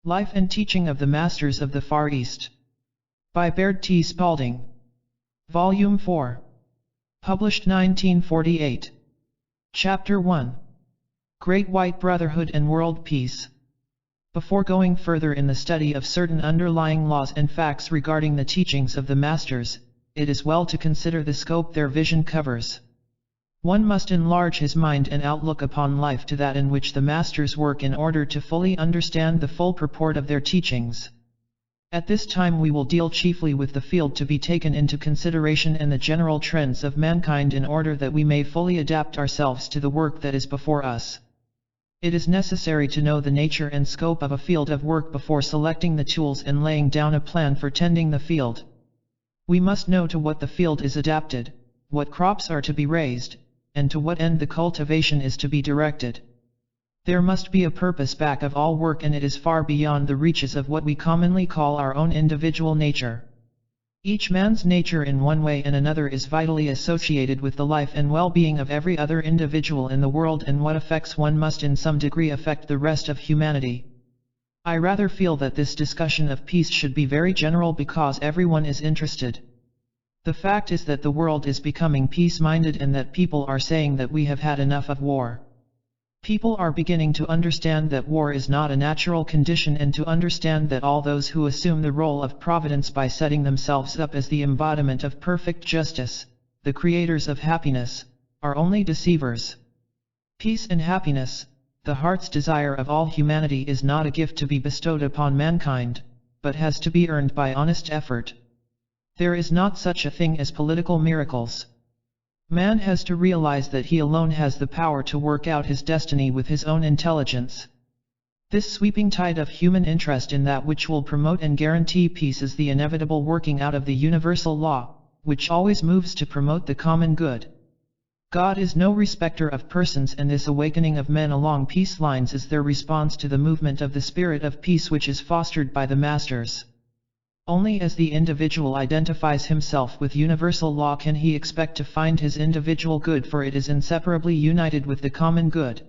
Life and Teaching of the Masters of the Far East. By Baird T. Spalding. Volume 4. Published 1948. Chapter 1. Great White Brotherhood and World Peace. Before going further in the study of certain underlying laws and facts regarding the teachings of the Masters, it is well to consider the scope their vision covers. One must enlarge his mind and outlook upon life to that in which the Masters work in order to fully understand the full purport of their teachings. At this time we will deal chiefly with the field to be taken into consideration and the general trends of mankind in order that we may fully adapt ourselves to the work that is before us. It is necessary to know the nature and scope of a field of work before selecting the tools and laying down a plan for tending the field. We must know to what the field is adapted, what crops are to be raised, and to what end the cultivation is to be directed. There must be a purpose back of all work, and it is far beyond the reaches of what we commonly call our own individual nature. Each man's nature in one way and another is vitally associated with the life and well-being of every other individual in the world, and what affects one must in some degree affect the rest of humanity. I rather feel that this discussion of peace should be very general because everyone is interested. The fact is that the world is becoming peace-minded and that people are saying that we have had enough of war. People are beginning to understand that war is not a natural condition, and to understand that all those who assume the role of providence by setting themselves up as the embodiment of perfect justice, the creators of happiness, are only deceivers. Peace and happiness, the heart's desire of all humanity, is not a gift to be bestowed upon mankind, but has to be earned by honest effort. There is not such a thing as political miracles. Man has to realize that he alone has the power to work out his destiny with his own intelligence. This sweeping tide of human interest in that which will promote and guarantee peace is the inevitable working out of the universal law, which always moves to promote the common good. God is no respecter of persons, and this awakening of men along peace lines is their response to the movement of the spirit of peace which is fostered by the Masters. Only as the individual identifies himself with universal law can he expect to find his individual good, for it is inseparably united with the common good.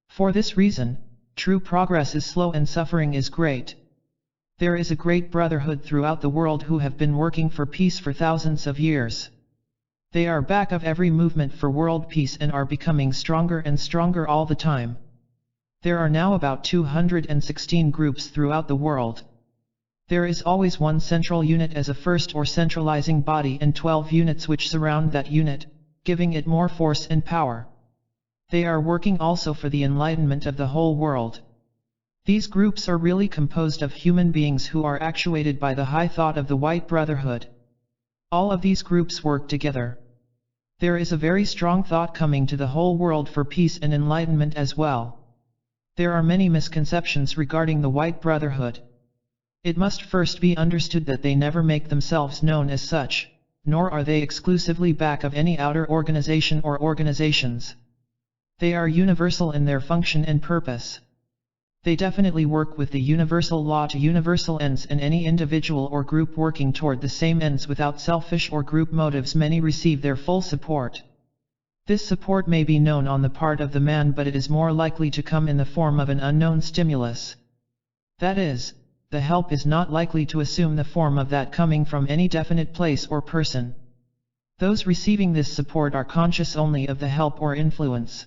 For this reason, true progress is slow and suffering is great. There is a great brotherhood throughout the world who have been working for peace for thousands of years. They are back of every movement for world peace and are becoming stronger and stronger all the time. There are now about 216 groups throughout the world. There is always one central unit as a first or centralizing body, and 12 units which surround that unit, giving it more force and power. They are working also for the enlightenment of the whole world. These groups are really composed of human beings who are actuated by the high thought of the White Brotherhood. All of these groups work together. There is a very strong thought coming to the whole world for peace and enlightenment as well. There are many misconceptions regarding the White Brotherhood. It must first be understood that they never make themselves known as such, nor are they exclusively back of any outer organization or organizations. They are universal in their function and purpose. They definitely work with the universal law to universal ends, and any individual or group working toward the same ends without selfish or group motives, many receive their full support. This support may be known on the part of the man, but it is more likely to come in the form of an unknown stimulus. That is, the help is not likely to assume the form of that coming from any definite place or person. Those receiving this support are conscious only of the help or influence.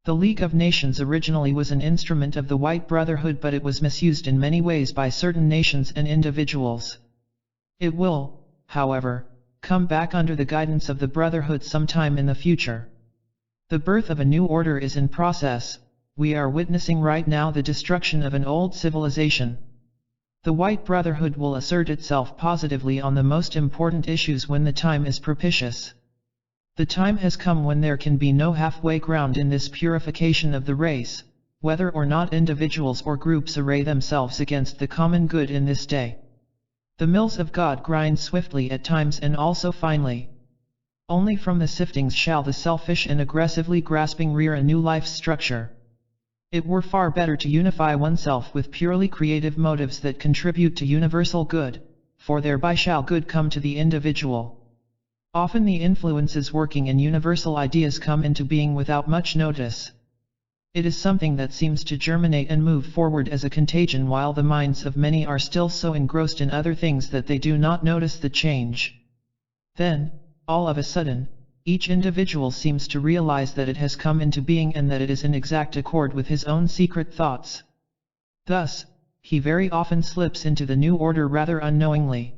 The League of Nations originally was an instrument of the White Brotherhood, but it was misused in many ways by certain nations and individuals. It will, however, come back under the guidance of the Brotherhood sometime in the future. The birth of a new order is in process. We are witnessing right now the destruction of an old civilization. The White Brotherhood will assert itself positively on the most important issues when the time is propitious. The time has come when there can be no halfway ground in this purification of the race, whether or not individuals or groups array themselves against the common good in this day. The mills of God grind swiftly at times and also finely. Only from the siftings shall the selfish and aggressively grasping rear a new life structure. It were far better to unify oneself with purely creative motives that contribute to universal good, for thereby shall good come to the individual. Often the influences working in universal ideas come into being without much notice. It is something that seems to germinate and move forward as a contagion while the minds of many are still so engrossed in other things that they do not notice the change. Then, all of a sudden, each individual seems to realize that it has come into being and that it is in exact accord with his own secret thoughts. Thus, he very often slips into the new order rather unknowingly.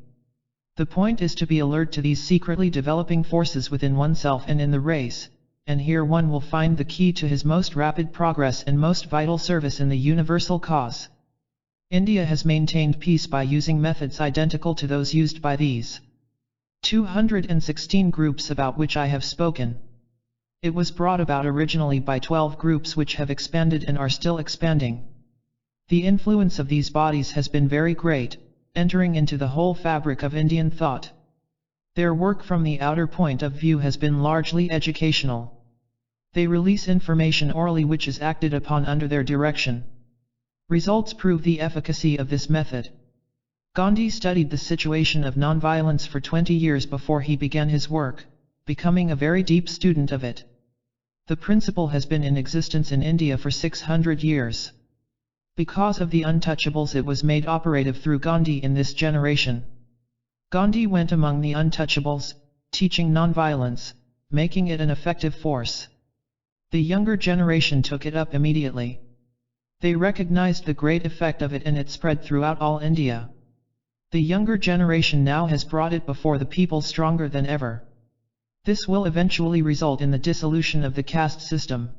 The point is to be alert to these secretly developing forces within oneself and in the race, and here one will find the key to his most rapid progress and most vital service in the universal cause. India has maintained peace by using methods identical to those used by these 216 groups about which I have spoken. It was brought about originally by 12 groups which have expanded and are still expanding. The influence of these bodies has been very great, entering into the whole fabric of Indian thought. Their work from the outer point of view has been largely educational. They release information orally which is acted upon under their direction. Results prove the efficacy of this method. Gandhi studied the situation of nonviolence for 20 years before he began his work, becoming a very deep student of it. The principle has been in existence in India for 600 years. Because of the untouchables, it was made operative through Gandhi in this generation. Gandhi went among the untouchables, teaching nonviolence, making it an effective force. The younger generation took it up immediately. They recognized the great effect of it and it spread throughout all India. The younger generation now has brought it before the people stronger than ever. This will eventually result in the dissolution of the caste system.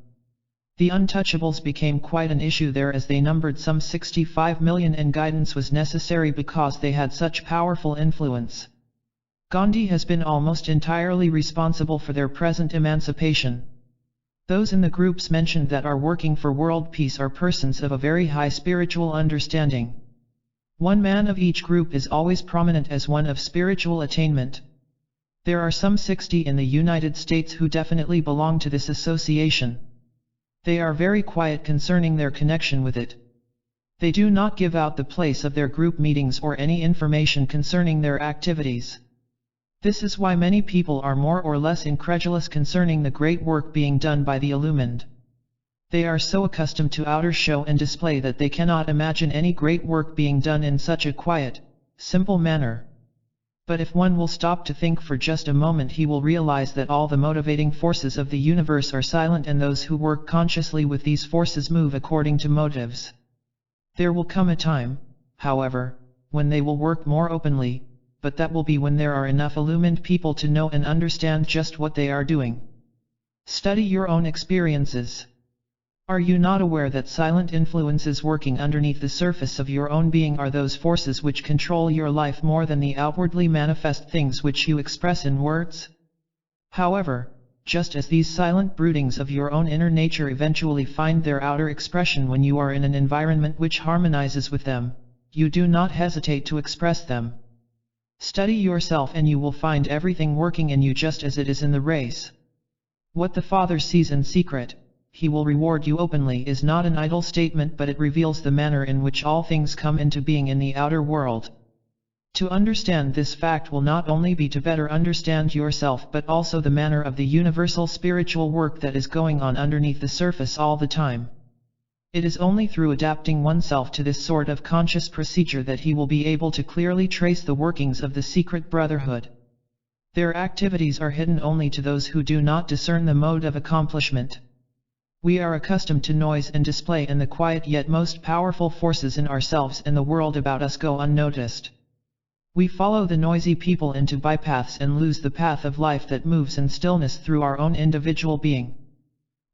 The untouchables became quite an issue there as they numbered some 65 million and guidance was necessary because they had such powerful influence. Gandhi has been almost entirely responsible for their present emancipation. Those in the groups mentioned that are working for world peace are persons of a very high spiritual understanding. One man of each group is always prominent as one of spiritual attainment. There are some 60 in the United States who definitely belong to this association. They are very quiet concerning their connection with it. They do not give out the place of their group meetings or any information concerning their activities. This is why many people are more or less incredulous concerning the great work being done by the illumined. They are so accustomed to outer show and display that they cannot imagine any great work being done in such a quiet, simple manner. But if one will stop to think for just a moment, he will realize that all the motivating forces of the universe are silent and those who work consciously with these forces move according to motives. There will come a time, however, when they will work more openly, but that will be when there are enough illumined people to know and understand just what they are doing. Study your own experiences. Are you not aware that silent influences working underneath the surface of your own being are those forces which control your life more than the outwardly manifest things which you express in words? However, just as these silent broodings of your own inner nature eventually find their outer expression when you are in an environment which harmonizes with them, you do not hesitate to express them. Study yourself and you will find everything working in you just as it is in the race. What the Father sees in secret, He will reward you openly is not an idle statement, but it reveals the manner in which all things come into being in the outer world. To understand this fact will not only be to better understand yourself but also the manner of the universal spiritual work that is going on underneath the surface all the time. It is only through adapting oneself to this sort of conscious procedure that he will be able to clearly trace the workings of the secret brotherhood. Their activities are hidden only to those who do not discern the mode of accomplishment. We are accustomed to noise and display, and the quiet yet most powerful forces in ourselves and the world about us go unnoticed. We follow the noisy people into bypaths and lose the path of life that moves in stillness through our own individual being.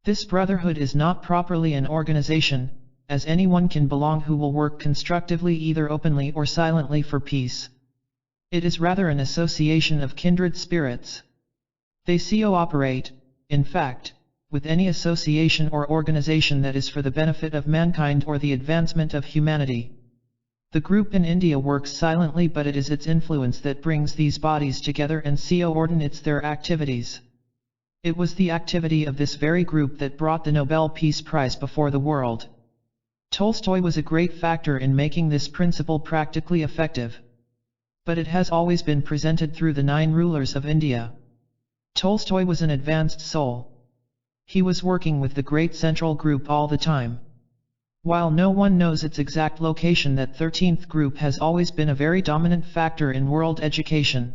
This brotherhood is not properly an organization, as anyone can belong who will work constructively either openly or silently for peace. It is rather an association of kindred spirits. They cooperate, in fact, with any association or organization that is for the benefit of mankind or the advancement of humanity. The group in India works silently, but it is its influence that brings these bodies together and coordinates their activities. It was the activity of this very group that brought the Nobel Peace Prize before the world. Tolstoy was a great factor in making this principle practically effective. But it has always been presented through the 9 rulers of India. Tolstoy was an advanced soul. He was working with the great central group all the time. While no one knows its exact location, that 13th group has always been a very dominant factor in world education.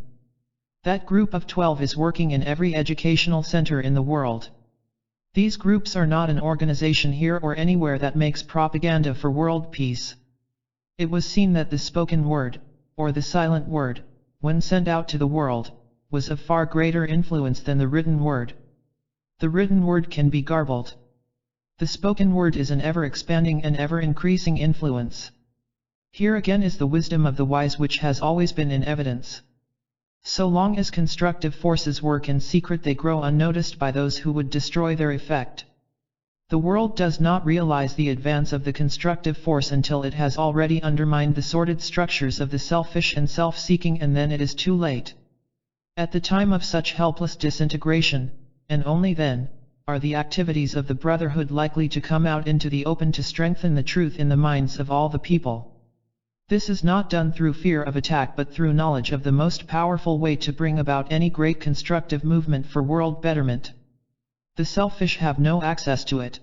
That group of 12 is working in every educational center in the world. These groups are not an organization here or anywhere that makes propaganda for world peace. It was seen that the spoken word, or the silent word, when sent out to the world, was of far greater influence than the written word. The written word can be garbled. The spoken word is an ever-expanding and ever-increasing influence. Here again is the wisdom of the wise, which has always been in evidence. So long as constructive forces work in secret, they grow unnoticed by those who would destroy their effect. The world does not realize the advance of the constructive force until it has already undermined the sordid structures of the selfish and self-seeking, and then it is too late. At the time of such helpless disintegration, and only then, are the activities of the brotherhood likely to come out into the open to strengthen the truth in the minds of all the people. This is not done through fear of attack, but through knowledge of the most powerful way to bring about any great constructive movement for world betterment. The selfish have no access to it.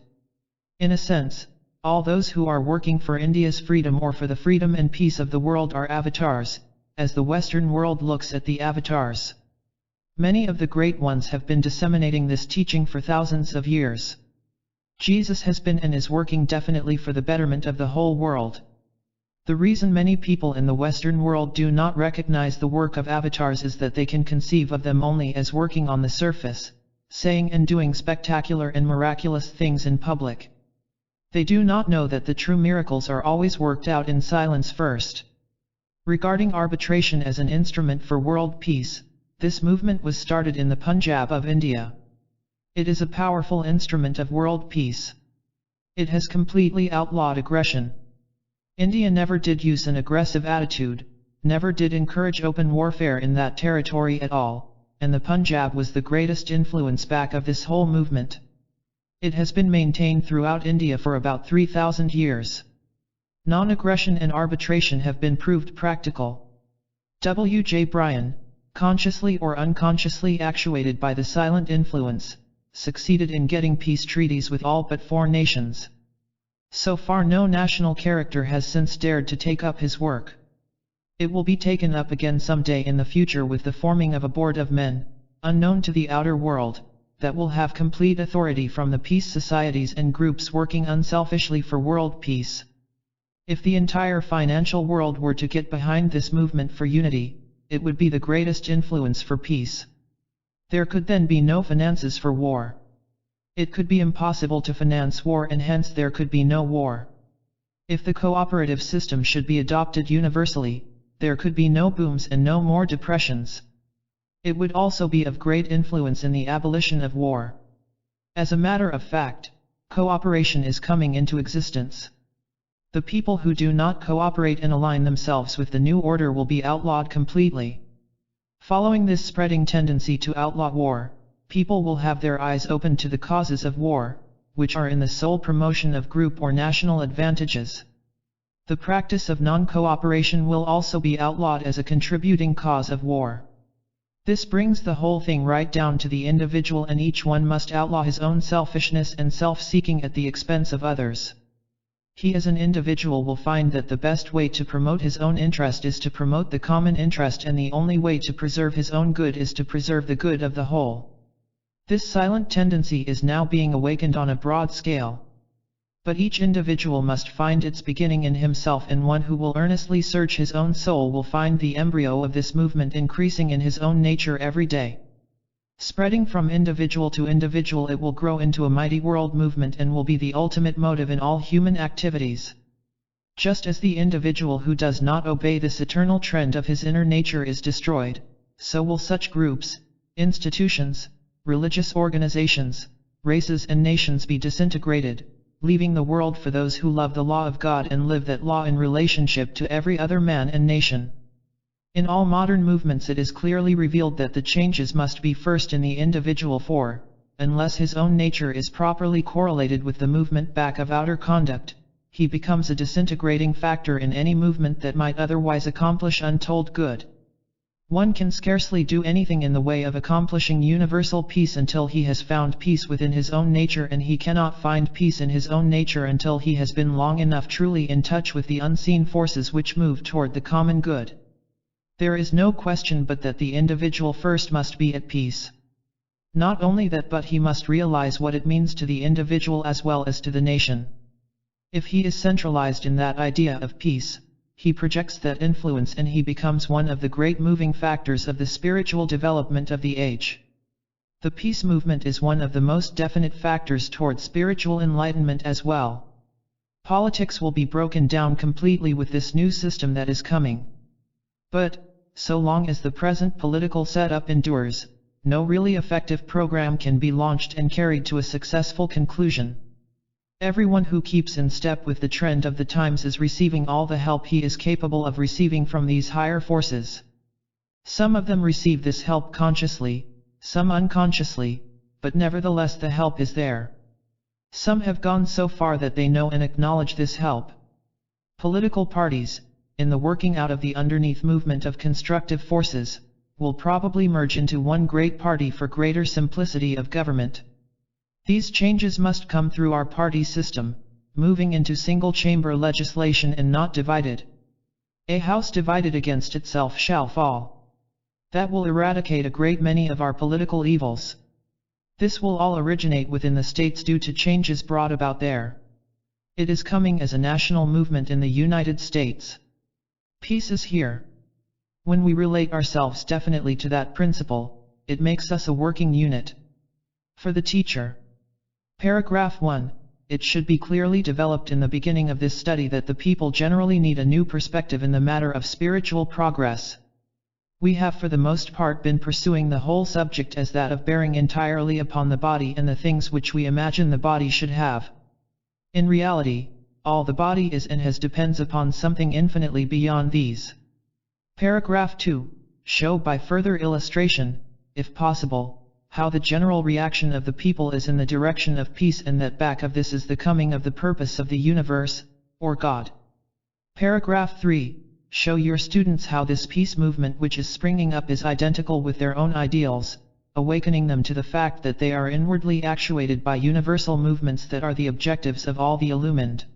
In a sense, all those who are working for India's freedom or for the freedom and peace of the world are avatars, as the Western world looks at the avatars. Many of the great ones have been disseminating this teaching for thousands of years. Jesus has been and is working definitely for the betterment of the whole world. The reason many people in the Western world do not recognize the work of avatars is that they can conceive of them only as working on the surface, saying and doing spectacular and miraculous things in public. They do not know that the true miracles are always worked out in silence first. Regarding arbitration as an instrument for world peace, this movement was started in the Punjab of India. It is a powerful instrument of world peace. It has completely outlawed aggression. India never did use an aggressive attitude, never did encourage open warfare in that territory at all, and the Punjab was the greatest influence back of this whole movement. It has been maintained throughout India for about 3,000 years. Non-aggression and arbitration have been proved practical. W. J. Bryan, consciously or unconsciously actuated by the silent influence, succeeded in getting peace treaties with all but 4 nations. So far no national character has since dared to take up his work. It will be taken up again someday in the future with the forming of a board of men, unknown to the outer world, that will have complete authority from the peace societies and groups working unselfishly for world peace. If the entire financial world were to get behind this movement for unity, it would be the greatest influence for peace. There could then be no finances for war. It could be impossible to finance war, and hence there could be no war. If the cooperative system should be adopted universally, there could be no booms and no more depressions. It would also be of great influence in the abolition of war. As a matter of fact, cooperation is coming into existence. The people who do not cooperate and align themselves with the new order will be outlawed completely. Following this spreading tendency to outlaw war, people will have their eyes open to the causes of war, which are in the sole promotion of group or national advantages. The practice of non-cooperation will also be outlawed as a contributing cause of war. This brings the whole thing right down to the individual, and each one must outlaw his own selfishness and self-seeking at the expense of others. He as an individual will find that the best way to promote his own interest is to promote the common interest, and the only way to preserve his own good is to preserve the good of the whole. This silent tendency is now being awakened on a broad scale. But each individual must find its beginning in himself, and one who will earnestly search his own soul will find the embryo of this movement increasing in his own nature every day. Spreading from individual to individual, it will grow into a mighty world movement and will be the ultimate motive in all human activities. Just as the individual who does not obey this eternal trend of his inner nature is destroyed, so will such groups, institutions, religious organizations, races and nations be disintegrated, leaving the world for those who love the law of God and live that law in relationship to every other man and nation. In all modern movements it is clearly revealed that the changes must be first in the individual, for, unless his own nature is properly correlated with the movement back of outer conduct, he becomes a disintegrating factor in any movement that might otherwise accomplish untold good. One can scarcely do anything in the way of accomplishing universal peace until he has found peace within his own nature, and he cannot find peace in his own nature until he has been long enough truly in touch with the unseen forces which move toward the common good. There is no question but that the individual first must be at peace. Not only that, but he must realize what it means to the individual as well as to the nation. If he is centralized in that idea of peace, he projects that influence and he becomes one of the great moving factors of the spiritual development of the age. The peace movement is one of the most definite factors toward spiritual enlightenment as well. Politics will be broken down completely with this new system that is coming. But, so long as the present political setup endures, no really effective program can be launched and carried to a successful conclusion. Everyone who keeps in step with the trend of the times is receiving all the help he is capable of receiving from these higher forces. Some of them receive this help consciously, some unconsciously, but nevertheless the help is there. Some have gone so far that they know and acknowledge this help. Political parties, in the working out of the underneath movement of constructive forces, will probably merge into one great party for greater simplicity of government. These changes must come through our party system, moving into single-chamber legislation and not divided. A house divided against itself shall fall. That will eradicate a great many of our political evils. This will all originate within the states due to changes brought about there. It is coming as a national movement in the United States. Peace is here. When we relate ourselves definitely to that principle, it makes us a working unit. For the teacher. Paragraph 1. It should be clearly developed in the beginning of this study that the people generally need a new perspective in the matter of spiritual progress. We have for the most part been pursuing the whole subject as that of bearing entirely upon the body and the things which we imagine the body should have. In reality, all the body is and has depends upon something infinitely beyond these. Paragraph 2. Show by further illustration, if possible, how the general reaction of the people is in the direction of peace, and that back of this is the coming of the purpose of the universe, or God. Paragraph 3. Show your students how this peace movement which is springing up is identical with their own ideals, awakening them to the fact that they are inwardly actuated by universal movements that are the objectives of all the illumined.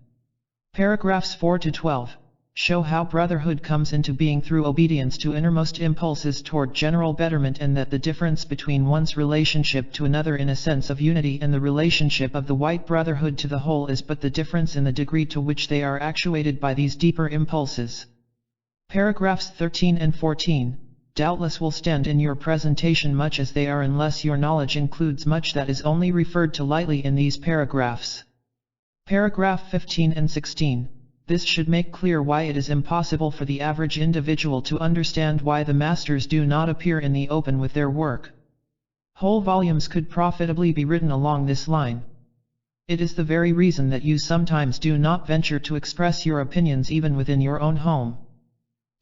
Paragraphs 4 to 12. Show how brotherhood comes into being through obedience to innermost impulses toward general betterment, and that the difference between one's relationship to another in a sense of unity and the relationship of the white brotherhood to the whole is but the difference in the degree to which they are actuated by these deeper impulses. Paragraphs 13 and 14, doubtless will stand in your presentation much as they are, unless your knowledge includes much that is only referred to lightly in these paragraphs. Paragraph 15 and 16. This should make clear why it is impossible for the average individual to understand why the masters do not appear in the open with their work. Whole volumes could profitably be written along this line. It is the very reason that you sometimes do not venture to express your opinions even within your own home.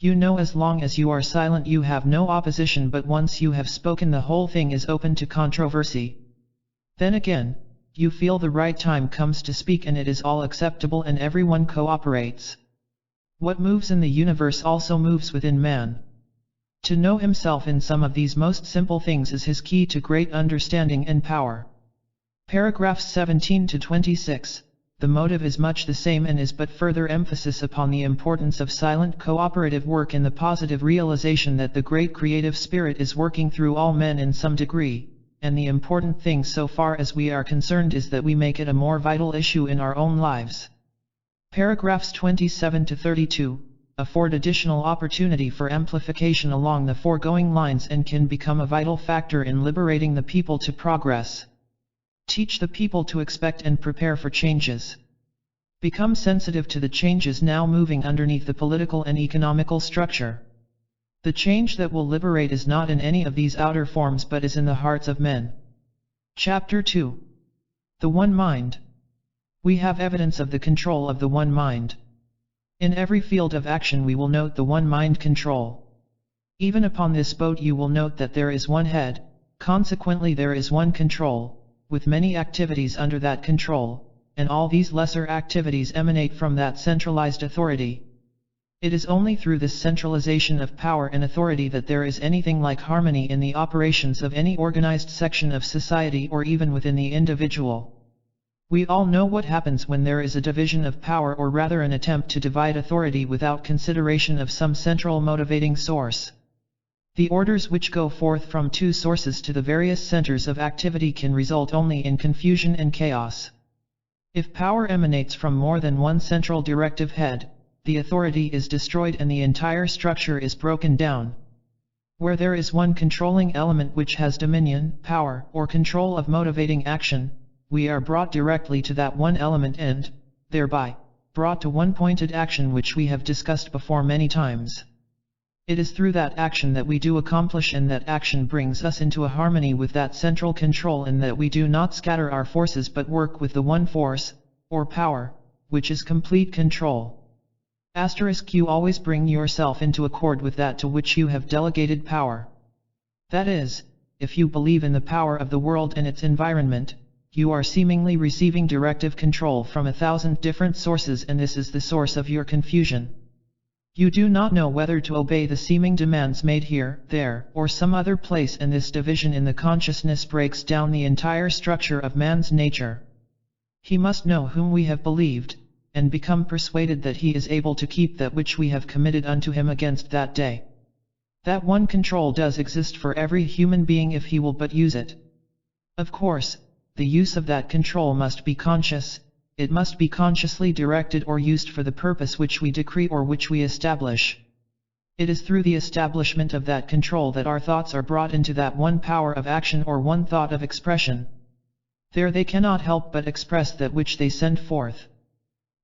You know as long as you are silent you have no opposition, but once you have spoken the whole thing is open to controversy. Then again, you feel the right time comes to speak and it is all acceptable and everyone cooperates. What moves in the universe also moves within man. To know himself in some of these most simple things is his key to great understanding and power. Paragraphs 17 to 26. The motive is much the same and is but further emphasis upon the importance of silent cooperative work in the positive realization that the great creative spirit is working through all men in some degree. And the important thing so far as we are concerned is that we make it a more vital issue in our own lives. Paragraphs 27 to 32 afford additional opportunity for amplification along the foregoing lines and can become a vital factor in liberating the people to progress. Teach the people to expect and prepare for changes. Become sensitive to the changes now moving underneath the political and economical structure. The change that will liberate is not in any of these outer forms but is in the hearts of men. Chapter 2. The One Mind. We have evidence of the control of the One Mind. In every field of action we will note the One Mind control. Even upon this boat you will note that there is one head, consequently there is one control, with many activities under that control, and all these lesser activities emanate from that centralized authority. It is only through this centralization of power and authority that there is anything like harmony in the operations of any organized section of society or even within the individual. We all know what happens when there is a division of power, or rather an attempt to divide authority without consideration of some central motivating source. The orders which go forth from two sources to the various centers of activity can result only in confusion and chaos. If power emanates from more than one central directive head, the authority is destroyed and the entire structure is broken down. Where there is one controlling element which has dominion, power, or control of motivating action, we are brought directly to that one element and, thereby, brought to one pointed action which we have discussed before many times. It is through that action that we do accomplish, and that action brings us into a harmony with that central control, and that we do not scatter our forces but work with the one force, or power, which is complete control. You always bring yourself into accord with that to which you have delegated power. That is, if you believe in the power of the world and its environment, you are seemingly receiving directive control from 1,000 different sources, and this is the source of your confusion. You do not know whether to obey the seeming demands made here, there, or some other place, and this division in the consciousness breaks down the entire structure of man's nature. He must know whom we have believed, and become persuaded that he is able to keep that which we have committed unto him against that day. That one control does exist for every human being if he will but use it. Of course, the use of that control must be conscious. It must be consciously directed or used for the purpose which we decree or which we establish. It is through the establishment of that control that our thoughts are brought into that one power of action or one thought of expression. There they cannot help but express that which they send forth.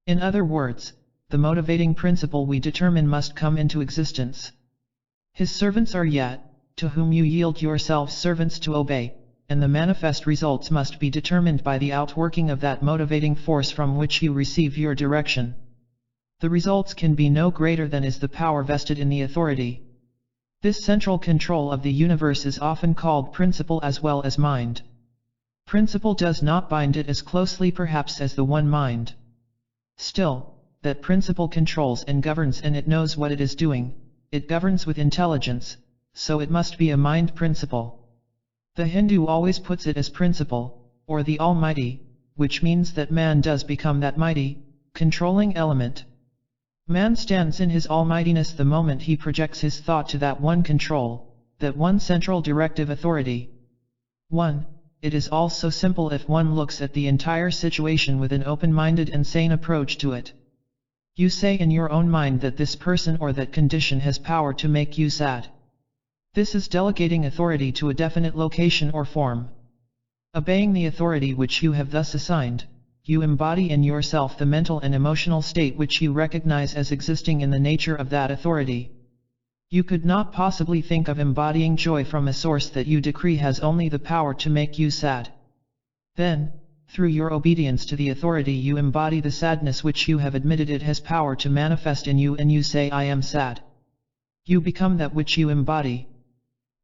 In other words, the motivating principle we determine must come into existence. His servants are yet, to whom you yield yourselves servants to obey, and the manifest results must be determined by the outworking of that motivating force from which you receive your direction. The results can be no greater than is the power vested in the authority. This central control of the universe is often called principle as well as mind. Principle does not bind it as closely perhaps as the one mind. Still, that principle controls and governs, and it knows what it is doing. It governs with intelligence, so it must be a mind principle. The Hindu always puts it as principle, or the Almighty, which means that man does become that mighty, controlling element. Man stands in his almightiness the moment he projects his thought to that one control, that one central directive authority. 1. It is all so simple if one looks at the entire situation with an open-minded and sane approach to it. You say in your own mind that this person or that condition has power to make you sad. This is delegating authority to a definite location or form. Obeying the authority which you have thus assigned, you embody in yourself the mental and emotional state which you recognize as existing in the nature of that authority. You could not possibly think of embodying joy from a source that you decree has only the power to make you sad. Then, through your obedience to the authority, you embody the sadness which you have admitted it has power to manifest in you, and you say, I am sad. You become that which you embody.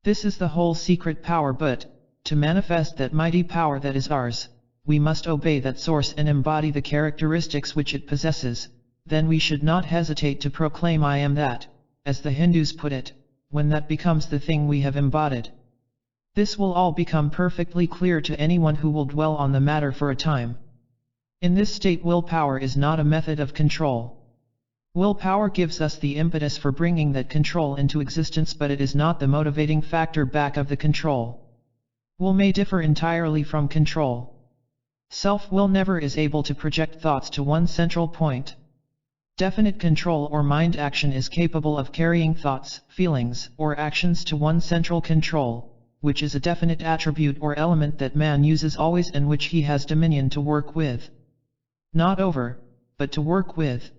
This is the whole secret power, but, to manifest that mighty power that is ours, we must obey that source and embody the characteristics which it possesses. Then we should not hesitate to proclaim I am that, as the Hindus put it, when that becomes the thing we have embodied. This will all become perfectly clear to anyone who will dwell on the matter for a time. In this state, willpower is not a method of control. Willpower gives us the impetus for bringing that control into existence, but it is not the motivating factor back of the control. Will may differ entirely from control. Self-will never is able to project thoughts to one central point. Definite control or mind action is capable of carrying thoughts, feelings, or actions to one central control, which is a definite attribute or element that man uses always and which he has dominion to work with. Not over, but to work with.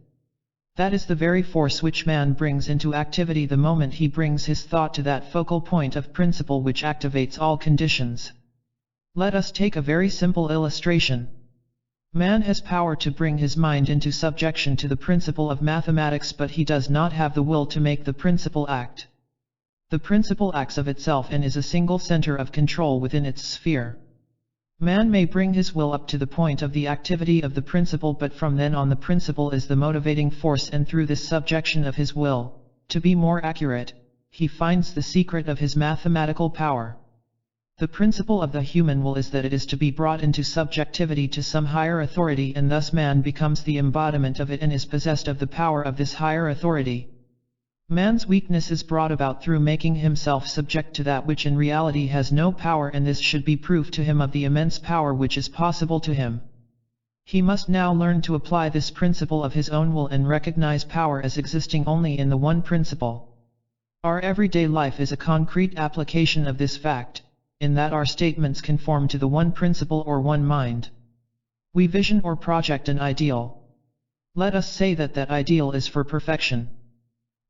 That is the very force which man brings into activity the moment he brings his thought to that focal point of principle which activates all conditions. Let us take a very simple illustration. Man has power to bring his mind into subjection to the principle of mathematics, but he does not have the will to make the principle act. The principle acts of itself and is a single center of control within its sphere. Man may bring his will up to the point of the activity of the principle, but from then on the principle is the motivating force, and through this subjection of his will, to be more accurate, he finds the secret of his mathematical power. The principle of the human will is that it is to be brought into subjectivity to some higher authority, and thus man becomes the embodiment of it and is possessed of the power of this higher authority. Man's weakness is brought about through making himself subject to that which in reality has no power, and this should be proof to him of the immense power which is possible to him. He must now learn to apply this principle of his own will and recognize power as existing only in the one principle. Our everyday life is a concrete application of this fact, in that our statements conform to the one principle or one mind. We vision or project an ideal. Let us say that that ideal is for perfection.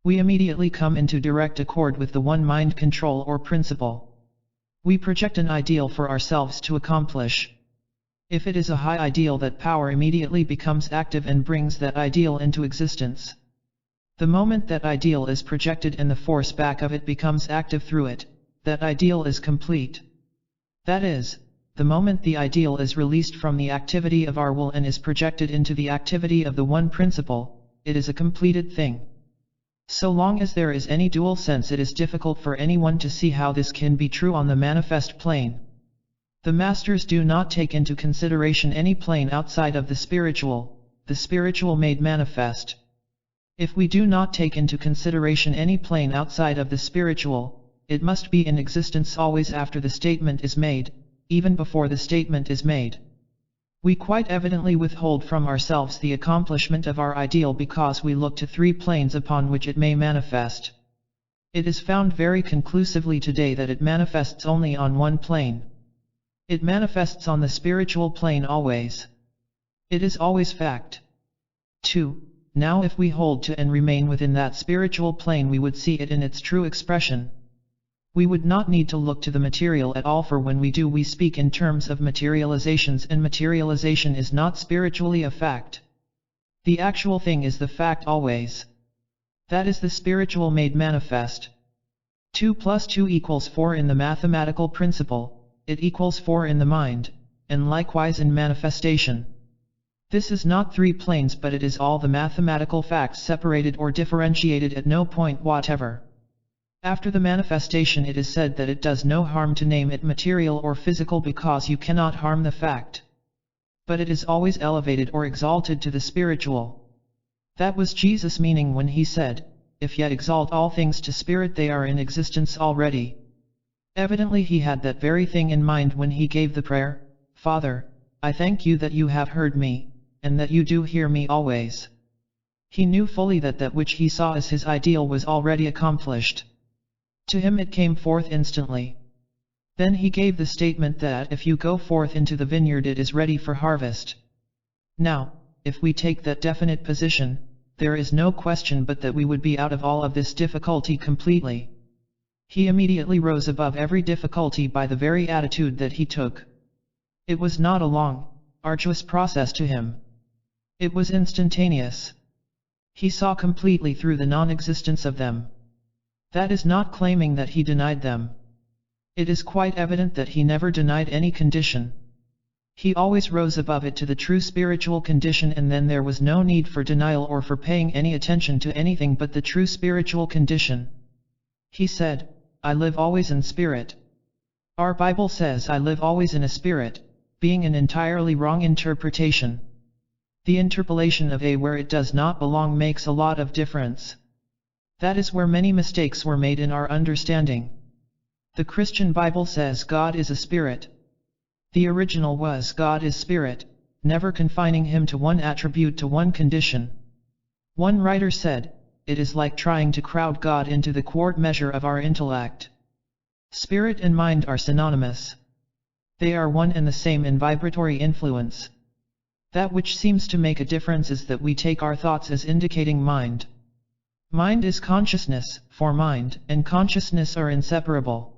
We immediately come into direct accord with the one mind control or principle. We project an ideal for ourselves to accomplish. If it is a high ideal, that power immediately becomes active and brings that ideal into existence. The moment that ideal is projected and the force back of it becomes active through it, that ideal is complete. That is, the moment the ideal is released from the activity of our will and is projected into the activity of the one principle, it is a completed thing. So long as there is any dual sense, it is difficult for anyone to see how this can be true on the manifest plane. The masters do not take into consideration any plane outside of the spiritual made manifest. If we do not take into consideration any plane outside of the spiritual, it must be in existence always after the statement is made, even before the statement is made. We quite evidently withhold from ourselves the accomplishment of our ideal because we look to three planes upon which it may manifest. It is found very conclusively today that it manifests only on one plane. It manifests on the spiritual plane always. It is always fact. 2. Now if we hold to and remain within that spiritual plane, we would see it in its true expression. We would not need to look to the material at all, for when we do, we speak in terms of materializations, and materialization is not spiritually a fact. The actual thing is the fact always. That is the spiritual made manifest. 2 plus 2 equals 4 in the mathematical principle, it equals 4 in the mind, and likewise in manifestation. This is not three planes, but it is all the mathematical facts separated or differentiated at no point whatever. After the manifestation, it is said that it does no harm to name it material or physical because you cannot harm the fact. But it is always elevated or exalted to the spiritual. That was Jesus' meaning when he said, "If ye exalt all things to spirit, they are in existence already." Evidently he had that very thing in mind when he gave the prayer, "Father, I thank you that you have heard me, and that you do hear me always." He knew fully that that which he saw as his ideal was already accomplished. To him it came forth instantly. Then he gave the statement that if you go forth into the vineyard, it is ready for harvest. Now, if we take that definite position, there is no question but that we would be out of all of this difficulty completely. He immediately rose above every difficulty by the very attitude that he took. It was not a long, arduous process to him. It was instantaneous. He saw completely through the non-existence of them. That is not claiming that he denied them. It is quite evident that he never denied any condition. He always rose above it to the true spiritual condition, and then there was no need for denial or for paying any attention to anything but the true spiritual condition. He said, "I live always in spirit." Our Bible says, "I live always in a spirit," being an entirely wrong interpretation. The interpolation of a where it does not belong makes a lot of difference. That is where many mistakes were made in our understanding. The Christian Bible says God is a spirit. The original was God is spirit, never confining him to one attribute, to one condition. One writer said, "It is like trying to crowd God into the quart measure of our intellect." Spirit and mind are synonymous. They are one and the same in vibratory influence. That which seems to make a difference is that we take our thoughts as indicating mind. Mind is consciousness, for mind and consciousness are inseparable.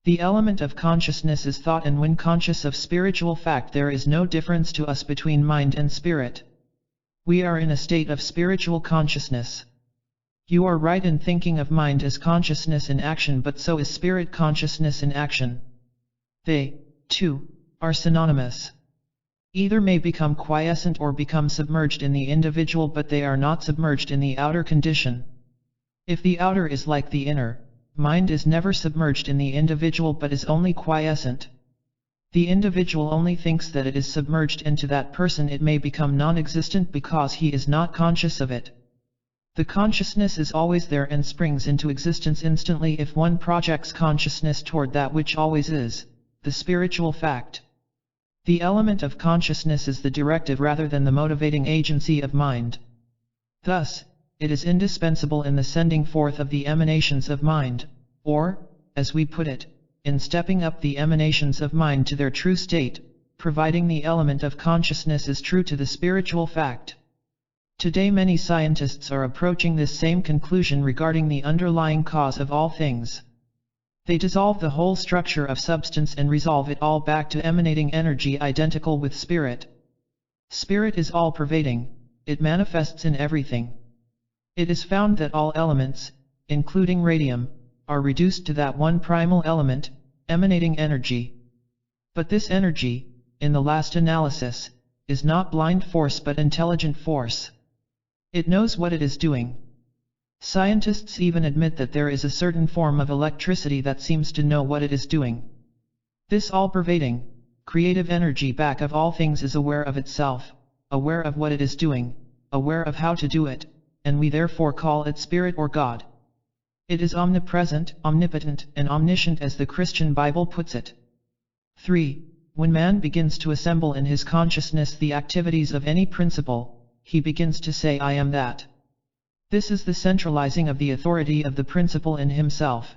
The element of consciousness is thought, and when conscious of spiritual fact, there is no difference to us between mind and spirit. We are in a state of spiritual consciousness. You are right in thinking of mind as consciousness in action, but so is spirit consciousness in action. They, too, are synonymous. Either may become quiescent or become submerged in the individual, but they are not submerged in the outer condition. If the outer is like the inner, mind is never submerged in the individual but is only quiescent. The individual only thinks that it is submerged into that person. It may become non-existent because he is not conscious of it. The consciousness is always there and springs into existence instantly if one projects consciousness toward that which always is, the spiritual fact. The element of consciousness is the directive rather than the motivating agency of mind. Thus, it is indispensable in the sending forth of the emanations of mind, or, as we put it, in stepping up the emanations of mind to their true state, providing the element of consciousness is true to the spiritual fact. Today many scientists are approaching this same conclusion regarding the underlying cause of all things. They dissolve the whole structure of substance and resolve it all back to emanating energy identical with spirit. Spirit is all-pervading, it manifests in everything. It is found that all elements, including radium, are reduced to that one primal element, emanating energy. But this energy, in the last analysis, is not blind force but intelligent force. It knows what it is doing. Scientists even admit that there is a certain form of electricity that seems to know what it is doing. This all-pervading, creative energy back of all things is aware of itself, aware of what it is doing, aware of how to do it, and we therefore call it Spirit or God. It is omnipresent, omnipotent, and omniscient as the Christian Bible puts it. 3. When man begins to assemble in his consciousness the activities of any principle, he begins to say I am that. This is the centralizing of the authority of the principle in himself.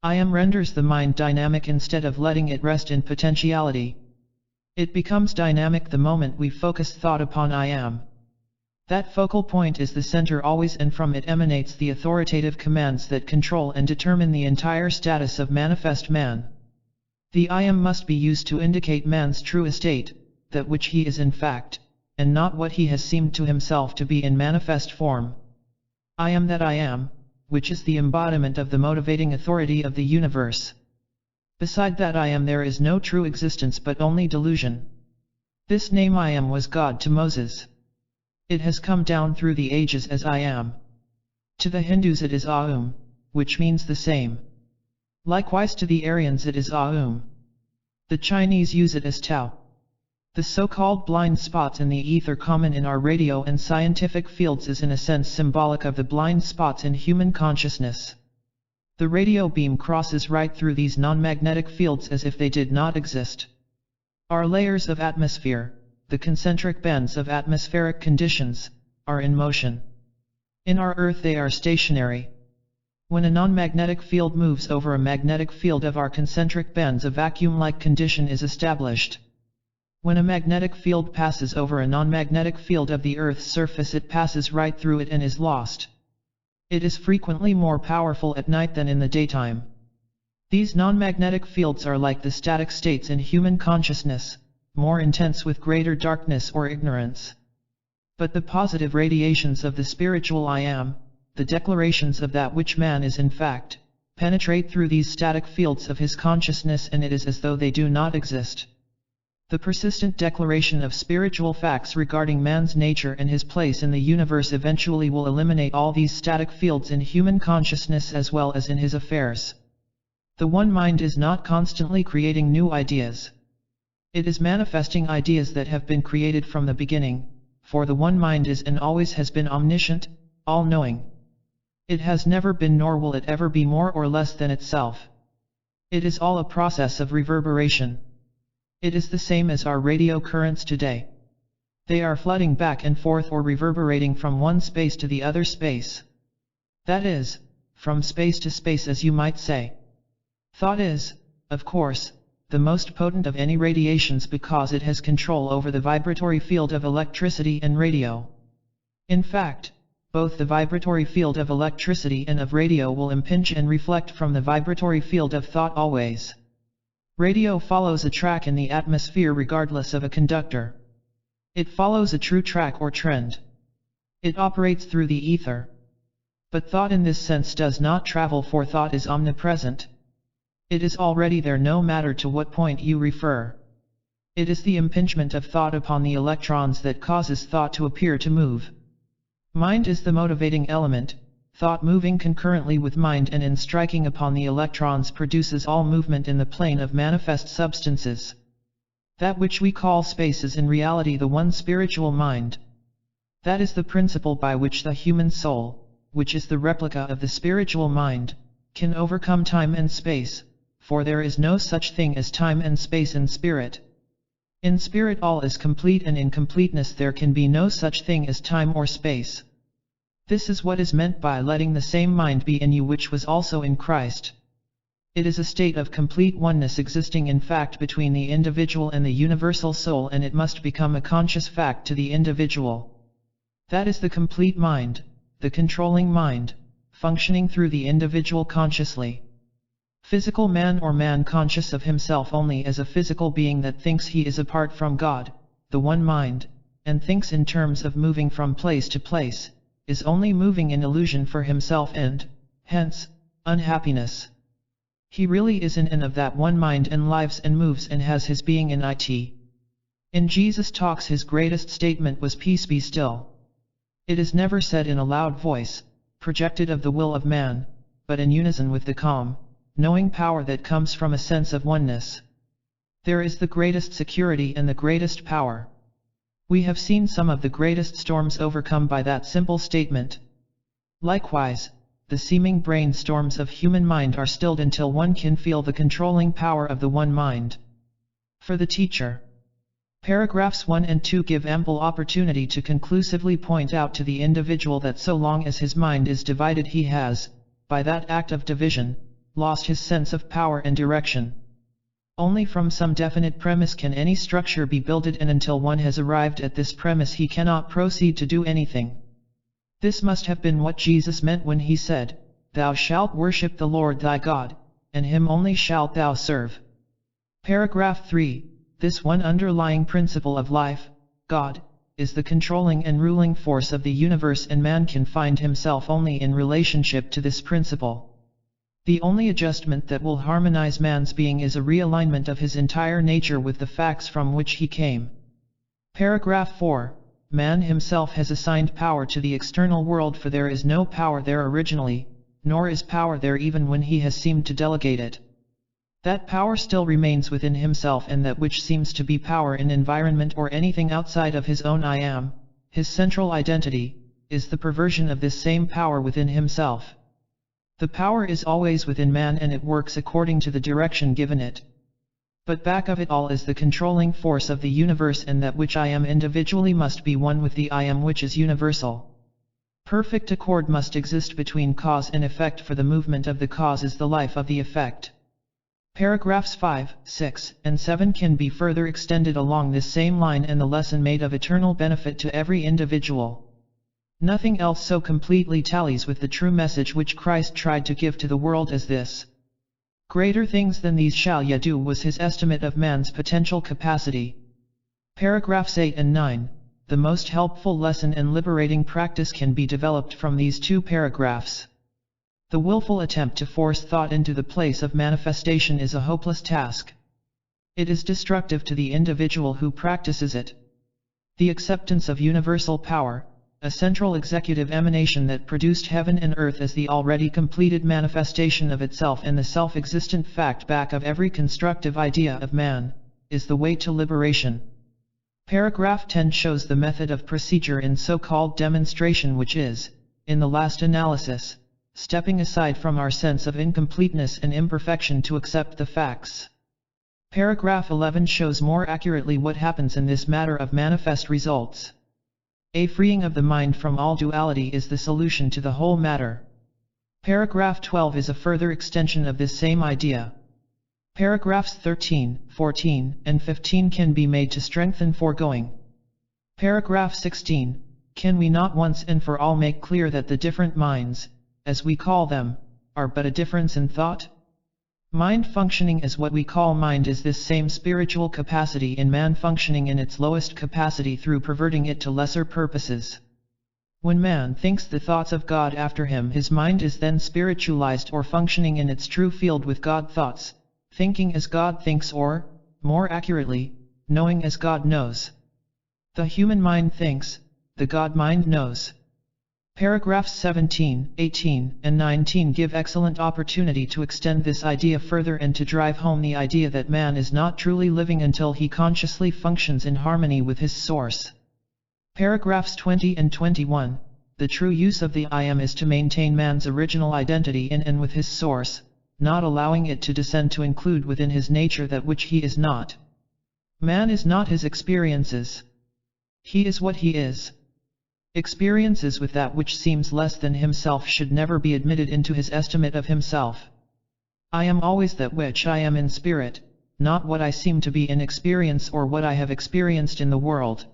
I am renders the mind dynamic instead of letting it rest in potentiality. It becomes dynamic the moment we focus thought upon I am. That focal point is the center always, and from it emanates the authoritative commands that control and determine the entire status of manifest man. The I am must be used to indicate man's true estate, that which he is in fact, and not what he has seemed to himself to be in manifest form. I am that I am, which is the embodiment of the motivating authority of the universe. Beside that I am there is no true existence but only delusion. This name I am was God to Moses. It has come down through the ages as I am. To the Hindus it is Aum, which means the same. Likewise to the Aryans it is Aum. The Chinese use it as Tao. The so-called blind spots in the ether common in our radio and scientific fields is in a sense symbolic of the blind spots in human consciousness. The radio beam crosses right through these non-magnetic fields as if they did not exist. Our layers of atmosphere, the concentric bands of atmospheric conditions, are in motion. In our Earth they are stationary. When a non-magnetic field moves over a magnetic field of our concentric bands, a vacuum-like condition is established. When a magnetic field passes over a non-magnetic field of the Earth's surface, it passes right through it and is lost. It is frequently more powerful at night than in the daytime. These non-magnetic fields are like the static states in human consciousness, more intense with greater darkness or ignorance. But the positive radiations of the spiritual I am, the declarations of that which man is in fact, penetrate through these static fields of his consciousness, and it is as though they do not exist. The persistent declaration of spiritual facts regarding man's nature and his place in the universe eventually will eliminate all these static fields in human consciousness as well as in his affairs. The one mind is not constantly creating new ideas. It is manifesting ideas that have been created from the beginning, for the one mind is and always has been omniscient, all-knowing. It has never been nor will it ever be more or less than itself. It is all a process of reverberation. It is the same as our radio currents today. They are flooding back and forth or reverberating from one space to the other space. That is, from space to space, as you might say. Thought is, of course, the most potent of any radiations because it has control over the vibratory field of electricity and radio. In fact, both the vibratory field of electricity and of radio will impinge and reflect from the vibratory field of thought always. Radio follows a track in the atmosphere regardless of a conductor. It follows a true track or trend. It operates through the ether. But thought in this sense does not travel, for thought is omnipresent. It is already there no matter to what point you refer. It is the impingement of thought upon the electrons that causes thought to appear to move. Mind is the motivating element, thought moving concurrently with mind and in striking upon the electrons produces all movement in the plane of manifest substances. That which we call space is in reality the one spiritual mind. That is the principle by which the human soul, which is the replica of the spiritual mind, can overcome time and space, for there is no such thing as time and space in spirit. In spirit all is complete, and in completeness there can be no such thing as time or space. This is what is meant by letting the same mind be in you which was also in Christ. It is a state of complete oneness existing in fact between the individual and the universal soul, and it must become a conscious fact to the individual. That is the complete mind, the controlling mind, functioning through the individual consciously. Physical man or man conscious of himself only as a physical being that thinks he is apart from God, the one mind, and thinks in terms of moving from place to place, is only moving in illusion for himself and, hence, unhappiness. He really is in and of that one mind and lives and moves and has his being in it. In Jesus' talks his greatest statement was peace be still. It is never said in a loud voice, projected of the will of man, but in unison with the calm, knowing power that comes from a sense of oneness. There is the greatest security and the greatest power. We have seen some of the greatest storms overcome by that simple statement. Likewise, the seeming brain storms of human mind are stilled until one can feel the controlling power of the one mind. For the teacher. Paragraphs 1 and 2 give ample opportunity to conclusively point out to the individual that so long as his mind is divided he has, by that act of division, lost his sense of power and direction. Only from some definite premise can any structure be builded, and until one has arrived at this premise he cannot proceed to do anything. This must have been what Jesus meant when he said, "Thou shalt worship the Lord thy God, and him only shalt thou serve." Paragraph 3. This one underlying principle of life, God, is the controlling and ruling force of the universe, and man can find himself only in relationship to this principle. The only adjustment that will harmonize man's being is a realignment of his entire nature with the facts from which he came. Paragraph 4. Man himself has assigned power to the external world, for there is no power there originally, nor is power there even when he has seemed to delegate it. That power still remains within himself, and that which seems to be power in environment or anything outside of his own I am, his central identity, is the perversion of this same power within himself. The power is always within man, and it works according to the direction given it. But back of it all is the controlling force of the universe, and that which I am individually must be one with the I am which is universal. Perfect accord must exist between cause and effect, for the movement of the cause is the life of the effect. Paragraphs 5, 6, and 7 can be further extended along this same line, and the lesson made of eternal benefit to every individual. Nothing else so completely tallies with the true message which Christ tried to give to the world as this. Greater things than these shall ye do was his estimate of man's potential capacity. Paragraphs 8 and 9. The most helpful lesson and liberating practice can be developed from these two paragraphs. The willful attempt to force thought into the place of manifestation is a hopeless task. It is destructive to the individual who practices it. The acceptance of universal power, a central executive emanation that produced heaven and earth as the already completed manifestation of itself and the self-existent fact back of every constructive idea of man, is the way to liberation. Paragraph 10 shows the method of procedure in so-called demonstration, which is, in the last analysis, stepping aside from our sense of incompleteness and imperfection to accept the facts. Paragraph 11 shows more accurately what happens in this matter of manifest results. A freeing of the mind from all duality is the solution to the whole matter. Paragraph 12 is a further extension of this same idea. Paragraphs 13, 14, and 15 can be made to strengthen foregoing. Paragraph 16, can we not once and for all make clear that the different minds, as we call them, are but a difference in thought? Mind functioning as what we call mind is this same spiritual capacity in man functioning in its lowest capacity through perverting it to lesser purposes. When man thinks the thoughts of God after him, his mind is then spiritualized or functioning in its true field with God thoughts, thinking as God thinks, or, more accurately, knowing as God knows. The human mind thinks, the God mind knows. Paragraphs 17, 18, and 19 give excellent opportunity to extend this idea further and to drive home the idea that man is not truly living until he consciously functions in harmony with his source. Paragraphs 20 and 21, the true use of the I am is to maintain man's original identity in and with his source, not allowing it to descend to include within his nature that which he is not. Man is not his experiences. He is what he is. Experiences with that which seems less than himself should never be admitted into his estimate of himself. I am always that which I am in spirit, not what I seem to be in experience or what I have experienced in the world.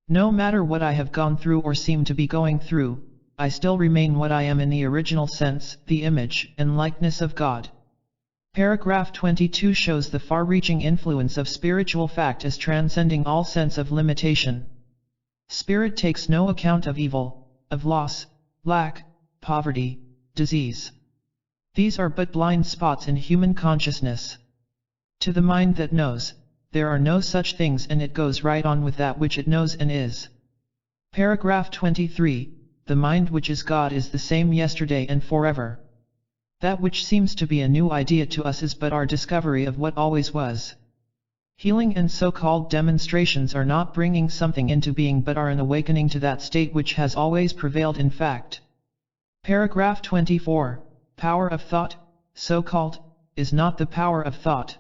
No matter what I have gone through or seem to be going through, I still remain what I am in the original sense, the image and likeness of God. Paragraph 22 shows the far-reaching influence of spiritual fact as transcending all sense of limitation. Spirit takes no account of evil, of loss, lack, poverty, disease. These are but blind spots in human consciousness. To the mind that knows, there are no such things and it goes right on with that which it knows and is. Paragraph 23, the mind which is God is the same yesterday and forever. That which seems to be a new idea to us is but our discovery of what always was. Healing and so-called demonstrations are not bringing something into being but are an awakening to that state which has always prevailed in fact. Paragraph 24, power of thought, so-called, is not the power of thought.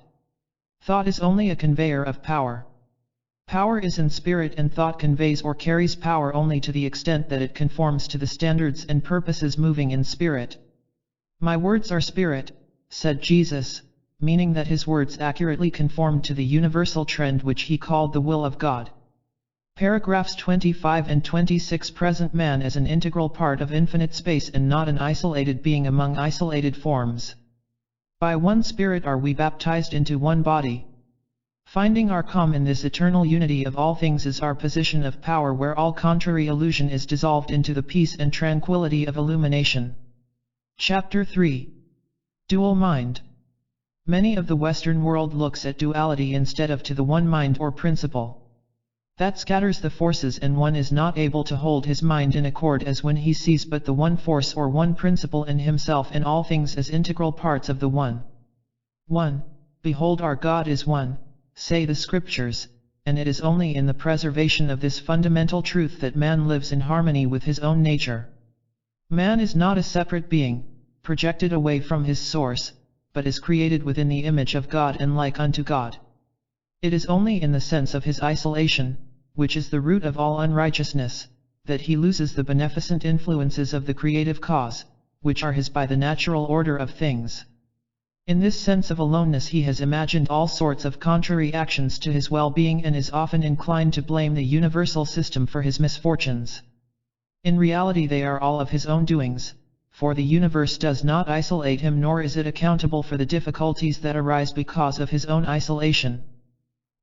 Thought is only a conveyor of power. Power is in spirit and thought conveys or carries power only to the extent that it conforms to the standards and purposes moving in spirit. My words are spirit, said Jesus, meaning that his words accurately conformed to the universal trend which he called the will of God. Paragraphs 25 and 26 present man as an integral part of infinite space and not an isolated being among isolated forms. By one spirit are we baptized into one body. Finding our calm in this eternal unity of all things is our position of power where all contrary illusion is dissolved into the peace and tranquility of illumination. Chapter 3. Dual Mind. Many of the Western world looks at duality instead of to the one mind or principle. That scatters the forces and one is not able to hold his mind in accord as when he sees but the one force or one principle in himself and all things as integral parts of the one. 1. Behold, our God is one, say the scriptures, and it is only in the preservation of this fundamental truth that man lives in harmony with his own nature. Man is not a separate being, projected away from his source, but is created within the image of God and like unto God. It is only in the sense of his isolation, which is the root of all unrighteousness, that he loses the beneficent influences of the creative cause, which are his by the natural order of things. In this sense of aloneness he has imagined all sorts of contrary actions to his well-being and is often inclined to blame the universal system for his misfortunes. In reality they are all of his own doings, for the universe does not isolate him nor is it accountable for the difficulties that arise because of his own isolation.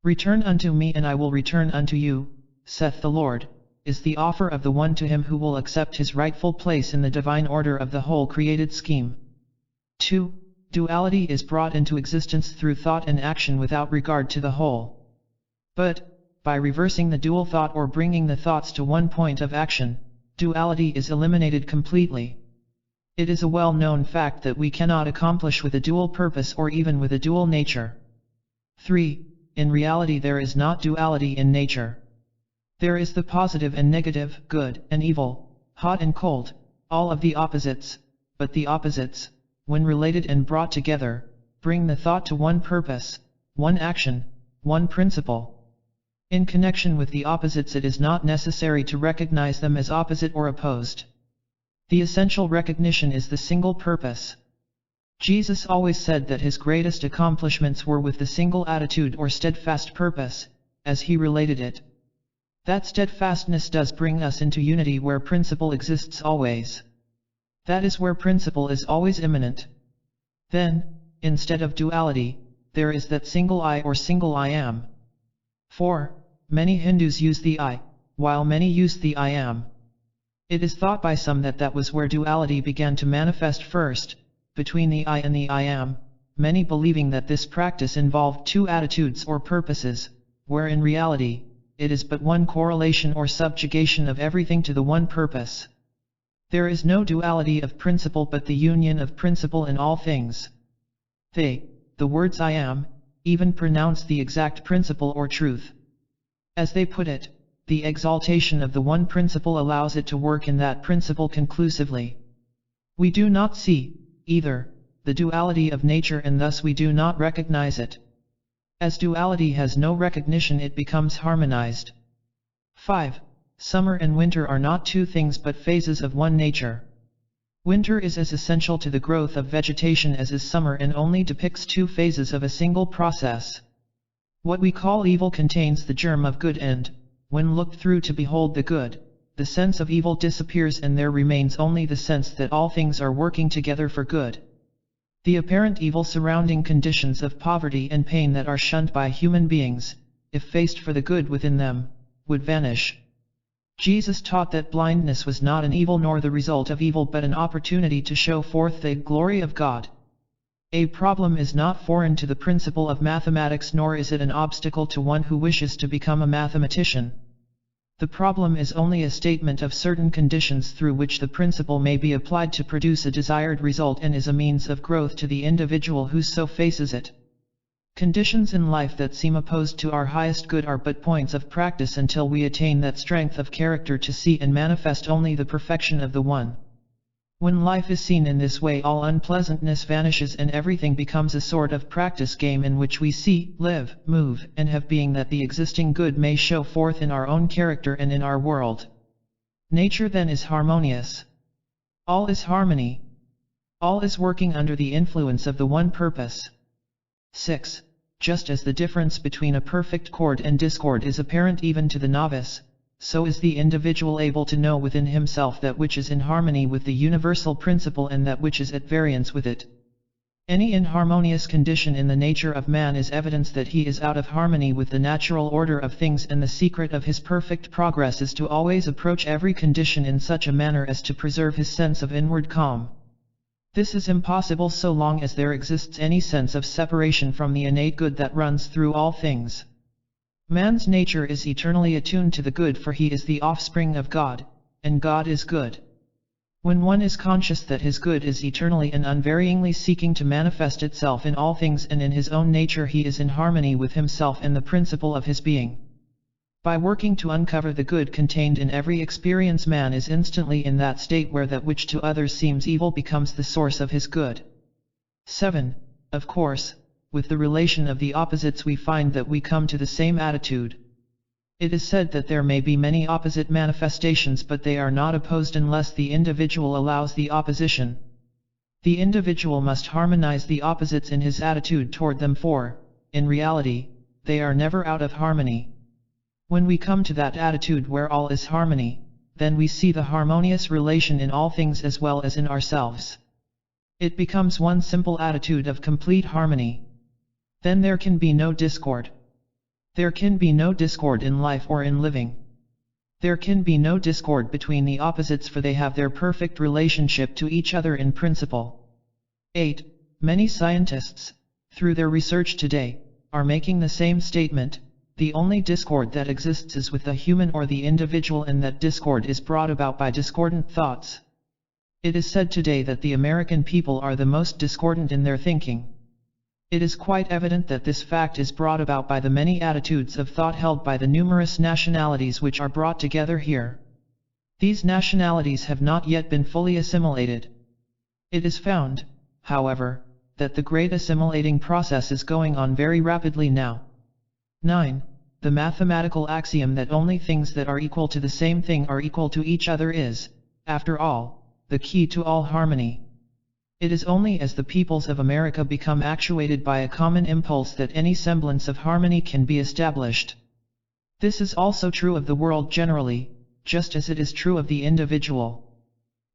Return unto me and I will return unto you, saith the Lord, is the offer of the one to him who will accept his rightful place in the divine order of the whole created scheme. 2. Duality is brought into existence through thought and action without regard to the whole. But, by reversing the dual thought or bringing the thoughts to one point of action, duality is eliminated completely. It is a well-known fact that we cannot accomplish with a dual purpose or even with a dual nature. 3. In reality there is not duality in nature. There is the positive and negative, good and evil, hot and cold, all of the opposites, but the opposites, when related and brought together, bring the thought to one purpose, one action, one principle. In connection with the opposites it is not necessary to recognize them as opposite or opposed. The essential recognition is the single purpose. Jesus always said that his greatest accomplishments were with the single attitude or steadfast purpose, as he related it. That steadfastness does bring us into unity where principle exists always. That is where principle is always immanent. Then, instead of duality, there is that single I or single I am. 4. Many Hindus use the I, while many use the I am. It is thought by some that that was where duality began to manifest first, between the I and the I am, many believing that this practice involved two attitudes or purposes, where in reality, it is but one correlation or subjugation of everything to the one purpose. There is no duality of principle but the union of principle in all things. They, the words I am, even pronounce the exact principle or truth. As they put it, the exaltation of the one principle allows it to work in that principle conclusively. We do not see, either, the duality of nature and thus we do not recognize it. As duality has no recognition it becomes harmonized. 5. Summer and winter are not two things but phases of one nature. Winter is as essential to the growth of vegetation as is summer and only depicts two phases of a single process. What we call evil contains the germ of good and, when looked through to behold the good, the sense of evil disappears and there remains only the sense that all things are working together for good. The apparent evil surrounding conditions of poverty and pain that are shunned by human beings, if faced for the good within them, would vanish. Jesus taught that blindness was not an evil nor the result of evil but an opportunity to show forth the glory of God. A problem is not foreign to the principle of mathematics nor is it an obstacle to one who wishes to become a mathematician. The problem is only a statement of certain conditions through which the principle may be applied to produce a desired result and is a means of growth to the individual who so faces it. Conditions in life that seem opposed to our highest good are but points of practice until we attain that strength of character to see and manifest only the perfection of the One. When life is seen in this way all unpleasantness vanishes and everything becomes a sort of practice game in which we see, live, move, and have being that the existing good may show forth in our own character and in our world. Nature then is harmonious. All is harmony. All is working under the influence of the one purpose. 6. Just as the difference between a perfect chord and discord is apparent even to the novice, so is the individual able to know within himself that which is in harmony with the universal principle and that which is at variance with it. Any inharmonious condition in the nature of man is evidence that he is out of harmony with the natural order of things, and the secret of his perfect progress is to always approach every condition in such a manner as to preserve his sense of inward calm. This is impossible so long as there exists any sense of separation from the innate good that runs through all things. Man's nature is eternally attuned to the good, for he is the offspring of God, and God is good. When one is conscious that his good is eternally and unvaryingly seeking to manifest itself in all things and in his own nature, he is in harmony with himself and the principle of his being. By working to uncover the good contained in every experience, man is instantly in that state where that which to others seems evil becomes the source of his good. 7. Of course, with the relation of the opposites we find that we come to the same attitude. It is said that there may be many opposite manifestations, but they are not opposed unless the individual allows the opposition. The individual must harmonize the opposites in his attitude toward them, for, in reality, they are never out of harmony. When we come to that attitude where all is harmony, then we see the harmonious relation in all things as well as in ourselves. It becomes one simple attitude of complete harmony. Then there can be no discord. There can be no discord in life or in living. There can be no discord between the opposites, for they have their perfect relationship to each other in principle. 8. Many scientists, through their research today, are making the same statement. The only discord that exists is with the human or the individual, and that discord is brought about by discordant thoughts. It is said today that the American people are the most discordant in their thinking. It is quite evident that this fact is brought about by the many attitudes of thought held by the numerous nationalities which are brought together here. These nationalities have not yet been fully assimilated. It is found, however, that the great assimilating process is going on very rapidly now. 9. The mathematical axiom that only things that are equal to the same thing are equal to each other is, after all, the key to all harmony. It is only as the peoples of America become actuated by a common impulse that any semblance of harmony can be established. This is also true of the world generally, just as it is true of the individual.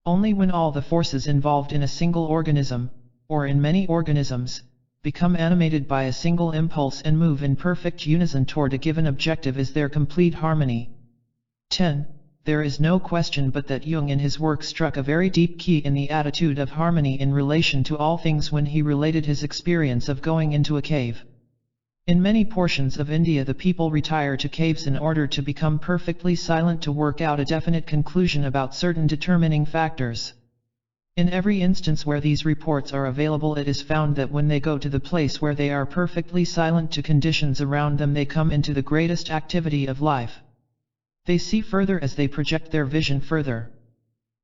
Only when all the forces involved in a single organism, or in many organisms, become animated by a single impulse and move in perfect unison toward a given objective is there complete harmony. 10. There is no question but that Jung in his work struck a very deep key in the attitude of harmony in relation to all things when he related his experience of going into a cave. In many portions of India the people retire to caves in order to become perfectly silent to work out a definite conclusion about certain determining factors. In every instance where these reports are available, it is found that when they go to the place where they are perfectly silent to conditions around them, they come into the greatest activity of life. They see further as they project their vision further.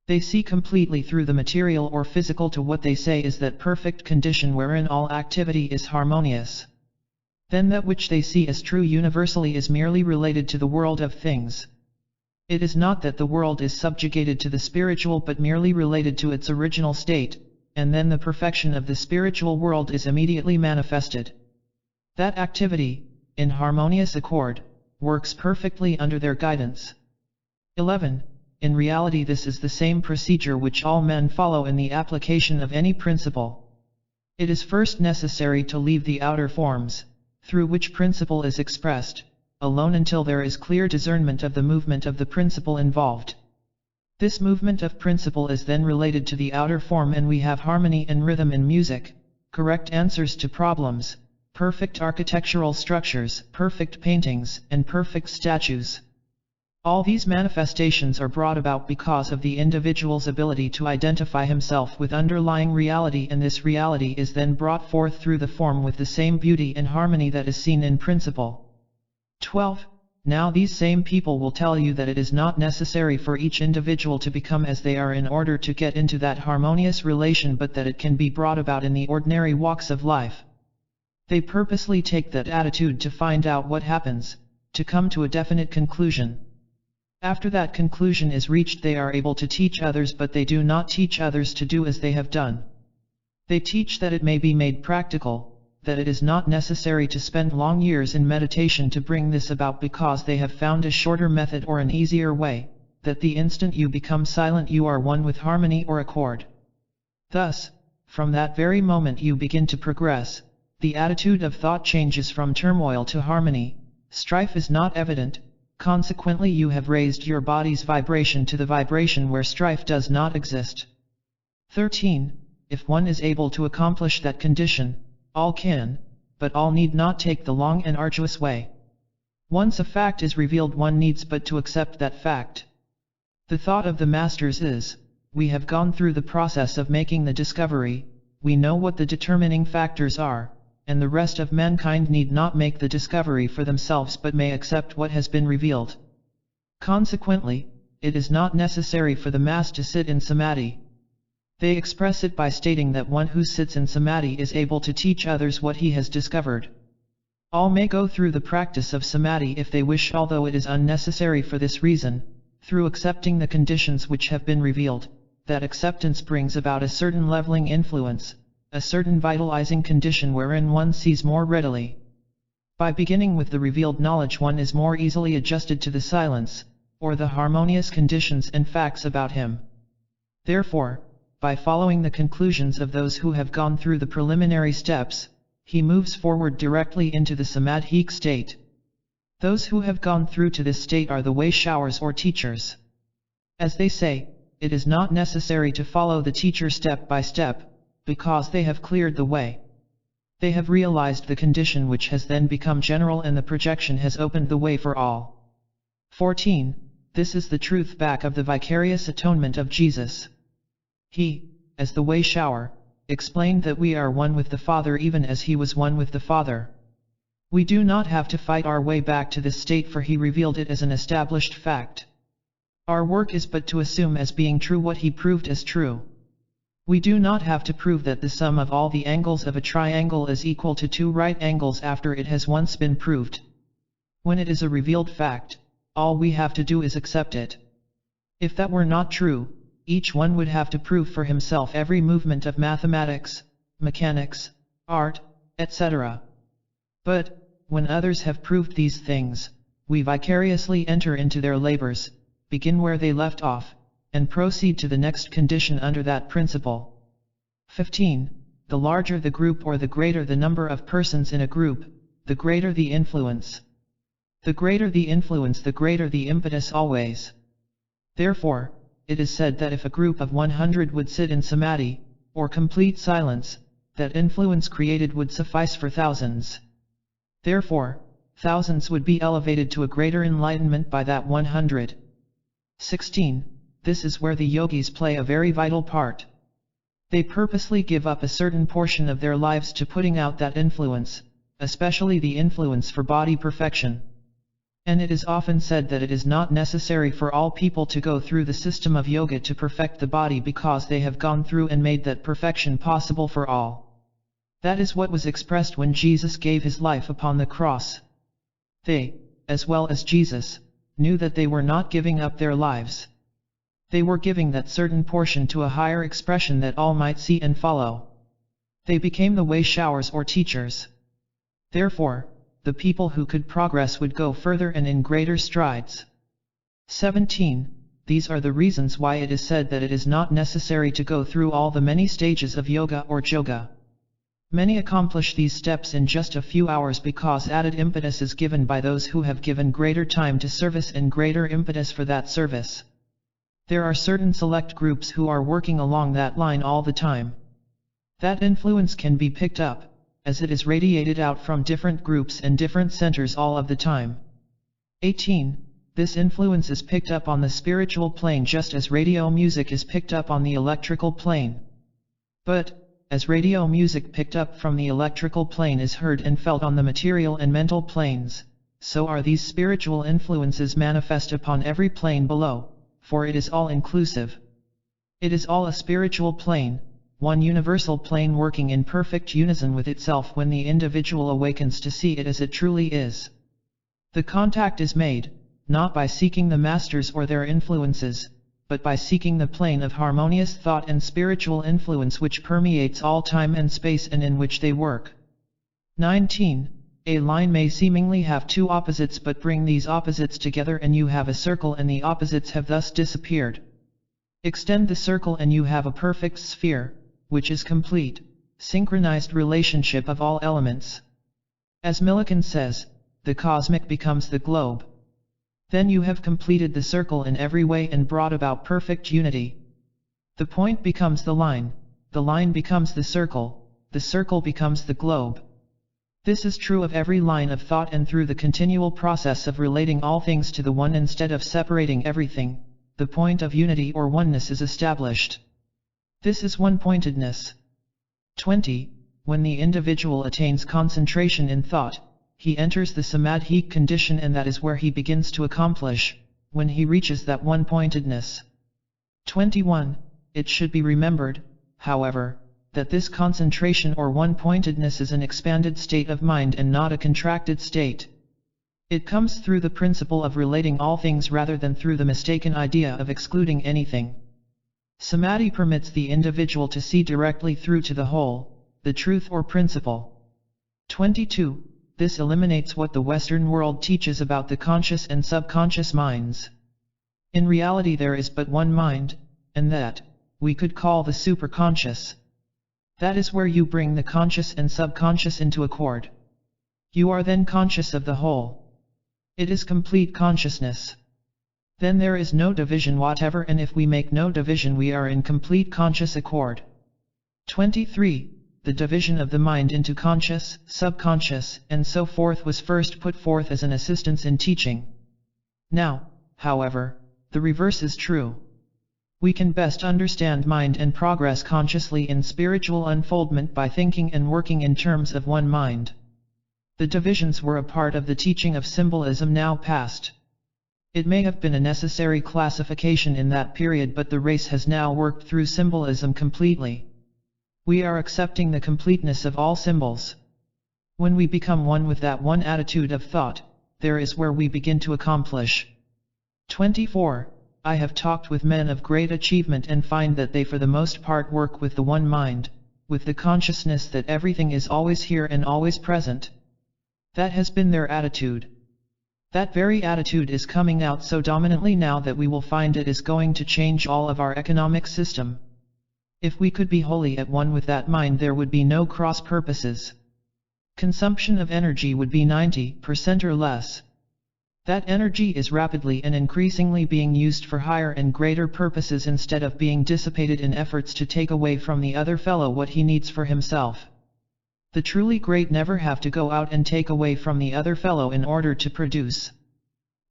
They see completely through the material or physical to what they say is that perfect condition wherein all activity is harmonious. Then that which they see as true universally is merely related to the world of things. It is not that the world is subjugated to the spiritual but merely related to its original state, and then the perfection of the spiritual world is immediately manifested. That activity, in harmonious accord, works perfectly under their guidance. 11. In reality this is the same procedure which all men follow in the application of any principle. It is first necessary to leave the outer forms, through which principle is expressed, alone until there is clear discernment of the movement of the principle involved. This movement of principle is then related to the outer form, and we have harmony and rhythm in music, correct answers to problems, perfect architectural structures, perfect paintings, and perfect statues. All these manifestations are brought about because of the individual's ability to identify himself with underlying reality, and this reality is then brought forth through the form with the same beauty and harmony that is seen in principle. 12. Now these same people will tell you that it is not necessary for each individual to become as they are in order to get into that harmonious relation, but that it can be brought about in the ordinary walks of life. They purposely take that attitude to find out what happens, to come to a definite conclusion. After that conclusion is reached, they are able to teach others, but they do not teach others to do as they have done. They teach that it may be made practical, that it is not necessary to spend long years in meditation to bring this about, because they have found a shorter method or an easier way, that the instant you become silent you are one with harmony or accord. Thus, from that very moment you begin to progress, the attitude of thought changes from turmoil to harmony, strife is not evident. Consequently you have raised your body's vibration to the vibration where strife does not exist. 13. If one is able to accomplish that condition, all can, but all need not take the long and arduous way. Once a fact is revealed, one needs but to accept that fact. The thought of the masters is, we have gone through the process of making the discovery, we know what the determining factors are, and the rest of mankind need not make the discovery for themselves but may accept what has been revealed. Consequently, it is not necessary for the mass to sit in samadhi. They express it by stating that one who sits in samadhi is able to teach others what he has discovered. All may go through the practice of samadhi if they wish, although it is unnecessary for this reason, through accepting the conditions which have been revealed, that acceptance brings about a certain leveling influence, a certain vitalizing condition wherein one sees more readily. By beginning with the revealed knowledge one is more easily adjusted to the silence, or the harmonious conditions and facts about him. Therefore, by following the conclusions of those who have gone through the preliminary steps, he moves forward directly into the samadhic state. Those who have gone through to this state are the way showers or teachers. As they say, it is not necessary to follow the teacher step by step, because they have cleared the way. They have realized the condition which has then become general, and the projection has opened the way for all. 14. This is the truth back of the vicarious atonement of Jesus. He, as the way shower, explained that we are one with the Father even as he was one with the Father. We do not have to fight our way back to this state, for he revealed it as an established fact. Our work is but to assume as being true what he proved as true. We do not have to prove that the sum of all the angles of a triangle is equal to 2 right angles after it has once been proved. When it is a revealed fact, all we have to do is accept it. If that were not true, each one would have to prove for himself every movement of mathematics, mechanics, art, etc. But, when others have proved these things, we vicariously enter into their labors, begin where they left off, and proceed to the next condition under that principle. 15. The larger the group or the greater the number of persons in a group, the greater the influence. The greater the influence, the greater the impetus always. Therefore, it is said that if a group of 100 would sit in samadhi, or complete silence, that influence created would suffice for thousands. Therefore, thousands would be elevated to a greater enlightenment by that 100. 16. This is where the yogis play a very vital part. They purposely give up a certain portion of their lives to putting out that influence, especially the influence for body perfection. And it is often said that it is not necessary for all people to go through the system of yoga to perfect the body because they have gone through and made that perfection possible for all. That is what was expressed when Jesus gave his life upon the cross. They, as well as Jesus, knew that they were not giving up their lives. They were giving that certain portion to a higher expression that all might see and follow. They became the way showers or teachers. Therefore, the people who could progress would go further and in greater strides. 17. These are the reasons why it is said that it is not necessary to go through all the many stages of yoga or yoga. Many accomplish these steps in just a few hours because added impetus is given by those who have given greater time to service and greater impetus for that service. There are certain select groups who are working along that line all the time. That influence can be picked up, as it is radiated out from different groups and different centers all of the time. 18. This influence is picked up on the spiritual plane just as radio music is picked up on the electrical plane. But, as radio music picked up from the electrical plane is heard and felt on the material and mental planes, so are these spiritual influences manifest upon every plane below, for it is all-inclusive. It is all a spiritual plane, one universal plane working in perfect unison with itself when the individual awakens to see it as it truly is. The contact is made, not by seeking the masters or their influences, but by seeking the plane of harmonious thought and spiritual influence which permeates all time and space and in which they work. 19. A line may seemingly have two opposites but bring these opposites together and you have a circle and the opposites have thus disappeared. Extend the circle and you have a perfect sphere, which is complete, synchronized relationship of all elements. As Millikan says, the cosmic becomes the globe. Then you have completed the circle in every way and brought about perfect unity. The point becomes the line becomes the circle becomes the globe. This is true of every line of thought and through the continual process of relating all things to the one instead of separating everything, the point of unity or oneness is established. This is one-pointedness. 20. When the individual attains concentration in thought, he enters the samadhi condition and that is where he begins to accomplish, when he reaches that one-pointedness. 21. It should be remembered, however, that this concentration or one-pointedness is an expanded state of mind and not a contracted state. It comes through the principle of relating all things rather than through the mistaken idea of excluding anything. Samadhi permits the individual to see directly through to the whole, the truth or principle. 22. This eliminates what the Western world teaches about the conscious and subconscious minds. In reality there is but one mind, and that, we could call the superconscious. That is where you bring the conscious and subconscious into accord. You are then conscious of the whole. It is complete consciousness. Then there is no division whatever and if we make no division we are in complete conscious accord. 23. The division of the mind into conscious, subconscious, and so forth was first put forth as an assistance in teaching. Now, however, the reverse is true. We can best understand mind and progress consciously in spiritual unfoldment by thinking and working in terms of one mind. The divisions were a part of the teaching of symbolism now past. It may have been a necessary classification in that period but the race has now worked through symbolism completely. We are accepting the completeness of all symbols. When we become one with that one attitude of thought, there is where we begin to accomplish. 24. I have talked with men of great achievement and find that they for the most part work with the one mind, with the consciousness that everything is always here and always present. That has been their attitude. That very attitude is coming out so dominantly now that we will find it is going to change all of our economic system. If we could be wholly at one with that mind there would be no cross purposes. Consumption of energy would be 90% or less. That energy is rapidly and increasingly being used for higher and greater purposes instead of being dissipated in efforts to take away from the other fellow what he needs for himself. The truly great never have to go out and take away from the other fellow in order to produce.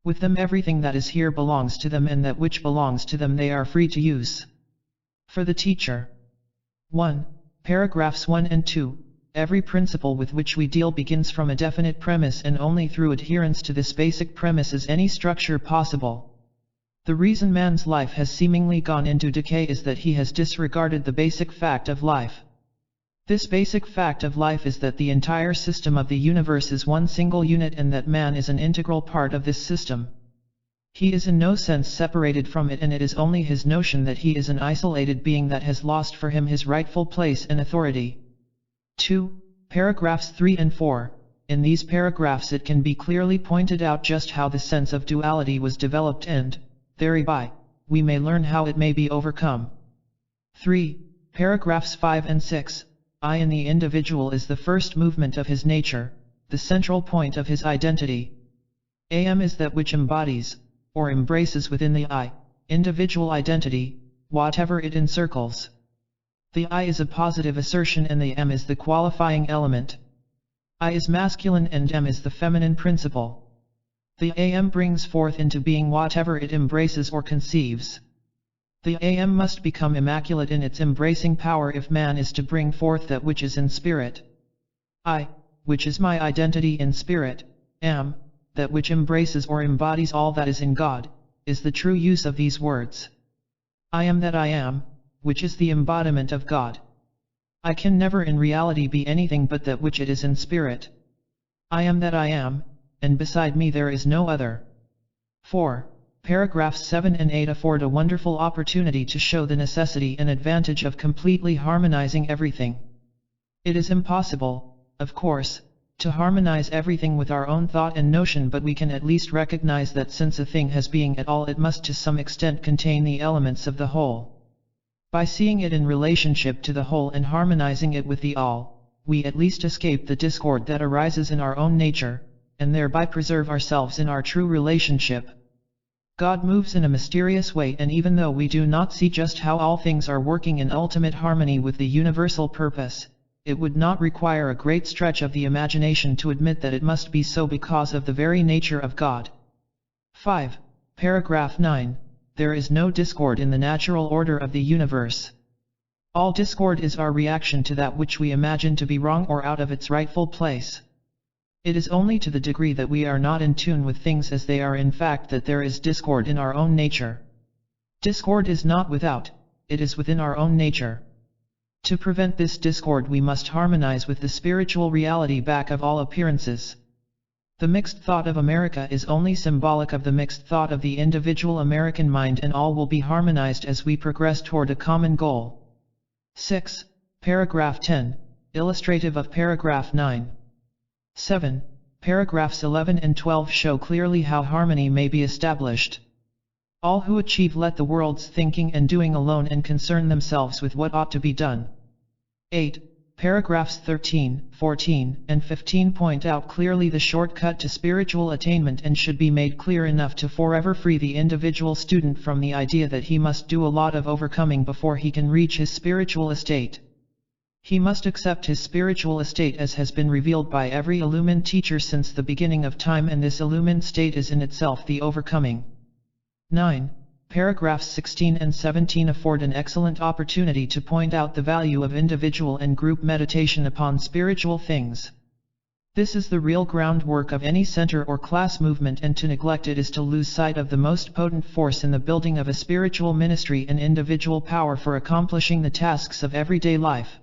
With them everything that is here belongs to them, and that which belongs to them they are free to use. For the teacher. 1. Paragraphs 1 and 2. Every principle with which we deal begins from a definite premise, and only through adherence to this basic premise is any structure possible. The reason man's life has seemingly gone into decay is that he has disregarded the basic fact of life. This basic fact of life is that the entire system of the universe is one single unit, and that man is an integral part of this system. He is in no sense separated from it, and it is only his notion that he is an isolated being that has lost for him his rightful place and authority. 2. Paragraphs 3 and 4. In these paragraphs it can be clearly pointed out just how the sense of duality was developed, and, thereby, we may learn how it may be overcome. 3. Paragraphs 5 and 6. I in the individual is the first movement of his nature, the central point of his identity. Am is that which embodies, or embraces within the I, individual identity, whatever it encircles. The I is a positive assertion and the M is the qualifying element. I is masculine and M is the feminine principle. The AM brings forth into being whatever it embraces or conceives. The AM must become immaculate in its embracing power if man is to bring forth that which is in spirit. I, which is my identity in spirit, am, that which embraces or embodies all that is in God, is the true use of these words. I am that I am, which is the embodiment of God. I can never in reality be anything but that which it is in spirit. I am that I am, and beside me there is no other. 4. Paragraphs 7 and 8 afford a wonderful opportunity to show the necessity and advantage of completely harmonizing everything. It is impossible, of course, to harmonize everything with our own thought and notion, but we can at least recognize that since a thing has being at all, it must to some extent contain the elements of the whole. By seeing it in relationship to the whole and harmonizing it with the all, we at least escape the discord that arises in our own nature, and thereby preserve ourselves in our true relationship. God moves in a mysterious way, and even though we do not see just how all things are working in ultimate harmony with the universal purpose, it would not require a great stretch of the imagination to admit that it must be so because of the very nature of God. 5. Paragraph 9. There is no discord in the natural order of the universe. All discord is our reaction to that which we imagine to be wrong or out of its rightful place. It is only to the degree that we are not in tune with things as they are in fact that there is discord in our own nature. Discord is not without, it is within our own nature. To prevent this discord we must harmonize with the spiritual reality back of all appearances. The mixed thought of America is only symbolic of the mixed thought of the individual American mind, and all will be harmonized as we progress toward a common goal. 6. Paragraph 10, illustrative of paragraph 9. 7. Paragraphs 11 and 12 show clearly how harmony may be established. All who achieve let the world's thinking and doing alone and concern themselves with what ought to be done. 8. Paragraphs 13, 14, and 15 point out clearly the shortcut to spiritual attainment and should be made clear enough to forever free the individual student from the idea that he must do a lot of overcoming before he can reach his spiritual estate. He must accept his spiritual estate as has been revealed by every illumined teacher since the beginning of time, and this illumined state is in itself the overcoming. 9. Paragraphs 16 and 17 afford an excellent opportunity to point out the value of individual and group meditation upon spiritual things. This is the real groundwork of any center or class movement, and to neglect it is to lose sight of the most potent force in the building of a spiritual ministry and individual power for accomplishing the tasks of everyday life.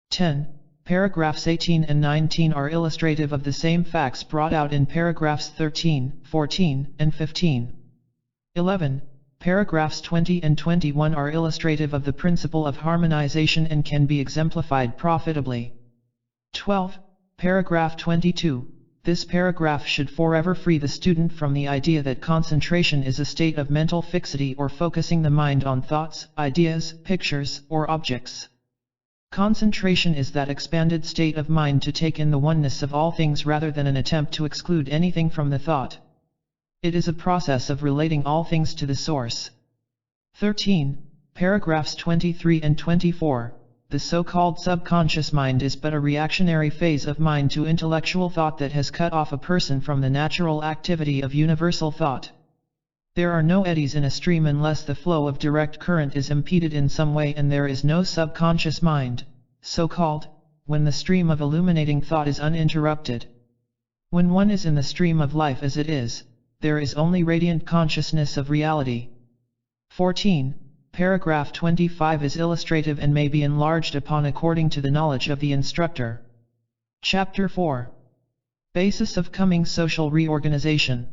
10. Paragraphs 18 and 19 are illustrative of the same facts brought out in paragraphs 13, 14, and 15. 11. Paragraphs 20 and 21 are illustrative of the principle of harmonization and can be exemplified profitably. 12. Paragraph 22. This paragraph should forever free the student from the idea that concentration is a state of mental fixity or focusing the mind on thoughts, ideas, pictures, or objects. Concentration is that expanded state of mind to take in the oneness of all things rather than an attempt to exclude anything from the thought. It is a process of relating all things to the source. 13. Paragraphs 23 and 24. the so-called subconscious mind is but a reactionary phase of mind to intellectual thought that has cut off a person from the natural activity of universal thought. There are no eddies in a stream unless the flow of direct current is impeded in some way, and there is no subconscious mind, so-called, when the stream of illuminating thought is uninterrupted. When one is in the stream of life as it is, there is only radiant consciousness of reality. 14. Paragraph 25 is illustrative and may be enlarged upon according to the knowledge of the instructor. Chapter 4. Basis of coming social reorganization.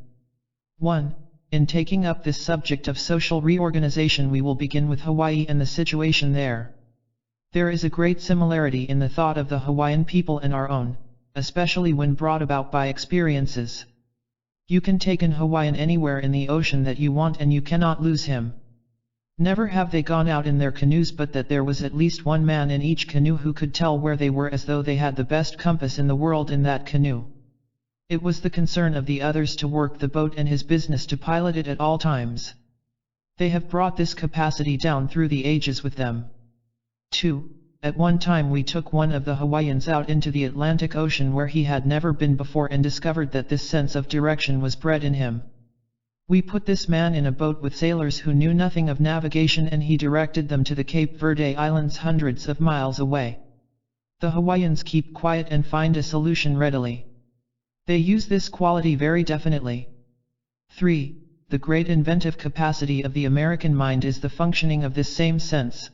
1. In taking up this subject of social reorganization, we will begin with Hawaii and the situation there. There is a great similarity in the thought of the Hawaiian people and our own, especially when brought about by experiences. You can take an Hawaiian anywhere in the ocean that you want and you cannot lose him. Never have they gone out in their canoes but that there was at least one man in each canoe who could tell where they were as though they had the best compass in the world in that canoe. It was the concern of the others to work the boat and his business to pilot it at all times. They have brought this capacity down through the ages with them. 2. At one time we took one of the Hawaiians out into the Atlantic Ocean where he had never been before and discovered that this sense of direction was bred in him. We put this man in a boat with sailors who knew nothing of navigation and he directed them to the Cape Verde Islands hundreds of miles away. The Hawaiians keep quiet and find a solution readily. They use this quality very definitely. 3. The great inventive capacity of the American mind is the functioning of this same sense.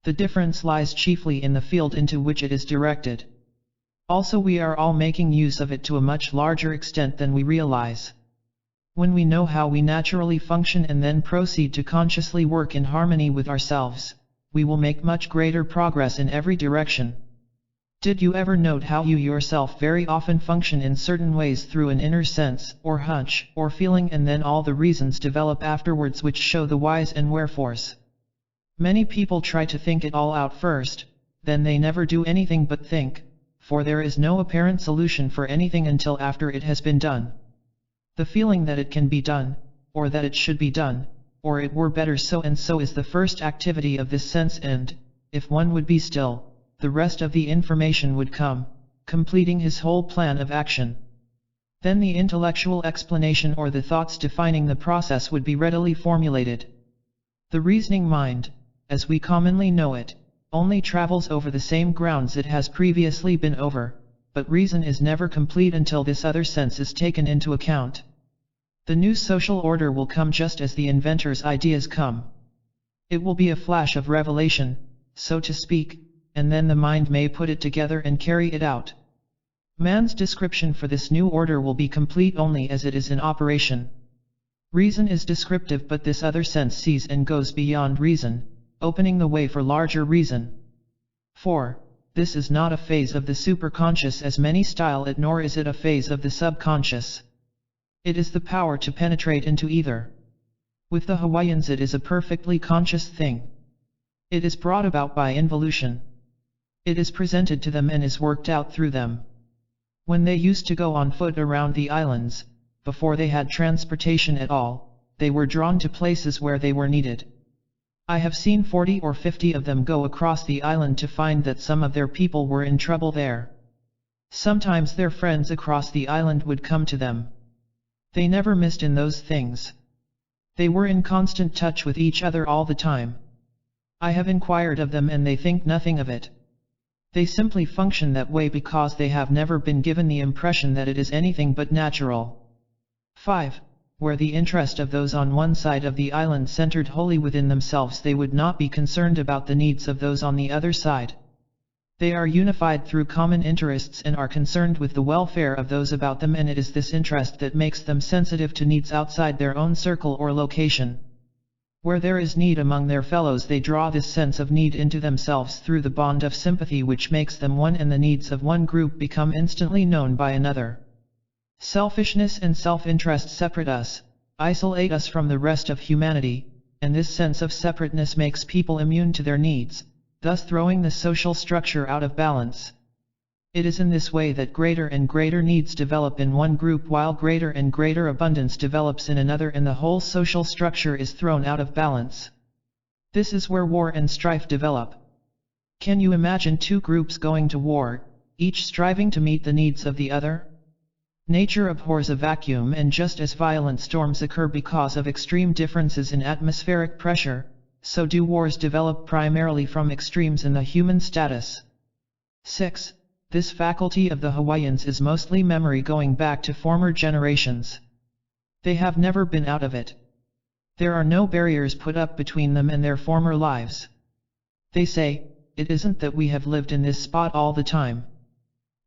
The difference lies chiefly in the field into which it is directed. Also, we are all making use of it to a much larger extent than we realize. When we know how we naturally function and then proceed to consciously work in harmony with ourselves, we will make much greater progress in every direction. Did you ever note how you yourself very often function in certain ways through an inner sense, or hunch, or feeling, and then all the reasons develop afterwards which show the whys and wherefores? Many people try to think it all out first, then they never do anything but think, for there is no apparent solution for anything until after it has been done. The feeling that it can be done, or that it should be done, or it were better so and so is the first activity of this sense, and, if one would be still, the rest of the information would come, completing his whole plan of action. Then the intellectual explanation or the thoughts defining the process would be readily formulated. The reasoning mind, as we commonly know it, only travels over the same grounds it has previously been over, but reason is never complete until this other sense is taken into account. The new social order will come just as the inventor's ideas come. It will be a flash of revelation, so to speak, and then the mind may put it together and carry it out. Man's description for this new order will be complete only as it is in operation. Reason is descriptive, but this other sense sees and goes beyond reason, opening the way for larger reason. 4. This is not a phase of the superconscious as many style it, nor is it a phase of the subconscious. It is the power to penetrate into either. With the Hawaiians it is a perfectly conscious thing. It is brought about by involution. It is presented to them and is worked out through them. When they used to go on foot around the islands, before they had transportation at all, they were drawn to places where they were needed. I have seen 40 or 50 of them go across the island to find that some of their people were in trouble there. Sometimes their friends across the island would come to them. They never missed in those things. They were in constant touch with each other all the time. I have inquired of them and they think nothing of it. They simply function that way because they have never been given the impression that it is anything but natural. 5. Where the interest of those on one side of the island centered wholly within themselves, they would not be concerned about the needs of those on the other side. They are unified through common interests and are concerned with the welfare of those about them, and it is this interest that makes them sensitive to needs outside their own circle or location. Where there is need among their fellows, they draw this sense of need into themselves through the bond of sympathy which makes them one, and the needs of one group become instantly known by another. Selfishness and self-interest separate us, isolate us from the rest of humanity, and this sense of separateness makes people immune to their needs, thus throwing the social structure out of balance. It is in this way that greater and greater needs develop in one group while greater and greater abundance develops in another, and the whole social structure is thrown out of balance. This is where war and strife develop. Can you imagine two groups going to war, each striving to meet the needs of the other? Nature abhors a vacuum, and just as violent storms occur because of extreme differences in atmospheric pressure, so do wars develop primarily from extremes in the human status. 6. This faculty of the Hawaiians is mostly memory going back to former generations. They have never been out of it. There are no barriers put up between them and their former lives. They say, it isn't that we have lived in this spot all the time.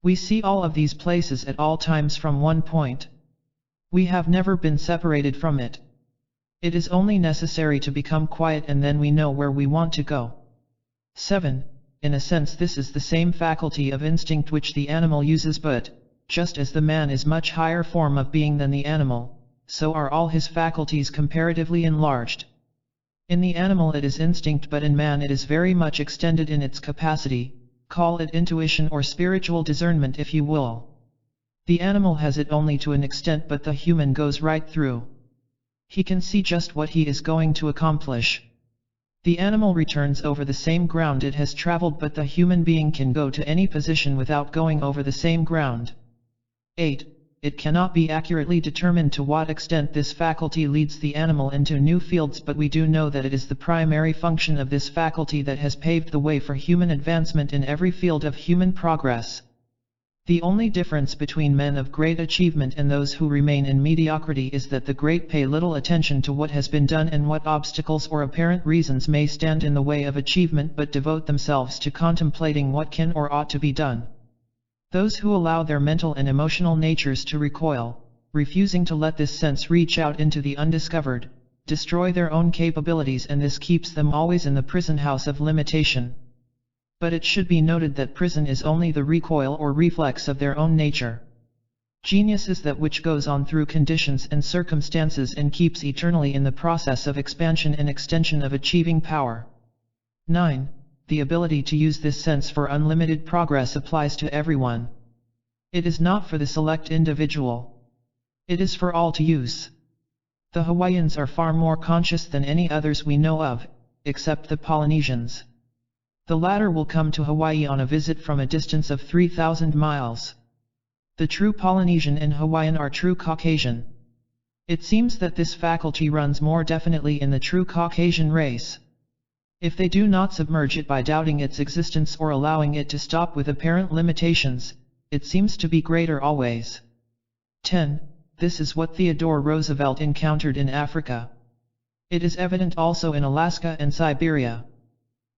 We see all of these places at all times from one point. We have never been separated from it. It is only necessary to become quiet and then we know where we want to go. 7. In a sense this is the same faculty of instinct which the animal uses, but, just as the man is much higher form of being than the animal, so are all his faculties comparatively enlarged. In the animal it is instinct, but in man it is very much extended in its capacity. Call it intuition or spiritual discernment if you will. The animal has it only to an extent, but the human goes right through. He can see just what he is going to accomplish. The animal returns over the same ground it has traveled, but the human being can go to any position without going over the same ground. 8. It cannot be accurately determined to what extent this faculty leads the animal into new fields, but we do know that it is the primary function of this faculty that has paved the way for human advancement in every field of human progress. The only difference between men of great achievement and those who remain in mediocrity is that the great pay little attention to what has been done and what obstacles or apparent reasons may stand in the way of achievement, but devote themselves to contemplating what can or ought to be done. Those who allow their mental and emotional natures to recoil, refusing to let this sense reach out into the undiscovered, destroy their own capabilities, and this keeps them always in the prison house of limitation. But it should be noted that prison is only the recoil or reflex of their own nature. Genius is that which goes on through conditions and circumstances and keeps eternally in the process of expansion and extension of achieving power. 9. The ability to use this sense for unlimited progress applies to everyone. It is not for the select individual. It is for all to use. The Hawaiians are far more conscious than any others we know of, except the Polynesians. The latter will come to Hawaii on a visit from a distance of 3,000 miles. The true Polynesian and Hawaiian are true Caucasian. It seems that this faculty runs more definitely in the true Caucasian race. If they do not submerge it by doubting its existence or allowing it to stop with apparent limitations, it seems to be greater always. 10. This is what Theodore Roosevelt encountered in Africa. It is evident also in Alaska and Siberia.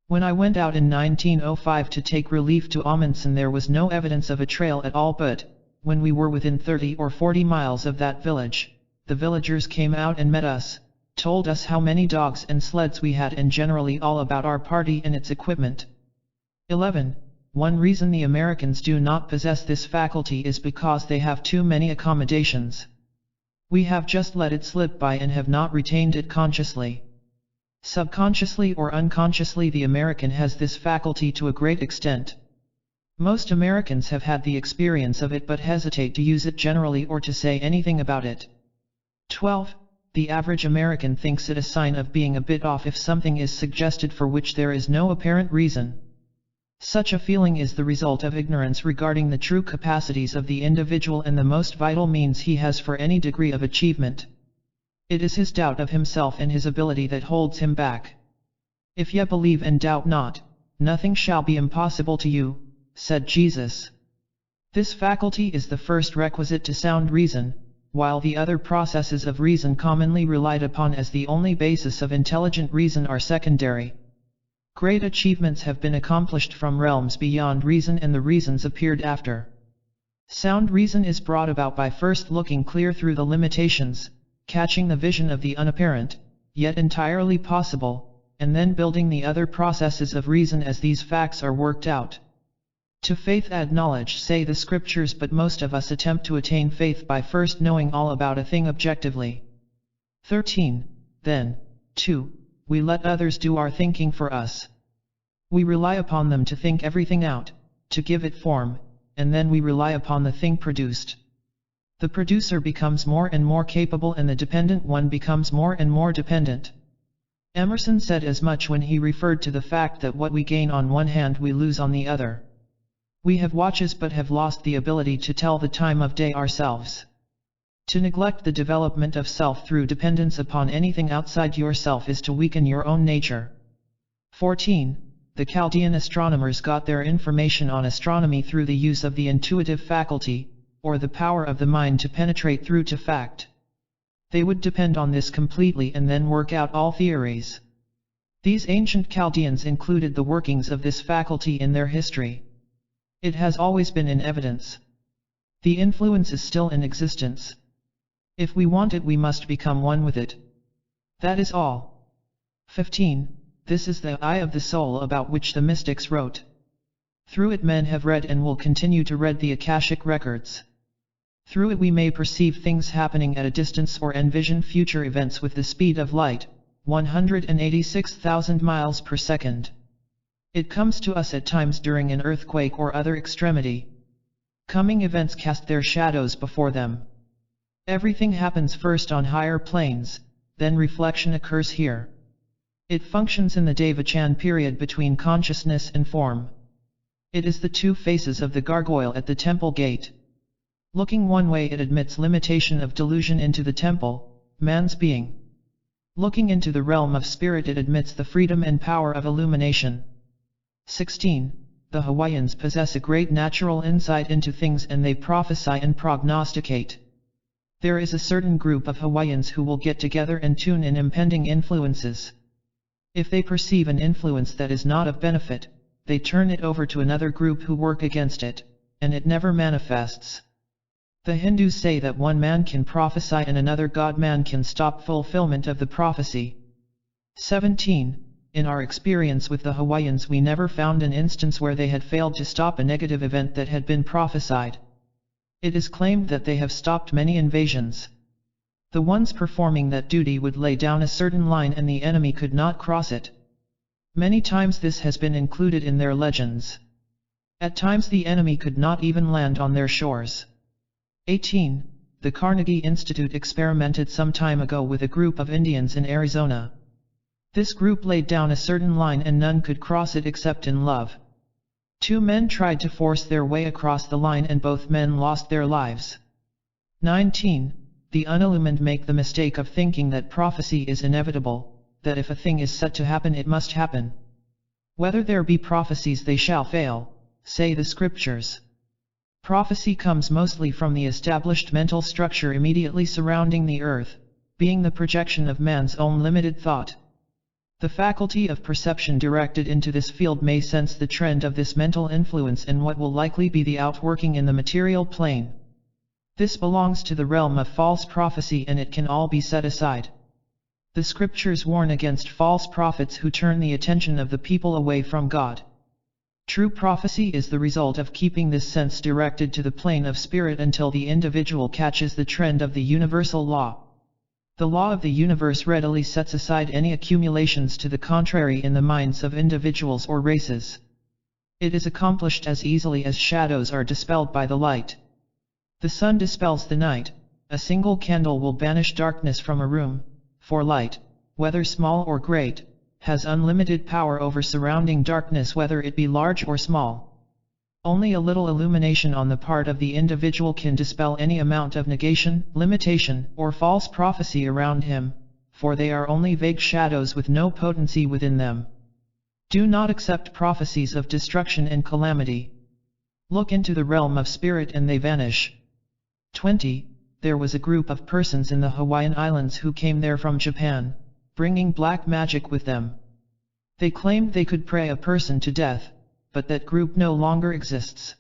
When I went out in 1905 to take relief to Amundsen, there was no evidence of a trail at all, but, when we were within 30 or 40 miles of that village, the villagers came out and met us, told us how many dogs and sleds we had, and generally all about our party and its equipment. 11. One reason the Americans do not possess this faculty is because they have too many accommodations. We have just let it slip by and have not retained it consciously. Subconsciously or unconsciously, the American has this faculty to a great extent. Most Americans have had the experience of it but hesitate to use it generally or to say anything about it. 12. The average American thinks it a sign of being a bit off if something is suggested for which there is no apparent reason. Such a feeling is the result of ignorance regarding the true capacities of the individual and the most vital means he has for any degree of achievement. It is his doubt of himself and his ability that holds him back. If ye believe and doubt not, nothing shall be impossible to you, said Jesus. This faculty is the first requisite to sound reason, while the other processes of reason commonly relied upon as the only basis of intelligent reason are secondary. Great achievements have been accomplished from realms beyond reason, and the reasons appeared after. Sound reason is brought about by first looking clear through the limitations, catching the vision of the unapparent, yet entirely possible, and then building the other processes of reason as these facts are worked out. To faith add knowledge, say the scriptures, but most of us attempt to attain faith by first knowing all about a thing objectively. 13. Then, 2, we let others do our thinking for us. We rely upon them to think everything out, to give it form, and then we rely upon the thing produced. The producer becomes more and more capable and the dependent one becomes more and more dependent. Emerson said as much when he referred to the fact that what we gain on one hand we lose on the other. We have watches but have lost the ability to tell the time of day ourselves. To neglect the development of self through dependence upon anything outside yourself is to weaken your own nature. 14. The Chaldean astronomers got their information on astronomy through the use of the intuitive faculty, or the power of the mind to penetrate through to fact. They would depend on this completely and then work out all theories. These ancient Chaldeans included the workings of this faculty in their history. It has always been in evidence. The influence is still in existence. If we want it, we must become one with it. That is all. 15. This is the eye of the soul about which the mystics wrote. Through it men have read and will continue to read the Akashic records. Through it we may perceive things happening at a distance or envision future events with the speed of light, 186,000 miles per second. It comes to us at times during an earthquake or other extremity. Coming events cast their shadows before them. Everything happens first on higher planes, then reflection occurs here. It functions in the Devachan period between consciousness and form. It is the two faces of the gargoyle at the temple gate. Looking one way, it admits limitation of delusion into the temple, man's being. Looking into the realm of spirit, it admits the freedom and power of illumination. 16. The Hawaiians possess a great natural insight into things and they prophesy and prognosticate. There is a certain group of Hawaiians who will get together and tune in impending influences. If they perceive an influence that is not of benefit, they turn it over to another group who work against it, and it never manifests. The Hindus say that one man can prophesy and another god-man can stop fulfillment of the prophecy. 17. In our experience with the Hawaiians, we never found an instance where they had failed to stop a negative event that had been prophesied. It is claimed that they have stopped many invasions. The ones performing that duty would lay down a certain line and the enemy could not cross it. Many times this has been included in their legends. At times the enemy could not even land on their shores. 18. The Carnegie Institute experimented some time ago with a group of Indians in Arizona. This group laid down a certain line and none could cross it except in love. Two men tried to force their way across the line and both men lost their lives. 19. The unillumined make the mistake of thinking that prophecy is inevitable, that if a thing is set to happen it must happen. Whether there be prophecies they shall fail, say the scriptures. Prophecy comes mostly from the established mental structure immediately surrounding the earth, being the projection of man's own limited thought. The faculty of perception directed into this field may sense the trend of this mental influence and what will likely be the outworking in the material plane. This belongs to the realm of false prophecy and it can all be set aside. The scriptures warn against false prophets who turn the attention of the people away from God. True prophecy is the result of keeping this sense directed to the plane of spirit until the individual catches the trend of the universal law. The law of the universe readily sets aside any accumulations to the contrary in the minds of individuals or races. It is accomplished as easily as shadows are dispelled by the light. The sun dispels the night, a single candle will banish darkness from a room, for light, whether small or great, has unlimited power over surrounding darkness whether it be large or small. Only a little illumination on the part of the individual can dispel any amount of negation, limitation, or false prophecy around him, for they are only vague shadows with no potency within them. Do not accept prophecies of destruction and calamity. Look into the realm of spirit and they vanish. 20. There was a group of persons in the Hawaiian Islands who came there from Japan, bringing black magic with them. They claimed they could pray a person to death, but that group no longer exists.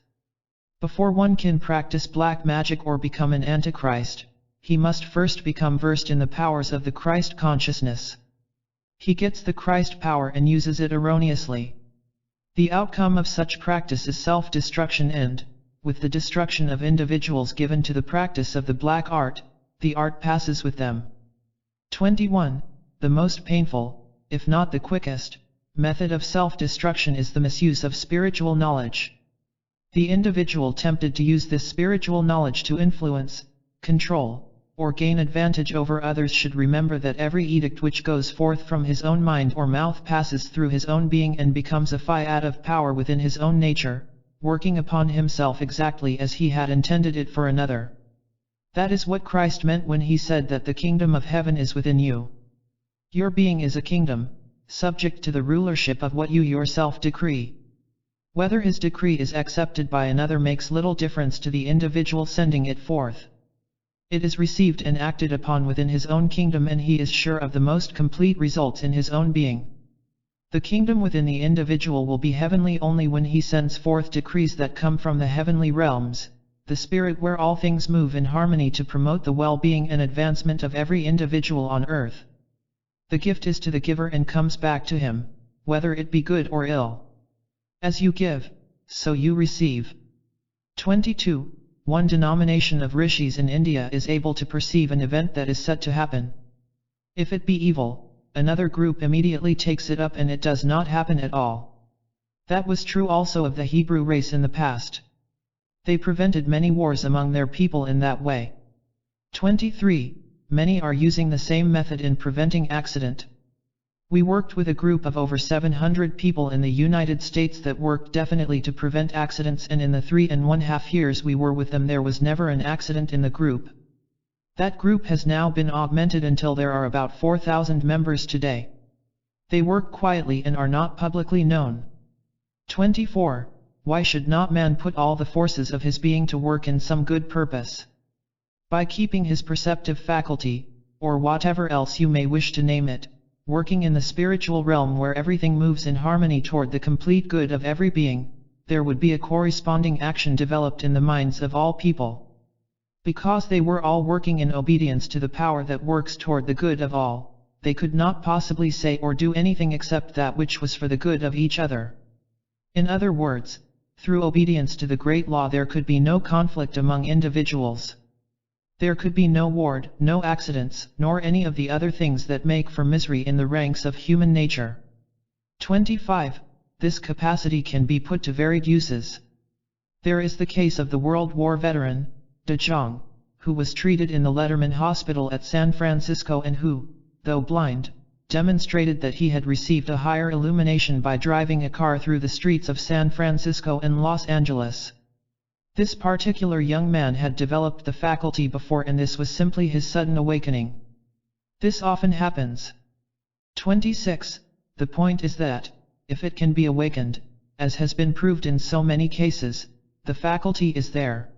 Before one can practice black magic or become an antichrist, he must first become versed in the powers of the Christ consciousness. He gets the Christ power and uses it erroneously. The outcome of such practice is self-destruction and, with the destruction of individuals given to the practice of the black art, the art passes with them. 21. The most painful, if not the quickest, method of self-destruction is the misuse of spiritual knowledge. The individual tempted to use this spiritual knowledge to influence, control, or gain advantage over others should remember that every edict which goes forth from his own mind or mouth passes through his own being and becomes a fiat of power within his own nature, working upon himself exactly as he had intended it for another. That is what Christ meant when he said that the kingdom of heaven is within you. Your being is a kingdom, subject to the rulership of what you yourself decree. Whether his decree is accepted by another makes little difference to the individual sending it forth. It is received and acted upon within his own kingdom, and he is sure of the most complete results in his own being. The kingdom within the individual will be heavenly only when he sends forth decrees that come from the heavenly realms, the spirit where all things move in harmony to promote the well-being and advancement of every individual on earth. The gift is to the giver and comes back to him, whether it be good or ill. As you give, so you receive. 22. One denomination of rishis in India is able to perceive an event that is set to happen. If it be evil, another group immediately takes it up and it does not happen at all. That was true also of the Hebrew race in the past. They prevented many wars among their people in that way. 23. Many are using the same method in preventing accident. We worked with a group of over 700 people in the United States that worked definitely to prevent accidents, and in the 3.5 years we were with them there was never an accident in the group. That group has now been augmented until there are about 4,000 members today. They work quietly and are not publicly known. 24. Why should not man put all the forces of his being to work in some good purpose? By keeping his perceptive faculty, or whatever else you may wish to name it, working in the spiritual realm where everything moves in harmony toward the complete good of every being, there would be a corresponding action developed in the minds of all people. Because they were all working in obedience to the power that works toward the good of all, they could not possibly say or do anything except that which was for the good of each other. In other words, through obedience to the great law there could be no conflict among individuals. There could be no war, no accidents, nor any of the other things that make for misery in the ranks of human nature. 25. This capacity can be put to varied uses. There is the case of the World War veteran, De Jong, who was treated in the Letterman Hospital at San Francisco and who, though blind, demonstrated that he had received a higher illumination by driving a car through the streets of San Francisco and Los Angeles. This particular young man had developed the faculty before, and this was simply his sudden awakening. This often happens. 26. The point is that, if it can be awakened, as has been proved in so many cases, the faculty is there.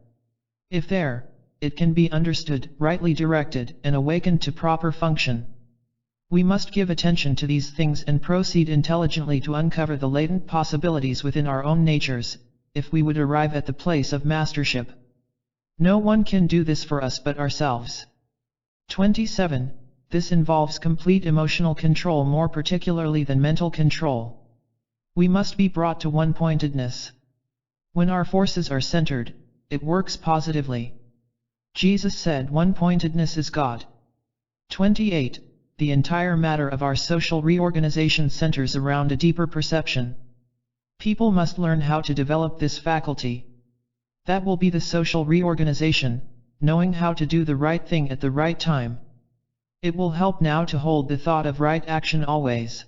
If there, it can be understood, rightly directed, and awakened to proper function. We must give attention to these things and proceed intelligently to uncover the latent possibilities within our own natures, if we would arrive at the place of mastership. No one can do this for us but ourselves. 27. This involves complete emotional control more particularly than mental control. We must be brought to one-pointedness. When our forces are centered, it works positively. Jesus said one-pointedness is God. 28. The entire matter of our social reorganization centers around a deeper perception. People must learn how to develop this faculty. That will be the social reorganization, knowing how to do the right thing at the right time. It will help now to hold the thought of right action always.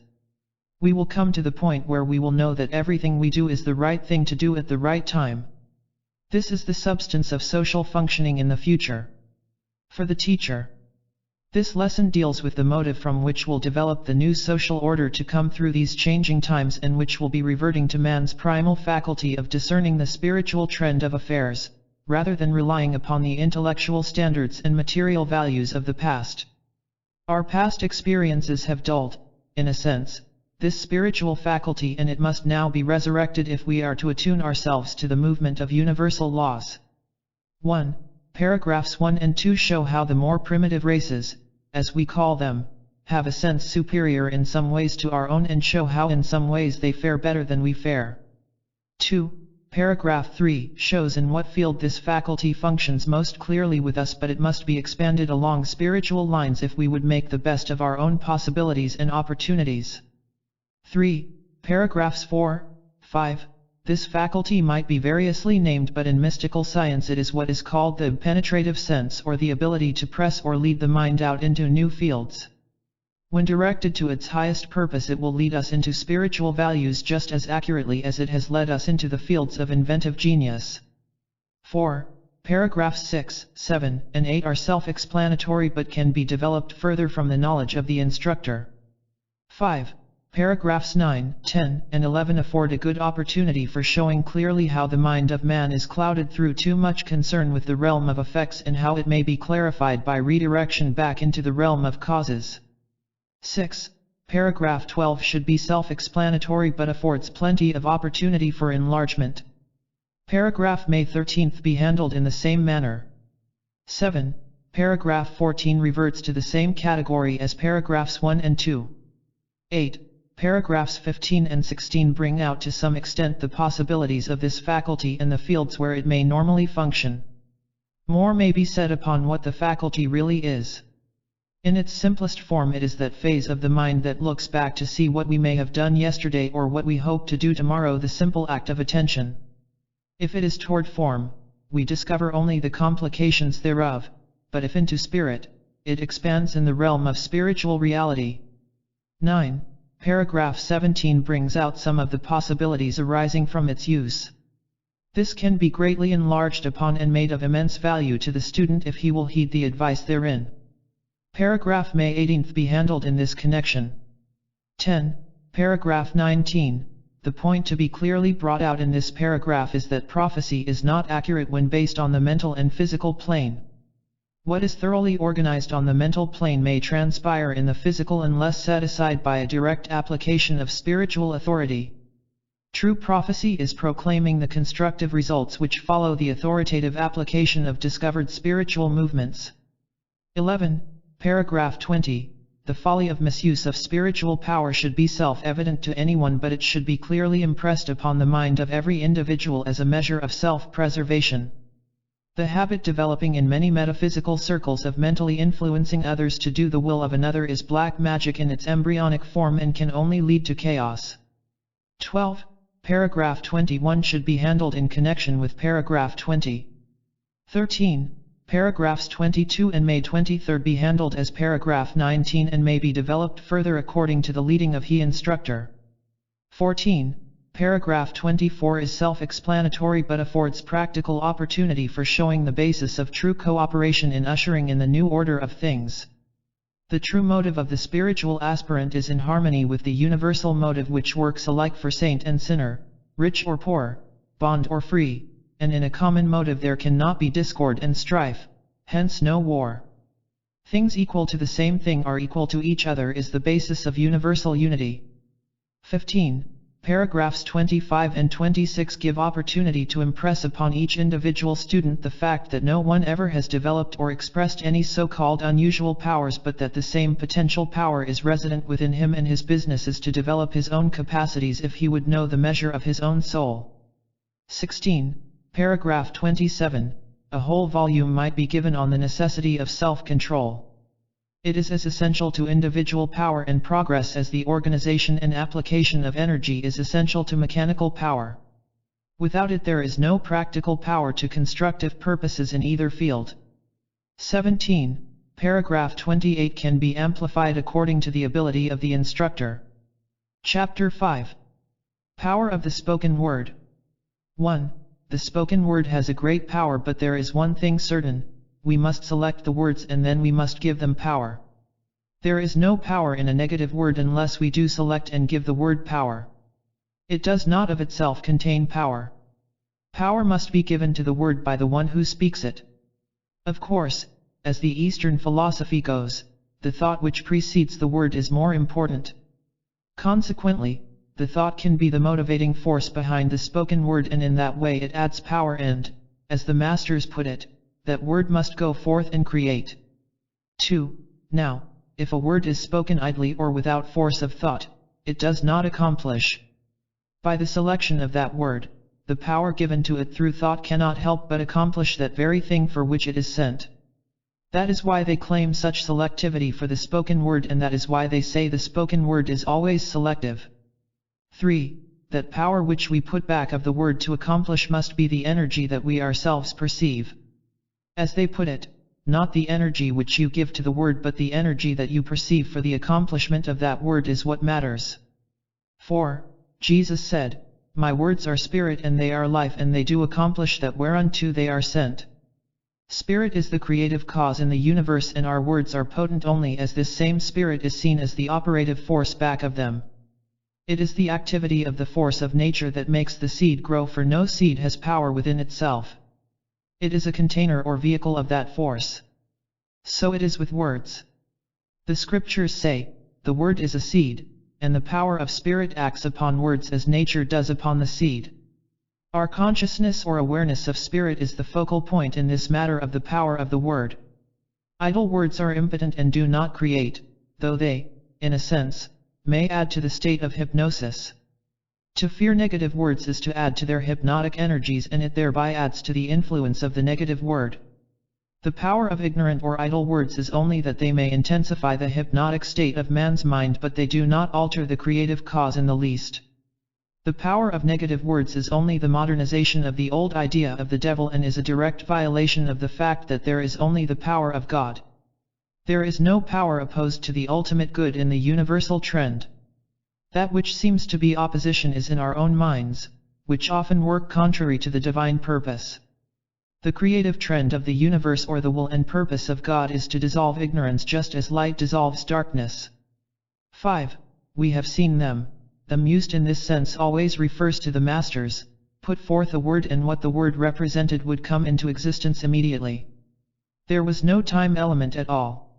We will come to the point where we will know that everything we do is the right thing to do at the right time. This is the substance of social functioning in the future. For the teacher, this lesson deals with the motive from which will develop the new social order to come through these changing times, and which will be reverting to man's primal faculty of discerning the spiritual trend of affairs, rather than relying upon the intellectual standards and material values of the past. Our past experiences have dulled, in a sense, this spiritual faculty, and it must now be resurrected if we are to attune ourselves to the movement of universal laws. 1. Paragraphs 1 and 2 show how the more primitive races, as we call them, have a sense superior in some ways to our own, and show how in some ways they fare better than we fare. 2. Paragraph 3 shows in what field this faculty functions most clearly with us, but it must be expanded along spiritual lines if we would make the best of our own possibilities and opportunities. 3. Paragraphs 4, 5, This faculty might be variously named, but in mystical science it is what is called the penetrative sense, or the ability to press or lead the mind out into new fields. When directed to its highest purpose, it will lead us into spiritual values just as accurately as it has led us into the fields of inventive genius. 4. Paragraphs 6, 7, and 8 are self-explanatory but can be developed further from the knowledge of the instructor. 5. Paragraphs 9, 10, and 11 afford a good opportunity for showing clearly how the mind of man is clouded through too much concern with the realm of effects, and how it may be clarified by redirection back into the realm of causes. 6. Paragraph 12 should be self-explanatory but affords plenty of opportunity for enlargement. Paragraph May 13th be handled in the same manner. 7. Paragraph 14 reverts to the same category as paragraphs 1 and 2. 8. Paragraphs 15 and 16 bring out to some extent the possibilities of this faculty and the fields where it may normally function. More may be said upon what the faculty really is. In its simplest form, it is that phase of the mind that looks back to see what we may have done yesterday or what we hope to do tomorrow, the simple act of attention. If it is toward form, we discover only the complications thereof, but if into spirit, it expands in the realm of spiritual reality. 9. Paragraph 17 brings out some of the possibilities arising from its use. This can be greatly enlarged upon and made of immense value to the student if he will heed the advice therein. Paragraph May 18th be handled in this connection. 10. Paragraph 19. The point to be clearly brought out in this paragraph is that prophecy is not accurate when based on the mental and physical plane. What is thoroughly organized on the mental plane may transpire in the physical unless set aside by a direct application of spiritual authority. True prophecy is proclaiming the constructive results which follow the authoritative application of discovered spiritual movements. 11. Paragraph 20. The folly of misuse of spiritual power should be self-evident to anyone, but it should be clearly impressed upon the mind of every individual as a measure of self-preservation. The habit developing in many metaphysical circles of mentally influencing others to do the will of another is black magic in its embryonic form and can only lead to chaos. 12. Paragraph 21 should be handled in connection with paragraph 20. 13. Paragraphs 22 and May 23 be handled as paragraph 19 and may be developed further according to the leading of he instructor. 14. Paragraph 24 is self-explanatory but affords practical opportunity for showing the basis of true cooperation in ushering in the new order of things. The true motive of the spiritual aspirant is in harmony with the universal motive which works alike for saint and sinner, rich or poor, bond or free, and in a common motive there cannot be discord and strife, hence no war. Things equal to the same thing are equal to each other is the basis of universal unity. 15. Paragraphs 25 and 26 give opportunity to impress upon each individual student the fact that no one ever has developed or expressed any so-called unusual powers, but that the same potential power is resident within him, and his business is to develop his own capacities if he would know the measure of his own soul. 16. Paragraph 27. A whole volume might be given on the necessity of self-control. It is as essential to individual power and progress as the organization and application of energy is essential to mechanical power. Without it there is no practical power to constructive purposes in either field. 17. Paragraph 28 can be amplified according to the ability of the instructor. Chapter 5. Power of the spoken word. 1. The spoken word has a great power, but there is one thing certain: we must select the words and then we must give them power. There is no power in a negative word unless we do select and give the word power. It does not of itself contain power. Power must be given to the word by the one who speaks it. Of course, as the Eastern philosophy goes, the thought which precedes the word is more important. Consequently, the thought can be the motivating force behind the spoken word, and in that way it adds power and, as the masters put it, that word must go forth and create. 2. Now, if a word is spoken idly or without force of thought, it does not accomplish. By the selection of that word, the power given to it through thought cannot help but accomplish that very thing for which it is sent. That is why they claim such selectivity for the spoken word, and that is why they say the spoken word is always selective. 3. that power which we put back of the word to accomplish must be the energy that we ourselves perceive. As they put it, not the energy which you give to the word but the energy that you perceive for the accomplishment of that word is what matters. For, Jesus said, "My words are spirit and they are life and they do accomplish that whereunto they are sent." Spirit is the creative cause in the universe and our words are potent only as this same spirit is seen as the operative force back of them. It is the activity of the force of nature that makes the seed grow, for no seed has power within itself. It is a container or vehicle of that force. So it is with words. The scriptures say, "The word is a seed," and the power of spirit acts upon words as nature does upon the seed. Our consciousness or awareness of spirit is the focal point in this matter of the power of the word. Idle words are impotent and do not create, though they, in a sense, may add to the state of hypnosis. To fear negative words is to add to their hypnotic energies and it thereby adds to the influence of the negative word. The power of ignorant or idle words is only that they may intensify the hypnotic state of man's mind but they do not alter the creative cause in the least. The power of negative words is only the modernization of the old idea of the devil and is a direct violation of the fact that there is only the power of God. There is no power opposed to the ultimate good in the universal trend. That which seems to be opposition is in our own minds, which often work contrary to the divine purpose. The creative trend of the universe or the will and purpose of God is to dissolve ignorance just as light dissolves darkness. 5. We have seen them. Them used in this sense always refers to the masters, put forth a word and what the word represented would come into existence immediately. There was no time element at all.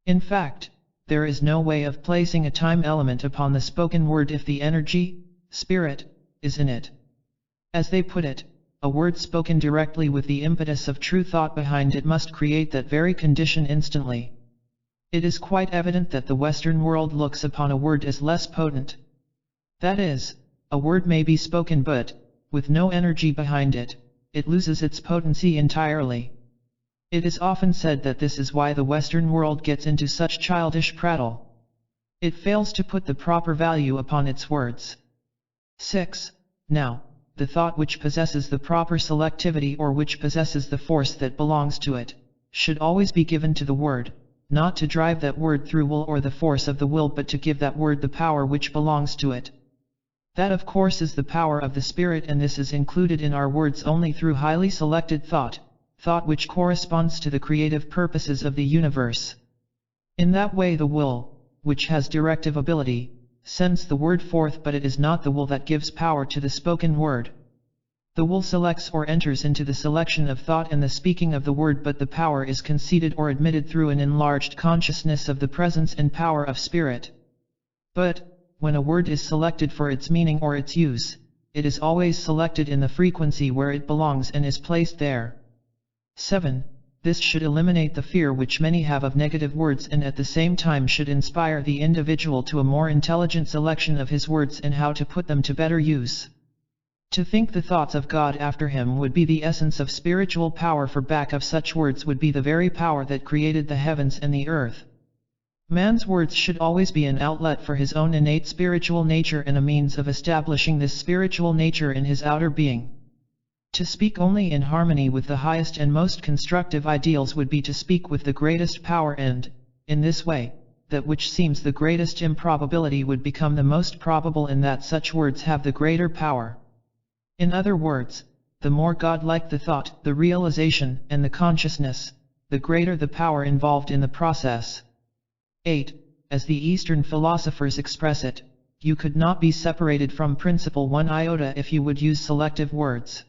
In fact, there is no way of placing a time element upon the spoken word if the energy, spirit, is in it. As they put it, a word spoken directly with the impetus of true thought behind it must create that very condition instantly. It is quite evident that the Western world looks upon a word as less potent. That is, a word may be spoken but, with no energy behind it, it loses its potency entirely. It is often said that this is why the Western world gets into such childish prattle. It fails to put the proper value upon its words. 6. Now, the thought which possesses the proper selectivity or which possesses the force that belongs to it, should always be given to the word, not to drive that word through will or the force of the will but to give that word the power which belongs to it. That of course is the power of the spirit and this is included in our words only through highly selected thought which corresponds to the creative purposes of the universe. In that way the will, which has directive ability, sends the word forth but it is not the will that gives power to the spoken word. The will selects or enters into the selection of thought and the speaking of the word but the power is conceded or admitted through an enlarged consciousness of the presence and power of spirit. But, when a word is selected for its meaning or its use, it is always selected in the frequency where it belongs and is placed there. 7. This should eliminate the fear which many have of negative words and at the same time should inspire the individual to a more intelligent selection of his words and how to put them to better use. To think the thoughts of God after him would be the essence of spiritual power, for back of such words would be the very power that created the heavens and the earth. Man's words should always be an outlet for his own innate spiritual nature and a means of establishing this spiritual nature in his outer being. To speak only in harmony with the highest and most constructive ideals would be to speak with the greatest power and, in this way, that which seems the greatest improbability would become the most probable in that such words have the greater power. In other words, the more godlike the thought, the realization, and the consciousness, the greater the power involved in the process. 8. As the Eastern philosophers express it, you could not be separated from principle one iota if you would use selective words.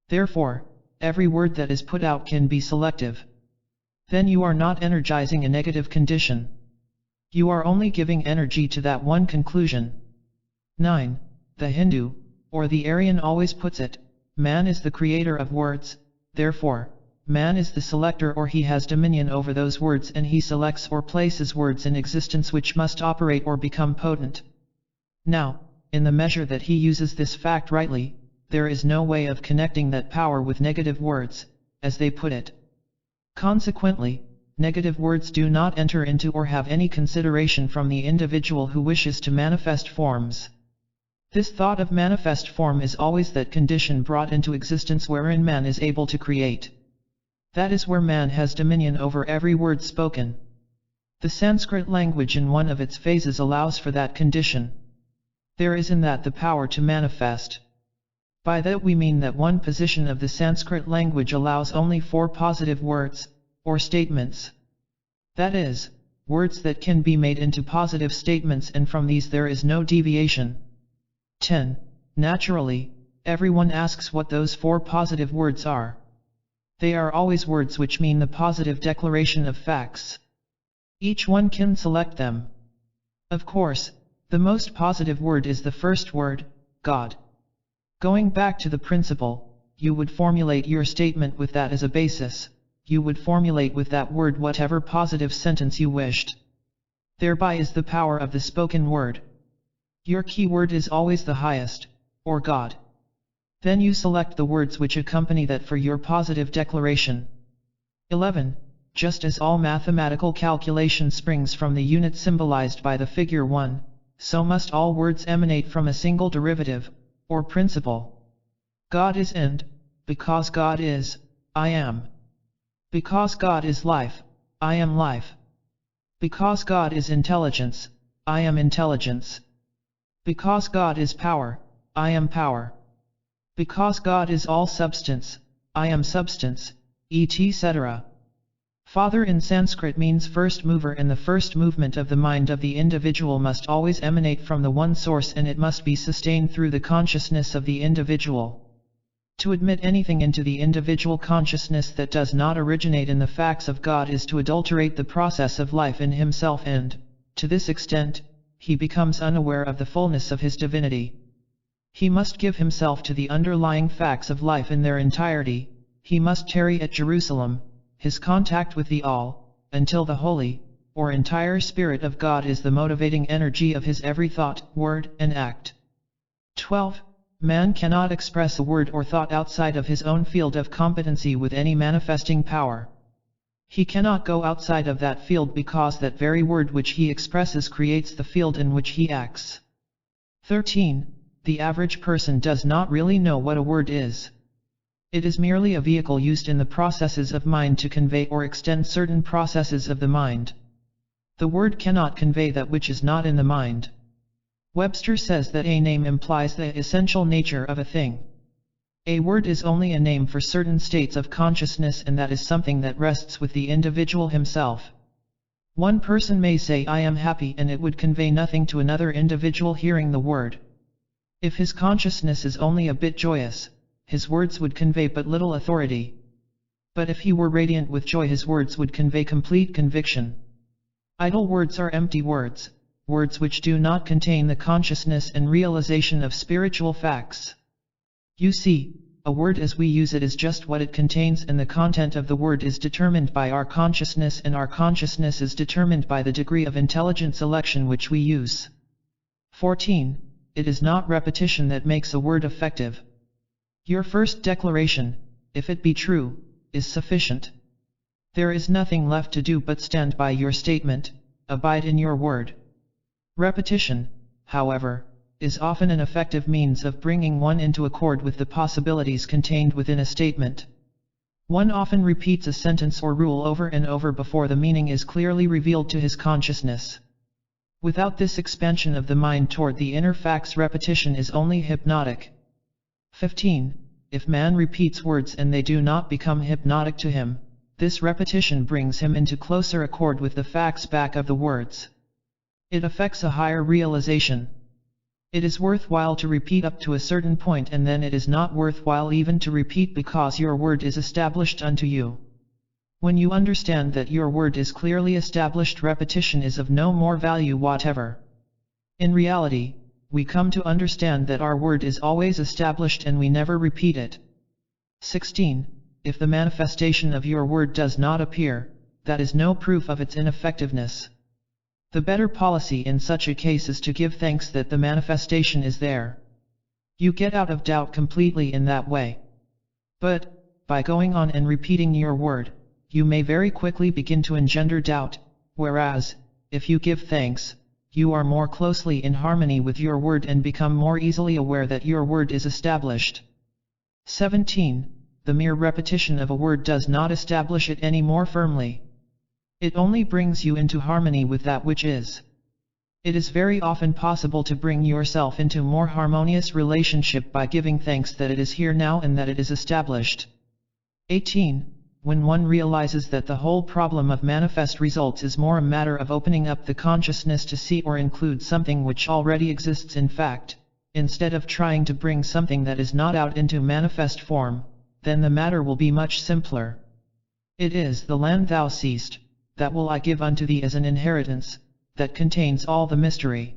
Therefore, every word that is put out can be selective. Then you are not energizing a negative condition. You are only giving energy to that one conclusion. 9. The Hindu, or the Aryan always puts it, man is the creator of words, therefore, man is the selector or he has dominion over those words and he selects or places words in existence which must operate or become potent. Now, in the measure that he uses this fact rightly, there is no way of connecting that power with negative words, as they put it. Consequently, negative words do not enter into or have any consideration from the individual who wishes to manifest forms. This thought of manifest form is always that condition brought into existence wherein man is able to create. That is where man has dominion over every word spoken. The Sanskrit language in one of its phases allows for that condition. There is in that the power to manifest. By that we mean that one position of the Sanskrit language allows only 4 positive words, or statements. That is, words that can be made into positive statements, and from these there is no deviation. 10. Naturally, everyone asks what those 4 positive words are. They are always words which mean the positive declaration of facts. Each one can select them. Of course, the most positive word is the first word, God. Going back to the principle, you would formulate your statement with that as a basis. You would formulate with that word whatever positive sentence you wished. Thereby is the power of the spoken word. Your key word is always the highest, or God. Then you select the words which accompany that for your positive declaration. 11. Just as all mathematical calculation springs from the unit symbolized by the figure 1, so must all words emanate from a single derivative, or principle. God is end, because God is, I am. Because God is life, I am life. Because God is intelligence, I am intelligence. Because God is power, I am power. Because God is all substance, I am substance, etc. Father in Sanskrit means first mover, and the first movement of the mind of the individual must always emanate from the one source, and it must be sustained through the consciousness of the individual. To admit anything into the individual consciousness that does not originate in the facts of God is to adulterate the process of life in himself, and, to this extent, he becomes unaware of the fullness of his divinity. He must give himself to the underlying facts of life in their entirety. He must tarry at Jerusalem, his contact with the All, until the Holy, or entire Spirit of God is the motivating energy of his every thought, word, and act. 12. Man cannot express a word or thought outside of his own field of competency with any manifesting power. He cannot go outside of that field, because that very word which he expresses creates the field in which he acts. 13. The average person does not really know what a word is. It is merely a vehicle used in the processes of mind to convey or extend certain processes of the mind. The word cannot convey that which is not in the mind. Webster says that a name implies the essential nature of a thing. A word is only a name for certain states of consciousness, and that is something that rests with the individual himself. One person may say I am happy, and it would convey nothing to another individual hearing the word. If his consciousness is only a bit joyous, his words would convey but little authority. But if he were radiant with joy, his words would convey complete conviction. Idle words are empty words, words which do not contain the consciousness and realization of spiritual facts. You see, a word as we use it is just what it contains, and the content of the word is determined by our consciousness, and our consciousness is determined by the degree of intelligent selection which we use. 14. It is not repetition that makes a word effective. Your first declaration, if it be true, is sufficient. There is nothing left to do but stand by your statement, abide in your word. Repetition, however, is often an effective means of bringing one into accord with the possibilities contained within a statement. One often repeats a sentence or rule over and over before the meaning is clearly revealed to his consciousness. Without this expansion of the mind toward the inner facts, repetition is only hypnotic. 15. If man repeats words and they do not become hypnotic to him, this repetition brings him into closer accord with the facts back of the words. It affects a higher realization. It is worthwhile to repeat up to a certain point, and then it is not worthwhile even to repeat, because your word is established unto you. When you understand that your word is clearly established, repetition is of no more value whatever. In reality, we come to understand that our word is always established and we never repeat it. 16. If the manifestation of your word does not appear, that is no proof of its ineffectiveness. The better policy in such a case is to give thanks that the manifestation is there. You get out of doubt completely in that way. But, by going on and repeating your word, you may very quickly begin to engender doubt, whereas, if you give thanks, you are more closely in harmony with your word and become more easily aware that your word is established. 17. The mere repetition of a word does not establish it any more firmly. It only brings you into harmony with that which is. It is very often possible to bring yourself into more harmonious relationship by giving thanks that it is here now and that it is established. 18. When one realizes that the whole problem of manifest results is more a matter of opening up the consciousness to see or include something which already exists in fact, instead of trying to bring something that is not out into manifest form, then the matter will be much simpler. It is the land thou seest, that will I give unto thee as an inheritance, that contains all the mystery.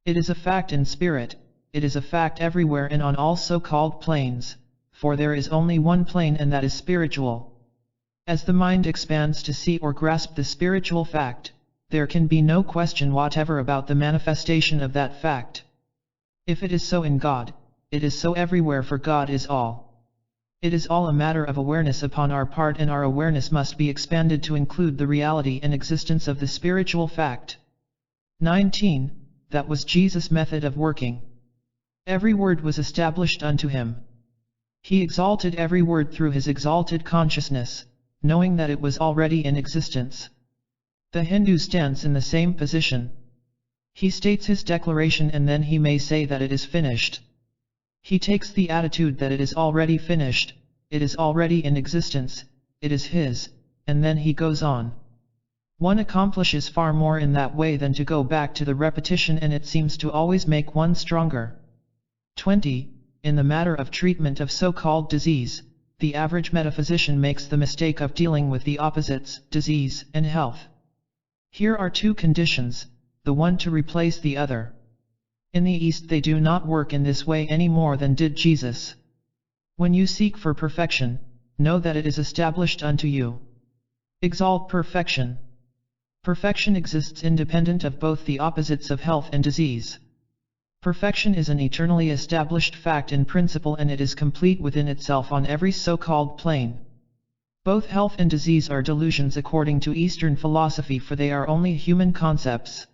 It is a fact in spirit, it is a fact everywhere and on all so-called planes, for there is only one plane and that is spiritual. As the mind expands to see or grasp the spiritual fact, there can be no question whatever about the manifestation of that fact. If it is so in God, it is so everywhere, for God is all. It is all a matter of awareness upon our part, and our awareness must be expanded to include the reality and existence of the spiritual fact. 19. That was Jesus' method of working. Every word was established unto him. He exalted every word through his exalted consciousness, knowing that it was already in existence. The Hindu stands in the same position. He states his declaration and then he may say that it is finished. He takes the attitude that it is already finished, it is already in existence, it is his, and then he goes on. One accomplishes far more in that way than to go back to the repetition, and it seems to always make one stronger. 20. In the matter of treatment of so-called disease, the average metaphysician makes the mistake of dealing with the opposites, disease and health. Here are two conditions, the one to replace the other. In the East they do not work in this way any more than did Jesus. When you seek for perfection, know that it is established unto you. Exalt perfection. Perfection exists independent of both the opposites of health and disease. Perfection is an eternally established fact in principle, and it is complete within itself on every so-called plane. Both health and disease are delusions according to Eastern philosophy, for they are only human concepts.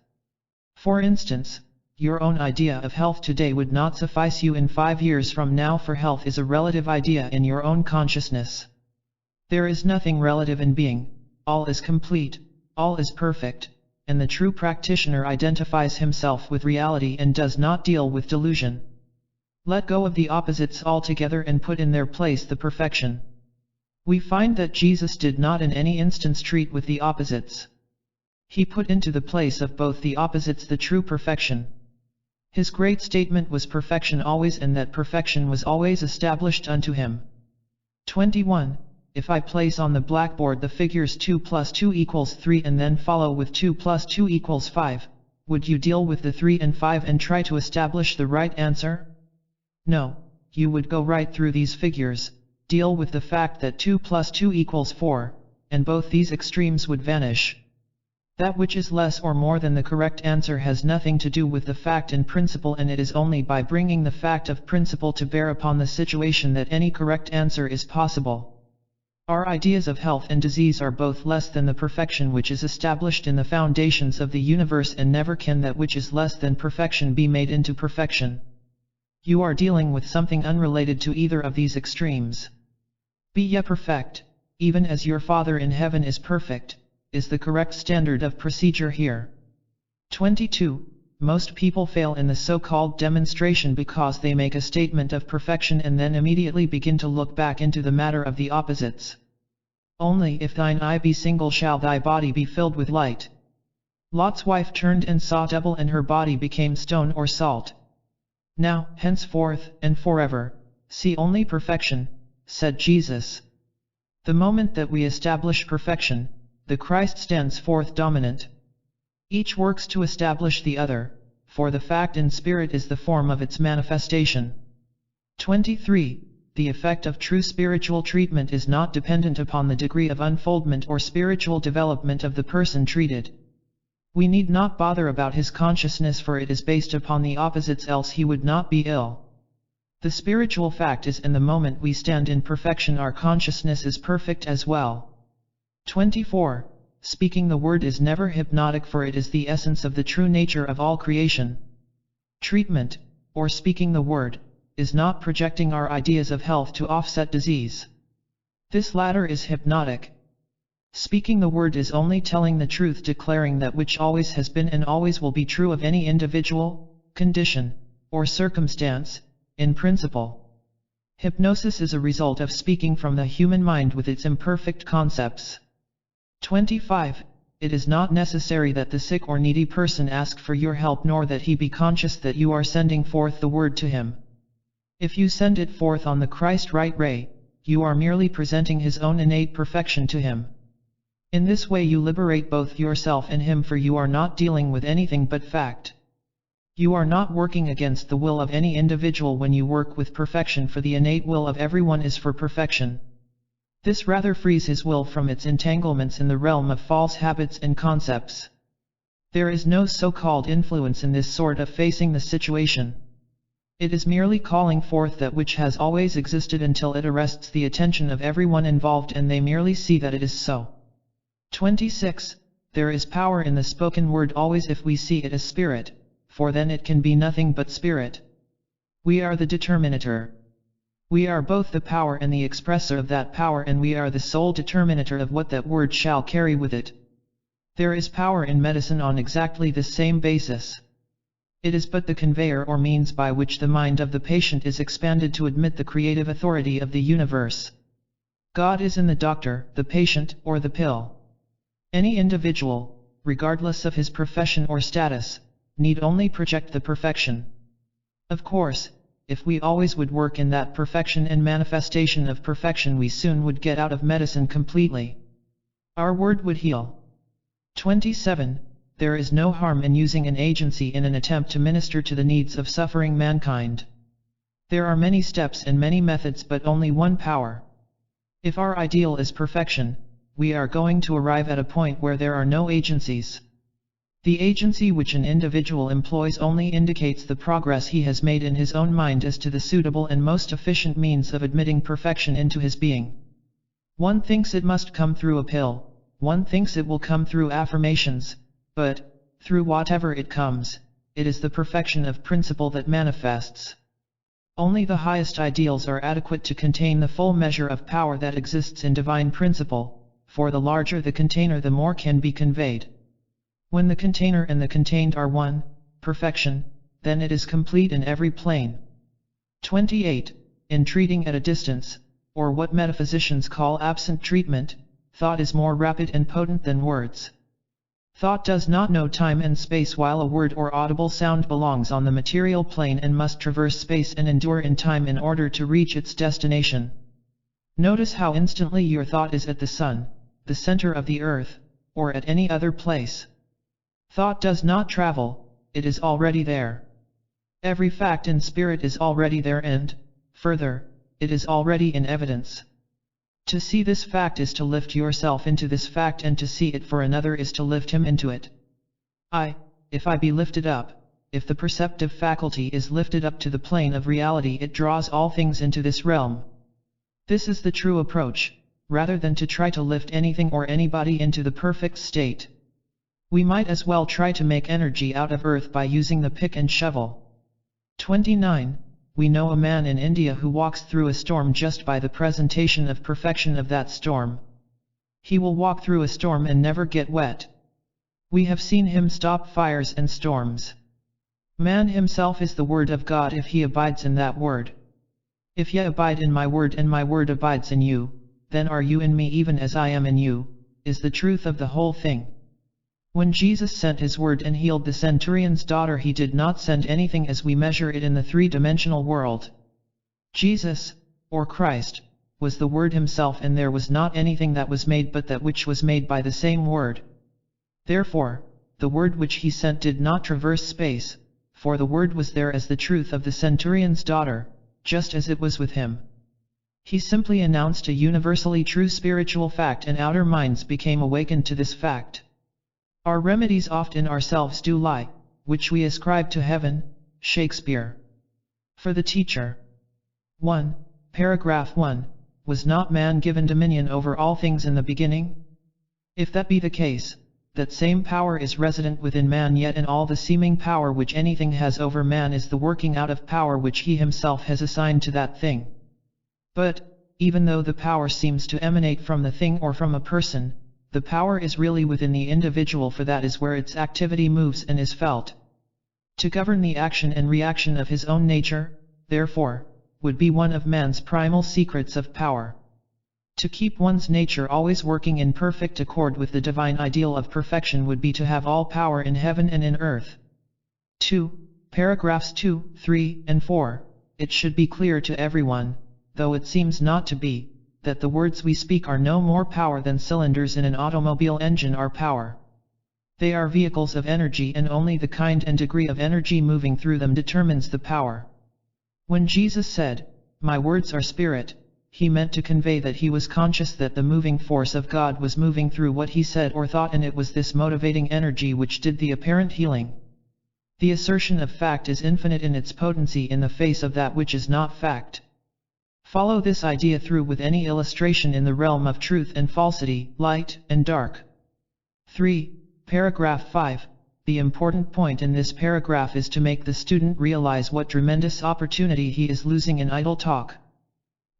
For instance, your own idea of health today would not suffice you in 5 years from now, for health is a relative idea in your own consciousness. There is nothing relative in being, all is complete, all is perfect, and the true practitioner identifies himself with reality and does not deal with delusion. Let go of the opposites altogether and put in their place the perfection. We find that Jesus did not in any instance treat with the opposites. He put into the place of both the opposites the true perfection. His great statement was perfection always, and that perfection was always established unto him. 21. If I place on the blackboard the figures 2 plus 2 equals 3 and then follow with 2 plus 2 equals 5, would you deal with the 3 and 5 and try to establish the right answer? No, you would go right through these figures, deal with the fact that 2 plus 2 equals 4, and both these extremes would vanish. That which is less or more than the correct answer has nothing to do with the fact in principle, and it is only by bringing the fact of principle to bear upon the situation that any correct answer is possible. Our ideas of health and disease are both less than the perfection which is established in the foundations of the universe, and never can that which is less than perfection be made into perfection. You are dealing with something unrelated to either of these extremes. Be ye perfect, even as your Father in heaven is perfect, is the correct standard of procedure here. 22. Most people fail in the so-called demonstration because they make a statement of perfection and then immediately begin to look back into the matter of the opposites. Only if thine eye be single shall thy body be filled with light. Lot's wife turned and saw double, and her body became stone or salt. Now, henceforth, and forever, see only perfection, said Jesus. The moment that we establish perfection, the Christ stands forth dominant. Each works to establish the other, for the fact in spirit is the form of its manifestation. 23. The effect of true spiritual treatment is not dependent upon the degree of unfoldment or spiritual development of the person treated. We need not bother about his consciousness, for it is based upon the opposites, else he would not be ill. The spiritual fact is, in the moment we stand in perfection, our consciousness is perfect as well. 24. speaking the word is never hypnotic, for it is the essence of the true nature of all creation. Treatment, or speaking the word, is not projecting our ideas of health to offset disease. This latter is hypnotic. Speaking the word is only telling the truth, declaring that which always has been and always will be true of any individual, condition, or circumstance, in principle. Hypnosis is a result of speaking from the human mind with its imperfect concepts. 25. It is not necessary that the sick or needy person ask for your help, nor that he be conscious that you are sending forth the word to him. If you send it forth on the Christ-right ray, you are merely presenting his own innate perfection to him. In this way you liberate both yourself and him, for you are not dealing with anything but fact. You are not working against the will of any individual when you work with perfection, for the innate will of everyone is for perfection. This rather frees his will from its entanglements in the realm of false habits and concepts. There is no so-called influence in this sort of facing the situation. It is merely calling forth that which has always existed until it arrests the attention of everyone involved and they merely see that it is so. 26. There is power in the spoken word always if we see it as spirit, for then it can be nothing but spirit. We are the determinator. We are both the power and the expressor of that power, and we are the sole determinator of what that word shall carry with it. There is power in medicine on exactly the same basis. It is but the conveyor or means by which the mind of the patient is expanded to admit the creative authority of the universe. God is in the doctor, the patient, or the pill. Any individual, regardless of his profession or status, need only project the perfection. Of course, if we always would work in that perfection and manifestation of perfection, we soon would get out of medicine completely. Our word would heal. 27. There is no harm in using an agency in an attempt to minister to the needs of suffering mankind. There are many steps and many methods, but only one power. If our ideal is perfection, we are going to arrive at a point where there are no agencies. The agency which an individual employs only indicates the progress he has made in his own mind as to the suitable and most efficient means of admitting perfection into his being. One thinks it must come through a pill, one thinks it will come through affirmations, but, through whatever it comes, it is the perfection of principle that manifests. Only the highest ideals are adequate to contain the full measure of power that exists in divine principle, for the larger the container, the more can be conveyed. When the container and the contained are one, perfection, then it is complete in every plane. 28. In treating at a distance, or what metaphysicians call absent treatment, thought is more rapid and potent than words. Thought does not know time and space, while a word or audible sound belongs on the material plane and must traverse space and endure in time in order to reach its destination. Notice how instantly your thought is at the sun, the center of the earth, or at any other place. Thought does not travel, it is already there. Every fact in spirit is already there and, further, it is already in evidence. To see this fact is to lift yourself into this fact, and to see it for another is to lift him into it. If I be lifted up, if the perceptive faculty is lifted up to the plane of reality, it draws all things into this realm. This is the true approach, rather than to try to lift anything or anybody into the perfect state. We might as well try to make energy out of earth by using the pick and shovel. 29. We know a man in India who walks through a storm just by the presentation of perfection of that storm. He will walk through a storm and never get wet. We have seen him stop fires and storms. Man himself is the word of God if he abides in that word. If ye abide in my word and my word abides in you, then are you in me even as I am in you, is the truth of the whole thing. When Jesus sent his word and healed the centurion's daughter, he did not send anything as we measure it in the three-dimensional world. Jesus, or Christ, was the word himself, and there was not anything that was made but that which was made by the same word. Therefore, the word which he sent did not traverse space, for the word was there as the truth of the centurion's daughter, just as it was with him. He simply announced a universally true spiritual fact, and outer minds became awakened to this fact. Our remedies oft in ourselves do lie, which we ascribe to heaven. Shakespeare. For the teacher. 1. Paragraph 1. Was not man given dominion over all things in the beginning? If that be the case, that same power is resident within man, yet in all the seeming power which anything has over man is the working out of power which he himself has assigned to that thing. But, even though the power seems to emanate from the thing or from a person, the power is really within the individual, for that is where its activity moves and is felt. To govern the action and reaction of his own nature, therefore, would be one of man's primal secrets of power. To keep one's nature always working in perfect accord with the divine ideal of perfection would be to have all power in heaven and in earth. 2. Paragraphs 2, 3, and 4. It should be clear to everyone, though it seems not to be, that the words we speak are no more power than cylinders in an automobile engine are power. They are vehicles of energy, and only the kind and degree of energy moving through them determines the power. When Jesus said, "My words are spirit," he meant to convey that he was conscious that the moving force of God was moving through what he said or thought, and it was this motivating energy which did the apparent healing. The assertion of fact is infinite in its potency in the face of that which is not fact. Follow this idea through with any illustration in the realm of truth and falsity, light and dark. 3. Paragraph 5. The important point in this paragraph is to make the student realize what tremendous opportunity he is losing in idle talk.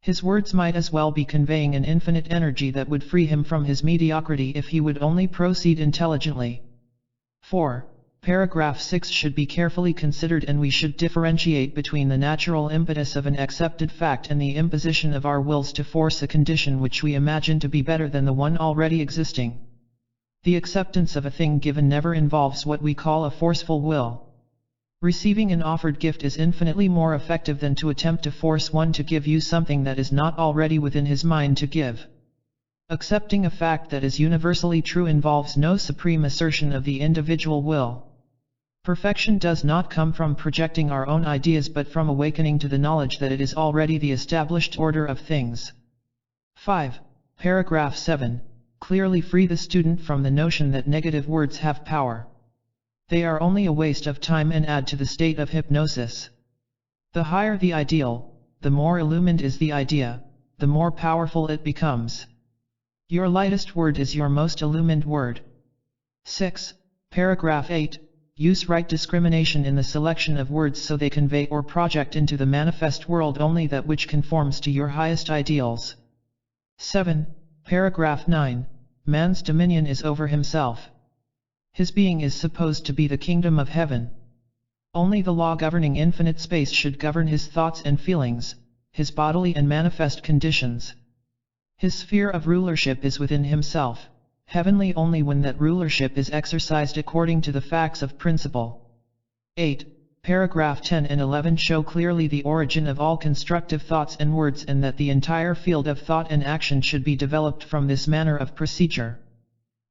His words might as well be conveying an infinite energy that would free him from his mediocrity if he would only proceed intelligently. 4. Paragraph 6 should be carefully considered, and we should differentiate between the natural impetus of an accepted fact and the imposition of our wills to force a condition which we imagine to be better than the one already existing. The acceptance of a thing given never involves what we call a forceful will. Receiving an offered gift is infinitely more effective than to attempt to force one to give you something that is not already within his mind to give. Accepting a fact that is universally true involves no supreme assertion of the individual will. Perfection does not come from projecting our own ideas, but from awakening to the knowledge that it is already the established order of things. 5. Paragraph 7. Clearly free the student from the notion that negative words have power. They are only a waste of time and add to the state of hypnosis. The higher the ideal, the more illumined is the idea, the more powerful it becomes. Your lightest word is your most illumined word. 6. Paragraph 8. Use right discrimination in the selection of words so they convey or project into the manifest world only that which conforms to your highest ideals. 7. Paragraph 9. Man's dominion is over himself. His being is supposed to be the kingdom of heaven. Only the law governing infinite space should govern his thoughts and feelings, his bodily and manifest conditions. His sphere of rulership is within himself, heavenly only when that rulership is exercised according to the facts of principle. 8. Paragraph 10 and 11 show clearly the origin of all constructive thoughts and words, and that the entire field of thought and action should be developed from this manner of procedure.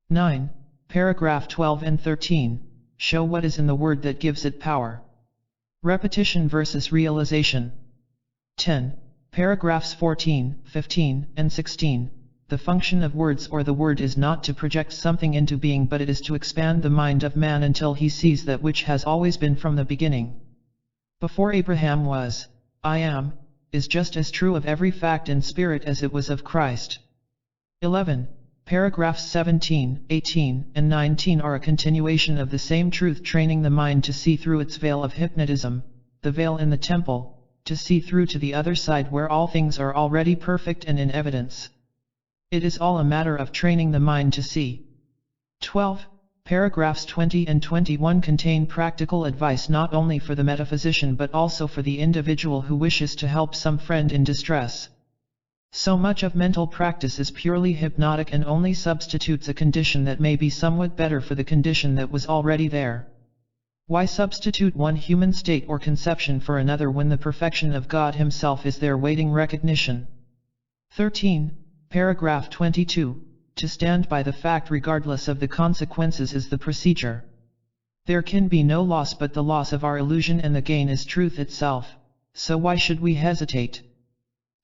9. Paragraph 12 and 13, show what is in the word that gives it power. Repetition versus realization. 10. Paragraphs 14, 15, and 16, the function of words or the word is not to project something into being, but it is to expand the mind of man until he sees that which has always been from the beginning. Before Abraham was, I am, is just as true of every fact in spirit as it was of Christ. 11. Paragraphs 17, 18, and 19 are a continuation of the same truth, training the mind to see through its veil of hypnotism, the veil in the temple, to see through to the other side where all things are already perfect and in evidence. It is all a matter of training the mind to see. 12. Paragraphs 20 and 21 contain practical advice not only for the metaphysician but also for the individual who wishes to help some friend in distress. So much of mental practice is purely hypnotic and only substitutes a condition that may be somewhat better for the condition that was already there. Why substitute one human state or conception for another when the perfection of God Himself is there waiting recognition? 13. Paragraph 22. To stand by the fact regardless of the consequences is the procedure. There can be no loss but the loss of our illusion, and the gain is truth itself, so why should we hesitate?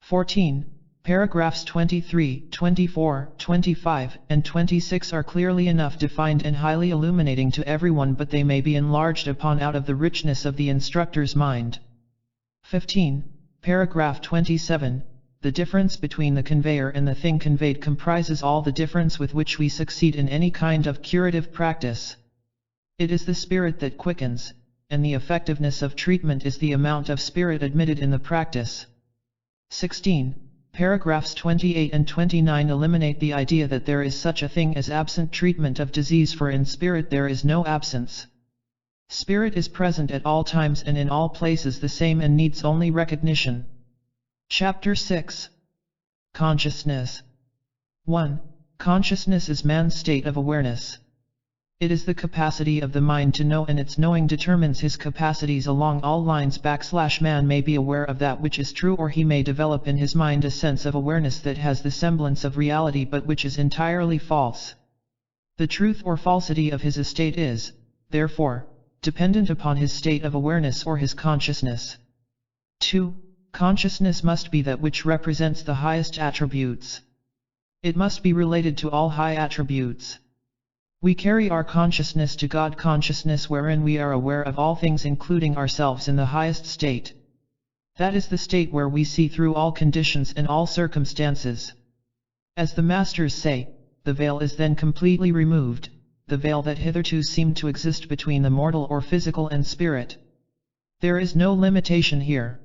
14. Paragraphs 23, 24, 25, and 26 are clearly enough defined and highly illuminating to everyone, but they may be enlarged upon out of the richness of the instructor's mind. 15. Paragraph 27. the difference between the conveyor and the thing conveyed comprises all the difference with which we succeed in any kind of curative practice. It is the spirit that quickens, and the effectiveness of treatment is the amount of spirit admitted in the practice. 16. Paragraphs 28 and 29 eliminate the idea that there is such a thing as absent treatment of disease, for in spirit there is no absence. Spirit is present at all times and in all places the same and needs only recognition. Chapter 6. Consciousness. 1. Consciousness is man's state of awareness. It is the capacity of the mind to know, and its knowing determines his capacities along all lines. Man may be aware of that which is true, or he may develop in his mind a sense of awareness that has the semblance of reality but which is entirely false. The truth or falsity of his estate is, therefore, dependent upon his state of awareness or his consciousness. 2. Consciousness must be that which represents the highest attributes. It must be related to all high attributes. We carry our consciousness to God consciousness, wherein we are aware of all things including ourselves in the highest state. That is the state where we see through all conditions and all circumstances. As the masters say, the veil is then completely removed, the veil that hitherto seemed to exist between the mortal or physical and spirit. There is no limitation here.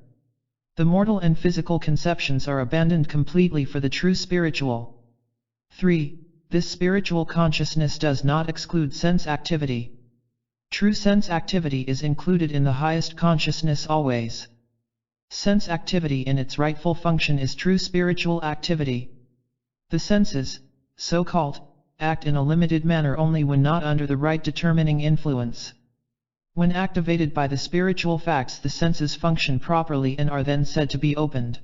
The mortal and physical conceptions are abandoned completely for the true spiritual. 3. This spiritual consciousness does not exclude sense activity. True sense activity is included in the highest consciousness always. Sense activity in its rightful function is true spiritual activity. The senses, so-called, act in a limited manner only when not under the right determining influence. When activated by the spiritual facts, the senses function properly and are then said to be opened.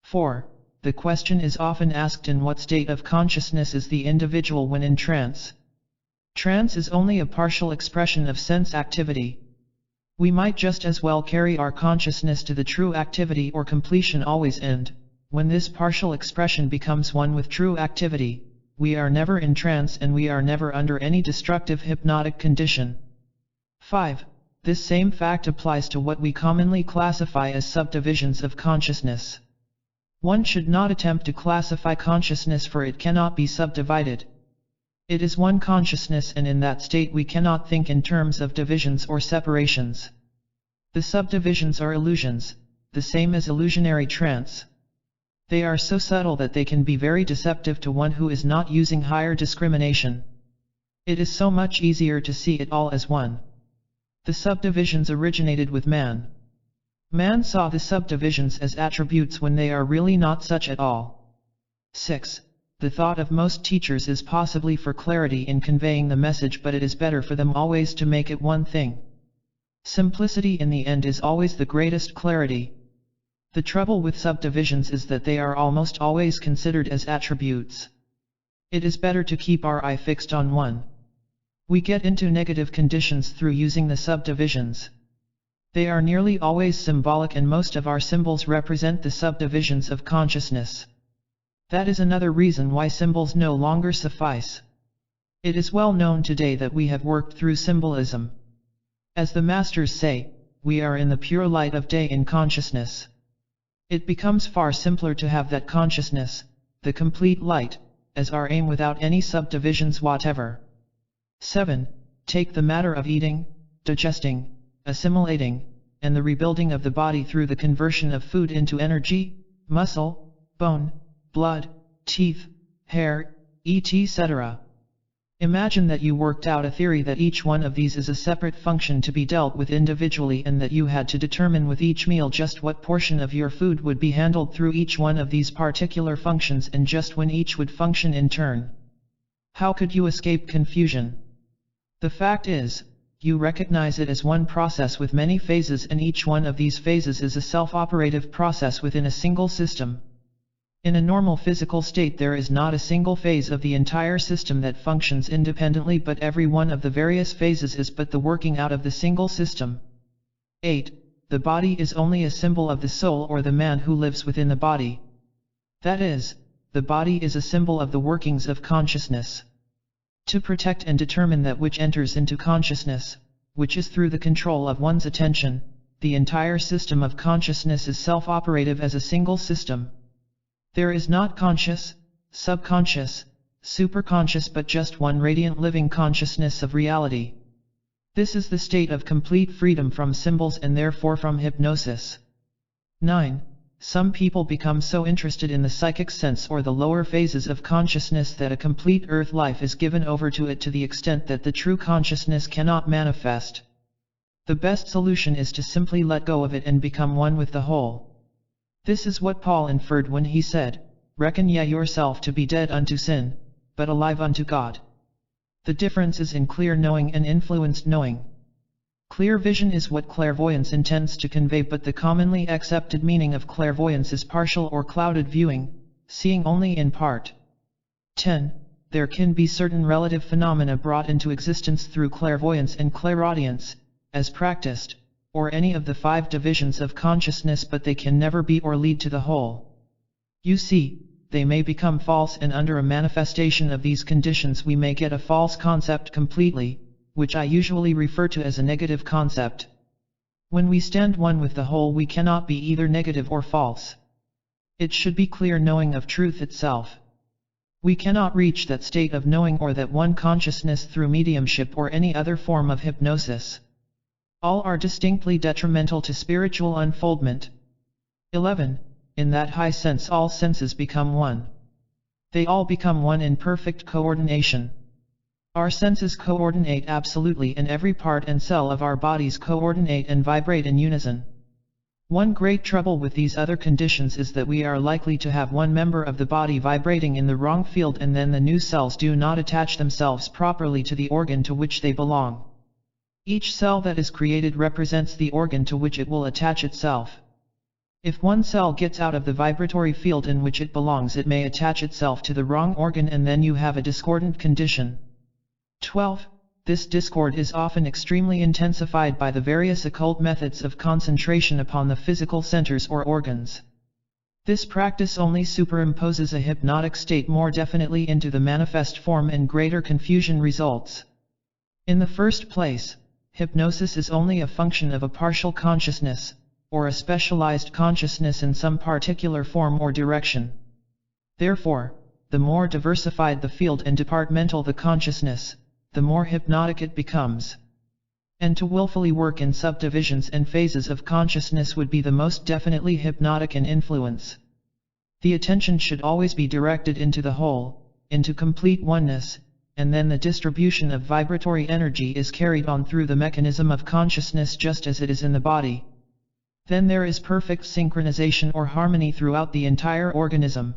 4. The question is often asked, in what state of consciousness is the individual when in trance? Trance is only a partial expression of sense activity. We might just as well carry our consciousness to the true activity or completion always, and, when this partial expression becomes one with true activity, we are never in trance and we are never under any destructive hypnotic condition. 5. This same fact applies to what we commonly classify as subdivisions of consciousness. One should not attempt to classify consciousness, for it cannot be subdivided. It is one consciousness, and in that state we cannot think in terms of divisions or separations. The subdivisions are illusions, the same as illusionary trance. They are so subtle that they can be very deceptive to one who is not using higher discrimination. It is so much easier to see it all as one. The subdivisions originated with man. Man saw the subdivisions as attributes when they are really not such at all. 6. The thought of most teachers is possibly for clarity in conveying the message, but it is better for them always to make it one thing. Simplicity in the end is always the greatest clarity. The trouble with subdivisions is that they are almost always considered as attributes. It is better to keep our eye fixed on one. We get into negative conditions through using the subdivisions. They are nearly always symbolic, and most of our symbols represent the subdivisions of consciousness. That is another reason why symbols no longer suffice. It is well known today that we have worked through symbolism. As the masters say, we are in the pure light of day in consciousness. It becomes far simpler to have that consciousness, the complete light, as our aim without any subdivisions whatever. 7. Take the matter of eating, digesting, assimilating, and the rebuilding of the body through the conversion of food into energy, muscle, bone, blood, teeth, hair, etc. Imagine that you worked out a theory that each one of these is a separate function to be dealt with individually, and that you had to determine with each meal just what portion of your food would be handled through each one of these particular functions, and just when each would function in turn. How could you escape confusion? The fact is, you recognize it as one process with many phases, and each one of these phases is a self-operative process within a single system. In a normal physical state there is not a single phase of the entire system that functions independently, but every one of the various phases is but the working out of the single system. 8. The body is only a symbol of the soul or the man who lives within the body. That is, the body is a symbol of the workings of consciousness. To protect and determine that which enters into consciousness, which is through the control of one's attention, the entire system of consciousness is self-operative as a single system. There is not conscious, subconscious, superconscious but just one radiant living consciousness of reality. This is the state of complete freedom from symbols and therefore from hypnosis. 9. Some people become so interested in the psychic sense or the lower phases of consciousness that a complete earth life is given over to it to the extent that the true consciousness cannot manifest. The best solution is to simply let go of it and become one with the whole. This is what Paul inferred when he said, "Reckon ye yourself to be dead unto sin, but alive unto God." The difference is in clear knowing and influenced knowing. Clear vision is what clairvoyance intends to convey, but the commonly accepted meaning of clairvoyance is partial or clouded viewing, seeing only in part. 10. There can be certain relative phenomena brought into existence through clairvoyance and clairaudience, as practiced, or any of the 5 divisions of consciousness, but they can never be or lead to the whole. You see, they may become false, and under a manifestation of these conditions we may get a false concept completely, which I usually refer to as a negative concept. When we stand one with the whole, we cannot be either negative or false. It should be clear knowing of truth itself. We cannot reach that state of knowing or that one consciousness through mediumship or any other form of hypnosis. All are distinctly detrimental to spiritual unfoldment. 11. In that high sense all senses become one. They all become one in perfect coordination. Our senses coordinate absolutely, and every part and cell of our bodies coordinate and vibrate in unison. One great trouble with these other conditions is that we are likely to have one member of the body vibrating in the wrong field, and then the new cells do not attach themselves properly to the organ to which they belong. Each cell that is created represents the organ to which it will attach itself. If one cell gets out of the vibratory field in which it belongs, it may attach itself to the wrong organ, and then you have a discordant condition. 12. This discord is often extremely intensified by the various occult methods of concentration upon the physical centers or organs. This practice only superimposes a hypnotic state more definitely into the manifest form, and greater confusion results. In the first place, hypnosis is only a function of a partial consciousness, or a specialized consciousness in some particular form or direction. Therefore, the more diversified the field and departmental the consciousness, the more hypnotic it becomes. And to willfully work in subdivisions and phases of consciousness would be the most definitely hypnotic in influence. The attention should always be directed into the whole, into complete oneness, and then the distribution of vibratory energy is carried on through the mechanism of consciousness just as it is in the body. Then there is perfect synchronization or harmony throughout the entire organism.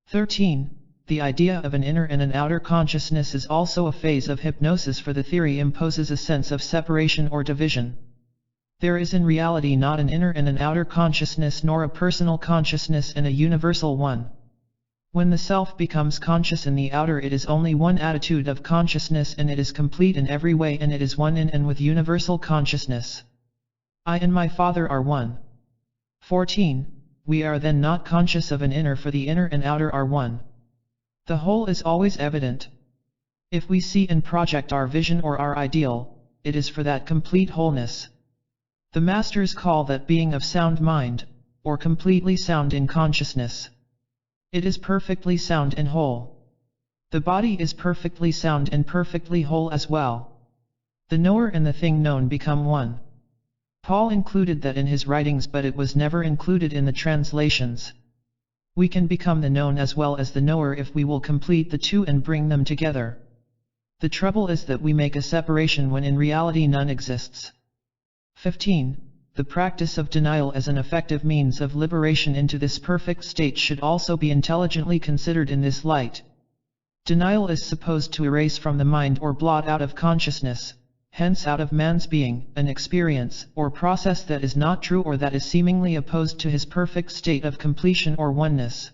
13. The idea of an inner and an outer consciousness is also a phase of hypnosis, for the theory imposes a sense of separation or division. There is in reality not an inner and an outer consciousness, nor a personal consciousness and a universal one. When the self becomes conscious in the outer, it is only one attitude of consciousness, and it is complete in every way, and it is one in and with universal consciousness. I and my Father are one. 14. We are then not conscious of an inner, for the inner and outer are one. The whole is always evident. If we see and project our vision or our ideal, it is for that complete wholeness. The masters call that being of sound mind, or completely sound in consciousness. It is perfectly sound and whole. The body is perfectly sound and perfectly whole as well. The knower and the thing known become one. Paul included that in his writings, but it was never included in the translations. We can become the known as well as the knower if we will complete the two and bring them together. The trouble is that we make a separation when in reality none exists. 15. The practice of denial as an effective means of liberation into this perfect state should also be intelligently considered in this light. Denial is supposed to erase from the mind or blot out of consciousness, hence out of man's being, an experience or process that is not true or that is seemingly opposed to his perfect state of completion or oneness.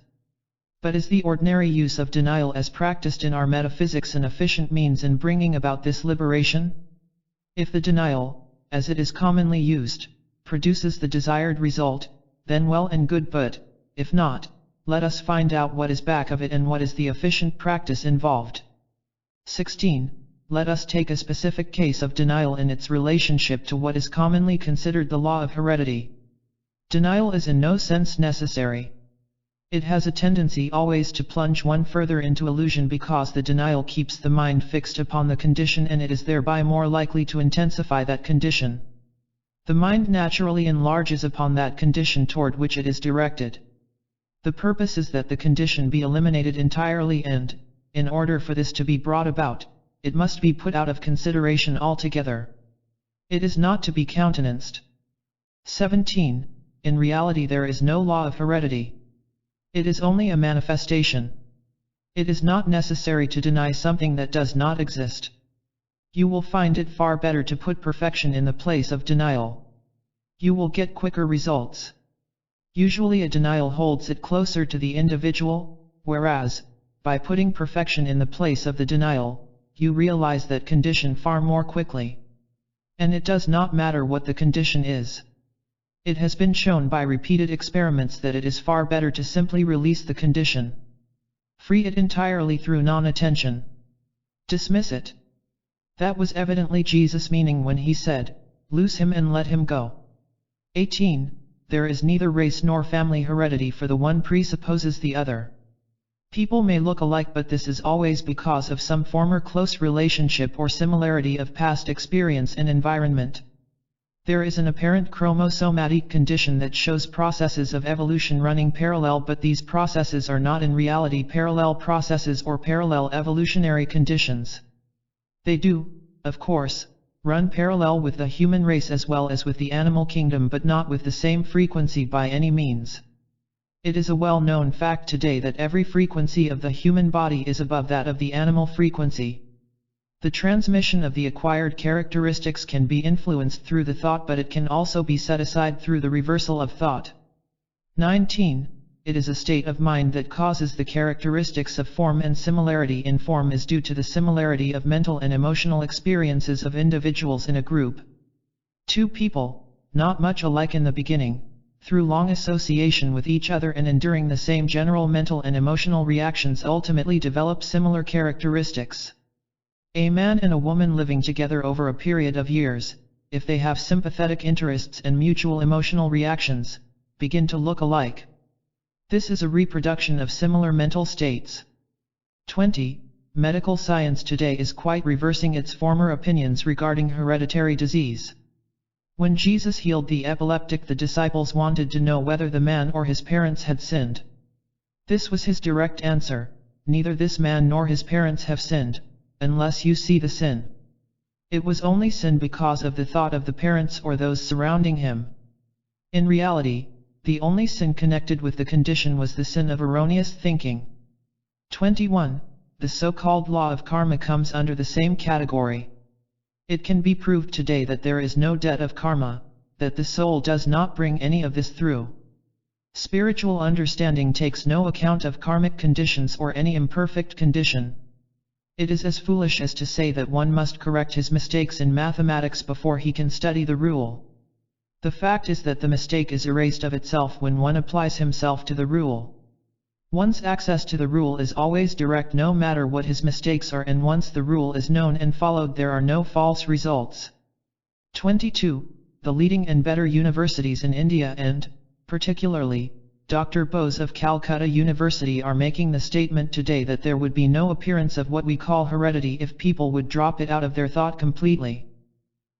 But is the ordinary use of denial as practiced in our metaphysics an efficient means in bringing about this liberation? If the denial, as it is commonly used, produces the desired result, then well and good, but, if not, let us find out what is back of it and what is the efficient practice involved. 16. Let us take a specific case of denial in its relationship to what is commonly considered the law of heredity. Denial is in no sense necessary. It has a tendency always to plunge one further into illusion because the denial keeps the mind fixed upon the condition and it is thereby more likely to intensify that condition. The mind naturally enlarges upon that condition toward which it is directed. The purpose is that the condition be eliminated entirely and, in order for this to be brought about, it must be put out of consideration altogether. It is not to be countenanced. 17. In reality there is no law of heredity. It is only a manifestation. It is not necessary to deny something that does not exist. You will find it far better to put perfection in the place of denial. You will get quicker results. Usually a denial holds it closer to the individual, whereas, by putting perfection in the place of the denial, you realize that condition far more quickly. And it does not matter what the condition is. It has been shown by repeated experiments that it is far better to simply release the condition. Free it entirely through non-attention. Dismiss it. That was evidently Jesus' meaning when he said, "Loose him and let him go." 18. There is neither race nor family heredity, for the one presupposes the other. People may look alike, but this is always because of some former close relationship or similarity of past experience and environment. There is an apparent chromosomatic condition that shows processes of evolution running parallel, but these processes are not in reality parallel processes or parallel evolutionary conditions. They do, of course, run parallel with the human race as well as with the animal kingdom, but not with the same frequency by any means. It is a well-known fact today that every frequency of the human body is above that of the animal frequency. The transmission of the acquired characteristics can be influenced through the thought, but it can also be set aside through the reversal of thought. 19. It is a state of mind that causes the characteristics of form, and similarity in form is due to the similarity of mental and emotional experiences of individuals in a group. Two people, not much alike in the beginning, through long association with each other and enduring the same general mental and emotional reactions, ultimately develop similar characteristics. A man and a woman living together over a period of years, if they have sympathetic interests and mutual emotional reactions, begin to look alike. This is a reproduction of similar mental states. 20. Medical science today is quite reversing its former opinions regarding hereditary disease. When Jesus healed the epileptic, the disciples wanted to know whether the man or his parents had sinned. This was his direct answer: neither this man nor his parents have sinned, unless you see the sin. It was only sin because of the thought of the parents or those surrounding him. In reality, the only sin connected with the condition was the sin of erroneous thinking. 21. The so-called law of karma comes under the same category. It can be proved today that there is no debt of karma, that the soul does not bring any of this through. Spiritual understanding takes no account of karmic conditions or any imperfect condition. It is as foolish as to say that one must correct his mistakes in mathematics before he can study the rule. The fact is that the mistake is erased of itself when one applies himself to the rule. One's access to the rule is always direct no matter what his mistakes are, and once the rule is known and followed, there are no false results. 22. The leading and better universities in India and, particularly, Dr. Bose of Calcutta University are making the statement today that there would be no appearance of what we call heredity if people would drop it out of their thought completely.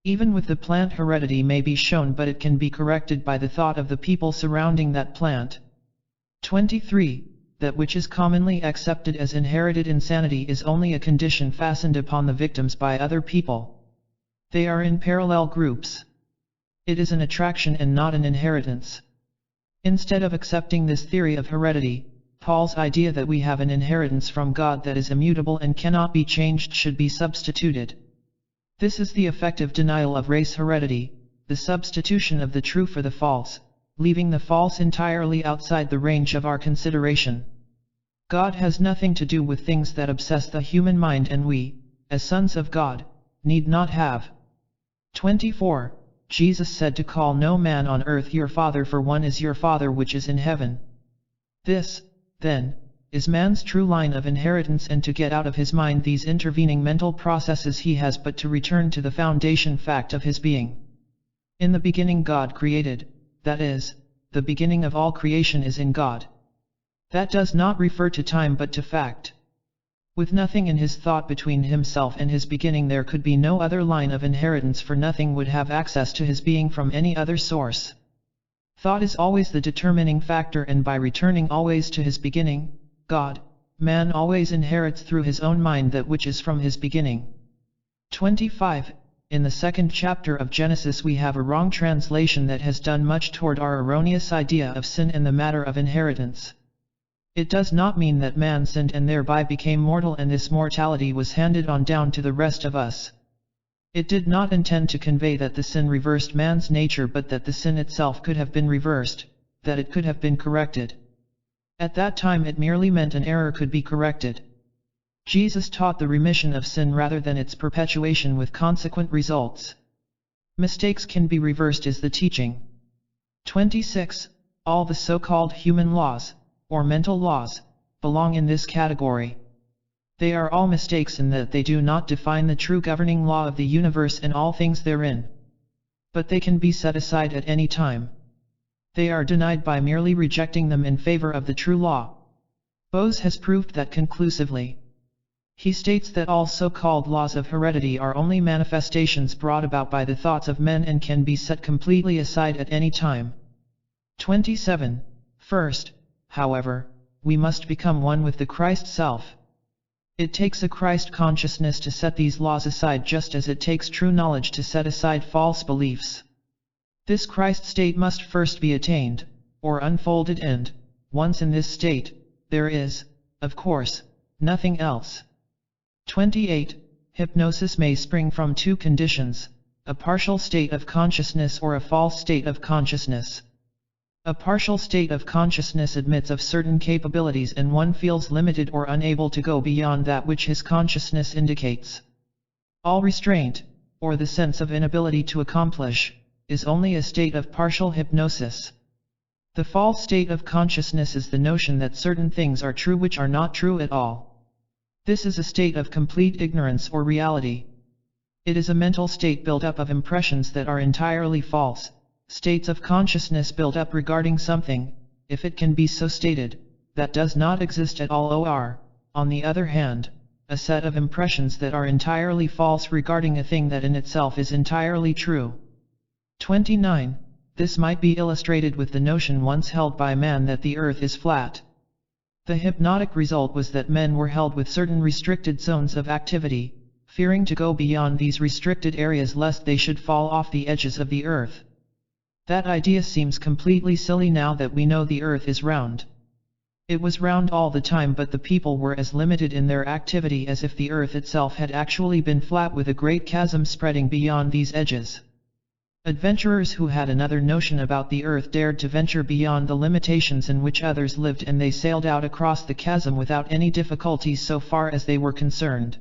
Even with the plant, heredity may be shown, but it can be corrected by the thought of the people surrounding that plant. 23. That which is commonly accepted as inherited insanity is only a condition fastened upon the victims by other people. They are in parallel groups. It is an attraction and not an inheritance. Instead of accepting this theory of heredity, Paul's idea that we have an inheritance from God that is immutable and cannot be changed should be substituted. This is the effective denial of race heredity, the substitution of the true for the false, leaving the false entirely outside the range of our consideration. God has nothing to do with things that obsess the human mind, and we, as sons of God, need not have. 24. Jesus said to call no man on earth your father, for one is your Father which is in heaven. This, then, is man's true line of inheritance, and to get out of his mind these intervening mental processes he has but to return to the foundation fact of his being. In the beginning God created, that is, the beginning of all creation is in God. That does not refer to time but to fact. With nothing in his thought between himself and his beginning, there could be no other line of inheritance, for nothing would have access to his being from any other source. Thought is always the determining factor, and by returning always to his beginning, God, man always inherits through his own mind that which is from his beginning. 25. In the second chapter of Genesis we have a wrong translation that has done much toward our erroneous idea of sin and the matter of inheritance. It does not mean that man sinned and thereby became mortal and this mortality was handed on down to the rest of us. It did not intend to convey that the sin reversed man's nature, but that the sin itself could have been reversed, that it could have been corrected. At that time it merely meant an error could be corrected. Jesus taught the remission of sin rather than its perpetuation with consequent results. Mistakes can be reversed is the teaching. 26. All the so-called human laws, or mental laws, belong in this category. They are all mistakes in that they do not define the true governing law of the universe and all things therein. But they can be set aside at any time. They are denied by merely rejecting them in favor of the true law. Bose has proved that conclusively. He states that all so-called laws of heredity are only manifestations brought about by the thoughts of men and can be set completely aside at any time. 27. First, however, we must become one with the Christ self. It takes a Christ consciousness to set these laws aside, just as it takes true knowledge to set aside false beliefs. This Christ state must first be attained, or unfolded, and, once in this state, there is, of course, nothing else. 28. Hypnosis may spring from two conditions, a partial state of consciousness or a false state of consciousness. A partial state of consciousness admits of certain capabilities and one feels limited or unable to go beyond that which his consciousness indicates. All restraint, or the sense of inability to accomplish, is only a state of partial hypnosis. The false state of consciousness is the notion that certain things are true which are not true at all. This is a state of complete ignorance or reality. It is a mental state built up of impressions that are entirely false, states of consciousness built up regarding something, if it can be so stated, that does not exist at all, or, on the other hand, a set of impressions that are entirely false regarding a thing that in itself is entirely true. 29. This might be illustrated with the notion once held by man that the earth is flat. The hypnotic result was that men were held with certain restricted zones of activity, fearing to go beyond these restricted areas lest they should fall off the edges of the earth. That idea seems completely silly now that we know the earth is round. It was round all the time, but the people were as limited in their activity as if the earth itself had actually been flat with a great chasm spreading beyond these edges. Adventurers who had another notion about the earth dared to venture beyond the limitations in which others lived, and they sailed out across the chasm without any difficulties so far as they were concerned.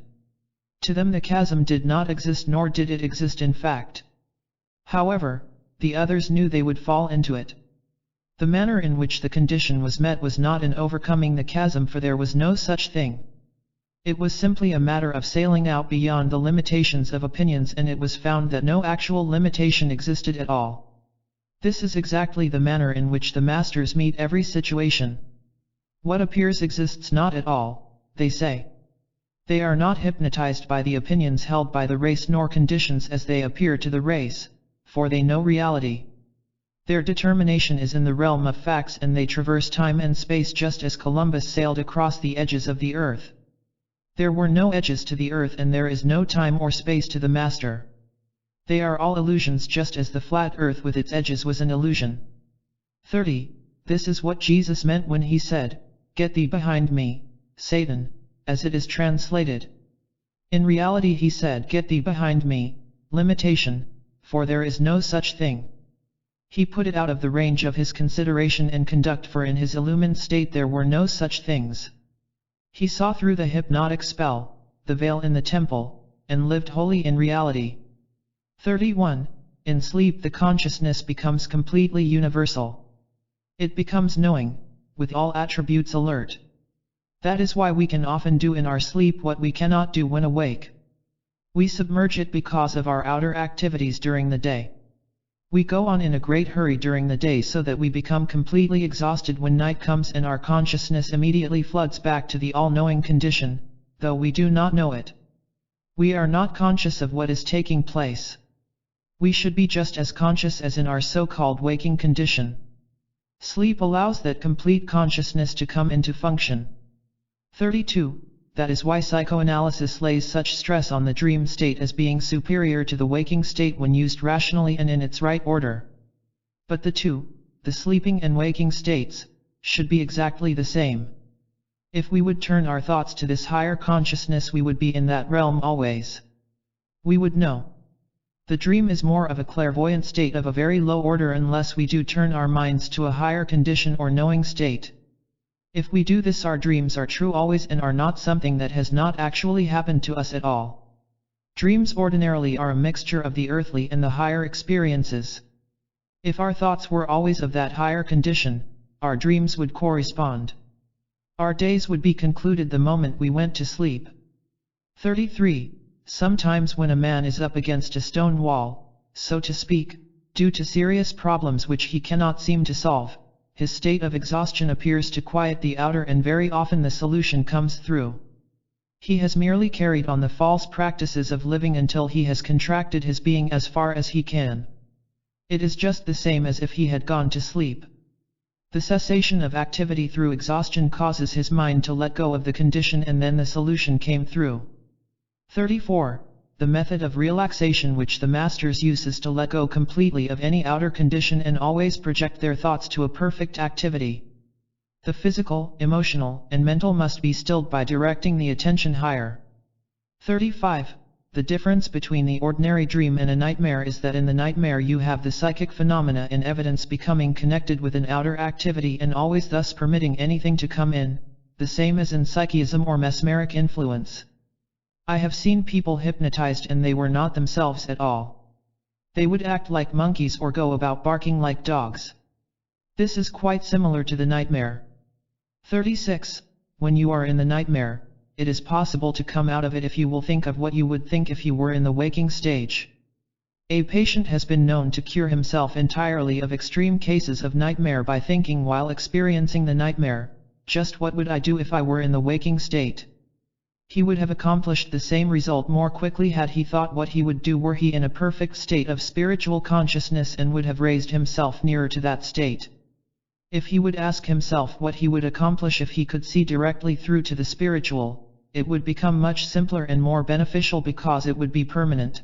To them the chasm did not exist, nor did it exist in fact. However, the others knew they would fall into it. The manner in which the condition was met was not in overcoming the chasm, for there was no such thing. It was simply a matter of sailing out beyond the limitations of opinions, and it was found that no actual limitation existed at all. This is exactly the manner in which the masters meet every situation. What appears exists not at all, they say. They are not hypnotized by the opinions held by the race nor conditions as they appear to the race, for they know reality. Their determination is in the realm of facts, and they traverse time and space just as Columbus sailed across the edges of the earth. There were no edges to the earth, and there is no time or space to the master. They are all illusions, just as the flat earth with its edges was an illusion. 30. This is what Jesus meant when he said, "Get thee behind me, Satan," as it is translated. In reality he said, "Get thee behind me, limitation, for there is no such thing." He put it out of the range of his consideration and conduct, for in his illumined state there were no such things. He saw through the hypnotic spell, the veil in the temple, and lived wholly in reality. 31. In sleep the consciousness becomes completely universal. It becomes knowing, with all attributes alert. That is why we can often do in our sleep what we cannot do when awake. We submerge it because of our outer activities during the day. We go on in a great hurry during the day so that we become completely exhausted when night comes and our consciousness immediately floods back to the all-knowing condition, though we do not know it. We are not conscious of what is taking place. We should be just as conscious as in our so-called waking condition. Sleep allows that complete consciousness to come into function. 32. That is why psychoanalysis lays such stress on the dream state as being superior to the waking state when used rationally and in its right order. But the two, the sleeping and waking states, should be exactly the same. If we would turn our thoughts to this higher consciousness, we would be in that realm always. We would know. The dream is more of a clairvoyant state of a very low order unless we do turn our minds to a higher condition or knowing state. If we do this, our dreams are true always and are not something that has not actually happened to us at all. Dreams ordinarily are a mixture of the earthly and the higher experiences. If our thoughts were always of that higher condition, our dreams would correspond. Our days would be concluded the moment we went to sleep. 33. Sometimes when a man is up against a stone wall, so to speak, due to serious problems which he cannot seem to solve, his state of exhaustion appears to quiet the outer and very often the solution comes through. He has merely carried on the false practices of living until he has contracted his being as far as he can. It is just the same as if he had gone to sleep. The cessation of activity through exhaustion causes his mind to let go of the condition and then the solution came through. 34. The method of relaxation which the masters use is to let go completely of any outer condition and always project their thoughts to a perfect activity. The physical, emotional, and mental must be stilled by directing the attention higher. 35. The difference between the ordinary dream and a nightmare is that in the nightmare you have the psychic phenomena in evidence becoming connected with an outer activity and always thus permitting anything to come in, the same as in psychism or mesmeric influence. I have seen people hypnotized and they were not themselves at all. They would act like monkeys or go about barking like dogs. This is quite similar to the nightmare. 36. When you are in the nightmare, it is possible to come out of it if you will think of what you would think if you were in the waking stage. A patient has been known to cure himself entirely of extreme cases of nightmare by thinking while experiencing the nightmare, just what would I do if I were in the waking state? He would have accomplished the same result more quickly had he thought what he would do were he in a perfect state of spiritual consciousness and would have raised himself nearer to that state. If he would ask himself what he would accomplish if he could see directly through to the spiritual, it would become much simpler and more beneficial because it would be permanent.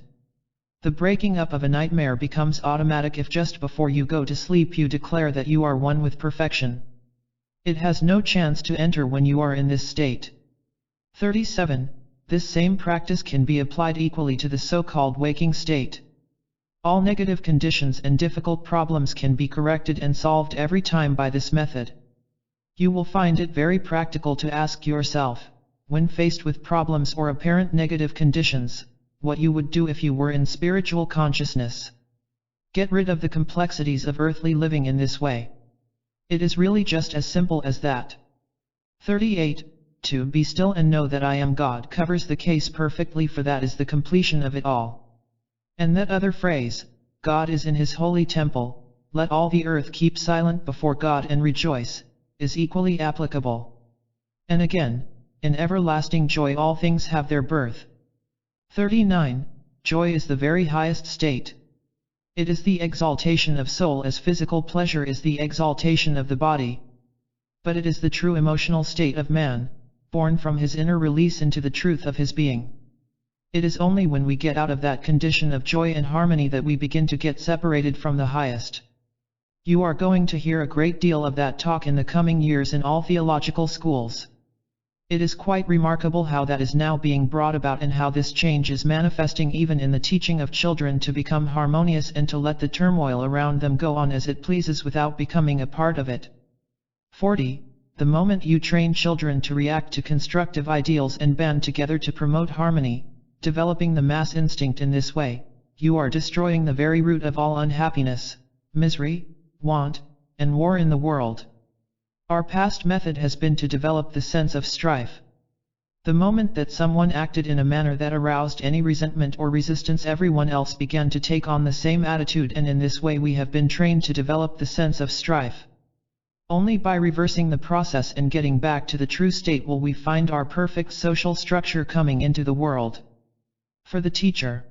The breaking up of a nightmare becomes automatic if just before you go to sleep you declare that you are one with perfection. It has no chance to enter when you are in this state. 37. This same practice can be applied equally to the so-called waking state. All negative conditions and difficult problems can be corrected and solved every time by this method. You will find it very practical to ask yourself, when faced with problems or apparent negative conditions, what you would do if you were in spiritual consciousness. Get rid of the complexities of earthly living in this way. It is really just as simple as that. 38. To be still and know that I am God covers the case perfectly, for that is the completion of it all. And that other phrase, God is in his holy temple, let all the earth keep silent before God and rejoice, is equally applicable. And again, in everlasting joy all things have their birth. 39. Joy is the very highest state. It is the exaltation of soul as physical pleasure is the exaltation of the body. But it is the true emotional state of man, born from his inner release into the truth of his being. It is only when we get out of that condition of joy and harmony that we begin to get separated from the highest. You are going to hear a great deal of that talk in the coming years in all theological schools. It is quite remarkable how that is now being brought about and how this change is manifesting even in the teaching of children to become harmonious and to let the turmoil around them go on as it pleases without becoming a part of it. 40. The moment you train children to react to constructive ideals and band together to promote harmony, developing the mass instinct in this way, you are destroying the very root of all unhappiness, misery, want, and war in the world. Our past method has been to develop the sense of strife. The moment that someone acted in a manner that aroused any resentment or resistance, everyone else began to take on the same attitude, and in this way we have been trained to develop the sense of strife. Only by reversing the process and getting back to the true state will we find our perfect social structure coming into the world. For the teacher.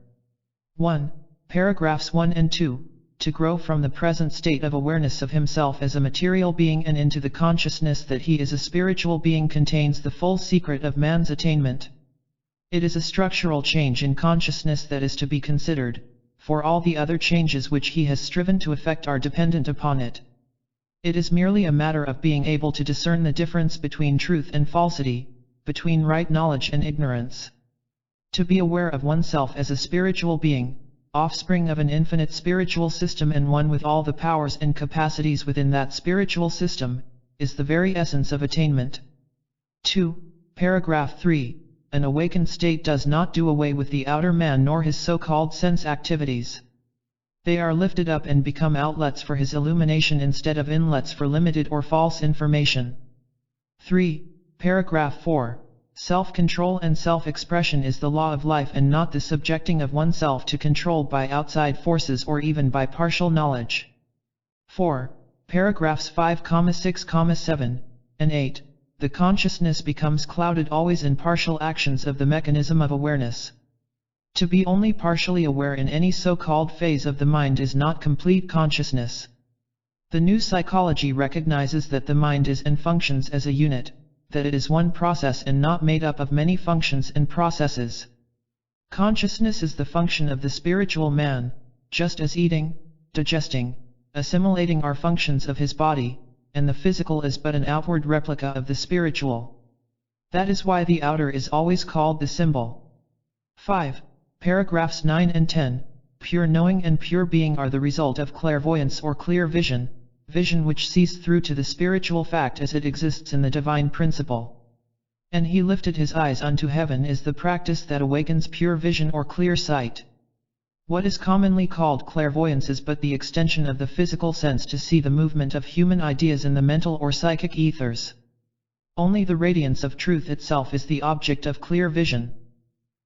1. Paragraphs 1 and 2. To grow from the present state of awareness of himself as a material being and into the consciousness that he is a spiritual being contains the full secret of man's attainment. It is a structural change in consciousness that is to be considered, for all the other changes which he has striven to effect are dependent upon it. It is merely a matter of being able to discern the difference between truth and falsity, between right knowledge and ignorance. To be aware of oneself as a spiritual being, offspring of an infinite spiritual system and one with all the powers and capacities within that spiritual system, is the very essence of attainment. 2. Paragraph 3. An awakened state does not do away with the outer man nor his so-called sense activities. They are lifted up and become outlets for his illumination instead of inlets for limited or false information. 3. Paragraph 4. Self-control and self-expression is the law of life and not the subjecting of oneself to control by outside forces or even by partial knowledge. 4. Paragraphs 5, 6, 7, and 8. The consciousness becomes clouded always in partial actions of the mechanism of awareness. To be only partially aware in any so-called phase of the mind is not complete consciousness. The new psychology recognizes that the mind is and functions as a unit, that it is one process and not made up of many functions and processes. Consciousness is the function of the spiritual man, just as eating, digesting, assimilating are functions of his body, and the physical is but an outward replica of the spiritual. That is why the outer is always called the symbol. 5. Paragraphs 9 and 10. Pure knowing and pure being are the result of clairvoyance or clear vision, vision which sees through to the spiritual fact as it exists in the divine principle. And he lifted his eyes unto heaven is the practice that awakens pure vision or clear sight. What is commonly called clairvoyance is but the extension of the physical sense to see the movement of human ideas in the mental or psychic ethers. Only the radiance of truth itself is the object of clear vision.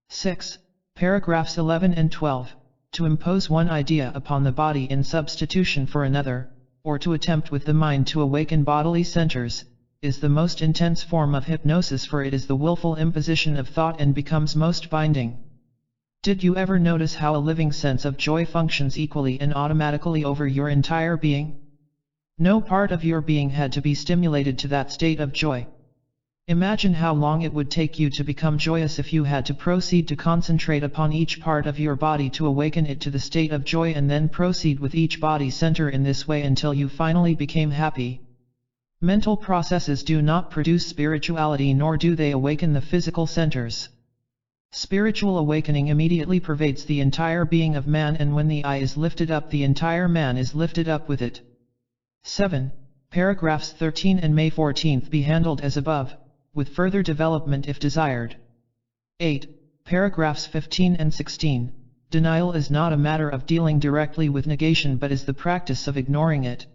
6. Paragraphs 11 and 12. To impose one idea upon the body in substitution for another, or to attempt with the mind to awaken bodily centers, is the most intense form of hypnosis, for it is the willful imposition of thought and becomes most binding. Did you ever notice how a living sense of joy functions equally and automatically over your entire being? No part of your being had to be stimulated to that state of joy. Imagine how long it would take you to become joyous if you had to proceed to concentrate upon each part of your body to awaken it to the state of joy and then proceed with each body center in this way until you finally became happy. Mental processes do not produce spirituality nor do they awaken the physical centers. Spiritual awakening immediately pervades the entire being of man, and when the eye is lifted up, the entire man is lifted up with it. 7. Paragraphs 13 and May 14th be handled as above, with further development if desired. 8. Paragraphs 15 and 16. Denial is not a matter of dealing directly with negation but is the practice of ignoring it.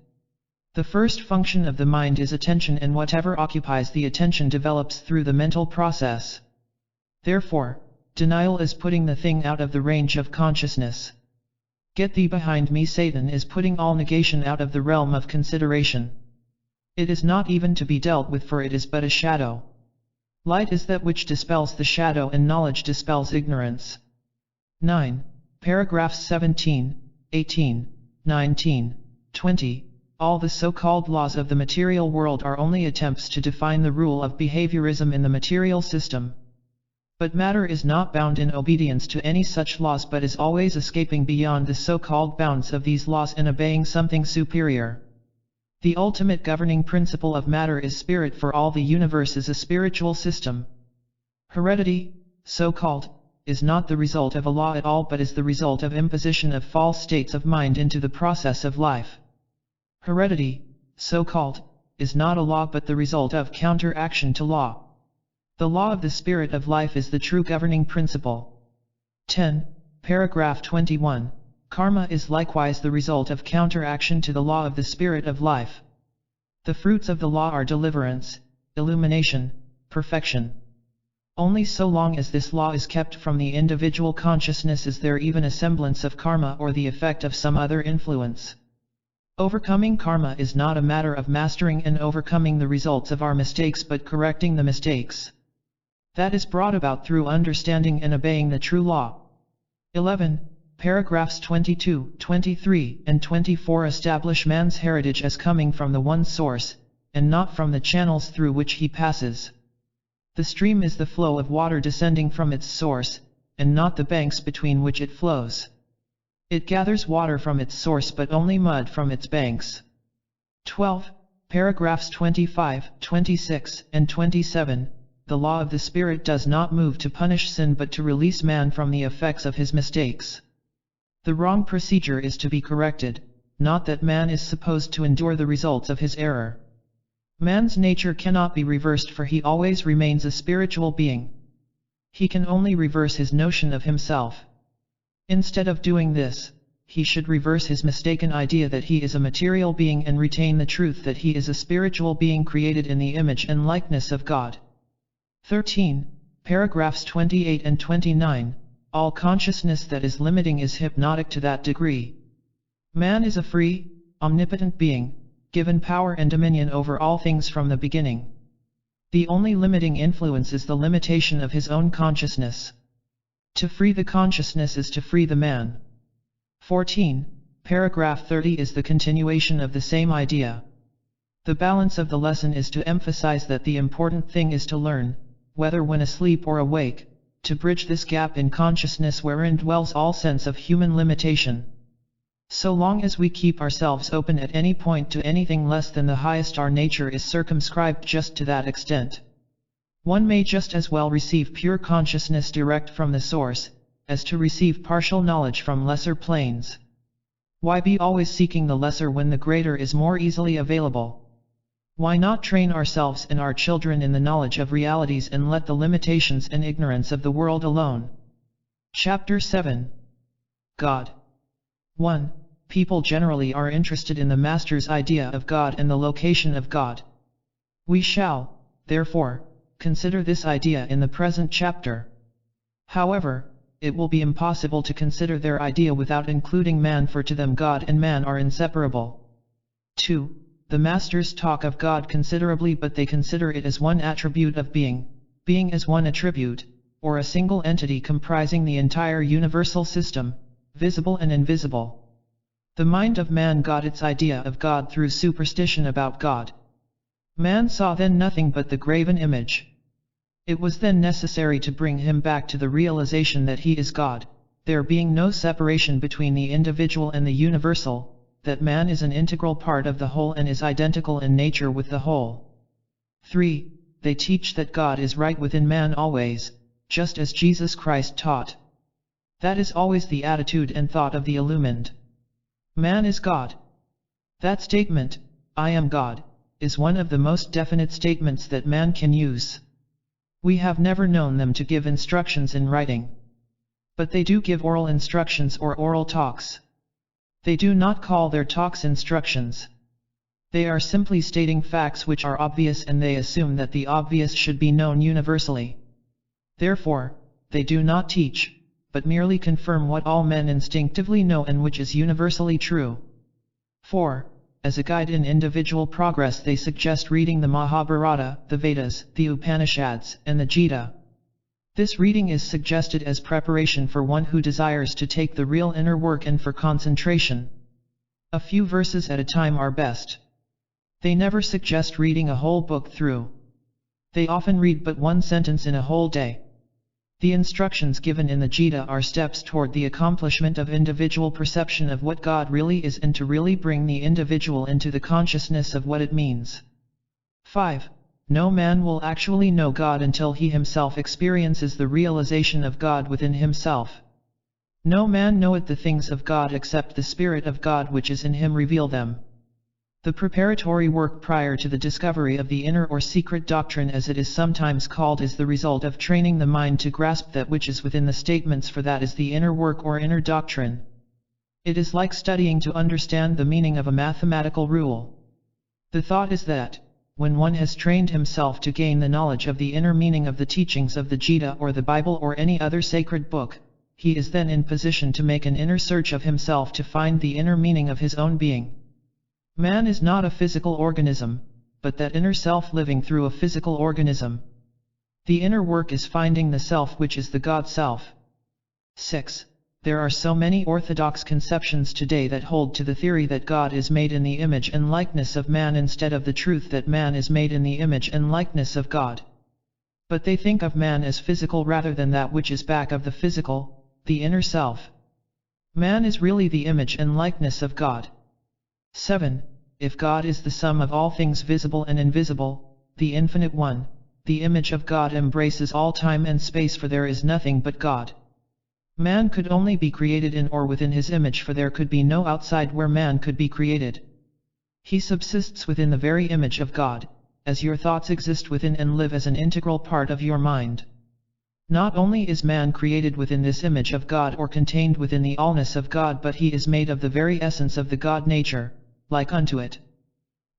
The first function of the mind is attention, and whatever occupies the attention develops through the mental process. Therefore, denial is putting the thing out of the range of consciousness. Get thee behind me, Satan is putting all negation out of the realm of consideration. It is not even to be dealt with, for it is but a shadow. Light is that which dispels the shadow, and knowledge dispels ignorance. 9. Paragraphs 17, 18, 19, 20. All the so-called laws of the material world are only attempts to define the rule of behaviorism in the material system. But matter is not bound in obedience to any such laws but is always escaping beyond the so-called bounds of these laws and obeying something superior. The ultimate governing principle of matter is spirit, for all the universe is a spiritual system. Heredity, so-called, is not the result of a law at all but is the result of imposition of false states of mind into the process of life. Heredity, so-called, is not a law but the result of counteraction to law. The law of the spirit of life is the true governing principle. 10. Paragraph 21. Karma is likewise the result of counteraction to the law of the spirit of life. The fruits of the law are deliverance, illumination, perfection. Only so long as this law is kept from the individual consciousness is there even a semblance of karma or the effect of some other influence. Overcoming karma is not a matter of mastering and overcoming the results of our mistakes but correcting the mistakes. That is brought about through understanding and obeying the true law. 11. Paragraphs 22, 23, and 24 establish man's heritage as coming from the one source, and not from the channels through which he passes. The stream is the flow of water descending from its source, and not the banks between which it flows. It gathers water from its source but only mud from its banks. 12. Paragraphs 25, 26, and 27. The law of the Spirit does not move to punish sin but to release man from the effects of his mistakes. The wrong procedure is to be corrected, not that man is supposed to endure the results of his error. Man's nature cannot be reversed for he always remains a spiritual being. He can only reverse his notion of himself. Instead of doing this, he should reverse his mistaken idea that he is a material being and retain the truth that he is a spiritual being created in the image and likeness of God. 13. Paragraphs 28 and 29. All consciousness that is limiting is hypnotic to that degree. Man is a free, omnipotent being, given power and dominion over all things from the beginning. The only limiting influence is the limitation of his own consciousness. To free the consciousness is to free the man. 14. Paragraph 30 is the continuation of the same idea. The balance of the lesson is to emphasize that the important thing is to learn, whether when asleep or awake, to bridge this gap in consciousness wherein dwells all sense of human limitation. So long as we keep ourselves open at any point to anything less than the highest, our nature is circumscribed just to that extent. One may just as well receive pure consciousness direct from the source, as to receive partial knowledge from lesser planes. Why be always seeking the lesser when the greater is more easily available? Why not train ourselves and our children in the knowledge of realities and let the limitations and ignorance of the world alone? Chapter 7. God. 1. People generally are interested in the Master's idea of God and the location of God. We shall, therefore, consider this idea in the present chapter. However, it will be impossible to consider their idea without including man, for to them God and man are inseparable. 2. The Masters talk of God considerably, but they consider it as one attribute of being, being as one attribute, or a single entity comprising the entire universal system, visible and invisible. The mind of man got its idea of God through superstition about God. Man saw then nothing but the graven image. It was then necessary to bring him back to the realization that he is God, there being no separation between the individual and the universal, that man is an integral part of the whole and is identical in nature with the whole. 3. They teach that God is right within man always, just as Jesus Christ taught. That is always the attitude and thought of the illumined. Man is God. That statement, I am God, is one of the most definite statements that man can use. We have never known them to give instructions in writing. But they do give oral instructions or oral talks. They do not call their talks instructions. They are simply stating facts which are obvious, and they assume that the obvious should be known universally. Therefore, they do not teach, but merely confirm what all men instinctively know and which is universally true. 4. As a guide in individual progress, they suggest reading the Mahabharata, the Vedas, the Upanishads, and the Gita. This reading is suggested as preparation for one who desires to take the real inner work and for concentration. A few verses at a time are best. They never suggest reading a whole book through. They often read but one sentence in a whole day. The instructions given in the Gita are steps toward the accomplishment of individual perception of what God really is, and to really bring the individual into the consciousness of what it means. 5. No man will actually know God until he himself experiences the realization of God within himself. No man knoweth the things of God except the Spirit of God which is in him reveal them. The preparatory work prior to the discovery of the inner or secret doctrine, as it is sometimes called, is the result of training the mind to grasp that which is within the statements, for that is the inner work or inner doctrine. It is like studying to understand the meaning of a mathematical rule. The thought is that, when one has trained himself to gain the knowledge of the inner meaning of the teachings of the Gita or the Bible or any other sacred book, he is then in position to make an inner search of himself to find the inner meaning of his own being. Man is not a physical organism, but that inner self living through a physical organism. The inner work is finding the self which is the God self. 6. There are so many orthodox conceptions today that hold to the theory that God is made in the image and likeness of man instead of the truth that man is made in the image and likeness of God. But they think of man as physical rather than that which is back of the physical, the inner self. Man is really the image and likeness of God. 7. If God is the sum of all things visible and invisible, the infinite one, the image of God embraces all time and space, for there is nothing but God. Man could only be created in or within his image, for there could be no outside where man could be created. He subsists within the very image of God, as your thoughts exist within and live as an integral part of your mind. Not only is man created within this image of God or contained within the allness of God, but he is made of the very essence of the God nature, like unto it.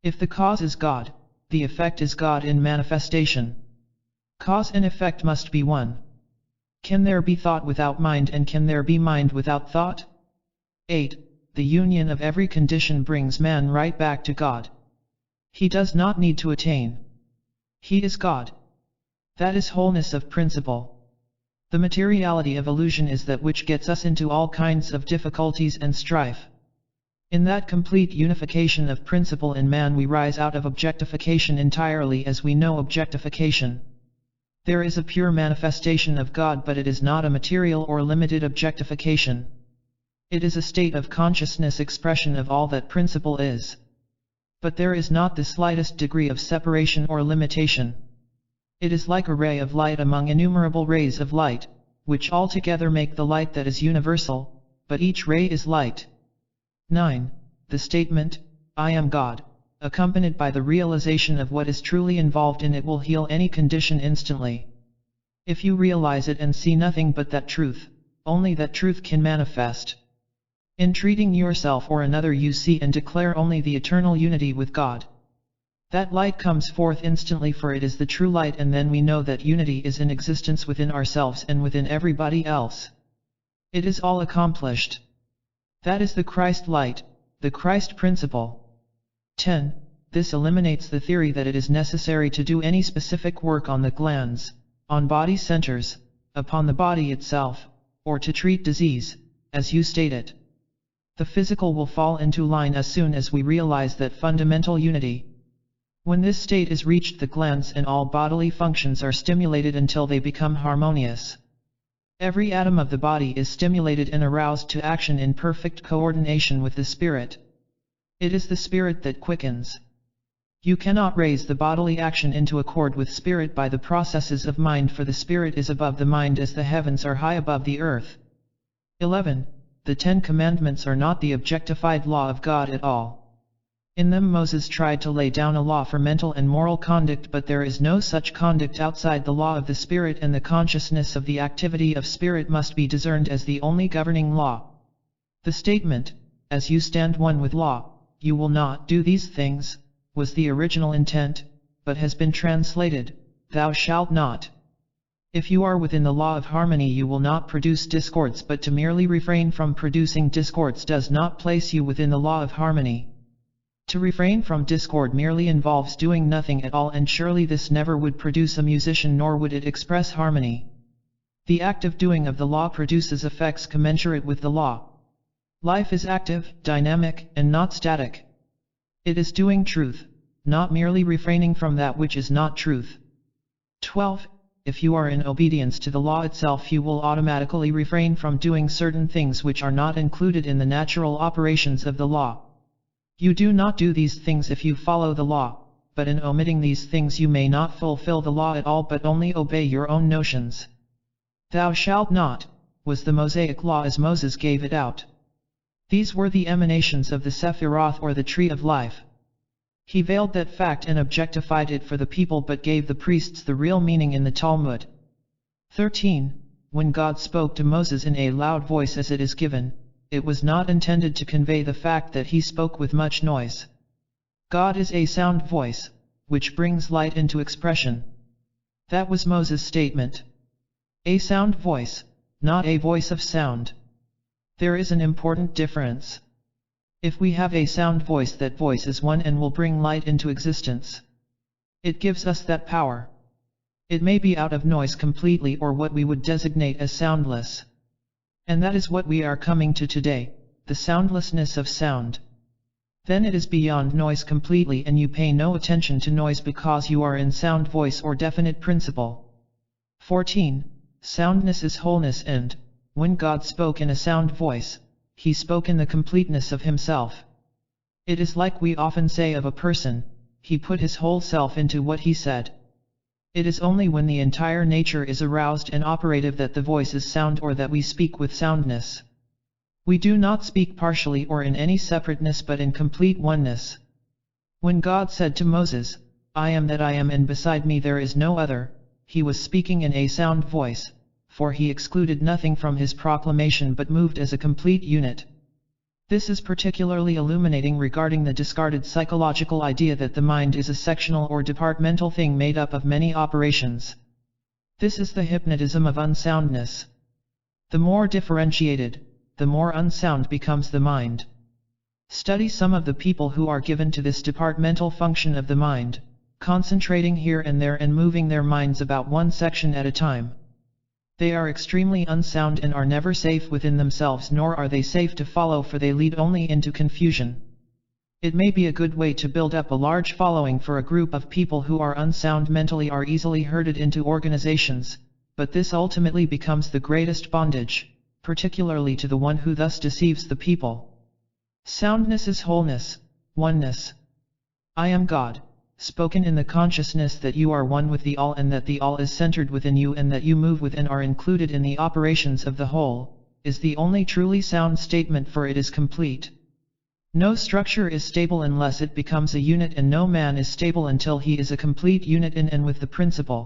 If the cause is God, the effect is God in manifestation. Cause and effect must be one. Can there be thought without mind, and can there be mind without thought? 8. The union of every condition brings man right back to God. He does not need to attain. He is God. That is wholeness of principle. The materiality of illusion is that which gets us into all kinds of difficulties and strife. In that complete unification of principle in man we rise out of objectification entirely as we know objectification. There is a pure manifestation of God, but it is not a material or limited objectification. It is a state of consciousness expression of all that principle is. But there is not the slightest degree of separation or limitation. It is like a ray of light among innumerable rays of light, which all together make the light that is universal, but each ray is light. 9. The statement, I am God, accompanied by the realization of what is truly involved in it, will heal any condition instantly. If you realize it and see nothing but that truth, only that truth can manifest. In treating yourself or another you see and declare only the eternal unity with God. That light comes forth instantly, for it is the true light, and then we know that unity is in existence within ourselves and within everybody else. It is all accomplished. That is the Christ light, the Christ principle. 10. This eliminates the theory that it is necessary to do any specific work on the glands, on body centers, upon the body itself, or to treat disease, as you state it. The physical will fall into line as soon as we realize that fundamental unity. When this state is reached, the glands and all bodily functions are stimulated until they become harmonious. Every atom of the body is stimulated and aroused to action in perfect coordination with the spirit. It is the spirit that quickens. You cannot raise the bodily action into accord with spirit by the processes of mind, for the spirit is above the mind as the heavens are high above the earth. 11. The 10 Commandments are not the objectified law of God at all. In them Moses tried to lay down a law for mental and moral conduct, but there is no such conduct outside the law of the spirit, and the consciousness of the activity of spirit must be discerned as the only governing law. The statement, as you stand one with law, you will not do these things, was the original intent, but has been translated, thou shalt not. If you are within the law of harmony you will not produce discords, but to merely refrain from producing discords does not place you within the law of harmony. To refrain from discord merely involves doing nothing at all, and surely this never would produce a musician, nor would it express harmony. The active doing of the law produces effects commensurate with the law. Life is active, dynamic, and not static. It is doing truth, not merely refraining from that which is not truth. 12. If you are in obedience to the law itself, you will automatically refrain from doing certain things which are not included in the natural operations of the law. You do not do these things if you follow the law, but in omitting these things you may not fulfill the law at all, but only obey your own notions. Thou shalt not, was the Mosaic law as Moses gave it out. These were the emanations of the Sephiroth, or the tree of life. He veiled that fact and objectified it for the people, but gave the priests the real meaning in the Talmud. 13. When God spoke to Moses in a loud voice as it is given, it was not intended to convey the fact that he spoke with much noise. God is a sound voice, which brings light into expression. That was Moses' statement. A sound voice, not a voice of sound. There is an important difference. If we have a sound voice, that voice is one and will bring light into existence. It gives us that power. It may be out of noise completely or what we would designate as soundless. And that is what we are coming to today, the soundlessness of sound. Then it is beyond noise completely and you pay no attention to noise because you are in sound voice or definite principle. 14. Soundness is wholeness, and, when God spoke in a sound voice, He spoke in the completeness of Himself. It is like we often say of a person, he put his whole self into what he said. It is only when the entire nature is aroused and operative that the voice is sound or that we speak with soundness. We do not speak partially or in any separateness but in complete oneness. When God said to Moses, "I am that I am and beside me there is no other," He was speaking in a sound voice, for He excluded nothing from His proclamation but moved as a complete unit. This is particularly illuminating regarding the discarded psychological idea that the mind is a sectional or departmental thing made up of many operations. This is the hypnotism of unsoundness. The more differentiated, the more unsound becomes the mind. Study some of the people who are given to this departmental function of the mind, concentrating here and there and moving their minds about one section at a time. They are extremely unsound and are never safe within themselves, nor are they safe to follow, for they lead only into confusion. It may be a good way to build up a large following for a group of people who are unsound mentally, are easily herded into organizations, but this ultimately becomes the greatest bondage, particularly to the one who thus deceives the people. Soundness is wholeness, oneness. I am God, spoken in the consciousness that you are one with the all and that the all is centered within you and that you move with and are included in the operations of the whole, is the only truly sound statement, for it is complete. No structure is stable unless it becomes a unit, and no man is stable until he is a complete unit in and with the principle.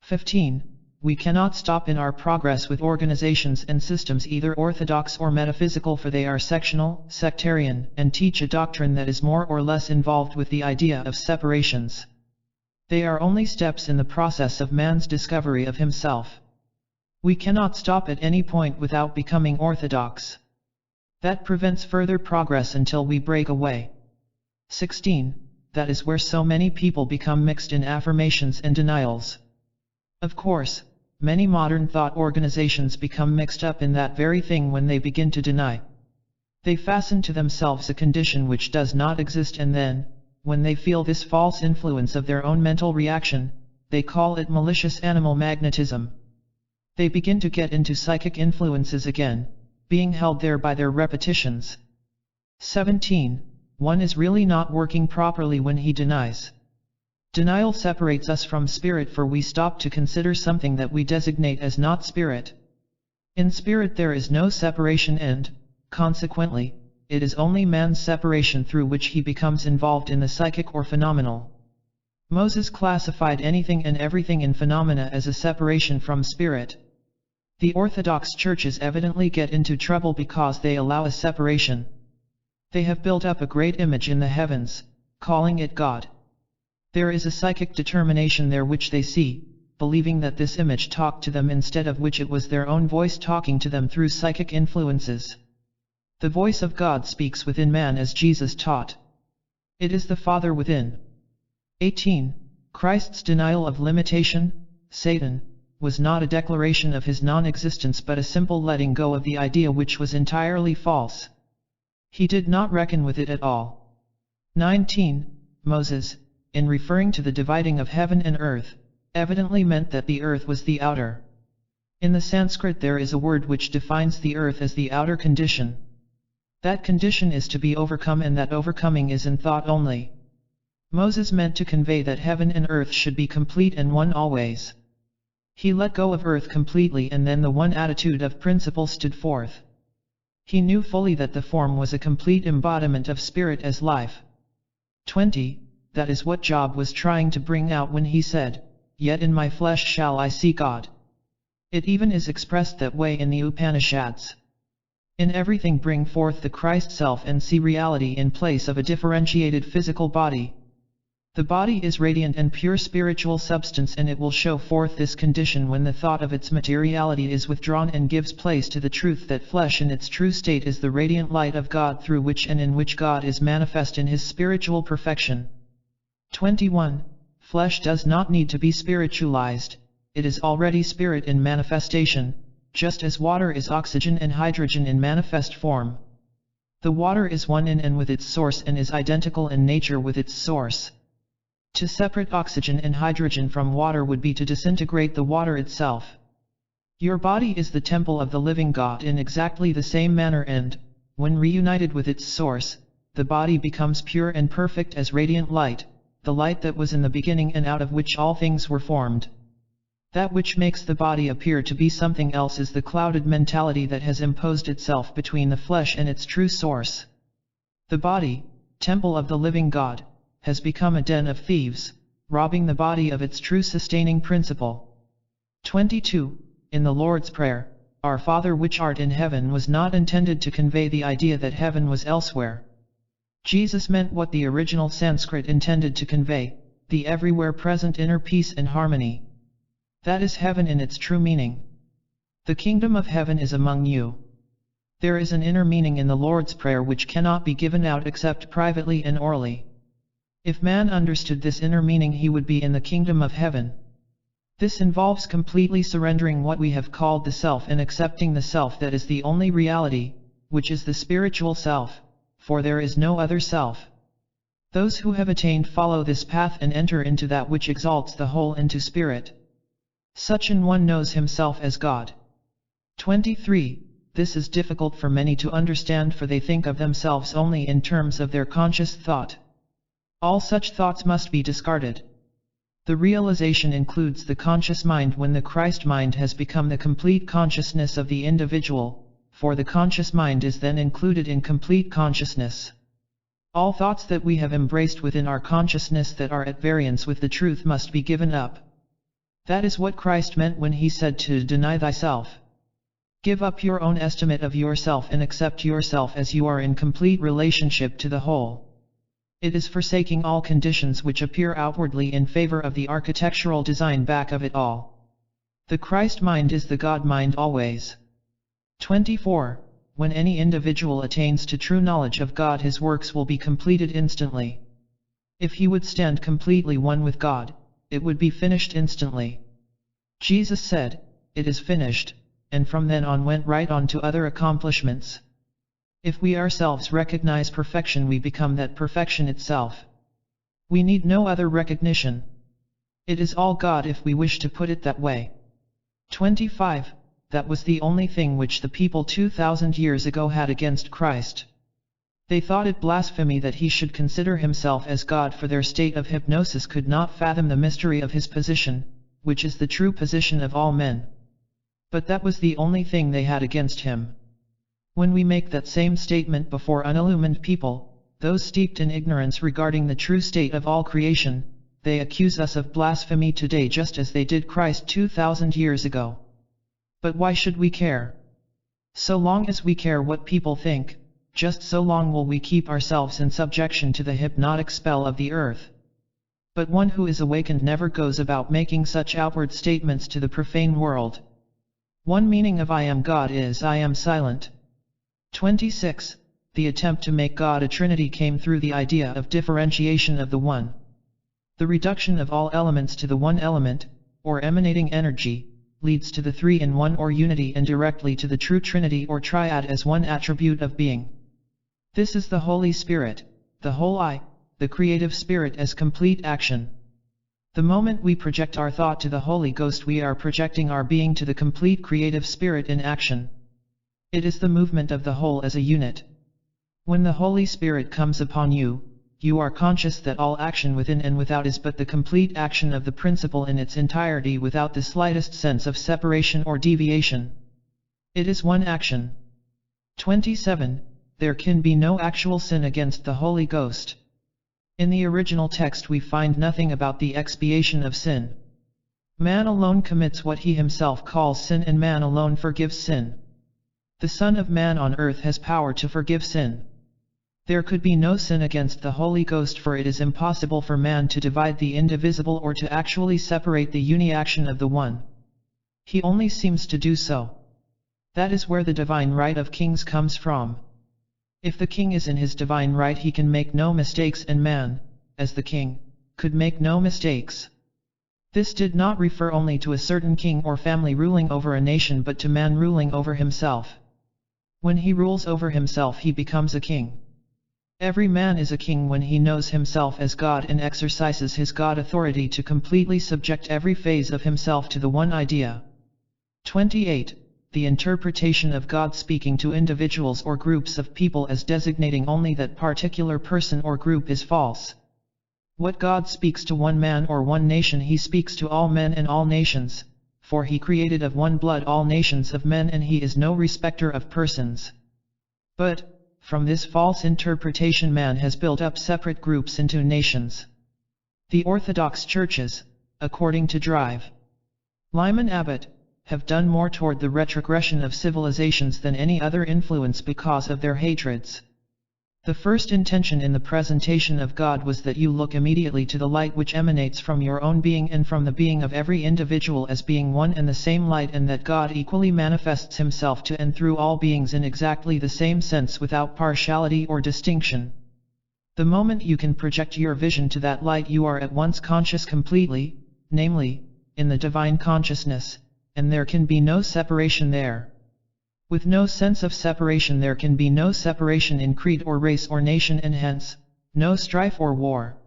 15. We cannot stop in our progress with organizations and systems, either orthodox or metaphysical, for they are sectional, sectarian, and teach a doctrine that is more or less involved with the idea of separations. They are only steps in the process of man's discovery of himself. We cannot stop at any point without becoming orthodox. That prevents further progress until we break away. 16. That is where so many people become mixed in affirmations and denials. Of course, many modern thought organizations become mixed up in that very thing when they begin to deny. They fasten to themselves a condition which does not exist, and then, when they feel this false influence of their own mental reaction, they call it malicious animal magnetism. They begin to get into psychic influences again, being held there by their repetitions. 17. One is really not working properly when he denies. Denial separates us from spirit, for we stop to consider something that we designate as not spirit. In spirit there is no separation, and, consequently, it is only man's separation through which he becomes involved in the psychic or phenomenal. Moses classified anything and everything in phenomena as a separation from spirit. The Orthodox churches evidently get into trouble because they allow a separation. They have built up a great image in the heavens, calling it God. There is a psychic determination there which they see, believing that this image talked to them, instead of which it was their own voice talking to them through psychic influences. The voice of God speaks within man as Jesus taught. It is the Father within. 18. Christ's denial of limitation, Satan, was not a declaration of his non-existence but a simple letting go of the idea which was entirely false. He did not reckon with it at all. 19. Moses, in referring to the dividing of heaven and earth, evidently meant that the earth was the outer. In the Sanskrit there is a word which defines the earth as the outer condition. That condition is to be overcome, and that overcoming is in thought only. Moses meant to convey that heaven and earth should be complete and one always. He let go of earth completely, and then the one attitude of principle stood forth. He knew fully that the form was a complete embodiment of spirit as life. 20. That is what Job was trying to bring out when he said, "Yet in my flesh shall I see God." It even is expressed that way in the Upanishads. In everything bring forth the Christ self and see reality in place of a differentiated physical body. The body is radiant and pure spiritual substance, and it will show forth this condition when the thought of its materiality is withdrawn and gives place to the truth that flesh in its true state is the radiant light of God, through which and in which God is manifest in his spiritual perfection. 21. Flesh does not need to be spiritualized, it is already spirit in manifestation, just as water is oxygen and hydrogen in manifest form. The water is one in and with its source and is identical in nature with its source. To separate oxygen and hydrogen from water would be to disintegrate the water itself. Your body is the temple of the living God in exactly the same manner, and, when reunited with its source, the body becomes pure and perfect as radiant light, the light that was in the beginning and out of which all things were formed. That which makes the body appear to be something else is the clouded mentality that has imposed itself between the flesh and its true source. The body, temple of the living God, has become a den of thieves, robbing the body of its true sustaining principle. 22. In the Lord's Prayer, Our Father which art in heaven was not intended to convey the idea that heaven was elsewhere. Jesus meant what the original Sanskrit intended to convey, the everywhere present inner peace and harmony. That is heaven in its true meaning. The kingdom of heaven is among you. There is an inner meaning in the Lord's Prayer which cannot be given out except privately and orally. If man understood this inner meaning, he would be in the kingdom of heaven. This involves completely surrendering what we have called the self and accepting the self that is the only reality, which is the spiritual self, for there is no other self. Those who have attained follow this path and enter into that which exalts the whole into spirit. Such an one knows himself as God. 23. This is difficult for many to understand, for they think of themselves only in terms of their conscious thought. All such thoughts must be discarded. The realization includes the conscious mind when the Christ mind has become the complete consciousness of the individual, for the conscious mind is then included in complete consciousness. All thoughts that we have embraced within our consciousness that are at variance with the truth must be given up. That is what Christ meant when he said to deny thyself. Give up your own estimate of yourself and accept yourself as you are in complete relationship to the whole. It is forsaking all conditions which appear outwardly in favor of the architectural design back of it all. The Christ mind is the God mind always. 24. When any individual attains to true knowledge of God, his works will be completed instantly. If he would stand completely one with God, it would be finished instantly. Jesus said, "It is finished," and from then on went right on to other accomplishments. If we ourselves recognize perfection, we become that perfection itself. We need no other recognition. It is all God if we wish to put it that way. 25. That was the only thing which the people 2,000 years ago had against Christ. They thought it blasphemy that he should consider himself as God, for their state of hypnosis could not fathom the mystery of his position, which is the true position of all men. But that was the only thing they had against him. When we make that same statement before unillumined people, those steeped in ignorance regarding the true state of all creation, they accuse us of blasphemy today just as they did Christ 2,000 years ago. But why should we care? So long as we care what people think, just so long will we keep ourselves in subjection to the hypnotic spell of the earth. But one who is awakened never goes about making such outward statements to the profane world. One meaning of I am God is I am silent. 26. The attempt to make God a trinity came through the idea of differentiation of the one. The reduction of all elements to the one element, or emanating energy, leads to the three in one or unity, and directly to the true trinity or triad as one attribute of being. This is the Holy Spirit, the whole I, the creative spirit as complete action. The moment we project our thought to the Holy Ghost, we are projecting our being to the complete creative spirit in action. It is the movement of the whole as a unit. When the Holy Spirit comes upon you, you are conscious that all action within and without is but the complete action of the principle in its entirety, without the slightest sense of separation or deviation. It is one action. 27. There can be no actual sin against the Holy Ghost. In the original text we find nothing about the expiation of sin. Man alone commits what he himself calls sin, and man alone forgives sin. The Son of Man on earth has power to forgive sin. There could be no sin against the Holy Ghost, for it is impossible for man to divide the indivisible or to actually separate the uni-action of the One. He only seems to do so. That is where the divine right of kings comes from. If the king is in his divine right, he can make no mistakes, and man, as the king, could make no mistakes. This did not refer only to a certain king or family ruling over a nation, but to man ruling over himself. When he rules over himself, he becomes a king. Every man is a king when he knows himself as God and exercises his God authority to completely subject every phase of himself to the one idea. 28. The interpretation of God speaking to individuals or groups of people as designating only that particular person or group is false. What God speaks to one man or one nation, he speaks to all men and all nations, for he created of one blood all nations of men, and he is no respecter of persons. But, from this false interpretation, man has built up separate groups into nations. The Orthodox churches, according to Drive Lyman Abbott, have done more toward the retrogression of civilizations than any other influence because of their hatreds. The first intention in the presentation of God was that you look immediately to the light which emanates from your own being and from the being of every individual as being one and the same light, and that God equally manifests himself to and through all beings in exactly the same sense without partiality or distinction. The moment you can project your vision to that light, you are at once conscious completely, namely, in the divine consciousness, and there can be no separation there. With no sense of separation, there can be no separation in creed or race or nation, and hence, no strife or war.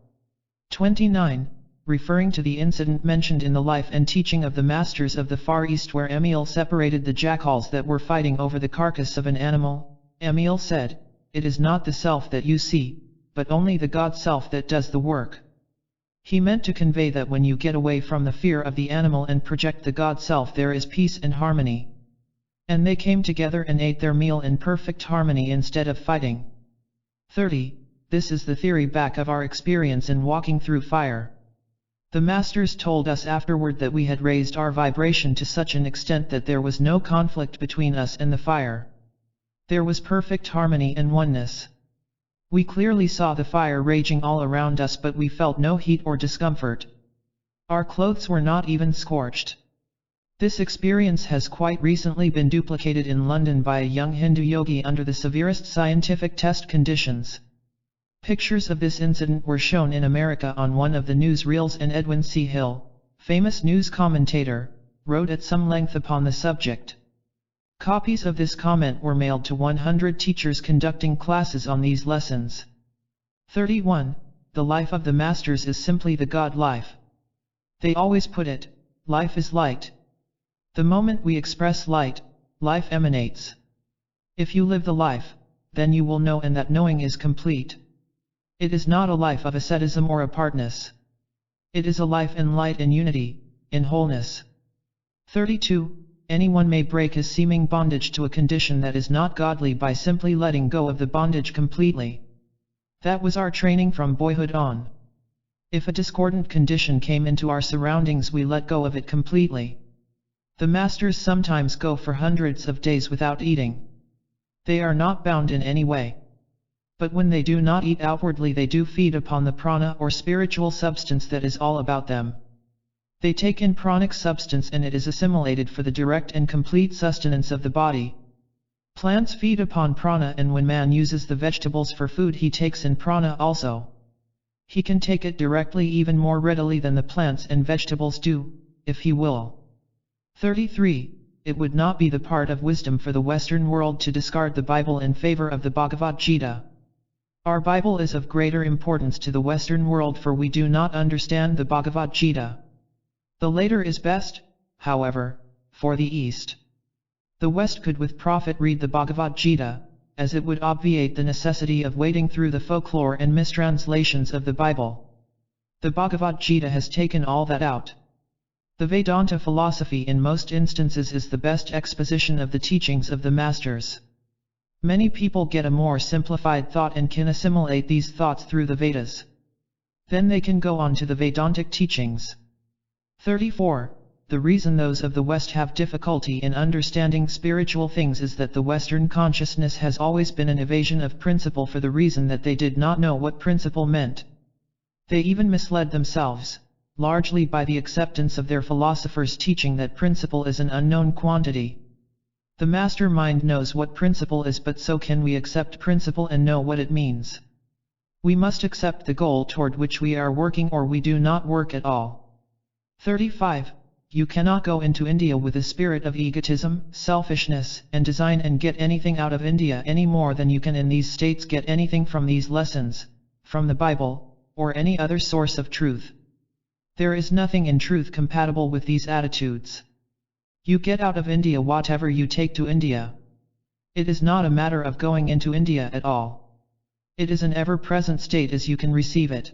29. Referring to the incident mentioned in the life and teaching of the masters of the Far East, where Emil separated the jackals that were fighting over the carcass of an animal, Emil said, "It is not the self that you see, but only the God self that does the work." He meant to convey that when you get away from the fear of the animal and project the God self, there is peace and harmony. And they came together and ate their meal in perfect harmony instead of fighting. 30. This is the theory back of our experience in walking through fire. The masters told us afterward that we had raised our vibration to such an extent that there was no conflict between us and the fire. There was perfect harmony and oneness. We clearly saw the fire raging all around us, but we felt no heat or discomfort. Our clothes were not even scorched. This experience has quite recently been duplicated in London by a young Hindu yogi under the severest scientific test conditions. Pictures of this incident were shown in America on one of the newsreels, and Edwin C. Hill, famous news commentator, wrote at some length upon the subject. Copies of this comment were mailed to 100 teachers conducting classes on these lessons. 31. The life of the masters is simply the God life. They always put it, life is light. The moment we express light, life emanates. If you live the life, then you will know, and that knowing is complete. It is not a life of asceticism or apartness. It is a life in light and unity, in wholeness. 32. Anyone may break his seeming bondage to a condition that is not godly by simply letting go of the bondage completely. That was our training from boyhood on. If a discordant condition came into our surroundings, we let go of it completely. The masters sometimes go for hundreds of days without eating. They are not bound in any way. But when they do not eat outwardly, they do feed upon the prana or spiritual substance that is all about them. They take in pranic substance, and it is assimilated for the direct and complete sustenance of the body. Plants feed upon prana, and when man uses the vegetables for food, he takes in prana also. He can take it directly even more readily than the plants and vegetables do, if he will. 33. It would not be the part of wisdom for the Western world to discard the Bible in favor of the Bhagavad Gita. Our Bible is of greater importance to the Western world, for we do not understand the Bhagavad Gita. The later is best, however, for the East. The West could with profit read the Bhagavad Gita, as it would obviate the necessity of wading through the folklore and mistranslations of the Bible. The Bhagavad Gita has taken all that out. The Vedanta philosophy in most instances is the best exposition of the teachings of the masters. Many people get a more simplified thought and can assimilate these thoughts through the Vedas. Then they can go on to the Vedantic teachings. 34. the reason those of the West have difficulty in understanding spiritual things is that the Western consciousness has always been an evasion of principle for the reason that they did not know what principle meant. They even misled themselves, largely by the acceptance of their philosophers' teaching that principle is an unknown quantity. The master mind knows what principle is, but so can we accept principle and know what it means. We must accept the goal toward which we are working, or we do not work at all. 35. You cannot go into India with a spirit of egotism, selfishness, and design and get anything out of India any more than you can in these states get anything from these lessons, from the Bible, or any other source of truth. There is nothing in truth compatible with these attitudes. You get out of India whatever you take to India. It is not a matter of going into India at all. It is an ever-present state as you can receive it.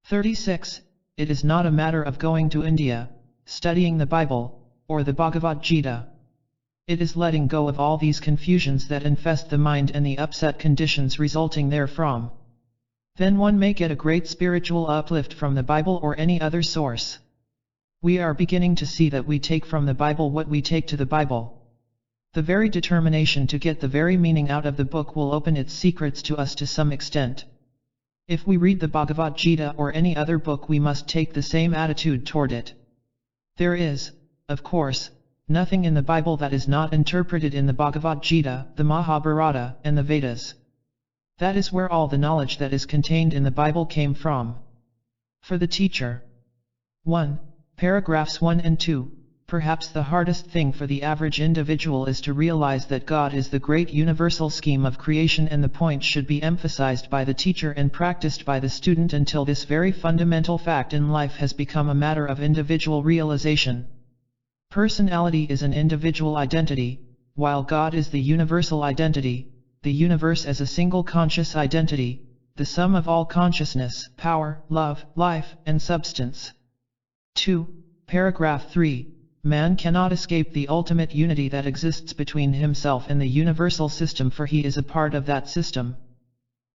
36. It is not a matter of going to India, studying the Bible, or the Bhagavad Gita. It is letting go of all these confusions that infest the mind and the upset conditions resulting therefrom. Then one may get a great spiritual uplift from the Bible or any other source. We are beginning to see that we take from the Bible what we take to the Bible. The very determination to get the very meaning out of the book will open its secrets to us to some extent. If we read the Bhagavad Gita or any other book, we must take the same attitude toward it. There is, of course, nothing in the Bible that is not interpreted in the Bhagavad Gita, the Mahabharata, and the Vedas. That is where all the knowledge that is contained in the Bible came from. For the teacher. 1. Paragraphs 1 and 2. Perhaps the hardest thing for the average individual is to realize that God is the great universal scheme of creation, and the point should be emphasized by the teacher and practiced by the student until this very fundamental fact in life has become a matter of individual realization. Personality is an individual identity, while God is the universal identity, the universe as a single conscious identity, the sum of all consciousness, power, love, life, and substance. 2. Paragraph 3. Man cannot escape the ultimate unity that exists between himself and the universal system, for he is a part of that system.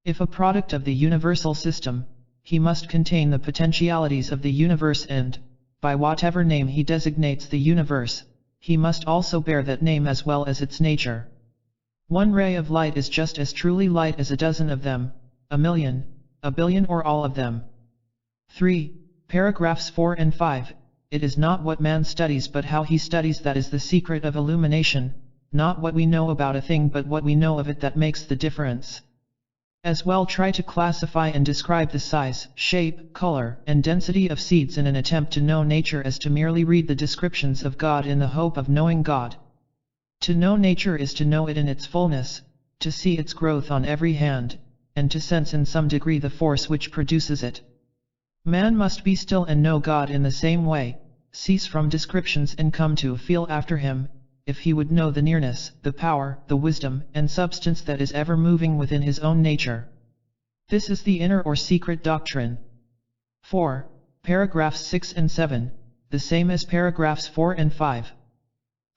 If a product of the universal system, he must contain the potentialities of the universe and, by whatever name he designates the universe, he must also bear that name as well as its nature. One ray of light is just as truly light as a dozen of them, a million, a billion, or all of them. 3. Paragraphs 4 and 5. It is not what man studies but how he studies that is the secret of illumination, not what we know about a thing but what we know of it that makes the difference. As well try to classify and describe the size, shape, color, and density of seeds in an attempt to know nature as to merely read the descriptions of God in the hope of knowing God. To know nature is to know it in its fullness, to see its growth on every hand, and to sense in some degree the force which produces it. Man must be still and know God in the same way, cease from descriptions and come to feel after him, if he would know the nearness, the power, the wisdom, and substance that is ever moving within his own nature. This is the inner or secret doctrine. 4. Paragraphs 6 and 7, the same as paragraphs 4 and 5.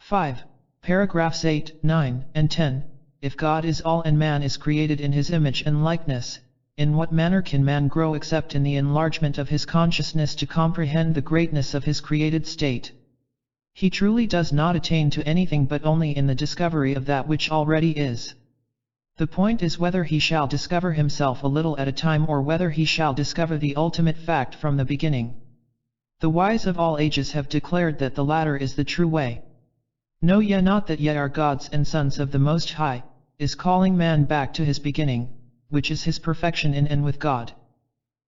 5. Paragraphs 8, 9, and 10, if God is all and man is created in his image and likeness, in what manner can man grow except in the enlargement of his consciousness to comprehend the greatness of his created state? He truly does not attain to anything but only in the discovery of that which already is. The point is whether he shall discover himself a little at a time or whether he shall discover the ultimate fact from the beginning. The wise of all ages have declared that the latter is the true way. Know ye not that ye are gods and sons of the Most High, is calling man back to his beginning, which is his perfection in and with God.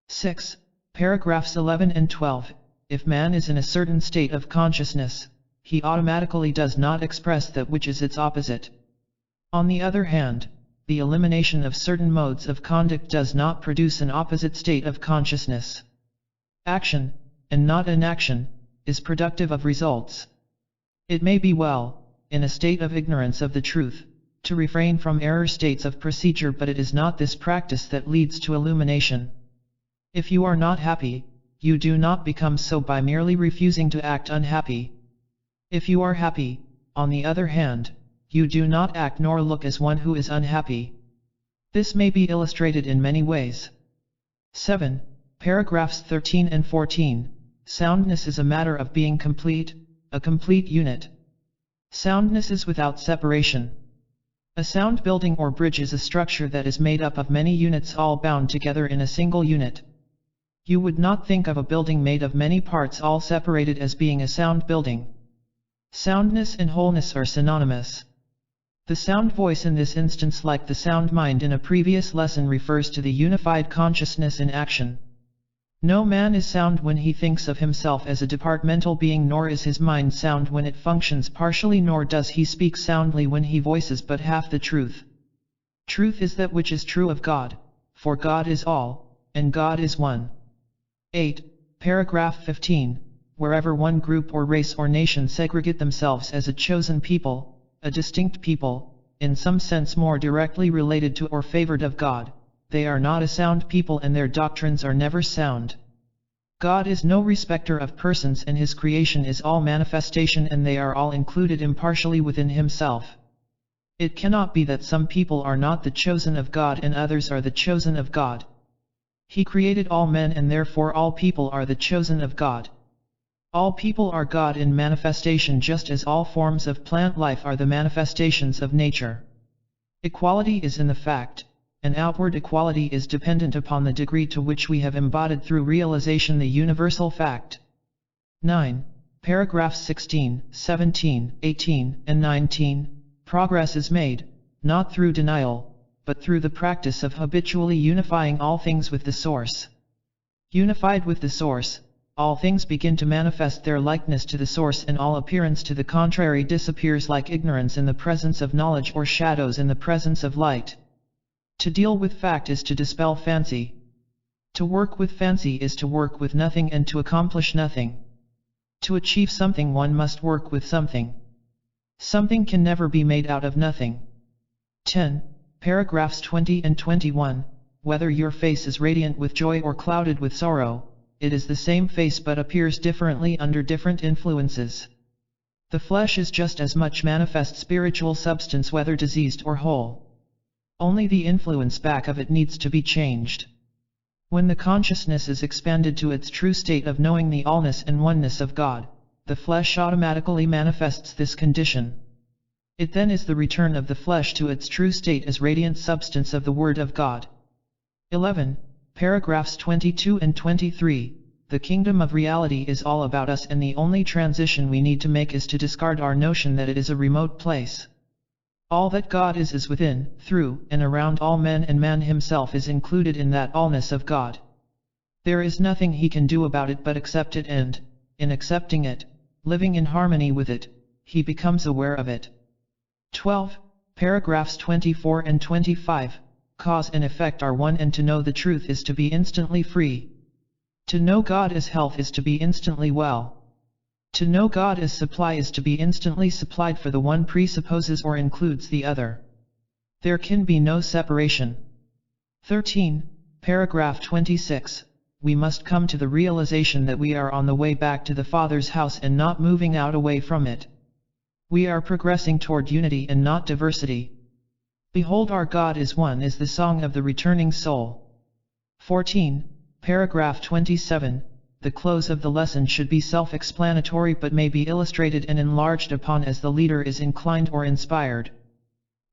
6. Paragraphs 11 and 12, if man is in a certain state of consciousness, he automatically does not express that which is its opposite. On the other hand, the elimination of certain modes of conduct does not produce an opposite state of consciousness. Action, and not inaction, is productive of results. It may be well, in a state of ignorance of the truth, to refrain from error states of procedure, but it is not this practice that leads to illumination. If you are not happy, you do not become so by merely refusing to act unhappy. If you are happy, on the other hand, you do not act nor look as one who is unhappy. This may be illustrated in many ways. 7. Paragraphs 13 and 14, soundness is a matter of being complete, a complete unit. Soundness is without separation. A sound building or bridge is a structure that is made up of many units all bound together in a single unit. You would not think of a building made of many parts all separated as being a sound building. Soundness and wholeness are synonymous. The sound voice in this instance, like the sound mind in a previous lesson, refers to the unified consciousness in action. No man is sound when he thinks of himself as a departmental being, nor is his mind sound when it functions partially, nor does he speak soundly when he voices but half the truth. Truth is that which is true of God, for God is all, and God is one. 8. Paragraph 15. Wherever one group or race or nation segregate themselves as a chosen people, a distinct people, in some sense more directly related to or favored of God, they are not a sound people and their doctrines are never sound. God is no respecter of persons and his creation is all manifestation and they are all included impartially within himself. It cannot be that some people are not the chosen of God and others are the chosen of God. He created all men and therefore all people are the chosen of God. All people are God in manifestation, just as all forms of plant life are the manifestations of nature. Equality is in the fact, and outward equality is dependent upon the degree to which we have embodied through realization the universal fact. 9. Paragraphs 16, 17, 18, and 19. Progress is made, not through denial, but through the practice of habitually unifying all things with the Source. Unified with the Source, all things begin to manifest their likeness to the Source, and all appearance to the contrary disappears, like ignorance in the presence of knowledge or shadows in the presence of light. To deal with fact is to dispel fancy. To work with fancy is to work with nothing and to accomplish nothing. To achieve something one must work with something. Something can never be made out of nothing. 10. Paragraphs 20 and 21. Whether your face is radiant with joy or clouded with sorrow, it is the same face but appears differently under different influences. The flesh is just as much manifest spiritual substance whether diseased or whole. Only the influence back of it needs to be changed. When the consciousness is expanded to its true state of knowing the allness and oneness of God, the flesh automatically manifests this condition. It then is the return of the flesh to its true state as radiant substance of the Word of God. 11. Paragraphs 22 and 23. The kingdom of reality is all about us, and the only transition we need to make is to discard our notion that it is a remote place. All that God is within, through, and around all men, and man himself is included in that allness of God. There is nothing he can do about it but accept it, and, in accepting it, living in harmony with it, he becomes aware of it. 12. Paragraphs 24 and 25. Cause and effect are one, and to know the truth is to be instantly free. To know God as health is to be instantly well. To know God as supply is to be instantly supplied, for the one presupposes or includes the other. There can be no separation. 13. Paragraph 26. We must come to the realization that we are on the way back to the Father's house and not moving out away from it. We are progressing toward unity and not diversity. Behold, our God is one is the song of the returning soul. 14. Paragraph 27. The close of the lesson should be self-explanatory but may be illustrated and enlarged upon as the leader is inclined or inspired.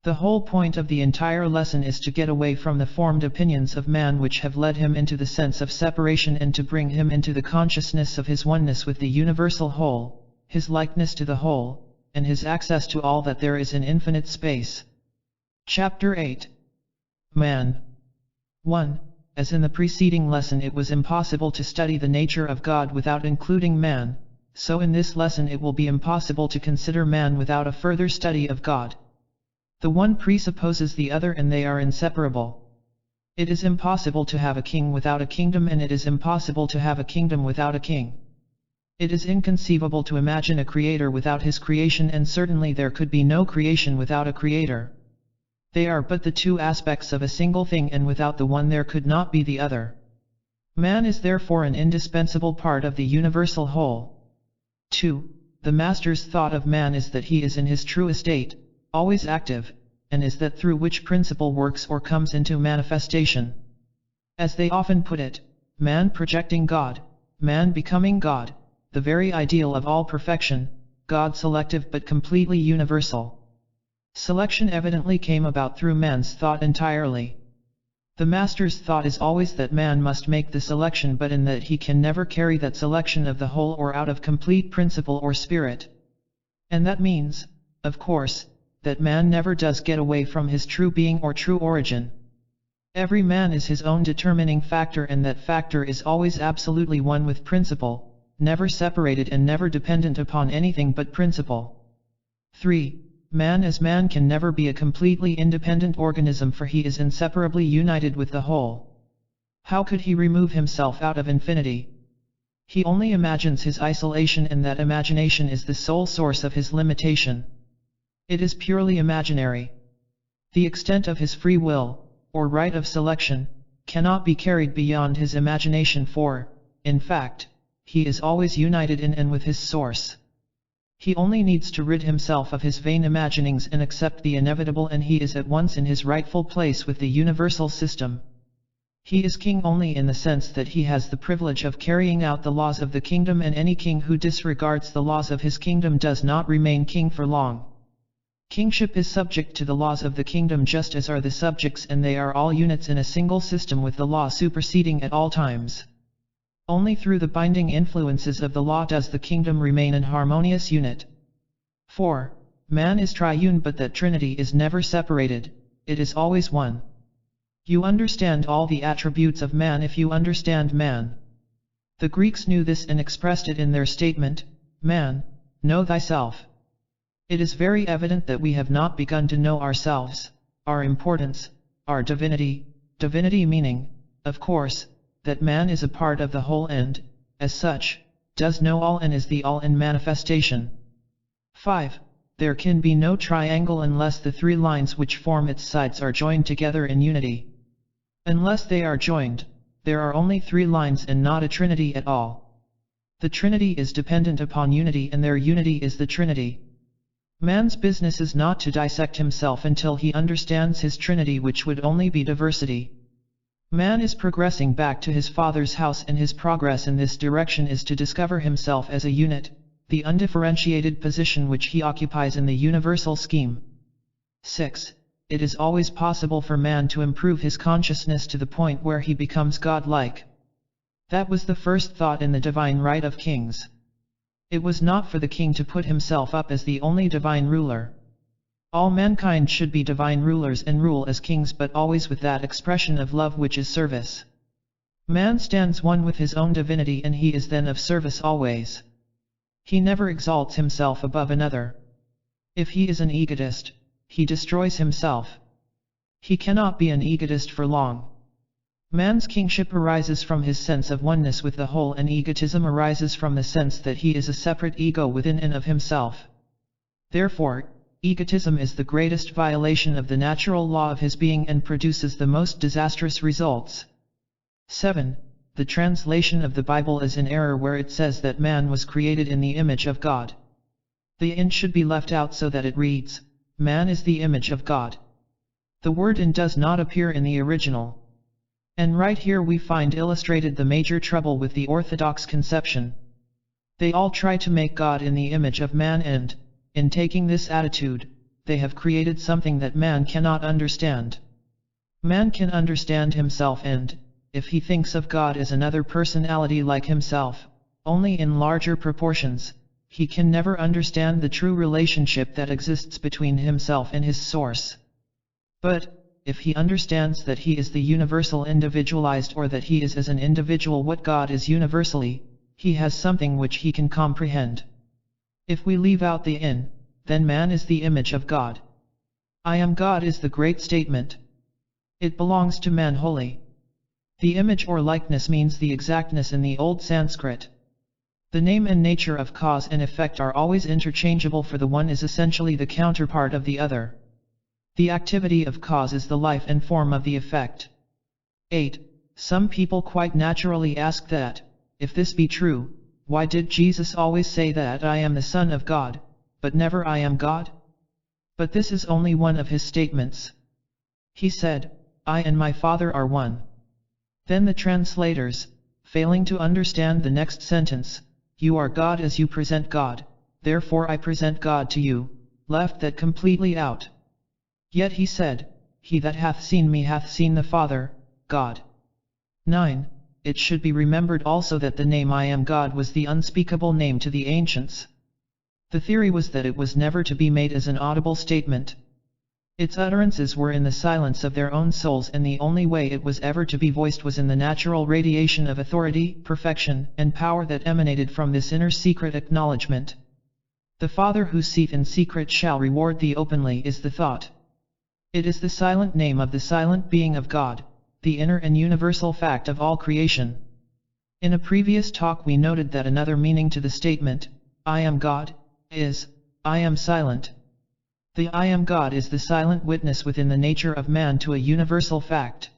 The whole point of the entire lesson is to get away from the formed opinions of man which have led him into the sense of separation, and to bring him into the consciousness of his oneness with the universal whole, his likeness to the whole, and his access to all that there is in infinite space. Chapter 8. Man. 1. As in the preceding lesson it was impossible to study the nature of God without including man, so in this lesson it will be impossible to consider man without a further study of God. The one presupposes the other and they are inseparable. It is impossible to have a king without a kingdom, and it is impossible to have a kingdom without a king. It is inconceivable to imagine a creator without his creation, and certainly there could be no creation without a creator. They are but the two aspects of a single thing, and without the one there could not be the other. Man is therefore an indispensable part of the universal whole. 2. The Master's thought of man is that he is in his true estate, always active, and is that through which principle works or comes into manifestation. As they often put it, man projecting God, man becoming God, the very ideal of all perfection, God selective but completely universal. Selection evidently came about through man's thought entirely. The master's thought is always that man must make the selection, but in that he can never carry that selection of the whole or out of complete principle or spirit. And that means, of course, that man never does get away from his true being or true origin. Every man is his own determining factor, and that factor is always absolutely one with principle, never separated and never dependent upon anything but principle. 3. Man as man can never be a completely independent organism, for he is inseparably united with the whole. How could he remove himself out of infinity? He only imagines his isolation, and that imagination is the sole source of his limitation. It is purely imaginary. The extent of his free will, or right of selection, cannot be carried beyond his imagination, for, in fact, he is always united in and with his source. He only needs to rid himself of his vain imaginings and accept the inevitable, and he is at once in his rightful place with the universal system. He is king only in the sense that he has the privilege of carrying out the laws of the kingdom, and any king who disregards the laws of his kingdom does not remain king for long. Kingship is subject to the laws of the kingdom just as are the subjects, and they are all units in a single system with the law superseding at all times. Only through the binding influences of the law does the kingdom remain an harmonious unit. 4. Man is triune, but that trinity is never separated, it is always one. You understand all the attributes of man if you understand man. The Greeks knew this and expressed it in their statement, "Man, know thyself." It is very evident that we have not begun to know ourselves, our importance, our divinity meaning, of course, that man is a part of the whole and, as such, does know all and is the all in manifestation. 5. There can be no triangle unless the three lines which form its sides are joined together in unity. Unless they are joined, there are only three lines and not a trinity at all. The trinity is dependent upon unity, and their unity is the trinity. Man's business is not to dissect himself until he understands his trinity, which would only be diversity. Man is progressing back to his Father's house, and his progress in this direction is to discover himself as a unit, the undifferentiated position which he occupies in the universal scheme. 6. It is always possible for man to improve his consciousness to the point where he becomes God-like. That was the first thought in the divine right of kings. It was not for the king to put himself up as the only divine ruler. All mankind should be divine rulers and rule as kings, but always with that expression of love which is service. Man stands one with his own divinity, and he is then of service always. He never exalts himself above another. If he is an egotist, he destroys himself. He cannot be an egotist for long. Man's kingship arises from his sense of oneness with the whole, and egotism arises from the sense that he is a separate ego within and of himself. Therefore, egotism is the greatest violation of the natural law of his being and produces the most disastrous results. 7. The translation of the Bible is in error where it says that man was created in the image of God. The "in" should be left out so that it reads, "Man is the image of God." The word "in" does not appear in the original. And right here we find illustrated the major trouble with the orthodox conception. They all try to make God in the image of man, and, in taking this attitude, they have created something that man cannot understand. Man can understand himself, and, if he thinks of God as another personality like himself, only in larger proportions, he can never understand the true relationship that exists between himself and his source. But, if he understands that he is the universal individualized, or that he is as an individual what God is universally, he has something which he can comprehend. If we leave out the "in", then man is the image of God. "I am God" is the great statement. It belongs to man wholly. The image or likeness means the exactness in the old Sanskrit. The name and nature of cause and effect are always interchangeable, for the one is essentially the counterpart of the other. The activity of cause is the life and form of the effect. 8. Some people quite naturally ask that, if this be true, why did Jesus always say that "I am the Son of God," but never "I am God"? But this is only one of his statements. He said, "I and my Father are one." Then the translators, failing to understand the next sentence, "You are God as you present God," therefore I present God to you, left that completely out. Yet he said, He that hath seen me hath seen the Father, God. 9. It should be remembered also that the name I am God was the unspeakable name to the ancients. The theory was that it was never to be made as an audible statement. Its utterances were in the silence of their own souls, and the only way it was ever to be voiced was in the natural radiation of authority, perfection, and power that emanated from this inner secret acknowledgement. The Father who seeth in secret shall reward thee openly is the thought. It is the silent name of the silent being of God, the inner and universal fact of all creation. In a previous talk we noted that another meaning to the statement, I am God, is, I am silent. The I am God is the silent witness within the nature of man to a universal fact.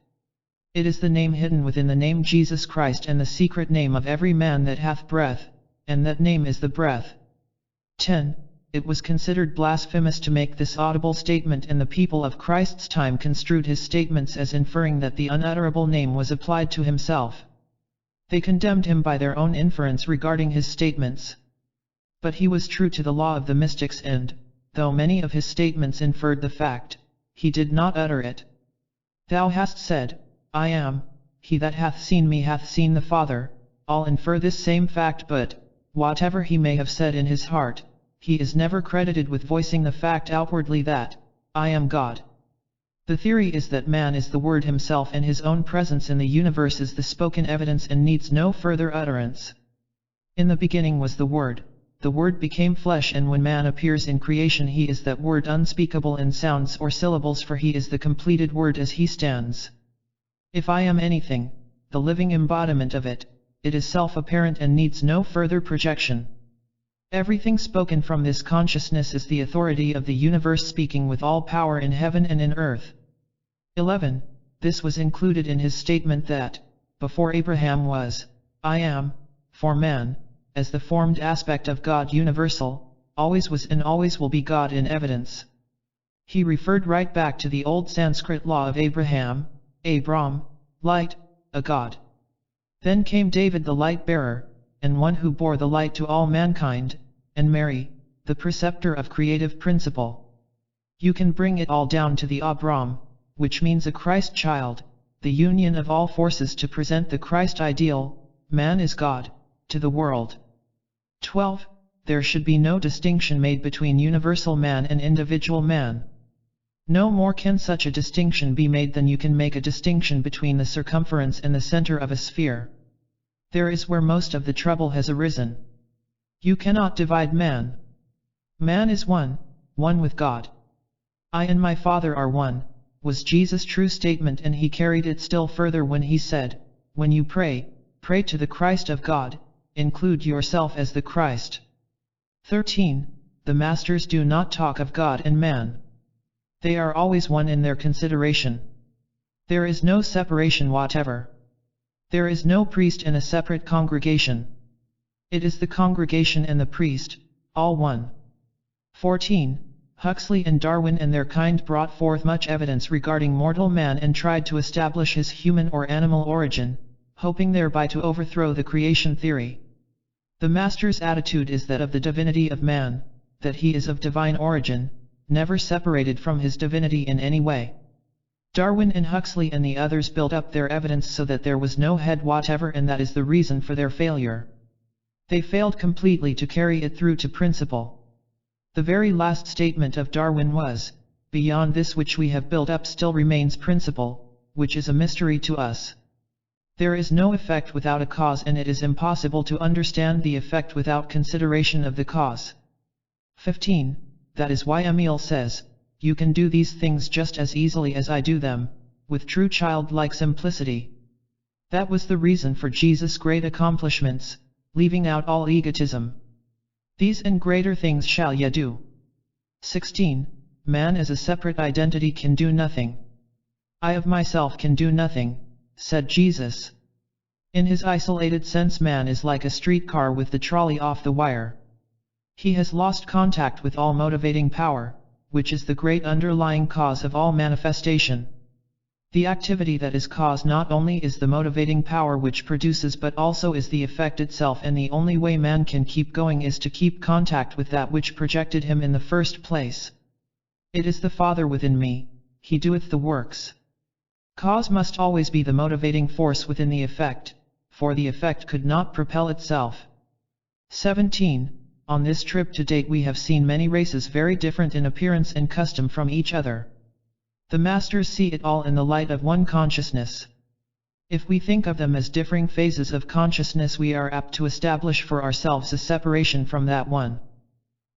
It is the name hidden within the name Jesus Christ and the secret name of every man that hath breath, and that name is the breath. 10. It was considered blasphemous to make this audible statement, and the people of Christ's time construed his statements as inferring that the unutterable name was applied to himself. They condemned him by their own inference regarding his statements. But he was true to the law of the mystics, and, though many of his statements inferred the fact, he did not utter it. Thou hast said, I am, he that hath seen me hath seen the Father, all infer this same fact, but, whatever he may have said in his heart, he is never credited with voicing the fact outwardly that, I am God. The theory is that man is the Word himself, and his own presence in the universe is the spoken evidence and needs no further utterance. In the beginning was the Word became flesh, and when man appears in creation he is that Word unspeakable in sounds or syllables, for he is the completed Word as he stands. If I am anything, the living embodiment of it, it is self-apparent and needs no further projection. Everything spoken from this consciousness is the authority of the universe speaking with all power in heaven and in earth. 11. This was included in his statement that, before Abraham was, I am, for man, as the formed aspect of God universal, always was and always will be God in evidence. He referred right back to the old Sanskrit law of Abraham, Abram, light, a God. Then came David the light bearer, and one who bore the light to all mankind, and Mary, the preceptor of creative principle. You can bring it all down to the Abram, which means a Christ child, the union of all forces to present the Christ ideal, man is God, to the world. 12. There should be no distinction made between universal man and individual man. No more can such a distinction be made than you can make a distinction between the circumference and the center of a sphere. There is where most of the trouble has arisen. You cannot divide man. Man is one with God. I and my Father are one, was Jesus' true statement, and he carried it still further when he said, when you pray, pray to the Christ of God, include yourself as the Christ. 13. The masters do not talk of God and man. They are always one in their consideration. There is no separation whatever. There is no priest and a separate congregation. It is the congregation and the priest, all one. 14. Huxley and Darwin and their kind brought forth much evidence regarding mortal man and tried to establish his human or animal origin, hoping thereby to overthrow the creation theory. The master's attitude is that of the divinity of man, that he is of divine origin, never separated from his divinity in any way. Darwin and Huxley and the others built up their evidence so that there was no head whatever, and that is the reason for their failure. They failed completely to carry it through to principle. The very last statement of Darwin was, beyond this which we have built up still remains principle, which is a mystery to us. There is no effect without a cause, and it is impossible to understand the effect without consideration of the cause. 15. That is why Emile says, you can do these things just as easily as I do them, with true childlike simplicity. That was the reason for Jesus' great accomplishments, leaving out all egotism. These and greater things shall ye do. 16. Man as a separate identity can do nothing. I of myself can do nothing, said Jesus. In his isolated sense, man is like a streetcar with the trolley off the wire. He has lost contact with all motivating power, which is the great underlying cause of all manifestation. The activity that is cause not only is the motivating power which produces but also is the effect itself, and the only way man can keep going is to keep contact with that which projected him in the first place. It is the Father within me, he doeth the works. Cause must always be the motivating force within the effect, for the effect could not propel itself. 17. On this trip to date we have seen many races very different in appearance and custom from each other. The masters see it all in the light of one consciousness. If we think of them as differing phases of consciousness, we are apt to establish for ourselves a separation from that one.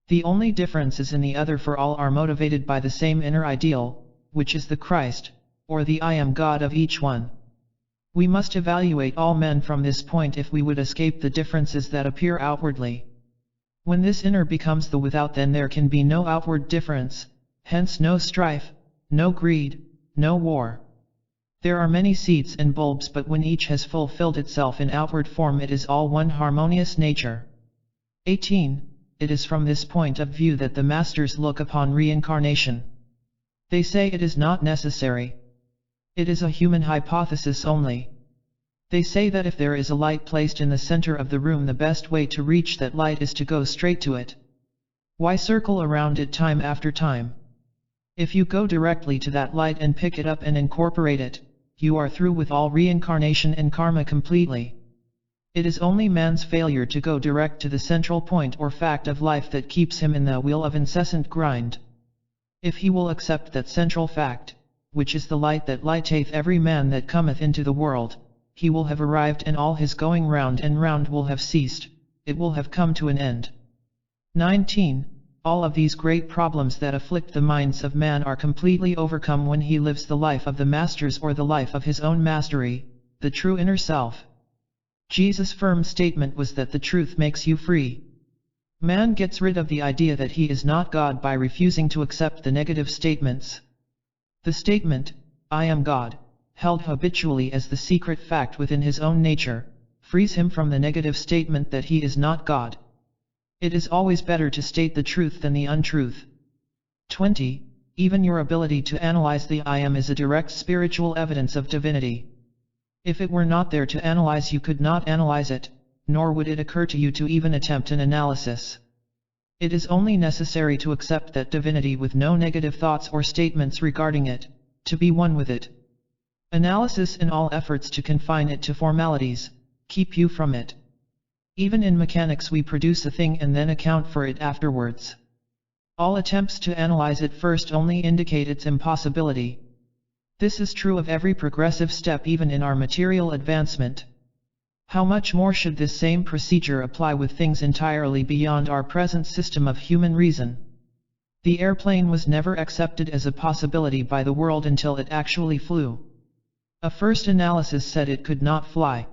The only difference is in the other, for all are motivated by the same inner ideal, which is the Christ, or the I am God of each one. We must evaluate all men from this point if we would escape the differences that appear outwardly. When this inner becomes the without, then there can be no outward difference, hence no strife, no greed, no war. There are many seeds and bulbs, but when each has fulfilled itself in outward form, it is all one harmonious nature. 18. It is from this point of view that the masters look upon reincarnation. They say it is not necessary. It is a human hypothesis only. They say that if there is a light placed in the center of the room, the best way to reach that light is to go straight to it. Why circle around it time after time? If you go directly to that light and pick it up and incorporate it, you are through with all reincarnation and karma completely. It is only man's failure to go direct to the central point or fact of life that keeps him in the wheel of incessant grind. If he will accept that central fact, which is the light that lighteth every man that cometh into the world, he will have arrived, and all his going round and round will have ceased, it will have come to an end. 19. All of these great problems that afflict the minds of man are completely overcome when he lives the life of the masters, or the life of his own mastery, the true inner self. Jesus' firm statement was that the truth makes you free. Man gets rid of the idea that he is not God by refusing to accept the negative statements. The statement, I am God, held habitually as the secret fact within his own nature, frees him from the negative statement that he is not God. It is always better to state the truth than the untruth. 20. Even your ability to analyze the I am is a direct spiritual evidence of divinity. If it were not there to analyze, you could not analyze it, nor would it occur to you to even attempt an analysis. It is only necessary to accept that divinity with no negative thoughts or statements regarding it, to be one with it. Analysis and all efforts to confine it to formalities, keep you from it. Even in mechanics we produce a thing and then account for it afterwards. All attempts to analyze it first only indicate its impossibility. This is true of every progressive step, even in our material advancement. How much more should this same procedure apply with things entirely beyond our present system of human reason? The airplane was never accepted as a possibility by the world until it actually flew. A first analysis said it could not fly.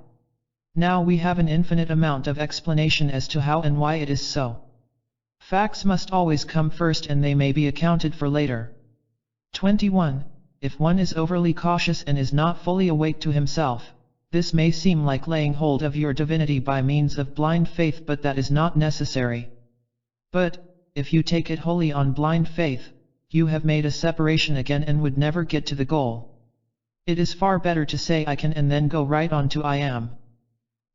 Now we have an infinite amount of explanation as to how and why it is so. Facts must always come first, and they may be accounted for later. 21. If one is overly cautious and is not fully awake to himself, this may seem like laying hold of your divinity by means of blind faith, but that is not necessary. But, if you take it wholly on blind faith, you have made a separation again and would never get to the goal. It is far better to say I can and then go right on to I am.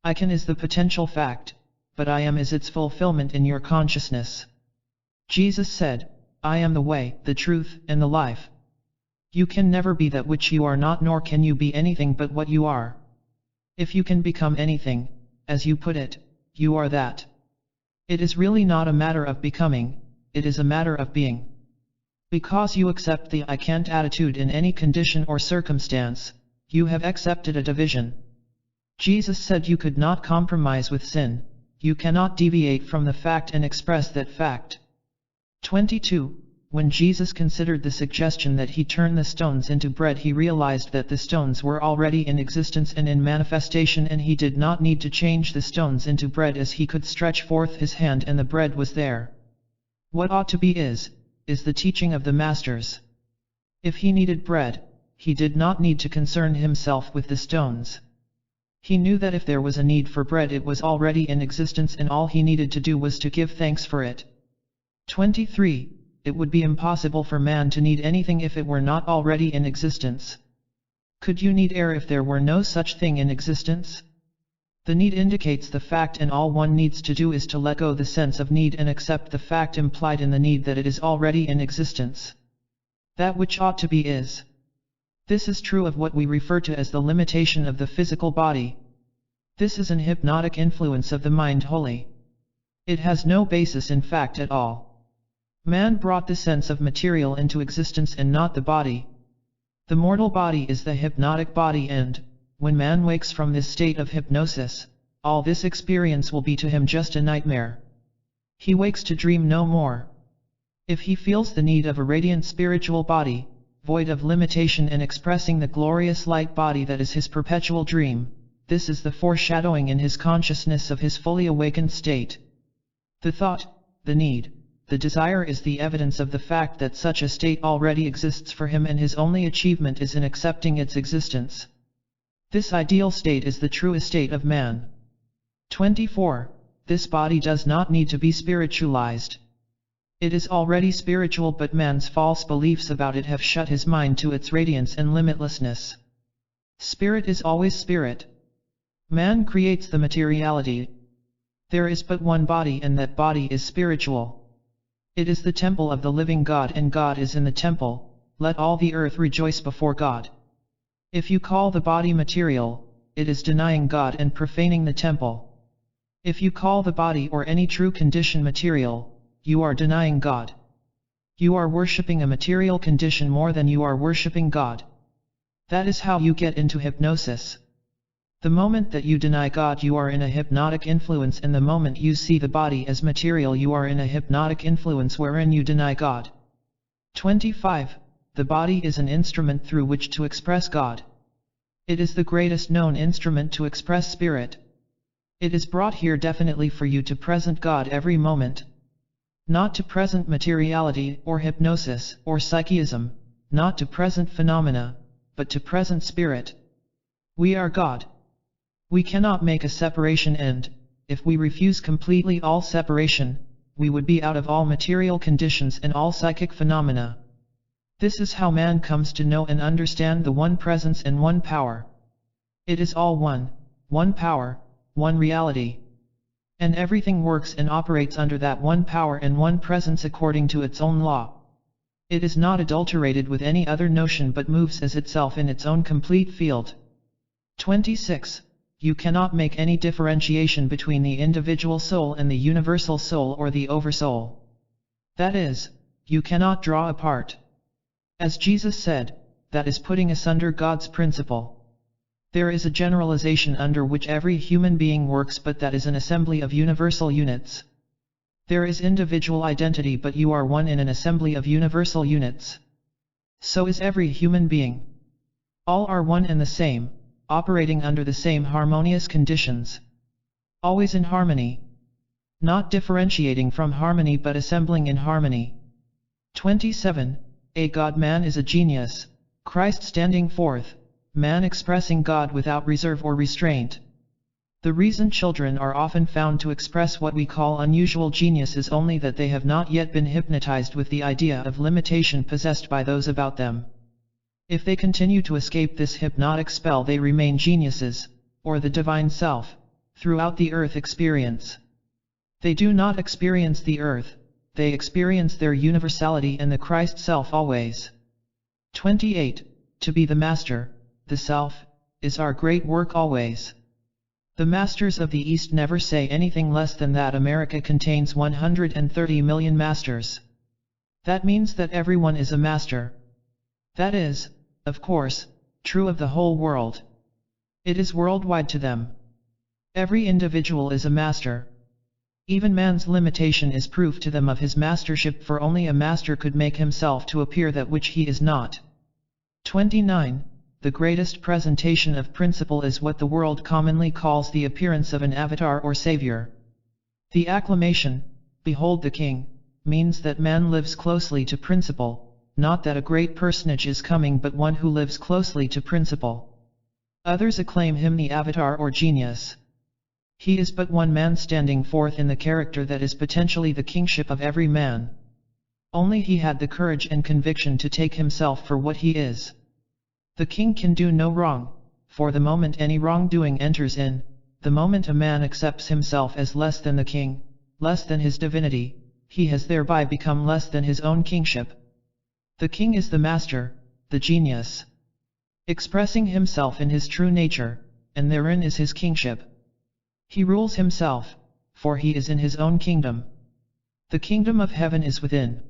I can is the potential fact, but I am is its fulfillment in your consciousness. Jesus said, I am the way, the truth, and the life. You can never be that which you are not, nor can you be anything but what you are. If you can become anything, as you put it, you are that. It is really not a matter of becoming, it is a matter of being. Because you accept the I can't attitude in any condition or circumstance, you have accepted a division. Jesus said you could not compromise with sin, you cannot deviate from the fact and express that fact. 22. When Jesus considered the suggestion that he turn the stones into bread, he realized that the stones were already in existence and in manifestation, and he did not need to change the stones into bread, as he could stretch forth his hand and the bread was there. What ought to be is the teaching of the masters. If he needed bread, he did not need to concern himself with the stones. He knew that if there was a need for bread, it was already in existence, and all he needed to do was to give thanks for it. 23. It would be impossible for man to need anything if it were not already in existence. Could you need air if there were no such thing in existence? The need indicates the fact, and all one needs to do is to let go the sense of need and accept the fact implied in the need that it is already in existence. That which ought to be is. This is true of what we refer to as the limitation of the physical body. This is an hypnotic influence of the mind wholly. It has no basis in fact at all. Man brought the sense of material into existence and not the body. The mortal body is the hypnotic body, and, when man wakes from this state of hypnosis, all this experience will be to him just a nightmare. He wakes to dream no more. If he feels the need of a radiant spiritual body, void of limitation and expressing the glorious light body that is his perpetual dream, this is the foreshadowing in his consciousness of his fully awakened state. The thought, the need, the desire is the evidence of the fact that such a state already exists for him, and his only achievement is in accepting its existence. This ideal state is the true estate of man. 24. This body does not need to be spiritualized. It is already spiritual, but man's false beliefs about it have shut his mind to its radiance and limitlessness. Spirit is always spirit. Man creates the materiality. There is but one body, and that body is spiritual. It is the temple of the living God, and God is in the temple. Let all the earth rejoice before God. If you call the body material, it is denying God and profaning the temple. If you call the body or any true condition material, you are denying God. You are worshipping a material condition more than you are worshipping God. That is how you get into hypnosis. The moment that you deny God, you are in a hypnotic influence, and the moment you see the body as material, you are in a hypnotic influence wherein you deny God. 25. The body is an instrument through which to express God. It is the greatest known instrument to express spirit. It is brought here definitely for you to present God every moment. Not to present materiality, or hypnosis, or psychism, not to present phenomena, but to present spirit. We are God. We cannot make a separation, and, if we refuse completely all separation, we would be out of all material conditions and all psychic phenomena. This is how man comes to know and understand the one presence and one power. It is all one power, one reality. And everything works and operates under that one power and one presence according to its own law. It is not adulterated with any other notion, but moves as itself in its own complete field. 26. You cannot make any differentiation between the individual soul and the universal soul or the oversoul. That is, you cannot draw apart. As Jesus said, that is putting asunder God's principle. There is a generalization under which every human being works, but that is an assembly of universal units. There is individual identity, but you are one in an assembly of universal units. So is every human being. All are one and the same, operating under the same harmonious conditions. Always in harmony. Not differentiating from harmony, but assembling in harmony. 27. A God-man is a genius, Christ standing forth, man expressing God without reserve or restraint. The reason children are often found to express what we call unusual genius is only that they have not yet been hypnotized with the idea of limitation possessed by those about them. If they continue to escape this hypnotic spell, they remain geniuses, or the divine self, throughout the earth experience. They do not experience the earth, they experience their universality and the Christ self always. 28. To be the master, the self, is our great work always. The masters of the East never say anything less than that America contains 130 million masters. That means that everyone is a master. That is, of course, true of the whole world. It is worldwide to them. Every individual is a master. Even man's limitation is proof to them of his mastership, for only a master could make himself to appear that which he is not. 29. The greatest presentation of principle is what the world commonly calls the appearance of an avatar or savior. The acclamation, "Behold the King," means that man lives closely to principle. Not that a great personage is coming, but one who lives closely to principle. Others acclaim him the avatar or genius. He is but one man standing forth in the character that is potentially the kingship of every man. Only he had the courage and conviction to take himself for what he is. The king can do no wrong, for the moment any wrongdoing enters in, the moment a man accepts himself as less than the king, less than his divinity, he has thereby become less than his own kingship. The king is the master, the genius, expressing himself in his true nature, and therein is his kingship. He rules himself, for he is in his own kingdom. The kingdom of heaven is within.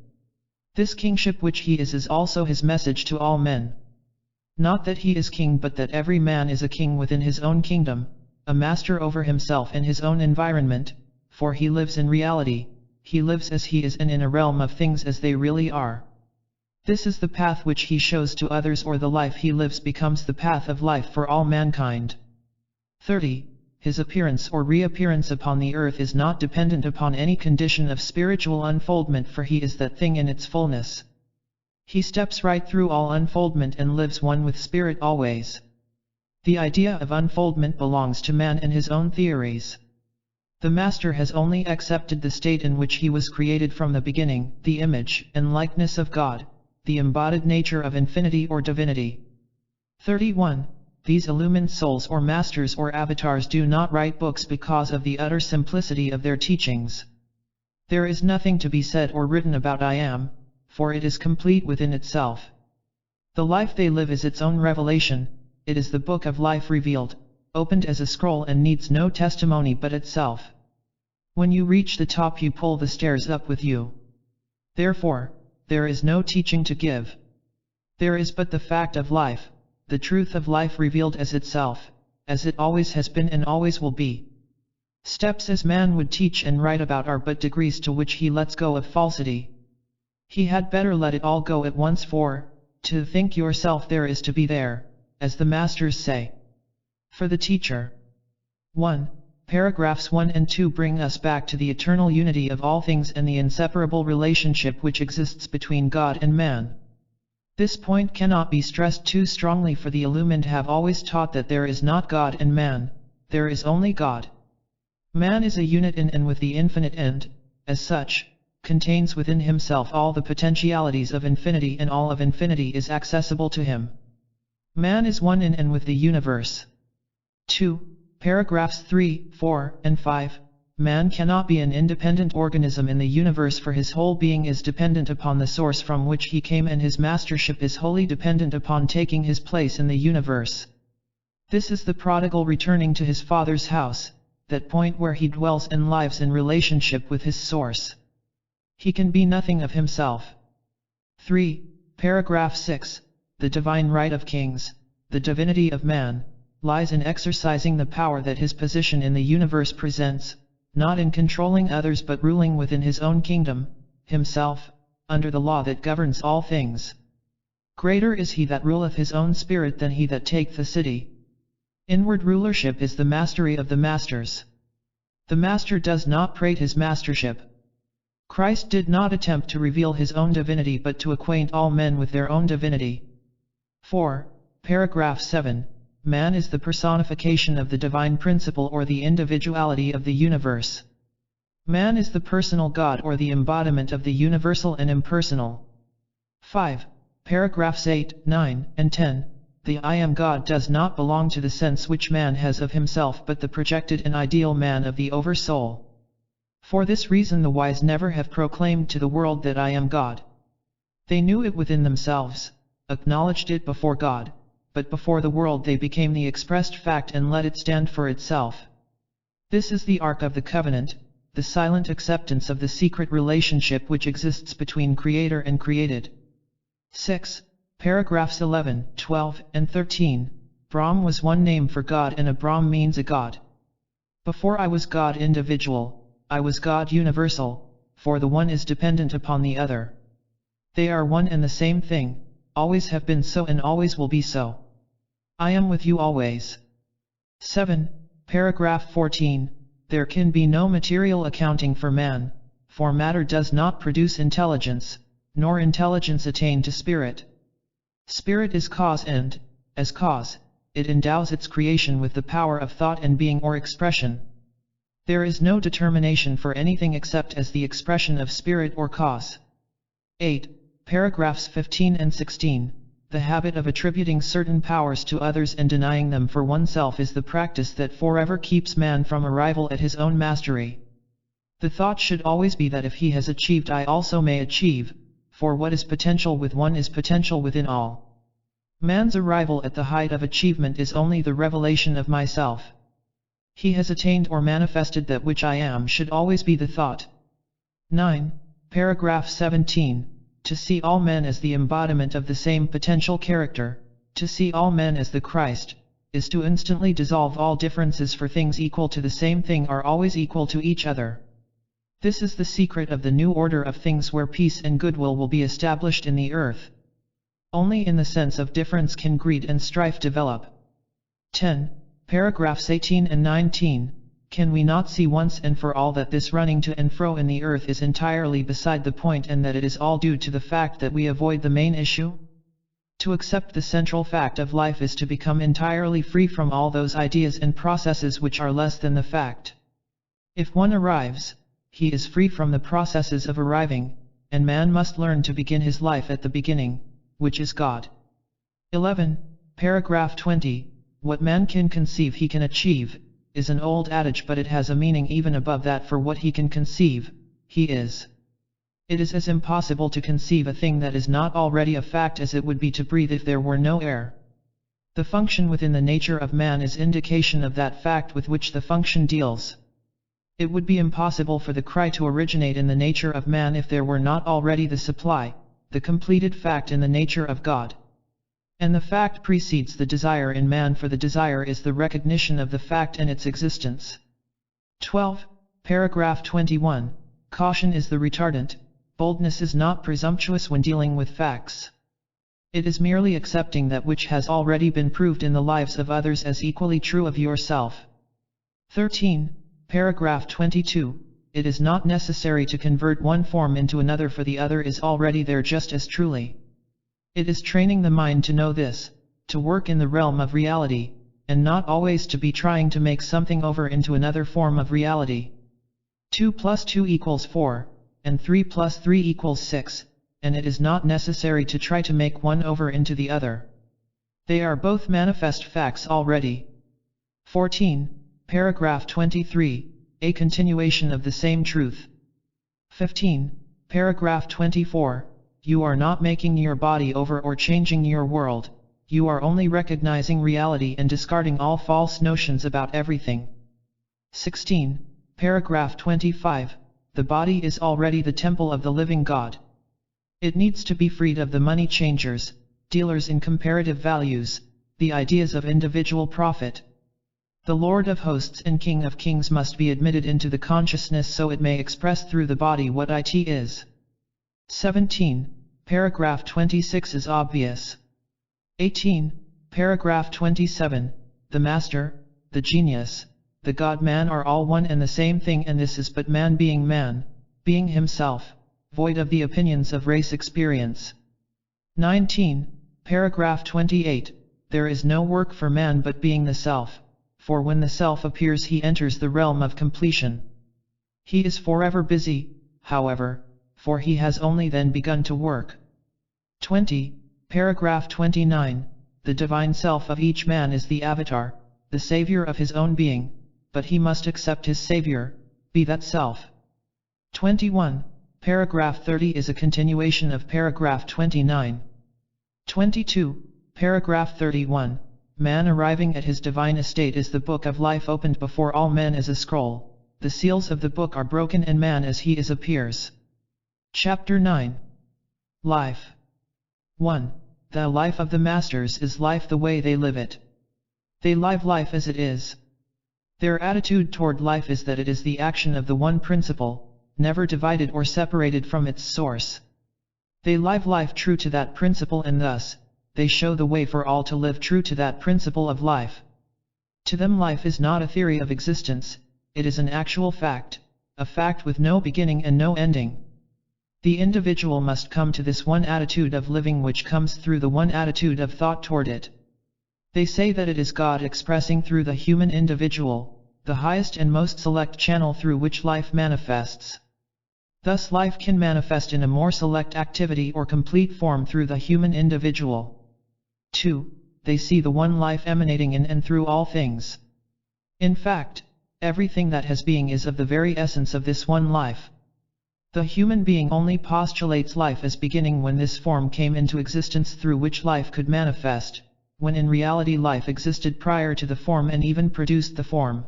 This kingship which he is also his message to all men. Not that he is king, but that every man is a king within his own kingdom, a master over himself and his own environment, for he lives in reality, he lives as he is and in a realm of things as they really are. This is the path which he shows to others, or the life he lives becomes the path of life for all mankind. 30. His appearance or reappearance upon the earth is not dependent upon any condition of spiritual unfoldment, for he is that thing in its fullness. He steps right through all unfoldment and lives one with spirit always. The idea of unfoldment belongs to man and his own theories. The master has only accepted the state in which he was created from the beginning, the image and likeness of God, the embodied nature of infinity or divinity. 31. These illumined souls or masters or avatars do not write books because of the utter simplicity of their teachings. There is nothing to be said or written about I am, for it is complete within itself. The life they live is its own revelation, it is the book of life revealed, opened as a scroll and needs no testimony but itself. When you reach the top you pull the stairs up with you. Therefore, there is no teaching to give. There is but the fact of life, the truth of life revealed as itself, as it always has been and always will be. Steps as man would teach and write about are but degrees to which he lets go of falsity. He had better let it all go at once, for, to think yourself there is to be there, as the masters say. For the teacher. 1. Paragraphs 1 and 2 bring us back to the eternal unity of all things and the inseparable relationship which exists between God and man. This point cannot be stressed too strongly, for the illumined have always taught that there is not God and man, there is only God. Man is a unit in and with the infinite and, as such, contains within himself all the potentialities of infinity, and all of infinity is accessible to him. Man is one in and with the universe. 2. Paragraphs 3, 4, and 5. Man cannot be an independent organism in the universe, for his whole being is dependent upon the source from which he came, and his mastership is wholly dependent upon taking his place in the universe. This is the prodigal returning to his father's house, that point where he dwells and lives in relationship with his source. He can be nothing of himself. 3. Paragraph 6. The divine right of kings, the divinity of man, lies in exercising the power that his position in the universe presents, not in controlling others but ruling within his own kingdom, himself, under the law that governs all things. Greater is he that ruleth his own spirit than he that taketh the city. Inward rulership is the mastery of the masters. The master does not prate his mastership. Christ did not attempt to reveal his own divinity but to acquaint all men with their own divinity. 4. Paragraph 7. Man is the personification of the divine principle or the individuality of the universe. Man is the personal God or the embodiment of the universal and impersonal. 5. Paragraphs 8, 9, and 10. The I am God does not belong to the sense which man has of himself but the projected and ideal man of the oversoul. For this reason the wise never have proclaimed to the world that I am God. They knew it within themselves, acknowledged it before God, but before the world they became the expressed fact and let it stand for itself. This is the ark of the covenant, the silent acceptance of the secret relationship which exists between Creator and created. 6. Paragraphs 11, 12, and 13. Brahm was one name for God, and a Brahm means a God. Before I was God individual, I was God universal, for the one is dependent upon the other. They are one and the same thing, always have been so and always will be so. I am with you always. 7. Paragraph 14. There can be no material accounting for man, for matter does not produce intelligence, nor intelligence attain to spirit. Spirit is cause and, as cause, it endows its creation with the power of thought and being or expression. There is no determination for anything except as the expression of spirit or cause. 8. Paragraphs 15 and 16. the habit of attributing certain powers to others and denying them for oneself is the practice that forever keeps man from arrival at his own mastery. The thought should always be that if he has achieved, I also may achieve, for what is potential with one is potential within all. Man's arrival at the height of achievement is only the revelation of myself. He has attained or manifested that which I am should always be the thought. 9. Paragraph 17. To see all men as the embodiment of the same potential character, to see all men as the Christ, is to instantly dissolve all differences, for things equal to the same thing are always equal to each other. This is the secret of the new order of things, where peace and goodwill will be established in the earth. Only in the sense of difference can greed and strife develop. 10. Paragraphs 18 and 19. Can we not see once and for all that this running to and fro in the earth is entirely beside the point, and that it is all due to the fact that we avoid the main issue? To accept the central fact of life is to become entirely free from all those ideas and processes which are less than the fact. If one arrives, he is free from the processes of arriving, and man must learn to begin his life at the beginning, which is God. 11. Paragraph 20. What man can conceive he can achieve, is an old adage, but it has a meaning even above that, for what he can conceive, he is. It is as impossible to conceive a thing that is not already a fact as it would be to breathe if there were no air. The function within the nature of man is indication of that fact with which the function deals. It would be impossible for the cry to originate in the nature of man if there were not already the supply, the completed fact in the nature of God. And the fact precedes the desire in man, for the desire is the recognition of the fact and its existence. 12. Paragraph 21. Caution is the retardant. Boldness is not presumptuous when dealing with facts. It is merely accepting that which has already been proved in the lives of others as equally true of yourself. 13. Paragraph 22. It is not necessary to convert one form into another, for the other is already there just as truly. It is training the mind to know this, to work in the realm of reality, and not always to be trying to make something over into another form of reality. 2 plus 2 equals 4, and 3 plus 3 equals 6, and it is not necessary to try to make one over into the other. They are both manifest facts already. 14. Paragraph 23. A continuation of the same truth. 15. Paragraph 24. You are not making your body over or changing your world, you are only recognizing reality and discarding all false notions about everything. 16. Paragraph 25. The body is already the temple of the living God. It needs to be freed of the money changers, dealers in comparative values, the ideas of individual profit. The Lord of hosts and King of kings must be admitted into the consciousness so it may express through the body what it is. 17. Paragraph 26 is obvious. 18. Paragraph 27. The Master, the Genius, the God-man are all one and the same thing, and this is but man, being himself, void of the opinions of race experience. 19. Paragraph 28. There is no work for man but being the self, for when the self appears he enters the realm of completion. He is forever busy, however, for he has only then begun to work. 20. Paragraph 29. The divine self of each man is the avatar, the savior of his own being, but he must accept his savior, be that self. 21. Paragraph 30 is a continuation of paragraph 29. 22. Paragraph 31. Man arriving at his divine estate is the book of life opened before all men as a scroll, the seals of the book are broken and man as he is appears. Chapter 9. Life. 1. The life of the masters is life the way they live it. They live life as it is. Their attitude toward life is that it is the action of the one principle, never divided or separated from its source. They live life true to that principle, and thus, they show the way for all to live true to that principle of life. To them life is not a theory of existence, it is an actual fact, a fact with no beginning and no ending. The individual must come to this one attitude of living which comes through the one attitude of thought toward it. They say that it is God expressing through the human individual, the highest and most select channel through which life manifests. Thus life can manifest in a more select activity or complete form through the human individual. 2. They see the one life emanating in and through all things. In fact, everything that has being is of the very essence of this one life. The human being only postulates life as beginning when this form came into existence through which life could manifest, when in reality life existed prior to the form and even produced the form.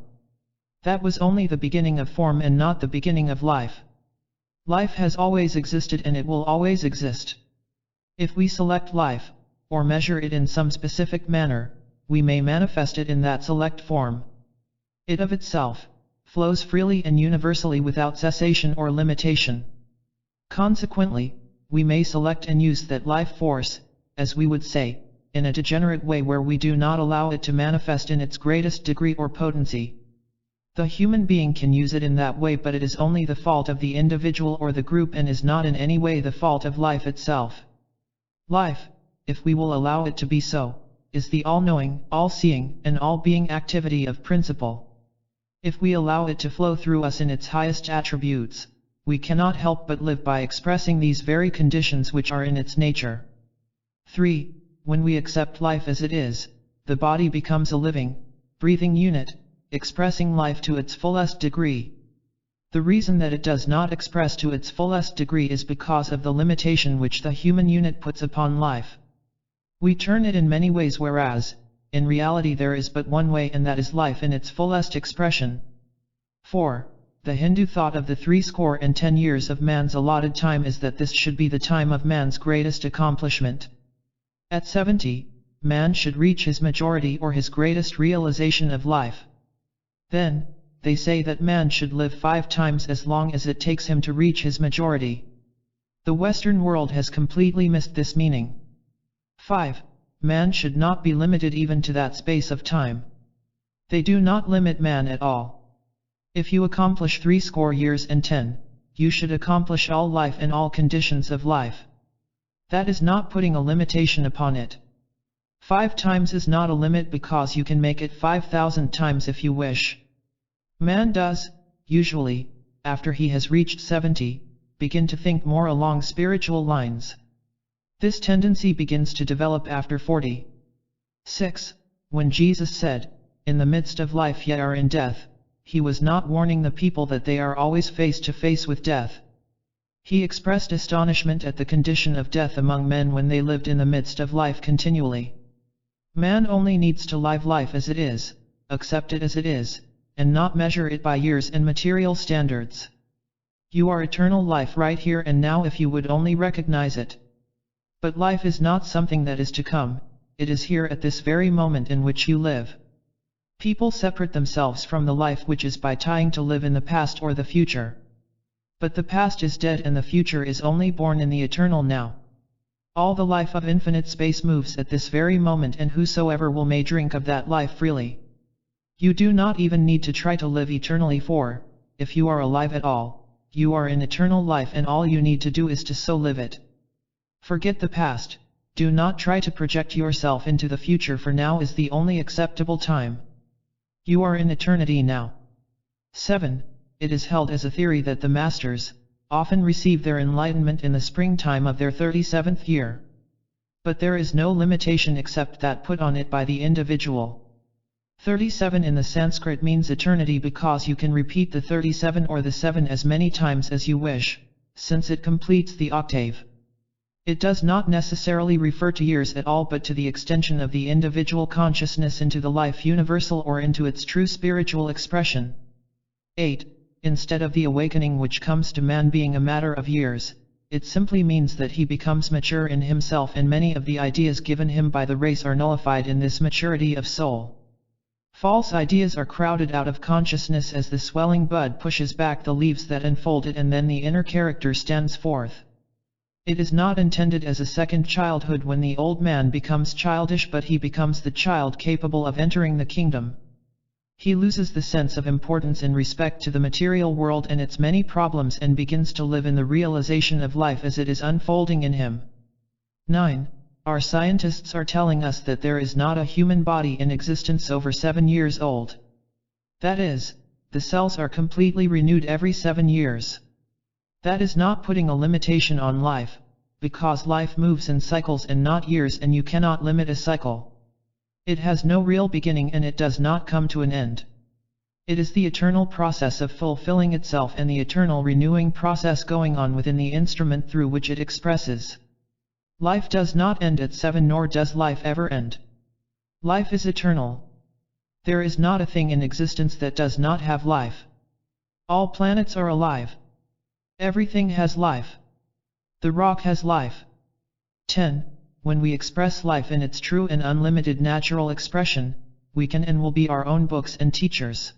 That was only the beginning of form and not the beginning of life. Life has always existed and it will always exist. If we select life, or measure it in some specific manner, we may manifest it in that select form. It of itself flows freely and universally without cessation or limitation. Consequently, we may select and use that life force, as we would say, in a degenerate way where we do not allow it to manifest in its greatest degree or potency. The human being can use it in that way, but it is only the fault of the individual or the group and is not in any way the fault of life itself. Life, if we will allow it to be so, is the all-knowing, all-seeing, and all-being activity of principle. If we allow it to flow through us in its highest attributes, we cannot help but live by expressing these very conditions which are in its nature. 3. When we accept life as it is, the body becomes a living, breathing unit, expressing life to its fullest degree. The reason that it does not express to its fullest degree is because of the limitation which the human unit puts upon life. We turn it in many ways, whereas, in reality there is but one way, and that is life in its fullest expression. 4. The Hindu thought of the 70 years of man's allotted time is that this should be the time of man's greatest accomplishment. At 70, man should reach his majority or his greatest realization of life. Then, they say that man should live 5 times as long as it takes him to reach his majority. The Western world has completely missed this meaning. 5. Man should not be limited even to that space of time. They do not limit man at all. If you accomplish 70 years and 10, you should accomplish all life and all conditions of life. That is not putting a limitation upon it. 5 times is not a limit because you can make it 5,000 times if you wish. Man does, usually, after he has reached 70, begin to think more along spiritual lines. This tendency begins to develop after 40. 6. When Jesus said, "In the midst of life ye are in death," he was not warning the people that they are always face to face with death. He expressed astonishment at the condition of death among men when they lived in the midst of life continually. Man only needs to live life as it is, accept it as it is, and not measure it by years and material standards. You are eternal life right here and now if you would only recognize it. But life is not something that is to come, it is here at this very moment in which you live. People separate themselves from the life which is by trying to live in the past or the future. But the past is dead and the future is only born in the eternal now. All the life of infinite space moves at this very moment, and whosoever will may drink of that life freely. You do not even need to try to live eternally, for, if you are alive at all, you are in eternal life and all you need to do is to so live it. Forget the past, do not try to project yourself into the future, for now is the only acceptable time. You are in eternity now. 7. It is held as a theory that the masters often receive their enlightenment in the springtime of their 37th year. But there is no limitation except that put on it by the individual. 37 in the Sanskrit means eternity because you can repeat the 37 or the 7 as many times as you wish, since it completes the octave. It does not necessarily refer to years at all, but to the extension of the individual consciousness into the life universal or into its true spiritual expression. 8. Instead of the awakening which comes to man being a matter of years, it simply means that he becomes mature in himself, and many of the ideas given him by the race are nullified in this maturity of soul. False ideas are crowded out of consciousness as the swelling bud pushes back the leaves that enfold it, and then the inner character stands forth. It is not intended as a second childhood when the old man becomes childish, but he becomes the child capable of entering the kingdom. He loses the sense of importance in respect to the material world and its many problems and begins to live in the realization of life as it is unfolding in him. 9. Our scientists are telling us that there is not a human body in existence over 7 years old. That is, the cells are completely renewed every 7 years. That is not putting a limitation on life, because life moves in cycles and not years, and you cannot limit a cycle. It has no real beginning and it does not come to an end. It is the eternal process of fulfilling itself and the eternal renewing process going on within the instrument through which it expresses. Life does not end at 7, nor does life ever end. Life is eternal. There is not a thing in existence that does not have life. All planets are alive. Everything has life. The rock has life. 10. When we express life in its true and unlimited natural expression, we can and will be our own books and teachers.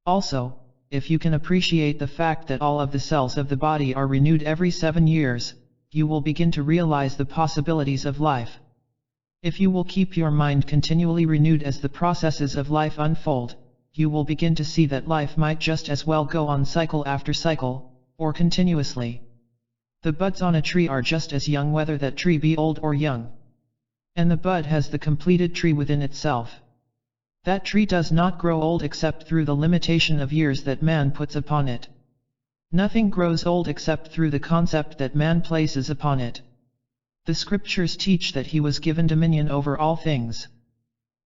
Also, if you can appreciate the fact that all of the cells of the body are renewed every 7 years, you will begin to realize the possibilities of life. If you will keep your mind continually renewed as the processes of life unfold, you will begin to see that life might just as well go on cycle after cycle, or continuously. The buds on a tree are just as young whether that tree be old or young. And the bud has the completed tree within itself. That tree does not grow old except through the limitation of years that man puts upon it. Nothing grows old except through the concept that man places upon it. The scriptures teach that he was given dominion over all things.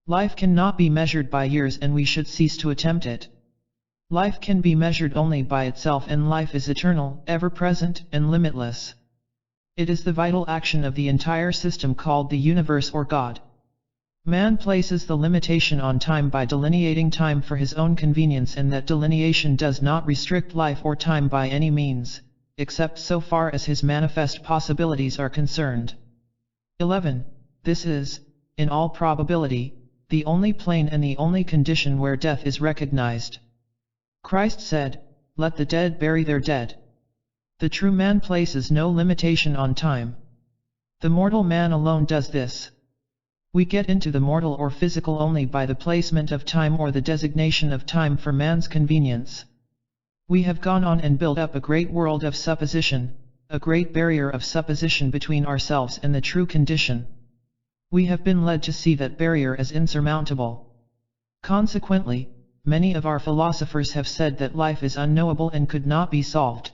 Life cannot be measured by years, and we should cease to attempt it. Life can be measured only by itself, and life is eternal, ever-present, and limitless. It is the vital action of the entire system called the universe or God. Man places the limitation on time by delineating time for his own convenience, and that delineation does not restrict life or time by any means, except so far as his manifest possibilities are concerned. 11. This is, in all probability, the only plane and the only condition where death is recognized. Christ said, "Let the dead bury their dead." The true man places no limitation on time. The mortal man alone does this. We get into the mortal or physical only by the placement of time or the designation of time for man's convenience. We have gone on and built up a great world of supposition, a great barrier of supposition between ourselves and the true condition. We have been led to see that barrier as insurmountable. Consequently, many of our philosophers have said that life is unknowable and could not be solved.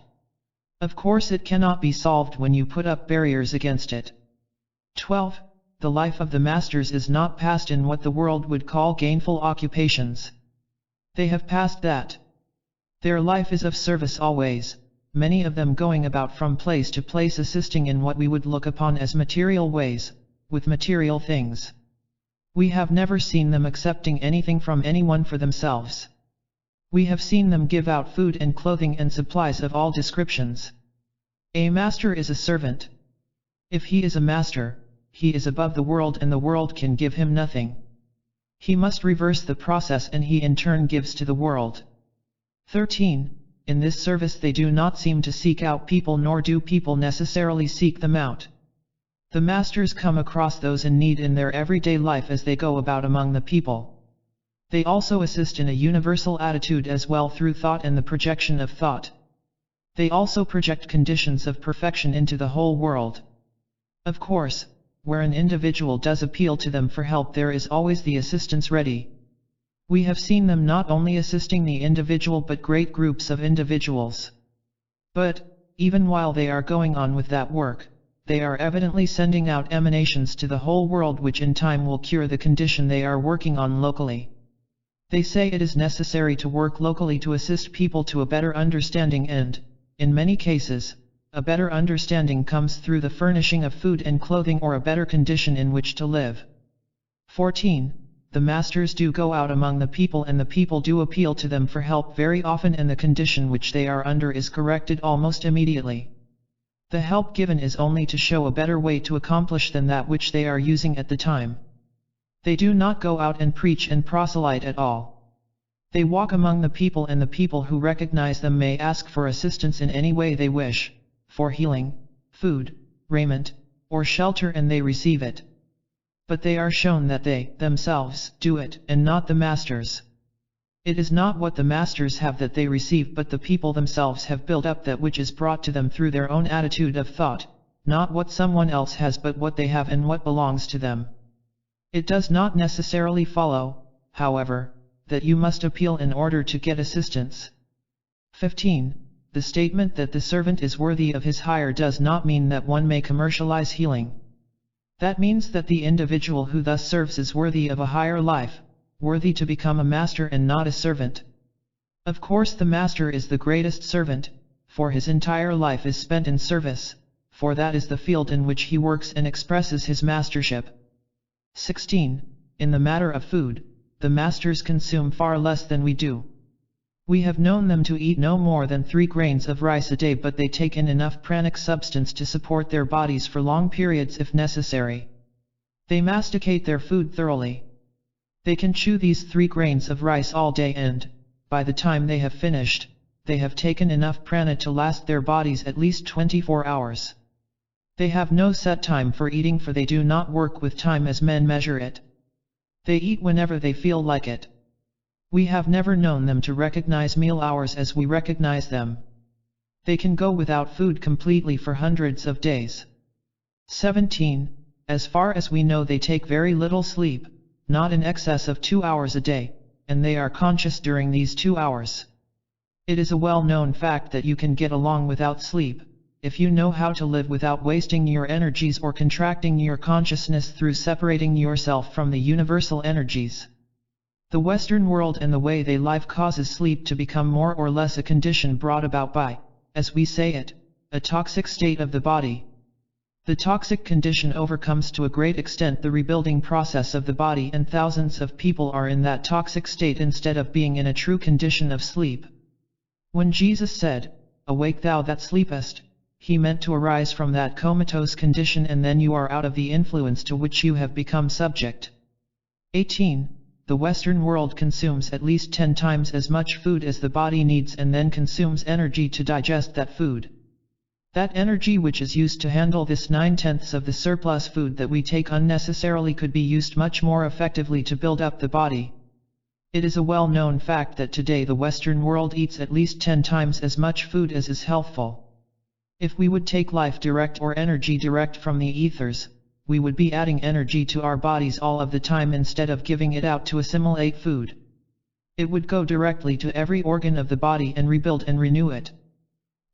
Of course it cannot be solved when you put up barriers against it. 12. The life of the masters is not passed in what the world would call gainful occupations. They have passed that. Their life is of service always, many of them going about from place to place assisting in what we would look upon as material ways, with material things. We have never seen them accepting anything from anyone for themselves. We have seen them give out food and clothing and supplies of all descriptions. A master is a servant. If he is a master, he is above the world and the world can give him nothing. He must reverse the process and he in turn gives to the world. 13. In this service they do not seem to seek out people, nor do people necessarily seek them out. The masters come across those in need in their everyday life as they go about among the people. They also assist in a universal attitude as well through thought and the projection of thought. They also project conditions of perfection into the whole world. Of course, where an individual does appeal to them for help, there is always the assistance ready. We have seen them not only assisting the individual but great groups of individuals. But, even while they are going on with that work, they are evidently sending out emanations to the whole world which in time will cure the condition they are working on locally. They say it is necessary to work locally to assist people to a better understanding, and, in many cases, a better understanding comes through the furnishing of food and clothing or a better condition in which to live. 14. The masters do go out among the people and the people do appeal to them for help very often, and the condition which they are under is corrected almost immediately. The help given is only to show a better way to accomplish than that which they are using at the time. They do not go out and preach and proselyte at all. They walk among the people, and the people who recognize them may ask for assistance in any way they wish, for healing, food, raiment, or shelter, and they receive it. But they are shown that they, themselves, do it, and not the masters. It is not what the masters have that they receive, but the people themselves have built up that which is brought to them through their own attitude of thought, not what someone else has but what they have and what belongs to them. It does not necessarily follow, however, that you must appeal in order to get assistance. 15. the statement that the servant is worthy of his hire does not mean that one may commercialize healing. That means that the individual who thus serves is worthy of a higher life, worthy to become a master and not a servant. Of course the master is the greatest servant, for his entire life is spent in service, for that is the field in which he works and expresses his mastership. 16. In the matter of food, the masters consume far less than we do. We have known them to eat no more than 3 grains of rice a day, but they take in enough pranic substance to support their bodies for long periods if necessary. They masticate their food thoroughly. They can chew these 3 grains of rice all day and, by the time they have finished, they have taken enough prana to last their bodies at least 24 hours. They have no set time for eating, for they do not work with time as men measure it. They eat whenever they feel like it. We have never known them to recognize meal hours as we recognize them. They can go without food completely for hundreds of days. 17. As far as we know, they take very little sleep, not in excess of 2 hours a day, and they are conscious during these 2 hours. It is a well-known fact that you can get along without sleep, if you know how to live without wasting your energies or contracting your consciousness through separating yourself from the universal energies. The Western world and the way they live causes sleep to become more or less a condition brought about by, as we say it, a toxic state of the body. The toxic condition overcomes to a great extent the rebuilding process of the body, and thousands of people are in that toxic state instead of being in a true condition of sleep. When Jesus said, "Awake thou that sleepest," he meant to arise from that comatose condition, and then you are out of the influence to which you have become subject. 18. The Western world consumes at least 10 times as much food as the body needs, and then consumes energy to digest that food. That energy which is used to handle this 9/10 of the surplus food that we take unnecessarily could be used much more effectively to build up the body. It is a well-known fact that today the Western world eats at least 10 times as much food as is healthful. If we would take life direct or energy direct from the ethers, we would be adding energy to our bodies all of the time instead of giving it out to assimilate food. It would go directly to every organ of the body and rebuild and renew it.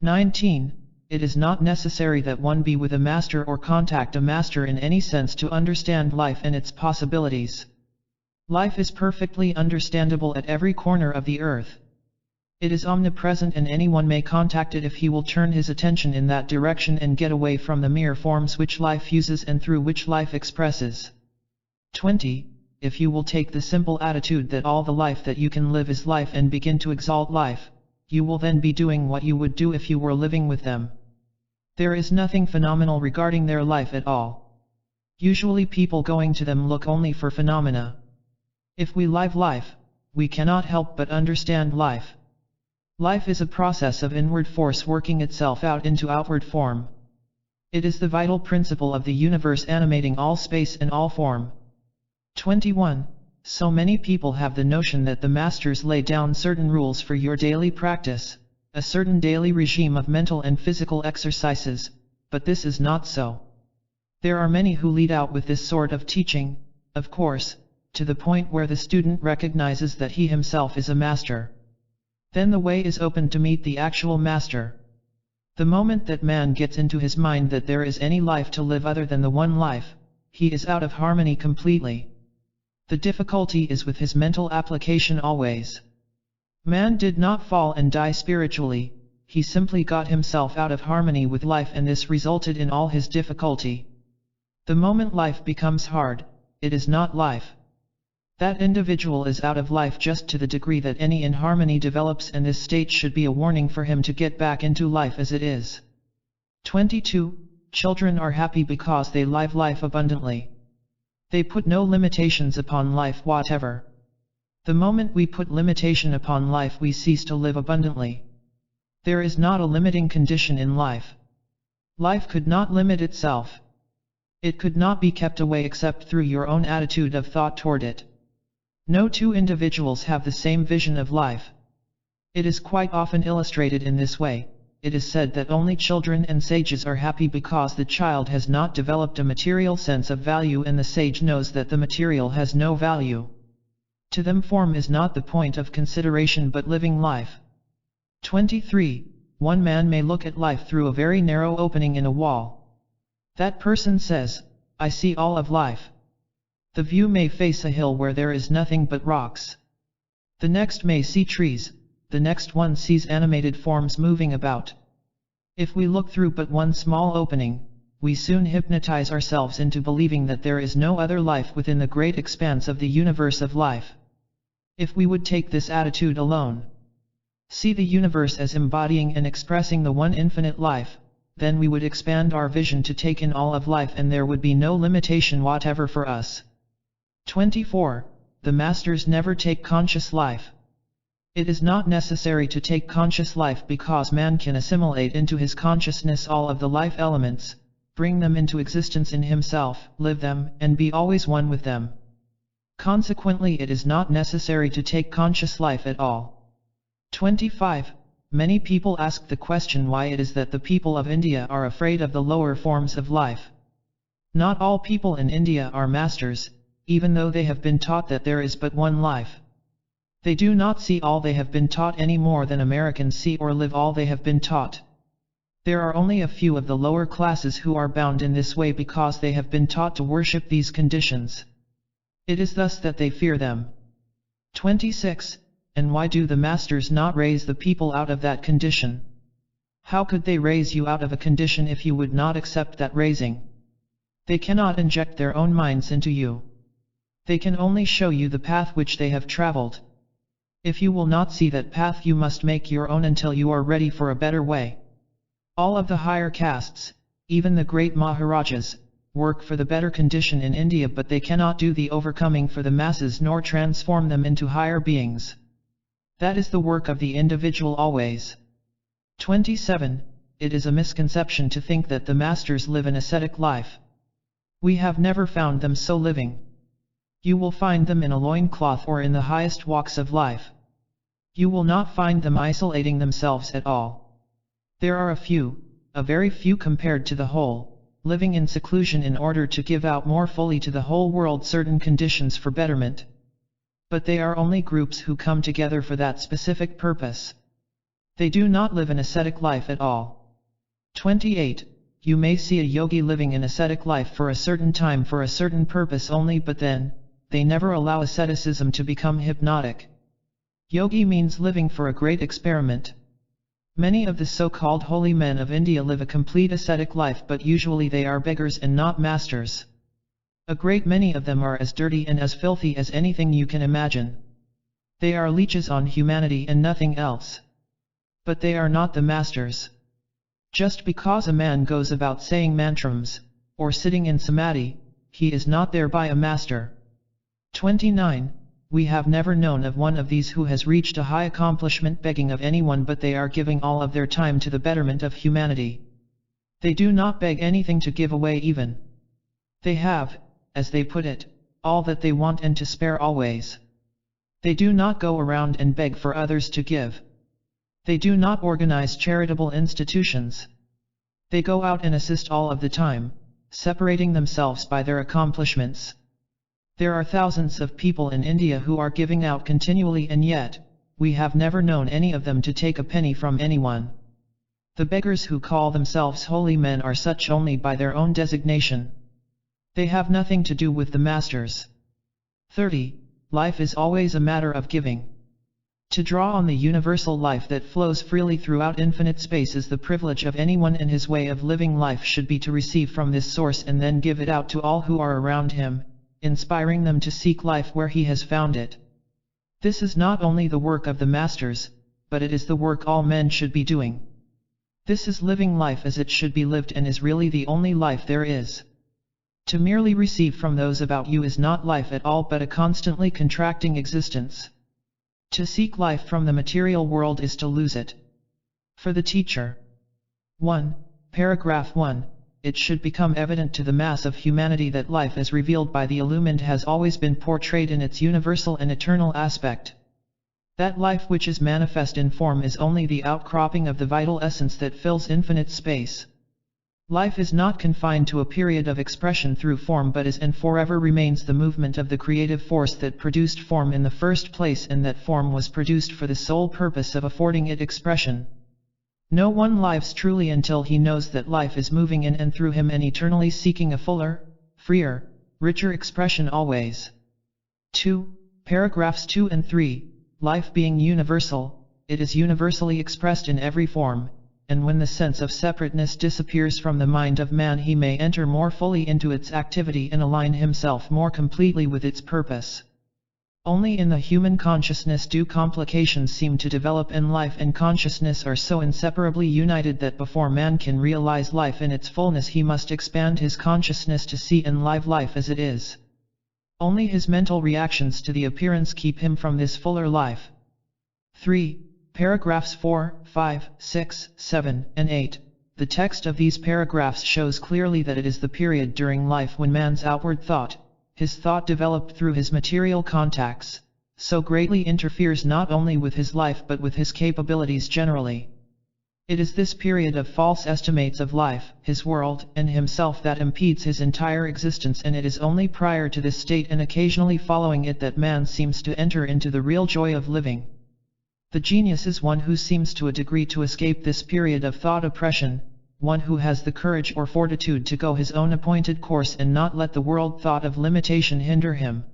19. It is not necessary that one be with a master or contact a master in any sense to understand life and its possibilities. Life is perfectly understandable at every corner of the earth. It is omnipresent, and anyone may contact it if he will turn his attention in that direction and get away from the mere forms which life uses and through which life expresses. 20. If you will take the simple attitude that all the life that you can live is life and begin to exalt life, you will then be doing what you would do if you were living with them. There is nothing phenomenal regarding their life at all. Usually people going to them look only for phenomena. If we live life, we cannot help but understand life. Life is a process of inward force working itself out into outward form. It is the vital principle of the universe animating all space and all form. 21. So many people have the notion that the masters lay down certain rules for your daily practice, a certain daily regime of mental and physical exercises, but this is not so. There are many who lead out with this sort of teaching, of course, to the point where the student recognizes that he himself is a master. Then the way is open to meet the actual master. The moment that man gets into his mind that there is any life to live other than the one life, he is out of harmony completely. The difficulty is with his mental application always. Man did not fall and die spiritually, he simply got himself out of harmony with life, and this resulted in all his difficulty. The moment life becomes hard, it is not life. That individual is out of life just to the degree that any inharmony develops, and this state should be a warning for him to get back into life as it is. 22. Children are happy because they live life abundantly. They put no limitations upon life whatever. The moment we put limitation upon life, we cease to live abundantly. There is not a limiting condition in life. Life could not limit itself. It could not be kept away except through your own attitude of thought toward it. No two individuals have the same vision of life. It is quite often illustrated in this way. It is said that only children and sages are happy because the child has not developed a material sense of value, and the sage knows that the material has no value. To them form is not the point of consideration but living life. 23. one man may look at life through a very narrow opening in a wall. That person says, "I see all of life." The view may face a hill where there is nothing but rocks. The next may see trees, the next one sees animated forms moving about. If we look through but one small opening, we soon hypnotize ourselves into believing that there is no other life within the great expanse of the universe of life. If we would take this attitude alone, see the universe as embodying and expressing the one infinite life, then we would expand our vision to take in all of life and there would be no limitation whatever for us. 24. The Masters never take conscious life. It is not necessary to take conscious life because man can assimilate into his consciousness all of the life elements, bring them into existence in himself, live them, and be always one with them. Consequently, it is not necessary to take conscious life at all. 25. Many people ask the question why it is that the people of India are afraid of the lower forms of life. Not all people in India are masters, even though they have been taught that there is but one life. They do not see all they have been taught any more than Americans see or live all they have been taught. There are only a few of the lower classes who are bound in this way because they have been taught to worship these conditions. It is thus that they fear them. 26. And why do the Masters not raise the people out of that condition? How could they raise you out of a condition if you would not accept that raising? They cannot inject their own minds into you. They can only show you the path which they have traveled. If you will not see that path, you must make your own until you are ready for a better way. All of the higher castes, even the great Maharajas, work for the better condition in India, but they cannot do the overcoming for the masses nor transform them into higher beings. That is the work of the individual always. 27. It is a misconception to think that the Masters live an ascetic life. We have never found them so living. You will find them in a loincloth or in the highest walks of life. You will not find them isolating themselves at all. There are a very few compared to the whole, living in seclusion in order to give out more fully to the whole world certain conditions for betterment. But they are only groups who come together for that specific purpose. They do not live an ascetic life at all. 28. You may see a yogi living an ascetic life for a certain time for a certain purpose only, but then, they never allow asceticism to become hypnotic. Yogi means living for a great experiment. Many of the so-called holy men of India live a complete ascetic life, but usually they are beggars and not masters. A great many of them are as dirty and as filthy as anything you can imagine. They are leeches on humanity and nothing else. But they are not the masters. Just because a man goes about saying mantrams, or sitting in samadhi, he is not thereby a master. 29. We have never known of one of these who has reached a high accomplishment begging of anyone, but they are giving all of their time to the betterment of humanity. They do not beg anything to give away even. They have, as they put it, all that they want and to spare always. They do not go around and beg for others to give. They do not organize charitable institutions. They go out and assist all of the time, separating themselves by their accomplishments. There are thousands of people in India who are giving out continually, and yet, we have never known any of them to take a penny from anyone. The beggars who call themselves holy men are such only by their own designation. They have nothing to do with the Masters. 30. Life is always a matter of giving. To draw on the universal life that flows freely throughout infinite space is the privilege of anyone, and his way of living life should be to receive from this source and then give it out to all who are around him, inspiring them to seek life where he has found it. This is not only the work of the Masters, but it is the work all men should be doing. This is living life as it should be lived and is really the only life there is. To merely receive from those about you is not life at all, but a constantly contracting existence. To seek life from the material world is to lose it. For the teacher. 1. Paragraph 1. It should become evident to the mass of humanity that life as revealed by the illumined has always been portrayed in its universal and eternal aspect. That life which is manifest in form is only the outcropping of the vital essence that fills infinite space. Life is not confined to a period of expression through form, but is and forever remains the movement of the creative force that produced form in the first place, and that form was produced for the sole purpose of affording it expression. No one lives truly until he knows that life is moving in and through him and eternally seeking a fuller, freer, richer expression always. 2. Paragraphs 2 and 3. Life being universal, it is universally expressed in every form, and when the sense of separateness disappears from the mind of man, he may enter more fully into its activity and align himself more completely with its purpose. Only in the human consciousness do complications seem to develop, and life and consciousness are so inseparably united that before man can realize life in its fullness, he must expand his consciousness to see and live life as it is. Only his mental reactions to the appearance keep him from this fuller life. 3. Paragraphs 4, 5, 6, 7, and 8. The text of these paragraphs shows clearly that it is the period during life when man's outward thought, his thought developed through his material contacts, so greatly interferes not only with his life but with his capabilities generally. It is this period of false estimates of life, his world, and himself that impedes his entire existence, and it is only prior to this state and occasionally following it that man seems to enter into the real joy of living. The genius is one who seems to a degree to escape this period of thought oppression, one who has the courage or fortitude to go his own appointed course and not let the world thought of limitation hinder him.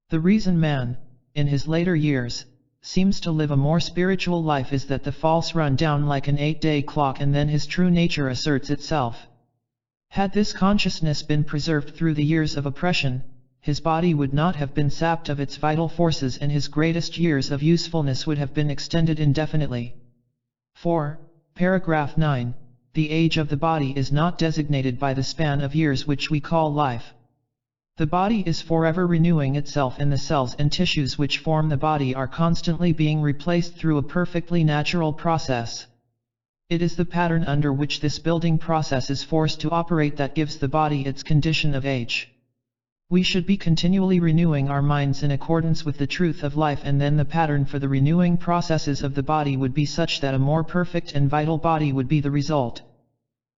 The reason man, in his later years, seems to live a more spiritual life is that the false run down like an 8-day clock and then his true nature asserts itself. Had this consciousness been preserved through the years of oppression, his body would not have been sapped of its vital forces and his greatest years of usefulness would have been extended indefinitely. 4. Paragraph 9. The age of the body is not designated by the span of years which we call life. The body is forever renewing itself, and the cells and tissues which form the body are constantly being replaced through a perfectly natural process. It is the pattern under which this building process is forced to operate that gives the body its condition of age. We should be continually renewing our minds in accordance with the truth of life, and then the pattern for the renewing processes of the body would be such that a more perfect and vital body would be the result.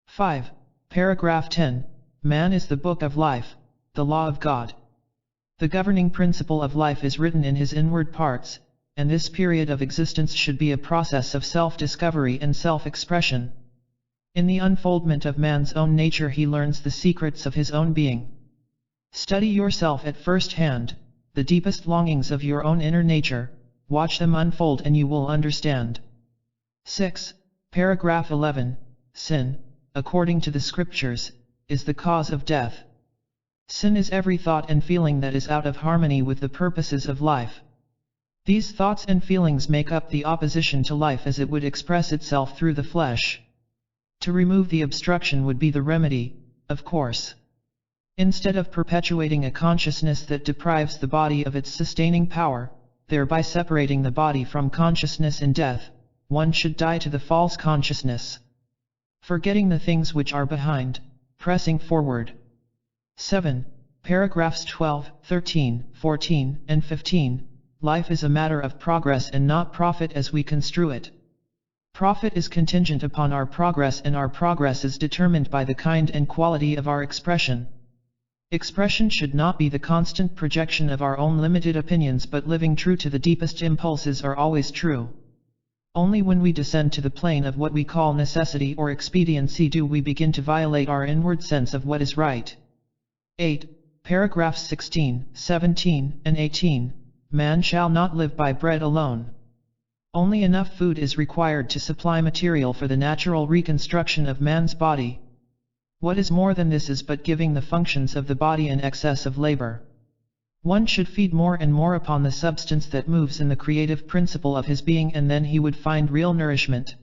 5. Paragraph 10. Man is the book of life, the law of God. The governing principle of life is written in his inward parts, and this period of existence should be a process of self-discovery and self-expression. In the unfoldment of man's own nature he learns the secrets of his own being. Study yourself at first hand, the deepest longings of your own inner nature, watch them unfold and you will understand. 6. Paragraph 11. Sin, according to the scriptures, is the cause of death. Sin is every thought and feeling that is out of harmony with the purposes of life. These thoughts and feelings make up the opposition to life as it would express itself through the flesh. To remove the obstruction would be the remedy, of course. Instead of perpetuating a consciousness that deprives the body of its sustaining power, thereby separating the body from consciousness in death, one should die to the false consciousness. Forgetting the things which are behind, pressing forward. 7. Paragraphs 12, 13, 14, and 15. Life is a matter of progress and not profit as we construe it. Profit is contingent upon our progress, and our progress is determined by the kind and quality of our expression. Expression should not be the constant projection of our own limited opinions, but living true to the deepest impulses are always true. Only when we descend to the plane of what we call necessity or expediency do we begin to violate our inward sense of what is right. 8. Paragraphs 16, 17, and 18. Man shall not live by bread alone. Only enough food is required to supply material for the natural reconstruction of man's body. What is more than this is but giving the functions of the body an excess of labor. One should feed more and more upon the substance that moves in the creative principle of his being, and then he would find real nourishment.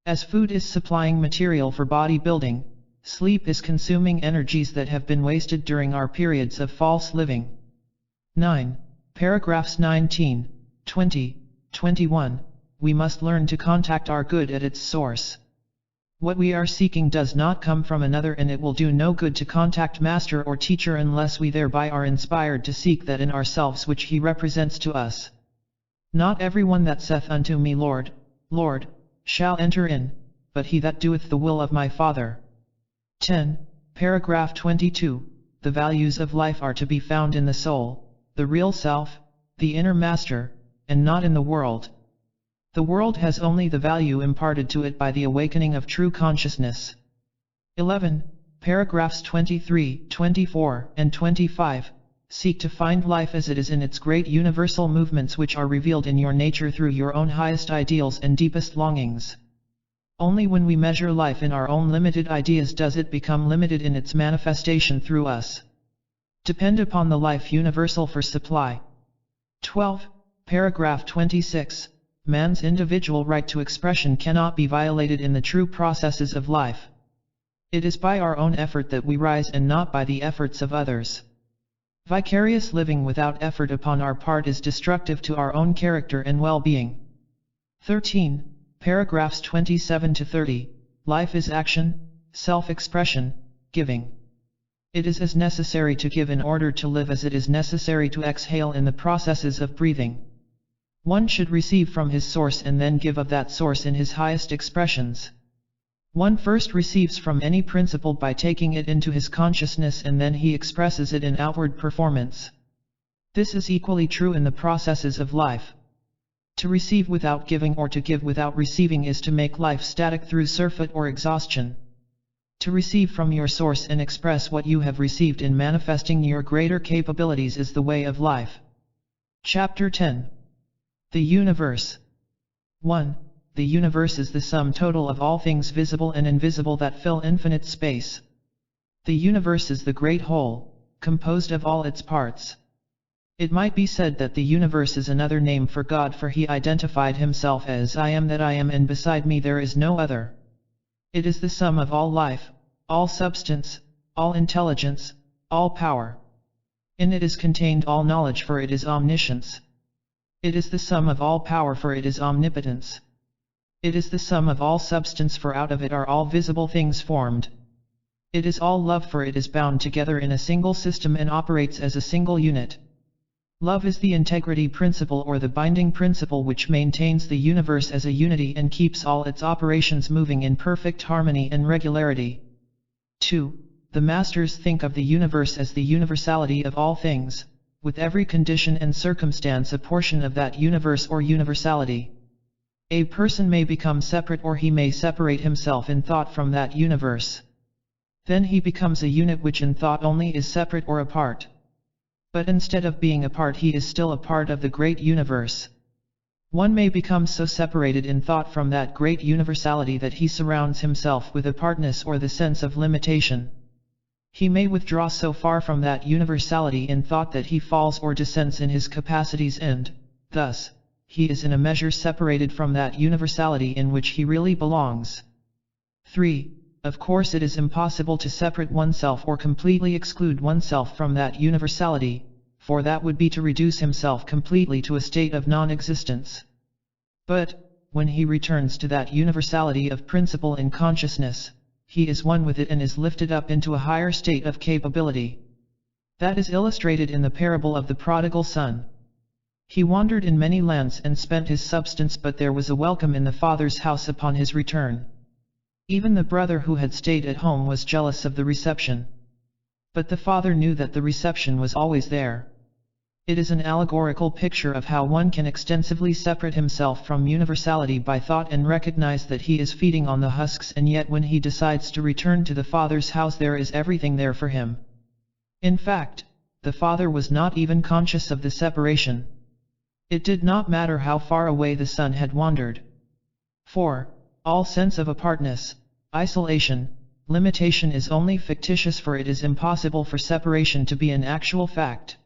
As food is supplying material for body building, sleep is consuming energies that have been wasted during our periods of false living. 9. Paragraphs 19, 20, 21. We must learn to contact our good at its source. What we are seeking does not come from another, and it will do no good to contact master or teacher unless we thereby are inspired to seek that in ourselves which he represents to us. Not everyone that saith unto me, Lord, Lord, shall enter in, but he that doeth the will of my Father. 10. Paragraph 22. The values of life are to be found in the soul, the real self, the inner master, and not in the world. The world has only the value imparted to it by the awakening of true consciousness. 11. Paragraphs 23, 24, and 25. Seek to find life as it is in its great universal movements which are revealed in your nature through your own highest ideals and deepest longings. Only when we measure life in our own limited ideas does it become limited in its manifestation through us. Depend upon the life universal for supply. 12. Paragraph 26. Man's individual right to expression cannot be violated in the true processes of life. It is by our own effort that we rise and not by the efforts of others. Vicarious living without effort upon our part is destructive to our own character and well-being. 13. Paragraphs 27 to 30. Life is action, self-expression, giving. It is as necessary to give in order to live as it is necessary to exhale in the processes of breathing. One should receive from his source and then give of that source in his highest expressions. One first receives from any principle by taking it into his consciousness and then he expresses it in outward performance. This is equally true in the processes of life. To receive without giving or to give without receiving is to make life static through surfeit or exhaustion. To receive from your source and express what you have received in manifesting your greater capabilities is the way of life. Chapter 10. The Universe. 1. The universe is the sum total of all things visible and invisible that fill infinite space. The universe is the great whole, composed of all its parts. It might be said that the universe is another name for God, for he identified himself as I am that I am, and beside me there is no other. It is the sum of all life, all substance, all intelligence, all power. In it is contained all knowledge, for it is omniscience. It is the sum of all power, for it is omnipotence. It is the sum of all substance, for out of it are all visible things formed. It is all love, for it is bound together in a single system and operates as a single unit. Love is the integrity principle or the binding principle which maintains the universe as a unity and keeps all its operations moving in perfect harmony and regularity. 2. The masters think of the universe as the universality of all things, with every condition and circumstance a portion of that universe or universality. A person may become separate or he may separate himself in thought from that universe. Then he becomes a unit which in thought only is separate or apart. But instead of being apart, he is still a part of the great universe. One may become so separated in thought from that great universality that he surrounds himself with apartness or the sense of limitation. He may withdraw so far from that universality in thought that he falls or descends in his capacities and, thus, he is in a measure separated from that universality in which he really belongs. 3. Of course it is impossible to separate oneself or completely exclude oneself from that universality, for that would be to reduce himself completely to a state of non-existence. But, when he returns to that universality of principle in consciousness, he is one with it and is lifted up into a higher state of capability. That is illustrated in the parable of the prodigal son. He wandered in many lands and spent his substance, but there was a welcome in the father's house upon his return. Even the brother who had stayed at home was jealous of the reception. But the father knew that the reception was always there. It is an allegorical picture of how one can extensively separate himself from universality by thought and recognize that he is feeding on the husks, and yet when he decides to return to the father's house there is everything there for him. In fact, the father was not even conscious of the separation. It did not matter how far away the son had wandered. 4. All sense of apartness, isolation, limitation is only fictitious, for it is impossible for separation to be an actual fact.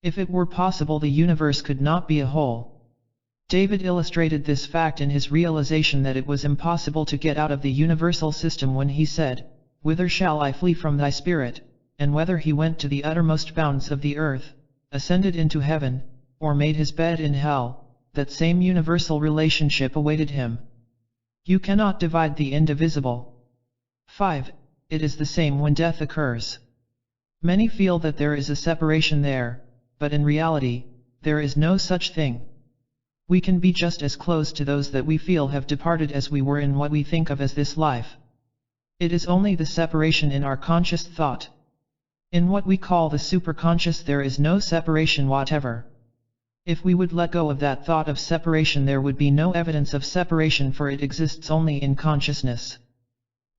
If it were possible, the universe could not be a whole. David illustrated this fact in his realization that it was impossible to get out of the universal system when he said, "Whither shall I flee from thy spirit?" And whether he went to the uttermost bounds of the earth, ascended into heaven, or made his bed in hell, that same universal relationship awaited him. You cannot divide the indivisible. 5. It is the same when death occurs. Many feel that there is a separation there, but in reality, there is no such thing. We can be just as close to those that we feel have departed as we were in what we think of as this life. It is only the separation in our conscious thought. In what we call the superconscious there is no separation whatever. If we would let go of that thought of separation, there would be no evidence of separation, for it exists only in consciousness.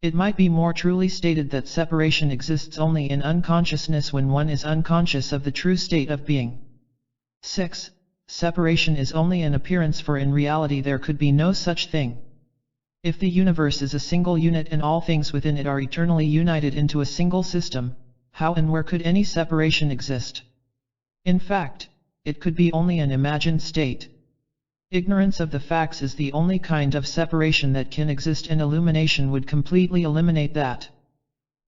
It might be more truly stated that separation exists only in unconsciousness when one is unconscious of the true state of being. 6. Separation is only an appearance, for in reality there could be no such thing. If the universe is a single unit and all things within it are eternally united into a single system, how and where could any separation exist? In fact, it could be only an imagined state. Ignorance of the facts is the only kind of separation that can exist, and illumination would completely eliminate that.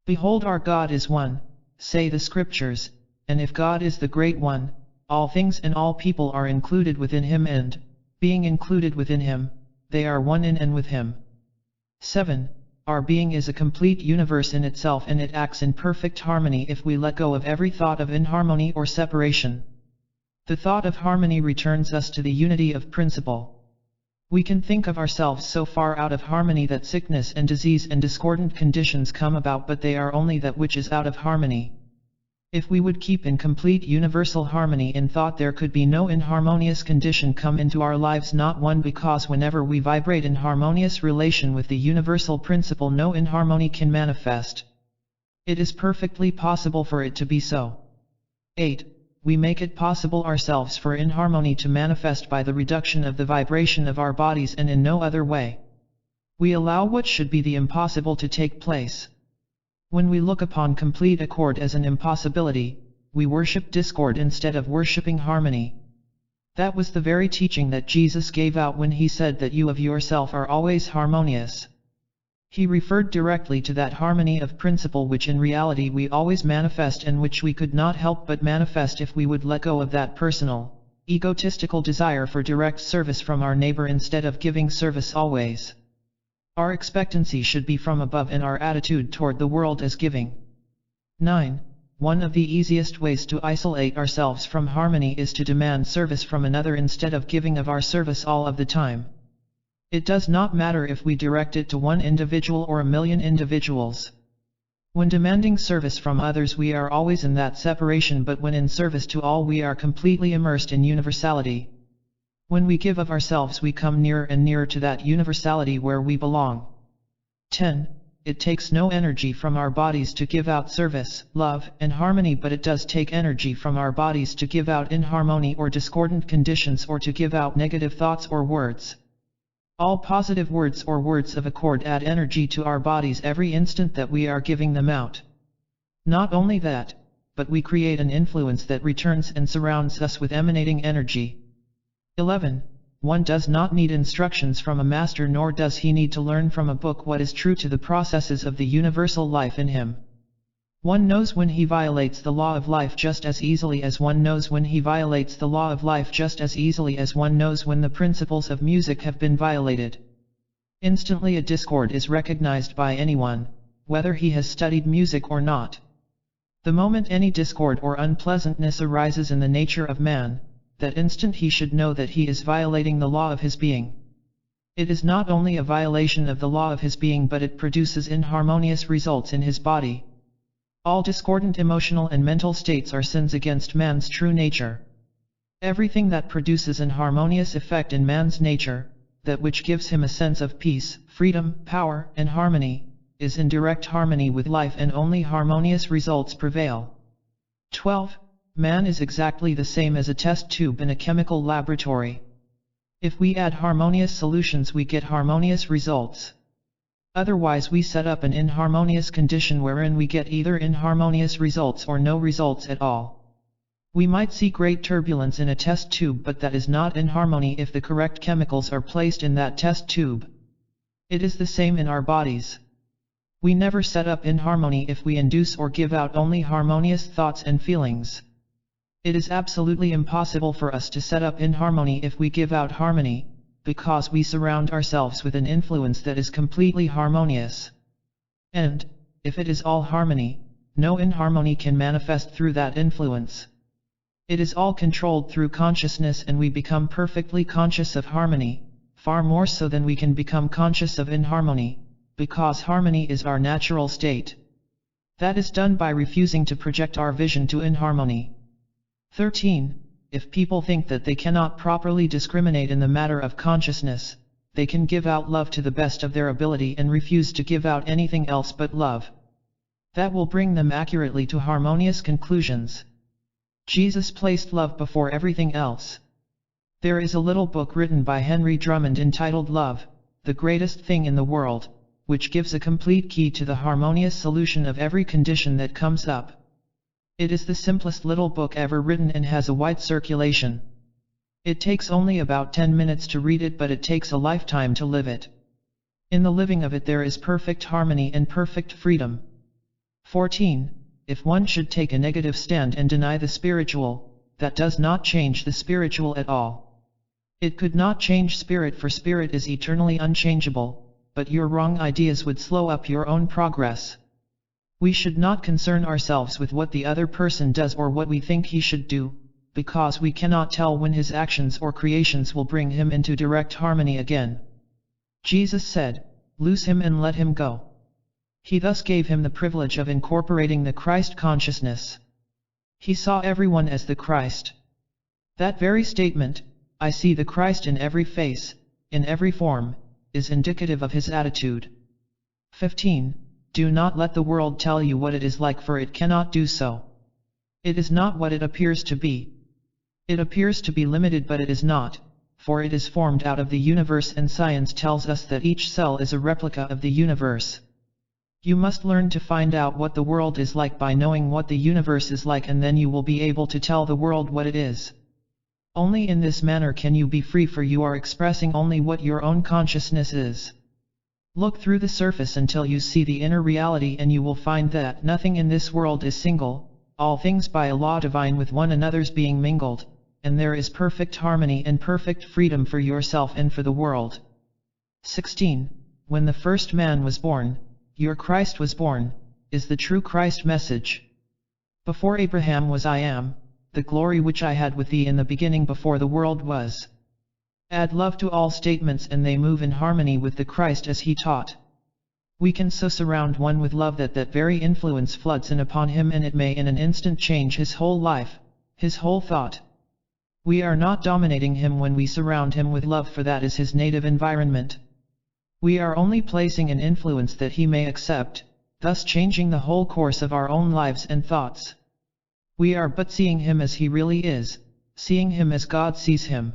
Behold, our God is one, say the scriptures, and if God is the Great One, all things and all people are included within Him, and, being included within Him, they are one in and with Him. 7. Our being is a complete universe in itself, and it acts in perfect harmony if we let go of every thought of inharmony or separation. The thought of harmony returns us to the unity of principle. We can think of ourselves so far out of harmony that sickness and disease and discordant conditions come about, but they are only that which is out of harmony. If we would keep in complete universal harmony in thought, there could be no inharmonious condition come into our lives, not one, because whenever we vibrate in harmonious relation with the universal principle, no inharmony can manifest. It is perfectly possible for it to be so. 8. We make it possible ourselves for inharmony to manifest by the reduction of the vibration of our bodies, and in no other way. We allow what should be the impossible to take place. When we look upon complete accord as an impossibility, we worship discord instead of worshipping harmony. That was the very teaching that Jesus gave out when He said that you of yourself are always harmonious. He referred directly to that harmony of principle which in reality we always manifest, and which we could not help but manifest if we would let go of that personal, egotistical desire for direct service from our neighbor instead of giving service always. Our expectancy should be from above, and our attitude toward the world as giving. 9. One of the easiest ways to isolate ourselves from harmony is to demand service from another instead of giving of our service all of the time. It does not matter if we direct it to one individual or a million individuals. When demanding service from others, we are always in that separation, but when in service to all, we are completely immersed in universality. When we give of ourselves, we come nearer and nearer to that universality where we belong. 10. It takes no energy from our bodies to give out service, love, and harmony, but it does take energy from our bodies to give out inharmony or discordant conditions, or to give out negative thoughts or words. All positive words or words of accord add energy to our bodies every instant that we are giving them out. Not only that, but we create an influence that returns and surrounds us with emanating energy. 11. One does not need instructions from a master, nor does he need to learn from a book what is true to the processes of the universal life in him. One knows when he violates the law of life just as easily as one knows when he violates the law of life, just as easily as one knows when the principles of music have been violated. Instantly a discord is recognized by anyone, whether he has studied music or not. The moment any discord or unpleasantness arises in the nature of man, that instant he should know that he is violating the law of his being. It is not only a violation of the law of his being, but it produces inharmonious results in his body. All discordant emotional and mental states are sins against man's true nature. Everything that produces an harmonious effect in man's nature, that which gives him a sense of peace, freedom, power, and harmony, is in direct harmony with life, and only harmonious results prevail. 12. Man is exactly the same as a test tube in a chemical laboratory. If we add harmonious solutions, we get harmonious results. Otherwise we set up an inharmonious condition wherein we get either inharmonious results or no results at all. We might see great turbulence in a test tube, but that is not in harmony if the correct chemicals are placed in that test tube. It is the same in our bodies. We never set up inharmony if we induce or give out only harmonious thoughts and feelings. It is absolutely impossible for us to set up inharmony if we give out harmony, because we surround ourselves with an influence that is completely harmonious. And, if it is all harmony, no inharmony can manifest through that influence. It is all controlled through consciousness, and we become perfectly conscious of harmony, far more so than we can become conscious of inharmony, because harmony is our natural state. That is done by refusing to project our vision to inharmony. 13. if people think that they cannot properly discriminate in the matter of consciousness, they can give out love to the best of their ability and refuse to give out anything else but love. That will bring them accurately to harmonious conclusions. Jesus placed love before everything else. There is a little book written by Henry Drummond entitled Love, the Greatest Thing in the World, which gives a complete key to the harmonious solution of every condition that comes up. It is the simplest little book ever written and has a wide circulation. It takes only about 10 minutes to read it, but it takes a lifetime to live it. In the living of it there is perfect harmony and perfect freedom. 14. If one should take a negative stand and deny the spiritual, that does not change the spiritual at all. It could not change spirit, for spirit is eternally unchangeable, but your wrong ideas would slow up your own progress. We should not concern ourselves with what the other person does or what we think he should do, because we cannot tell when his actions or creations will bring him into direct harmony again. Jesus said, "Loose him and let him go." He thus gave him the privilege of incorporating the Christ consciousness. He saw everyone as the Christ. That very statement, "I see the Christ in every face, in every form," is indicative of his attitude. 15. Do not let the world tell you what it is like, for it cannot do so. It is not what it appears to be. It appears to be limited, but it is not, for it is formed out of the universe, and science tells us that each cell is a replica of the universe. You must learn to find out what the world is like by knowing what the universe is like, and then you will be able to tell the world what it is. Only in this manner can you be free, for you are expressing only what your own consciousness is. Look through the surface until you see the inner reality, and you will find that nothing in this world is single, all things by a law divine with one another's being mingled, and there is perfect harmony and perfect freedom for yourself and for the world. 16. When the first man was born, your Christ was born, is the true Christ message. Before Abraham was I am, the glory which I had with thee in the beginning before the world was. Add love to all statements and they move in harmony with the Christ as he taught. We can so surround one with love that that very influence floods in upon him, and it may in an instant change his whole life, his whole thought. We are not dominating him when we surround him with love, for that is his native environment. We are only placing an influence that he may accept, thus changing the whole course of our own lives and thoughts. We are but seeing him as he really is, seeing him as God sees him.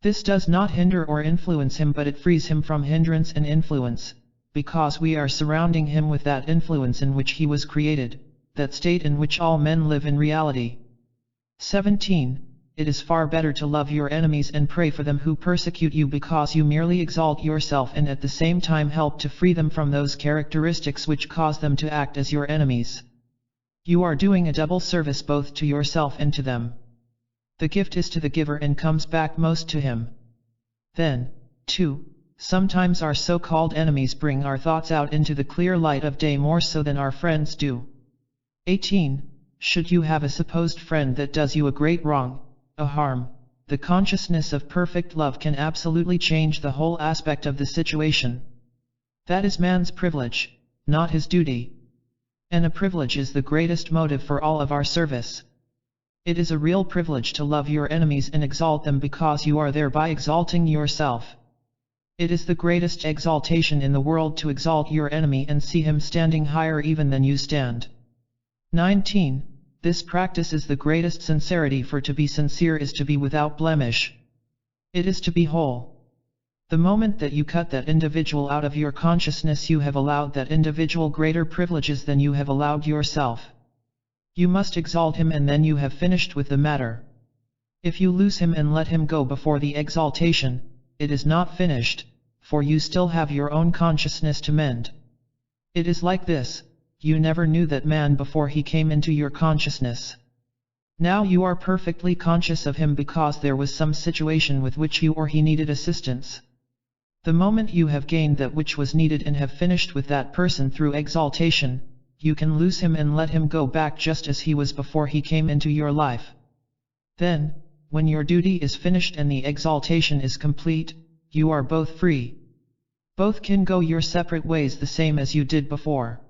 This does not hinder or influence him, but it frees him from hindrance and influence, because we are surrounding him with that influence in which he was created, that state in which all men live in reality. 17. It is far better to love your enemies and pray for them who persecute you, because you merely exalt yourself and at the same time help to free them from those characteristics which cause them to act as your enemies. You are doing a double service both to yourself and to them. The gift is to the giver and comes back most to him. Then, 2. Sometimes our so-called enemies bring our thoughts out into the clear light of day more so than our friends do. 18. Should you have a supposed friend that does you a great wrong, a harm, the consciousness of perfect love can absolutely change the whole aspect of the situation. That is man's privilege, not his duty. And a privilege is the greatest motive for all of our service. It is a real privilege to love your enemies and exalt them, because you are thereby exalting yourself. It is the greatest exaltation in the world to exalt your enemy and see him standing higher even than you stand. 19. This practice is the greatest sincerity, for to be sincere is to be without blemish. It is to be whole. The moment that you cut that individual out of your consciousness, you have allowed that individual greater privileges than you have allowed yourself. You must exalt him, and then you have finished with the matter. If you lose him and let him go before the exaltation, it is not finished, for you still have your own consciousness to mend. It is like this: you never knew that man before he came into your consciousness. Now you are perfectly conscious of him because there was some situation with which you or he needed assistance. The moment you have gained that which was needed and have finished with that person through exaltation, you can lose him and let him go back just as he was before he came into your life. Then, when your duty is finished and the exaltation is complete, you are both free. Both can go your separate ways the same as you did before.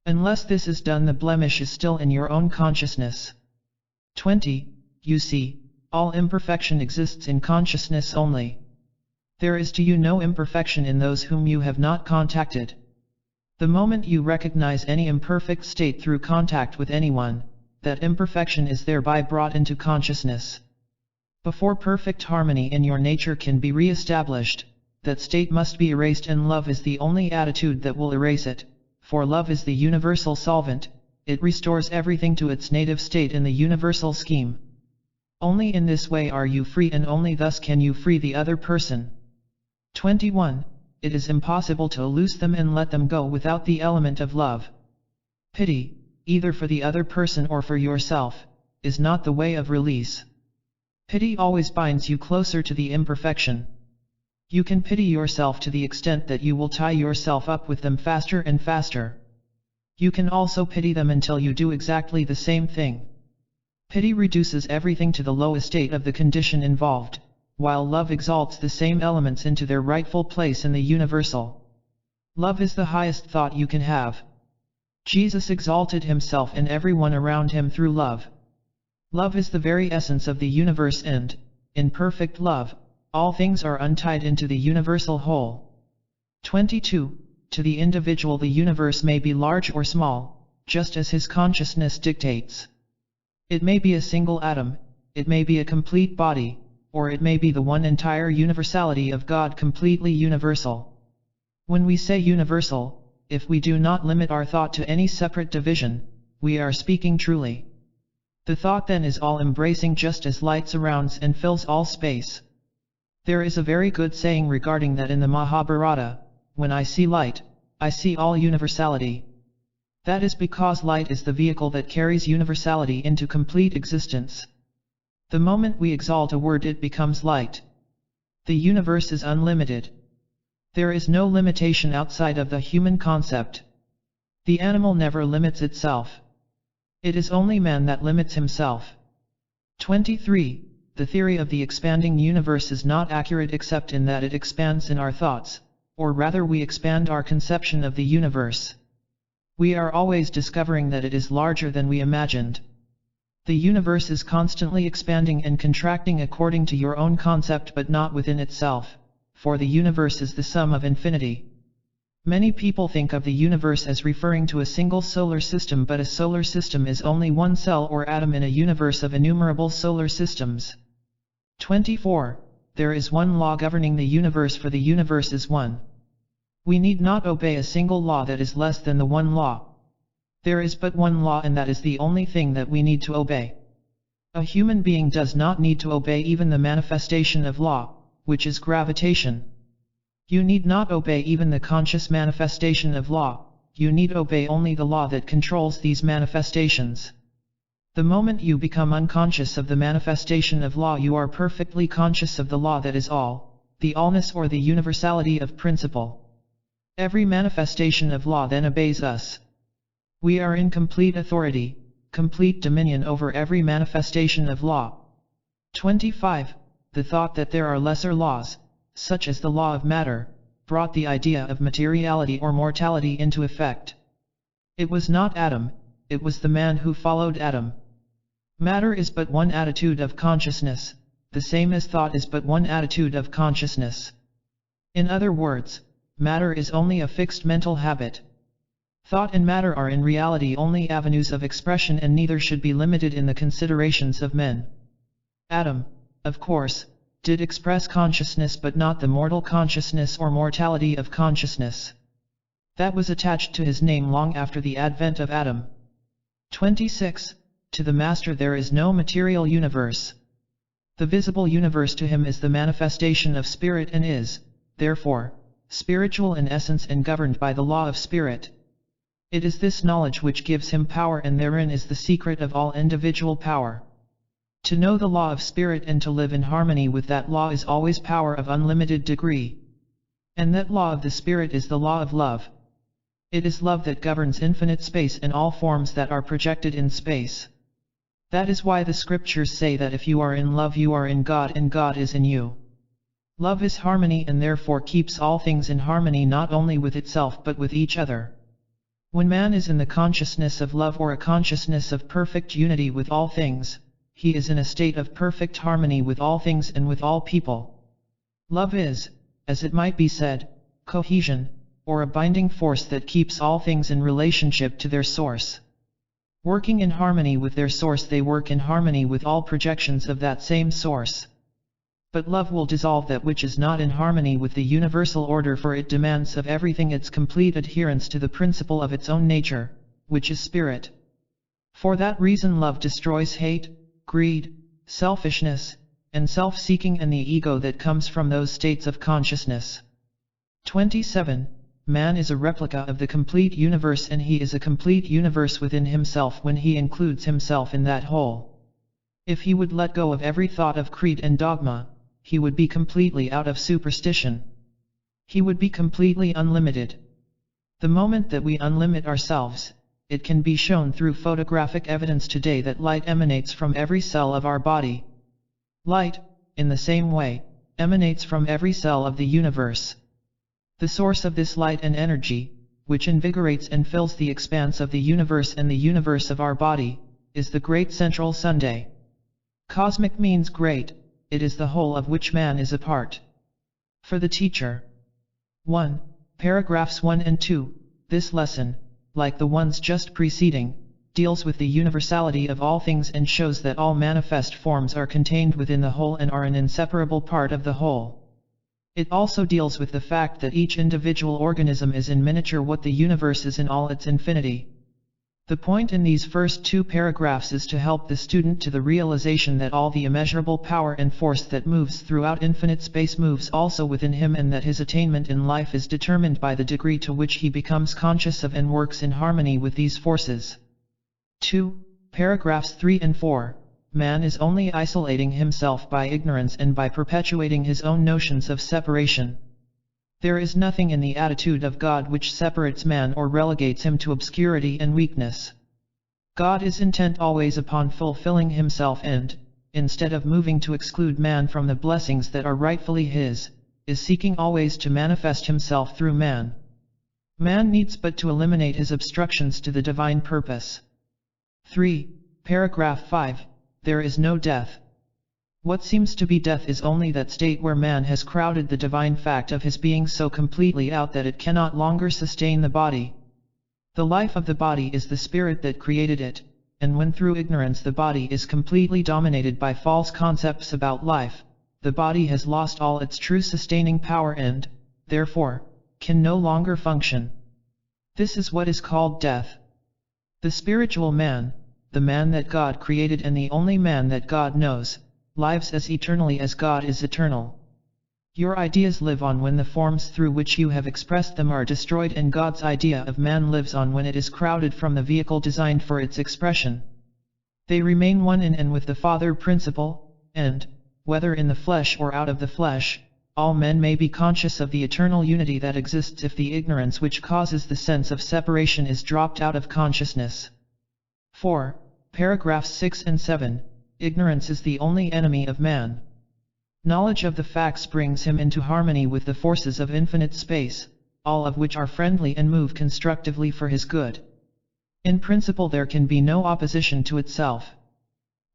Unless this is done, the blemish is still in your own consciousness. 20. You see, All imperfection exists in consciousness only. There is to you no imperfection in those whom you have not contacted. The moment you recognize any imperfect state through contact with anyone, that imperfection is thereby brought into consciousness. Before perfect harmony in your nature can be re-established, that state must be erased, and love is the only attitude that will erase it, for love is the universal solvent. It restores everything to its native state in the universal scheme. Only in this way are you free, and only thus can you free the other person. 21. It is impossible to loose them and let them go without the element of love. Pity, either for the other person or for yourself, is not the way of release. Pity always binds you closer to the imperfection. You can pity yourself to the extent that you will tie yourself up with them faster and faster. You can also pity them until you do exactly the same thing. Pity reduces everything to the low estate of the condition involved, while love exalts the same elements into their rightful place in the universal. Love is the highest thought you can have. Jesus exalted himself and everyone around him through love. Love is the very essence of the universe, and, in perfect love, all things are untied into the universal whole. 22. To the individual the universe may be large or small, just as his consciousness dictates. It may be a single atom, it may be a complete body, or it may be the one entire universality of God, completely universal. When we say universal, if we do not limit our thought to any separate division, we are speaking truly. The thought then is all-embracing, just as light surrounds and fills all space. There is a very good saying regarding that in the Mahabharata: when I see light, I see all universality. That is because light is the vehicle that carries universality into complete existence. The moment we exalt a word, it becomes light. The universe is unlimited. There is no limitation outside of the human concept. The animal never limits itself. It is only man that limits himself. 23. The theory of the expanding universe is not accurate except in that it expands in our thoughts, or rather we expand our conception of the universe. We are always discovering that it is larger than we imagined. The universe is constantly expanding and contracting according to your own concept, but not within itself, for the universe is the sum of infinity. Many people think of the universe as referring to a single solar system, but a solar system is only one cell or atom in a universe of innumerable solar systems. 24. There is one law governing the universe, for the universe is one. We need not obey a single law that is less than the one law. There is but one law, and that is the only thing that we need to obey. A human being does not need to obey even the manifestation of law, which is gravitation. You need not obey even the conscious manifestation of law, you need obey only the law that controls these manifestations. The moment you become unconscious of the manifestation of law, you are perfectly conscious of the law that is all, the allness or the universality of principle. Every manifestation of law then obeys us. We are in complete authority, complete dominion over every manifestation of law. 25. The thought that there are lesser laws, such as the law of matter, brought the idea of materiality or mortality into effect. It was not Adam, it was the man who followed Adam. Matter is but one attitude of consciousness, the same as thought is but one attitude of consciousness. In other words, matter is only a fixed mental habit. Thought and matter are in reality only avenues of expression, and neither should be limited in the considerations of men. Adam, of course, did express consciousness, but not the mortal consciousness or mortality of consciousness. That was attached to his name long after the advent of Adam. 26. To the Master there is no material universe. The visible universe to him is the manifestation of spirit and is, therefore, spiritual in essence and governed by the law of spirit. It is this knowledge which gives him power, and therein is the secret of all individual power. To know the law of spirit and to live in harmony with that law is always power of unlimited degree. And that law of the spirit is the law of love. It is love that governs infinite space and all forms that are projected in space. That is why the scriptures say that if you are in love you are in God and God is in you. Love is harmony and therefore keeps all things in harmony, not only with itself but with each other. When man is in the consciousness of love or a consciousness of perfect unity with all things, he is in a state of perfect harmony with all things and with all people. Love is, as it might be said, cohesion, or a binding force that keeps all things in relationship to their source. Working in harmony with their source, they work in harmony with all projections of that same source. But love will dissolve that which is not in harmony with the universal order, for it demands of everything its complete adherence to the principle of its own nature, which is spirit. For that reason love destroys hate, greed, selfishness, and self-seeking and the ego that comes from those states of consciousness. 27. Man is a replica of the complete universe, and he is a complete universe within himself when he includes himself in that whole. If he would let go of every thought of creed and dogma, he would be completely out of superstition. He would be completely unlimited. The moment that we unlimit ourselves, it can be shown through photographic evidence today that light emanates from every cell of our body. Light, in the same way, emanates from every cell of the universe. The source of this light and energy, which invigorates and fills the expanse of the universe and the universe of our body, is the great central Sunday. Cosmic means great, it is the whole of which man is a part. For the teacher. 1. Paragraphs 1 and 2. This lesson, like the ones just preceding, deals with the universality of all things and shows that all manifest forms are contained within the whole and are an inseparable part of the whole. It also deals with the fact that each individual organism is in miniature what the universe is in all its infinity. The point in these first 2 paragraphs is to help the student to the realization that all the immeasurable power and force that moves throughout infinite space moves also within him, and that his attainment in life is determined by the degree to which he becomes conscious of and works in harmony with these forces. 2. Paragraphs 3 and 4. Man is only isolating himself by ignorance and by perpetuating his own notions of separation. There is nothing in the attitude of God which separates man or relegates him to obscurity and weakness. God is intent always upon fulfilling himself and, instead of moving to exclude man from the blessings that are rightfully his, is seeking always to manifest himself through man. Man needs but to eliminate his obstructions to the divine purpose. 3. Paragraph 5. There is no death. What seems to be death is only that state where man has crowded the divine fact of his being so completely out that it cannot longer sustain the body. The life of the body is the spirit that created it, and when through ignorance the body is completely dominated by false concepts about life, the body has lost all its true sustaining power and, therefore, can no longer function. This is what is called death. The spiritual man, the man that God created and the only man that God knows, lives as eternally as God is eternal. Your ideas live on when the forms through which you have expressed them are destroyed, and God's idea of man lives on when it is crowded from the vehicle designed for its expression. They remain one in and with the Father principle, and, whether in the flesh or out of the flesh, all men may be conscious of the eternal unity that exists if the ignorance which causes the sense of separation is dropped out of consciousness. 4. Paragraphs 6 and 7. Ignorance is the only enemy of man. Knowledge of the facts brings him into harmony with the forces of infinite space, all of which are friendly and move constructively for his good. In principle there can be no opposition to itself.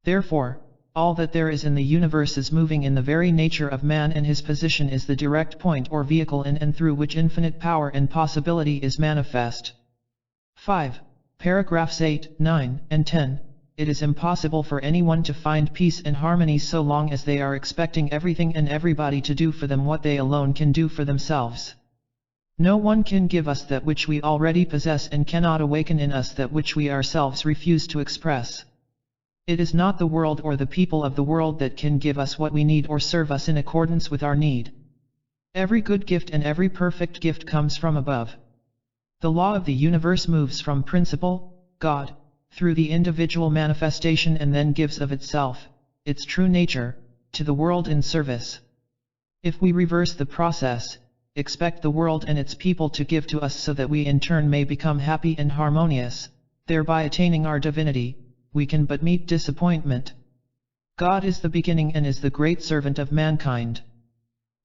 Therefore, all that there is in the universe is moving in the very nature of man, and his position is the direct point or vehicle in and through which infinite power and possibility is manifest. 5. Paragraphs 8, 9, and 10. It is impossible for anyone to find peace and harmony so long as they are expecting everything and everybody to do for them what they alone can do for themselves. No one can give us that which we already possess and cannot awaken in us that which we ourselves refuse to express. It is not the world or the people of the world that can give us what we need or serve us in accordance with our need. Every good gift and every perfect gift comes from above. The law of the universe moves from principle, God, through the individual manifestation and then gives of itself, its true nature, to the world in service. If we reverse the process, expect the world and its people to give to us so that we in turn may become happy and harmonious, thereby attaining our divinity, we can but meet disappointment. God is the beginning and is the great servant of mankind.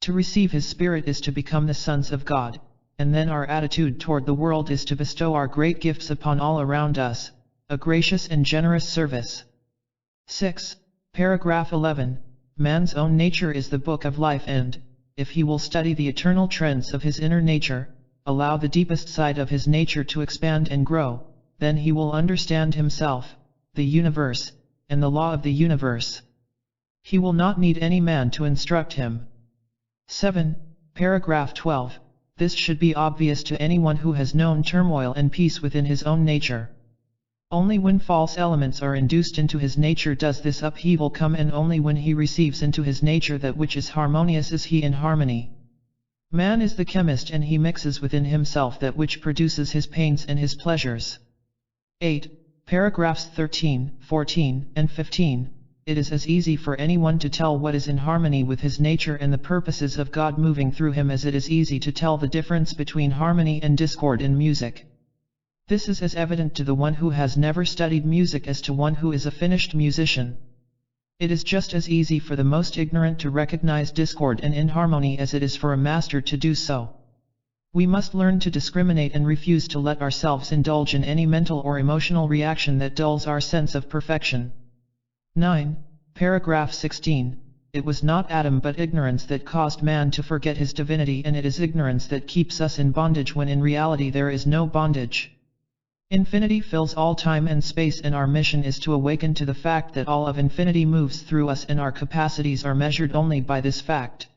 To receive his spirit is to become the sons of God, and then our attitude toward the world is to bestow our great gifts upon all around us, a gracious and generous service. 6. Paragraph 11. Man's own nature is the book of life and, if he will study the eternal trends of his inner nature, allow the deepest side of his nature to expand and grow, then he will understand himself, the universe, and the law of the universe. He will not need any man to instruct him. 7. Paragraph 12. This should be obvious to anyone who has known turmoil and peace within his own nature. Only when false elements are induced into his nature does this upheaval come, and only when he receives into his nature that which is harmonious is he in harmony. Man is the chemist, and he mixes within himself that which produces his pains and his pleasures. 8. Paragraphs 13, 14, and 15. It is as easy for anyone to tell what is in harmony with his nature and the purposes of God moving through him as it is easy to tell the difference between harmony and discord in music. This is as evident to the one who has never studied music as to one who is a finished musician. It is just as easy for the most ignorant to recognize discord and inharmony as it is for a master to do so. We must learn to discriminate and refuse to let ourselves indulge in any mental or emotional reaction that dulls our sense of perfection. 9. Paragraph 16. It was not Adam but ignorance that caused man to forget his divinity, and it is ignorance that keeps us in bondage when in reality there is no bondage. Infinity fills all time and space, and our mission is to awaken to the fact that all of infinity moves through us and our capacities are measured only by this fact.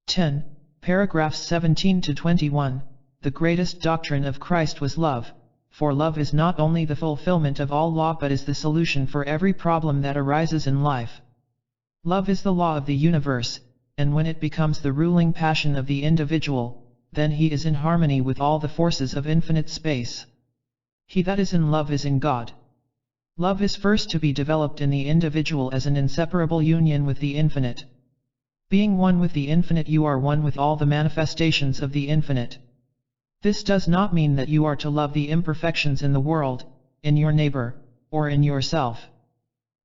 10. Paragraphs 17 to 21. The greatest doctrine of Christ was love, for love is not only the fulfillment of all law but is the solution for every problem that arises in life. Love is the law of the universe, and when it becomes the ruling passion of the individual, then he is in harmony with all the forces of infinite space. He that is in love is in God. Love is first to be developed in the individual as an inseparable union with the infinite. Being one with the infinite, you are one with all the manifestations of the infinite. This does not mean that you are to love the imperfections in the world, in your neighbor, or in yourself.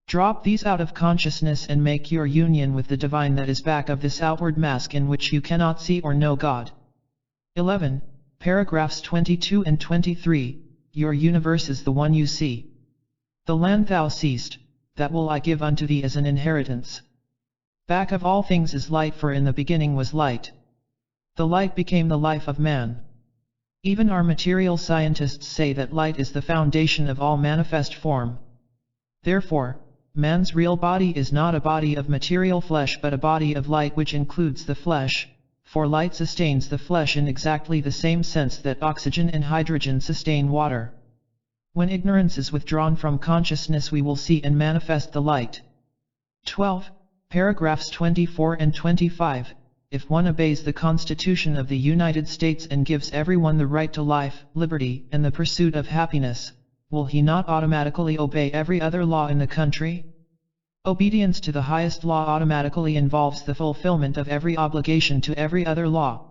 Drop these out of consciousness and make your union with the divine that is back of this outward mask in which you cannot see or know God. 11. Paragraphs 22 and 23. Your universe is the one you see. The land thou seest, that will I give unto thee as an inheritance. Back of all things is light, for in the beginning was light. The light became the life of man. Even our material scientists say that light is the foundation of all manifest form. Therefore, man's real body is not a body of material flesh but a body of light which includes the flesh, for light sustains the flesh in exactly the same sense that oxygen and hydrogen sustain water. When ignorance is withdrawn from consciousness, we will see and manifest the light. 12. Paragraphs 24 and 25. If one obeys the Constitution of the United States and gives everyone the right to life, liberty, and the pursuit of happiness, will he not automatically obey every other law in the country? Obedience to the highest law automatically involves the fulfillment of every obligation to every other law.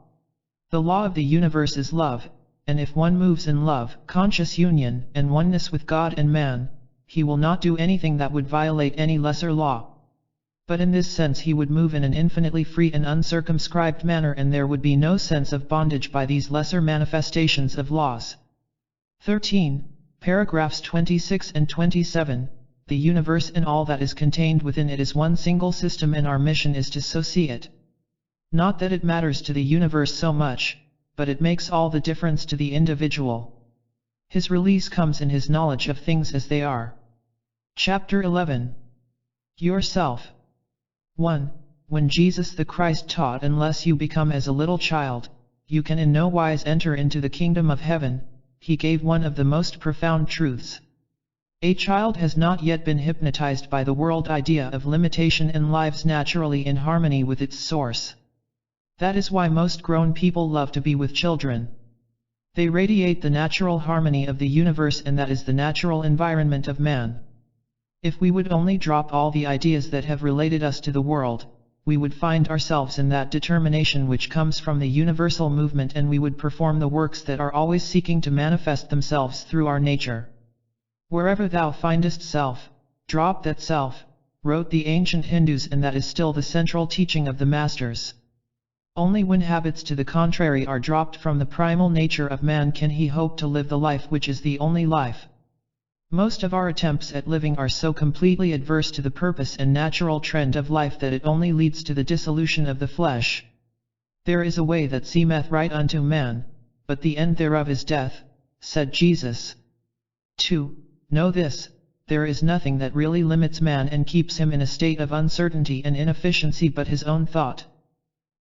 The law of the universe is love, and if one moves in love, conscious union, and oneness with God and man, he will not do anything that would violate any lesser law. But in this sense he would move in an infinitely free and uncircumscribed manner, and there would be no sense of bondage by these lesser manifestations of laws. 13. Paragraphs 26 and 27. The universe and all that is contained within it is one single system, and our mission is to so see it. Not that it matters to the universe so much, but it makes all the difference to the individual. His release comes in his knowledge of things as they are. Chapter 11. Yourself. 1. When Jesus the Christ taught, unless you become as a little child, you can in no wise enter into the kingdom of heaven, he gave one of the most profound truths. A child has not yet been hypnotized by the world idea of limitation and lives naturally in harmony with its source. That is why most grown people love to be with children. They radiate the natural harmony of the universe, and that is the natural environment of man. If we would only drop all the ideas that have related us to the world, we would find ourselves in that determination which comes from the universal movement, and we would perform the works that are always seeking to manifest themselves through our nature. Wherever thou findest self, drop that self, wrote the ancient Hindus, and that is still the central teaching of the masters. Only when habits to the contrary are dropped from the primal nature of man can he hope to live the life which is the only life. Most of our attempts at living are so completely adverse to the purpose and natural trend of life that it only leads to the dissolution of the flesh. There is a way that seemeth right unto man, but the end thereof is death, said Jesus. 2. Know this, there is nothing that really limits man and keeps him in a state of uncertainty and inefficiency but his own thought.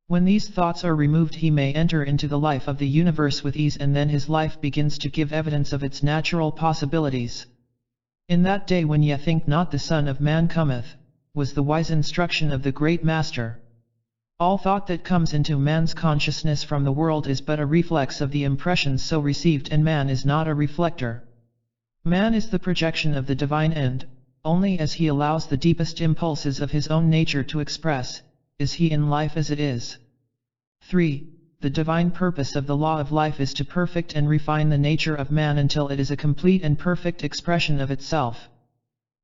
When these thoughts are removed, he may enter into the life of the universe with ease, and then his life begins to give evidence of its natural possibilities. In that day when ye think not the Son of Man cometh, was the wise instruction of the great Master. All thought that comes into man's consciousness from the world is but a reflex of the impressions so received, and man is not a reflector. Man is the projection of the divine end. Only as he allows the deepest impulses of his own nature to express, is he in life as it is. 3. The divine purpose of the law of life is to perfect and refine the nature of man until it is a complete and perfect expression of itself.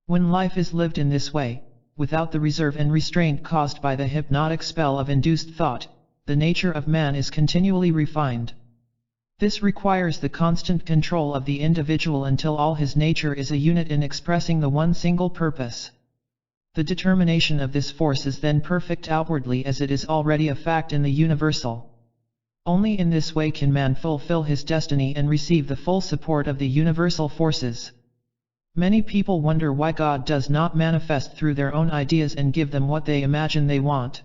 When life is lived in this way, without the reserve and restraint caused by the hypnotic spell of induced thought, the nature of man is continually refined. This requires the constant control of the individual until all his nature is a unit in expressing the one single purpose. The determination of this force is then perfect outwardly as it is already a fact in the universal. Only in this way can man fulfill his destiny and receive the full support of the universal forces. Many people wonder why God does not manifest through their own ideas and give them what they imagine they want.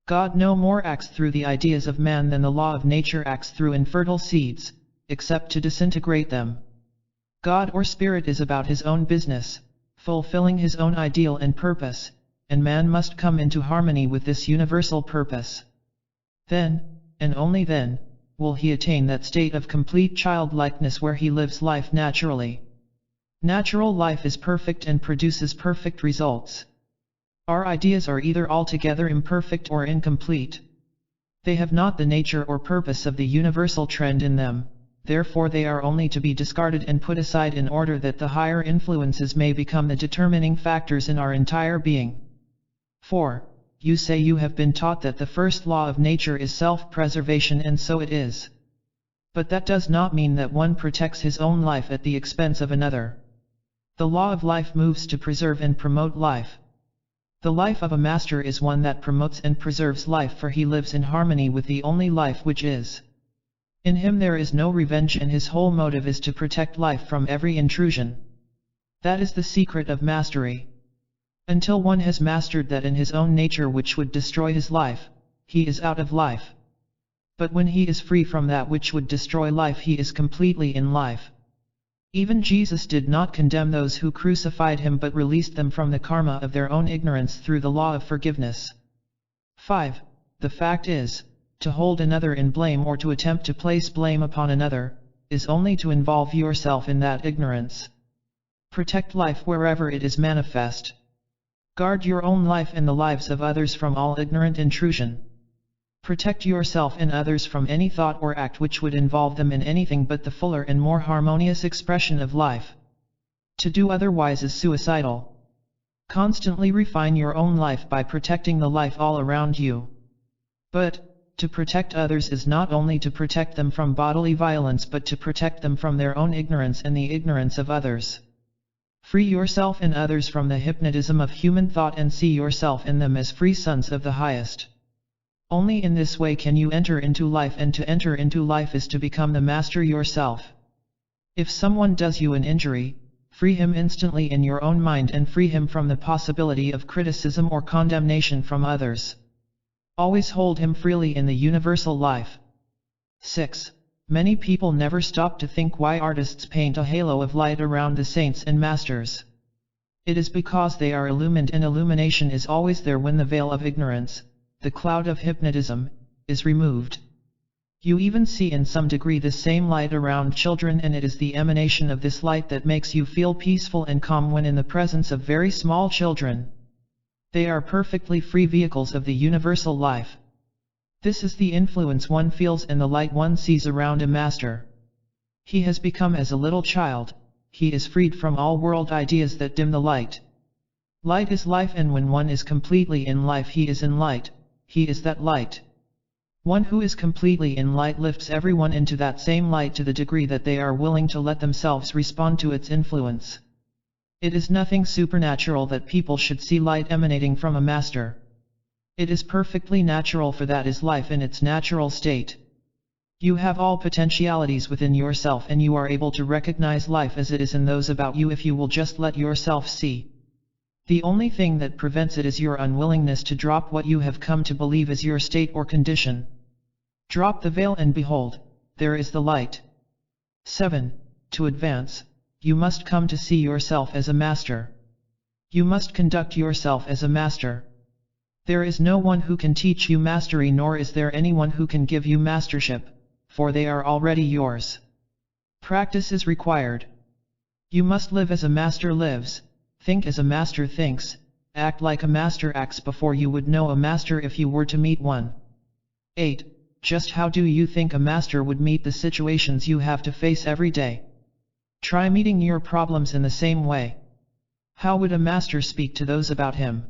God no more acts through the ideas of man than the law of nature acts through infertile seeds, except to disintegrate them. God or Spirit is about his own business, fulfilling his own ideal and purpose, and man must come into harmony with this universal purpose. Then, and only then, will he attain that state of complete childlikeness where he lives life naturally. Natural life is perfect and produces perfect results. Our ideas are either altogether imperfect or incomplete. They have not the nature or purpose of the universal trend in them, therefore they are only to be discarded and put aside in order that the higher influences may become the determining factors in our entire being. 4. You say you have been taught that the first law of nature is self-preservation, and so it is. But that does not mean that one protects his own life at the expense of another. The law of life moves to preserve and promote life. The life of a master is one that promotes and preserves life, for he lives in harmony with the only life which is. In him there is no revenge, and his whole motive is to protect life from every intrusion. That is the secret of mastery. Until one has mastered that in his own nature which would destroy his life, he is out of life. But when he is free from that which would destroy life, he is completely in life. Even Jesus did not condemn those who crucified him, but released them from the karma of their own ignorance through the law of forgiveness. 5. The fact is, to hold another in blame or to attempt to place blame upon another, is only to involve yourself in that ignorance. Protect life wherever it is manifest. Guard your own life and the lives of others from all ignorant intrusion. Protect yourself and others from any thought or act which would involve them in anything but the fuller and more harmonious expression of life. To do otherwise is suicidal. Constantly refine your own life by protecting the life all around you. But, to protect others is not only to protect them from bodily violence but to protect them from their own ignorance and the ignorance of others. Free yourself and others from the hypnotism of human thought and see yourself and them as free sons of the highest. Only in this way can you enter into life, and to enter into life is to become the master yourself. If someone does you an injury, free him instantly in your own mind and free him from the possibility of criticism or condemnation from others. Always hold him freely in the universal life. 6. Many people never stop to think why artists paint a halo of light around the saints and masters. It is because they are illumined, and illumination is always there when the veil of ignorance, the cloud of hypnotism, is removed. You even see in some degree the same light around children, and it is the emanation of this light that makes you feel peaceful and calm when in the presence of very small children. They are perfectly free vehicles of the universal life. This is the influence one feels and the light one sees around a master. He has become as a little child, he is freed from all world ideas that dim the light. Light is life, and when one is completely in life he is in light, he is that light. One who is completely in light lifts everyone into that same light to the degree that they are willing to let themselves respond to its influence. It is nothing supernatural that people should see light emanating from a master. It is perfectly natural, for that is life in its natural state. You have all potentialities within yourself, and you are able to recognize life as it is in those about you if you will just let yourself see. The only thing that prevents it is your unwillingness to drop what you have come to believe is your state or condition. Drop the veil and behold, there is the light. 7. To advance, you must come to see yourself as a master. You must conduct yourself as a master. There is no one who can teach you mastery, nor is there anyone who can give you mastership, for they are already yours. Practice is required. You must live as a master lives, think as a master thinks, act like a master acts before you would know a master if you were to meet one. 8. Just how do you think a master would meet the situations you have to face every day? Try meeting your problems in the same way. How would a master speak to those about him?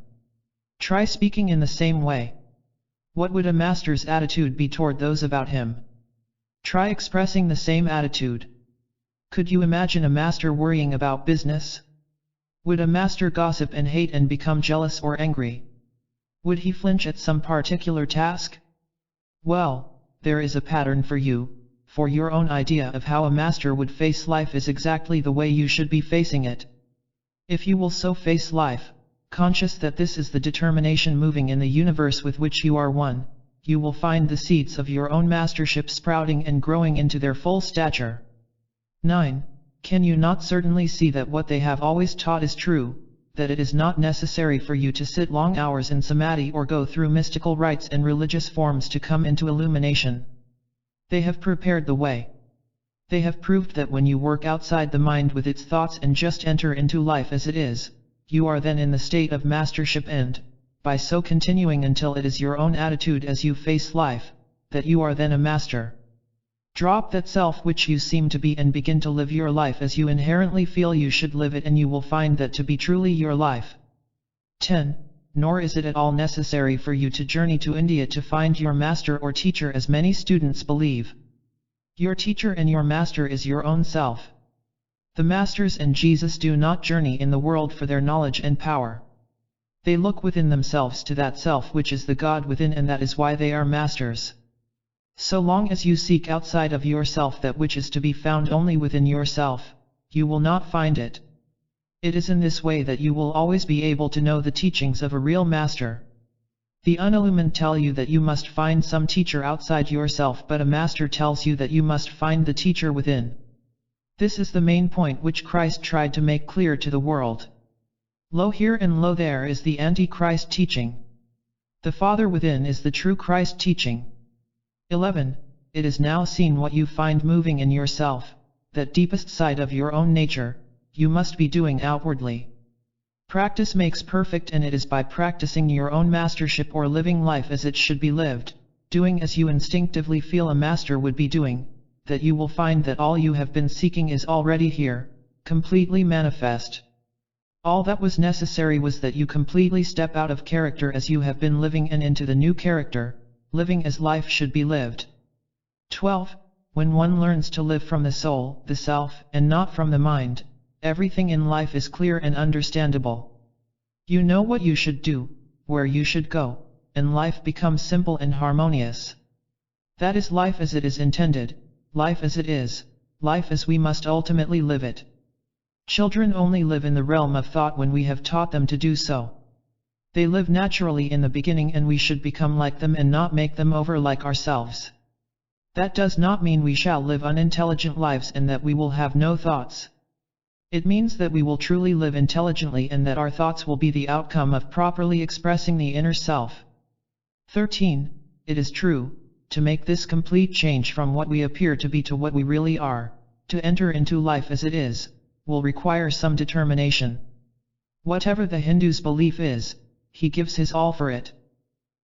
Try speaking in the same way. What would a master's attitude be toward those about him? Try expressing the same attitude. Could you imagine a master worrying about business? Would a master gossip and hate and become jealous or angry? Would he flinch at some particular task? Well, there is a pattern for you, for your own idea of how a master would face life is exactly the way you should be facing it. If you will so face life, conscious that this is the determination moving in the universe with which you are one, you will find the seeds of your own mastership sprouting and growing into their full stature. 9. Can you not certainly see that what they have always taught is true, that it is not necessary for you to sit long hours in samadhi or go through mystical rites and religious forms to come into illumination? They have prepared the way. They have proved that when you work outside the mind with its thoughts and just enter into life as it is, you are then in the state of mastership, and, by so continuing until it is your own attitude as you face life, that you are then a master. Drop that self which you seem to be and begin to live your life as you inherently feel you should live it, and you will find that to be truly your life. 10. Nor is it at all necessary for you to journey to India to find your master or teacher, as many students believe. Your teacher and your master is your own self. The masters and Jesus do not journey in the world for their knowledge and power. They look within themselves to that self which is the God within, and that is why they are masters. So long as you seek outside of yourself that which is to be found only within yourself, you will not find it. It is in this way that you will always be able to know the teachings of a real master. The unillumined tell you that you must find some teacher outside yourself, but a master tells you that you must find the teacher within. This is the main point which Christ tried to make clear to the world. Lo here and lo there is the anti-Christ teaching. The Father within is the true Christ teaching. 11. It is now seen what you find moving in yourself, that deepest side of your own nature, you must be doing outwardly. Practice makes perfect, and it is by practicing your own mastership or living life as it should be lived, doing as you instinctively feel a master would be doing, that you will find that all you have been seeking is already here, completely manifest. All that was necessary was that you completely step out of character as you have been living and into the new character, living as life should be lived. 12. When one learns to live from the soul, the self, and not from the mind, everything in life is clear and understandable. You know what you should do, where you should go, and life becomes simple and harmonious. That is life as it is intended, life as it is, life as we must ultimately live it. Children only live in the realm of thought when we have taught them to do so. They live naturally in the beginning, and we should become like them and not make them over like ourselves. That does not mean we shall live unintelligent lives and that we will have no thoughts. It means that we will truly live intelligently, and that our thoughts will be the outcome of properly expressing the inner self. 13. It is true, to make this complete change from what we appear to be to what we really are, to enter into life as it is, will require some determination. Whatever the Hindu's belief is, he gives his all for it.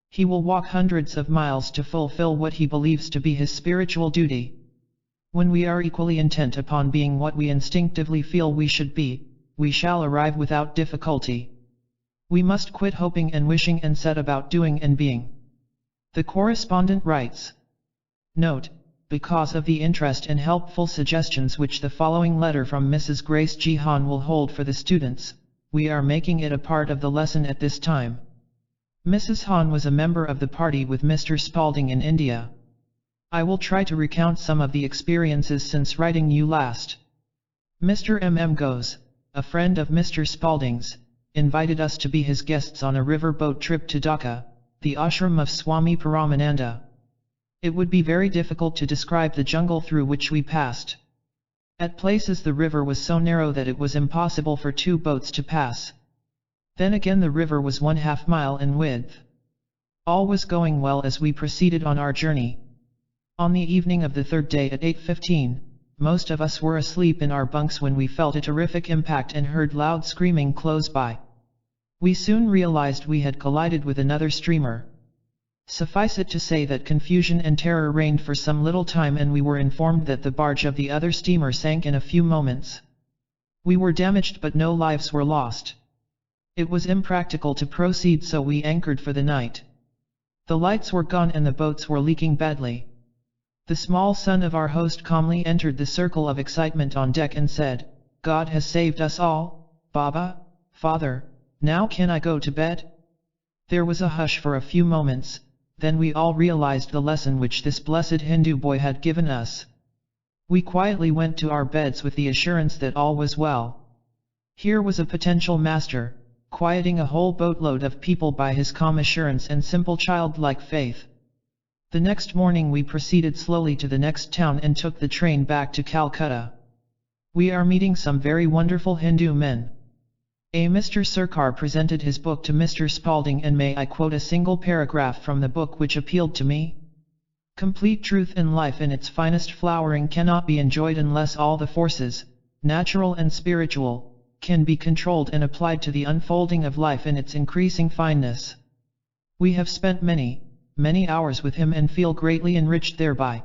He will walk hundreds of miles to fulfill what he believes to be his spiritual duty. When we are equally intent upon being what we instinctively feel we should be, we shall arrive without difficulty. We must quit hoping and wishing and set about doing and being. The correspondent writes, Note, because of the interest and helpful suggestions which the following letter from Mrs. Grace G. Han will hold for the students, we are making it a part of the lesson at this time. Mrs. Han was a member of the party with Mr. Spalding in India. I will try to recount some of the experiences since writing you last. Mr. Goes, a friend of Mr. Spalding's, invited us to be his guests on a river boat trip to Dhaka, the ashram of Swami Paramananda. It would be very difficult to describe the jungle through which we passed. At places the river was so narrow that it was impossible for 2 boats to pass. Then again the river was 1/2 mile in width. All was going well as we proceeded on our journey. On the evening of the 3rd day at 8:15, most of us were asleep in our bunks when we felt a terrific impact and heard loud screaming close by. We soon realized we had collided with another steamer. Suffice it to say that confusion and terror reigned for some little time, and we were informed that the barge of the other steamer sank in a few moments. We were damaged but no lives were lost. It was impractical to proceed, so we anchored for the night. The lights were gone and the boats were leaking badly. The small son of our host calmly entered the circle of excitement on deck and said, "God has saved us all, Baba, Father, now can I go to bed?" There was a hush for a few moments, then we all realized the lesson which this blessed Hindu boy had given us. We quietly went to our beds with the assurance that all was well. Here was a potential master, quieting a whole boatload of people by his calm assurance and simple childlike faith. The next morning we proceeded slowly to the next town and took the train back to Calcutta. We are meeting some very wonderful Hindu men. Mr. Sarkar presented his book to Mr. Spalding, and may I quote a single paragraph from the book which appealed to me? Complete truth in life in its finest flowering cannot be enjoyed unless all the forces, natural and spiritual, can be controlled and applied to the unfolding of life in its increasing fineness. We have spent many hours with him and feel greatly enriched thereby.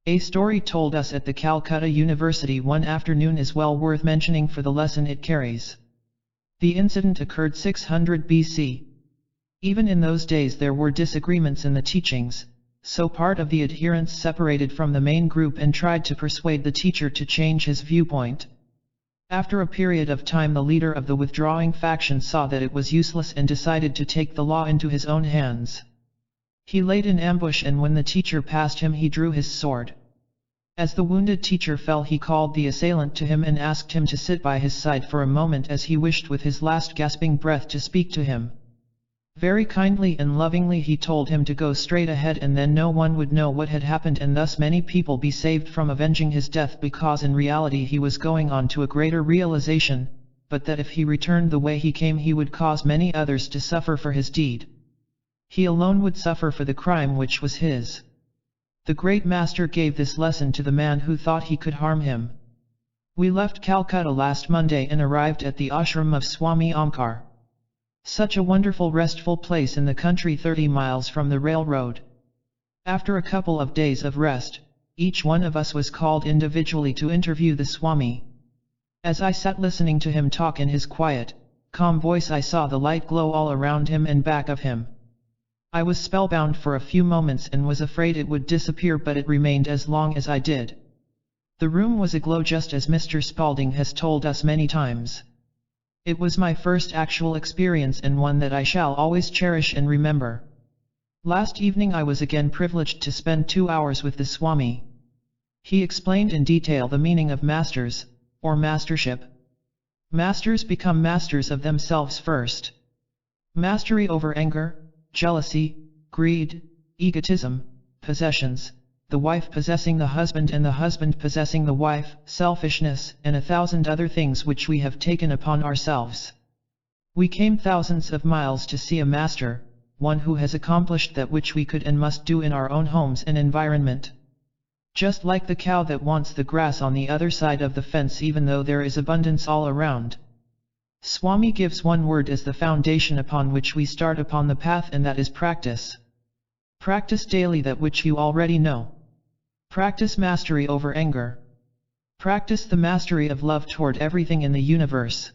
A story told us at the Calcutta University one afternoon is well worth mentioning for the lesson it carries. The incident occurred 600 BC. Even in those days there were disagreements in the teachings, so part of the adherents separated from the main group and tried to persuade the teacher to change his viewpoint. After a period of time, the leader of the withdrawing faction saw that it was useless and decided to take the law into his own hands. He laid in ambush, and when the teacher passed him he drew his sword. As the wounded teacher fell, he called the assailant to him and asked him to sit by his side for a moment, as he wished with his last gasping breath to speak to him. Very kindly and lovingly he told him to go straight ahead, and then no one would know what had happened, and thus many people be saved from avenging his death, because in reality he was going on to a greater realization, but that if he returned the way he came he would cause many others to suffer for his deed. He alone would suffer for the crime which was his. The great master gave this lesson to the man who thought he could harm him. We left Calcutta last Monday and arrived at the ashram of Swami Omkar. Such a wonderful restful place in the country 30 miles from the railroad. After a couple of days of rest, each one of us was called individually to interview the Swami. As I sat listening to him talk in his quiet, calm voice, I saw the light glow all around him and back of him. I was spellbound for a few moments and was afraid it would disappear, but it remained as long as I did. The room was aglow, just as Mr. Spalding has told us many times. It was my first actual experience, and one that I shall always cherish and remember. Last evening I was again privileged to spend 2 hours with the Swami. He explained in detail the meaning of masters, or mastership. Masters become masters of themselves first. Mastery over anger, jealousy, greed, egotism, possessions, the wife possessing the husband and the husband possessing the wife, selfishness, and 1,000 other things which we have taken upon ourselves. We came thousands of miles to see a master, one who has accomplished that which we could and must do in our own homes and environment. Just like the cow that wants the grass on the other side of the fence even though there is abundance all around. Swami gives one word as the foundation upon which we start upon the path, and that is practice. Practice daily that which you already know. Practice mastery over anger. Practice the mastery of love toward everything in the universe.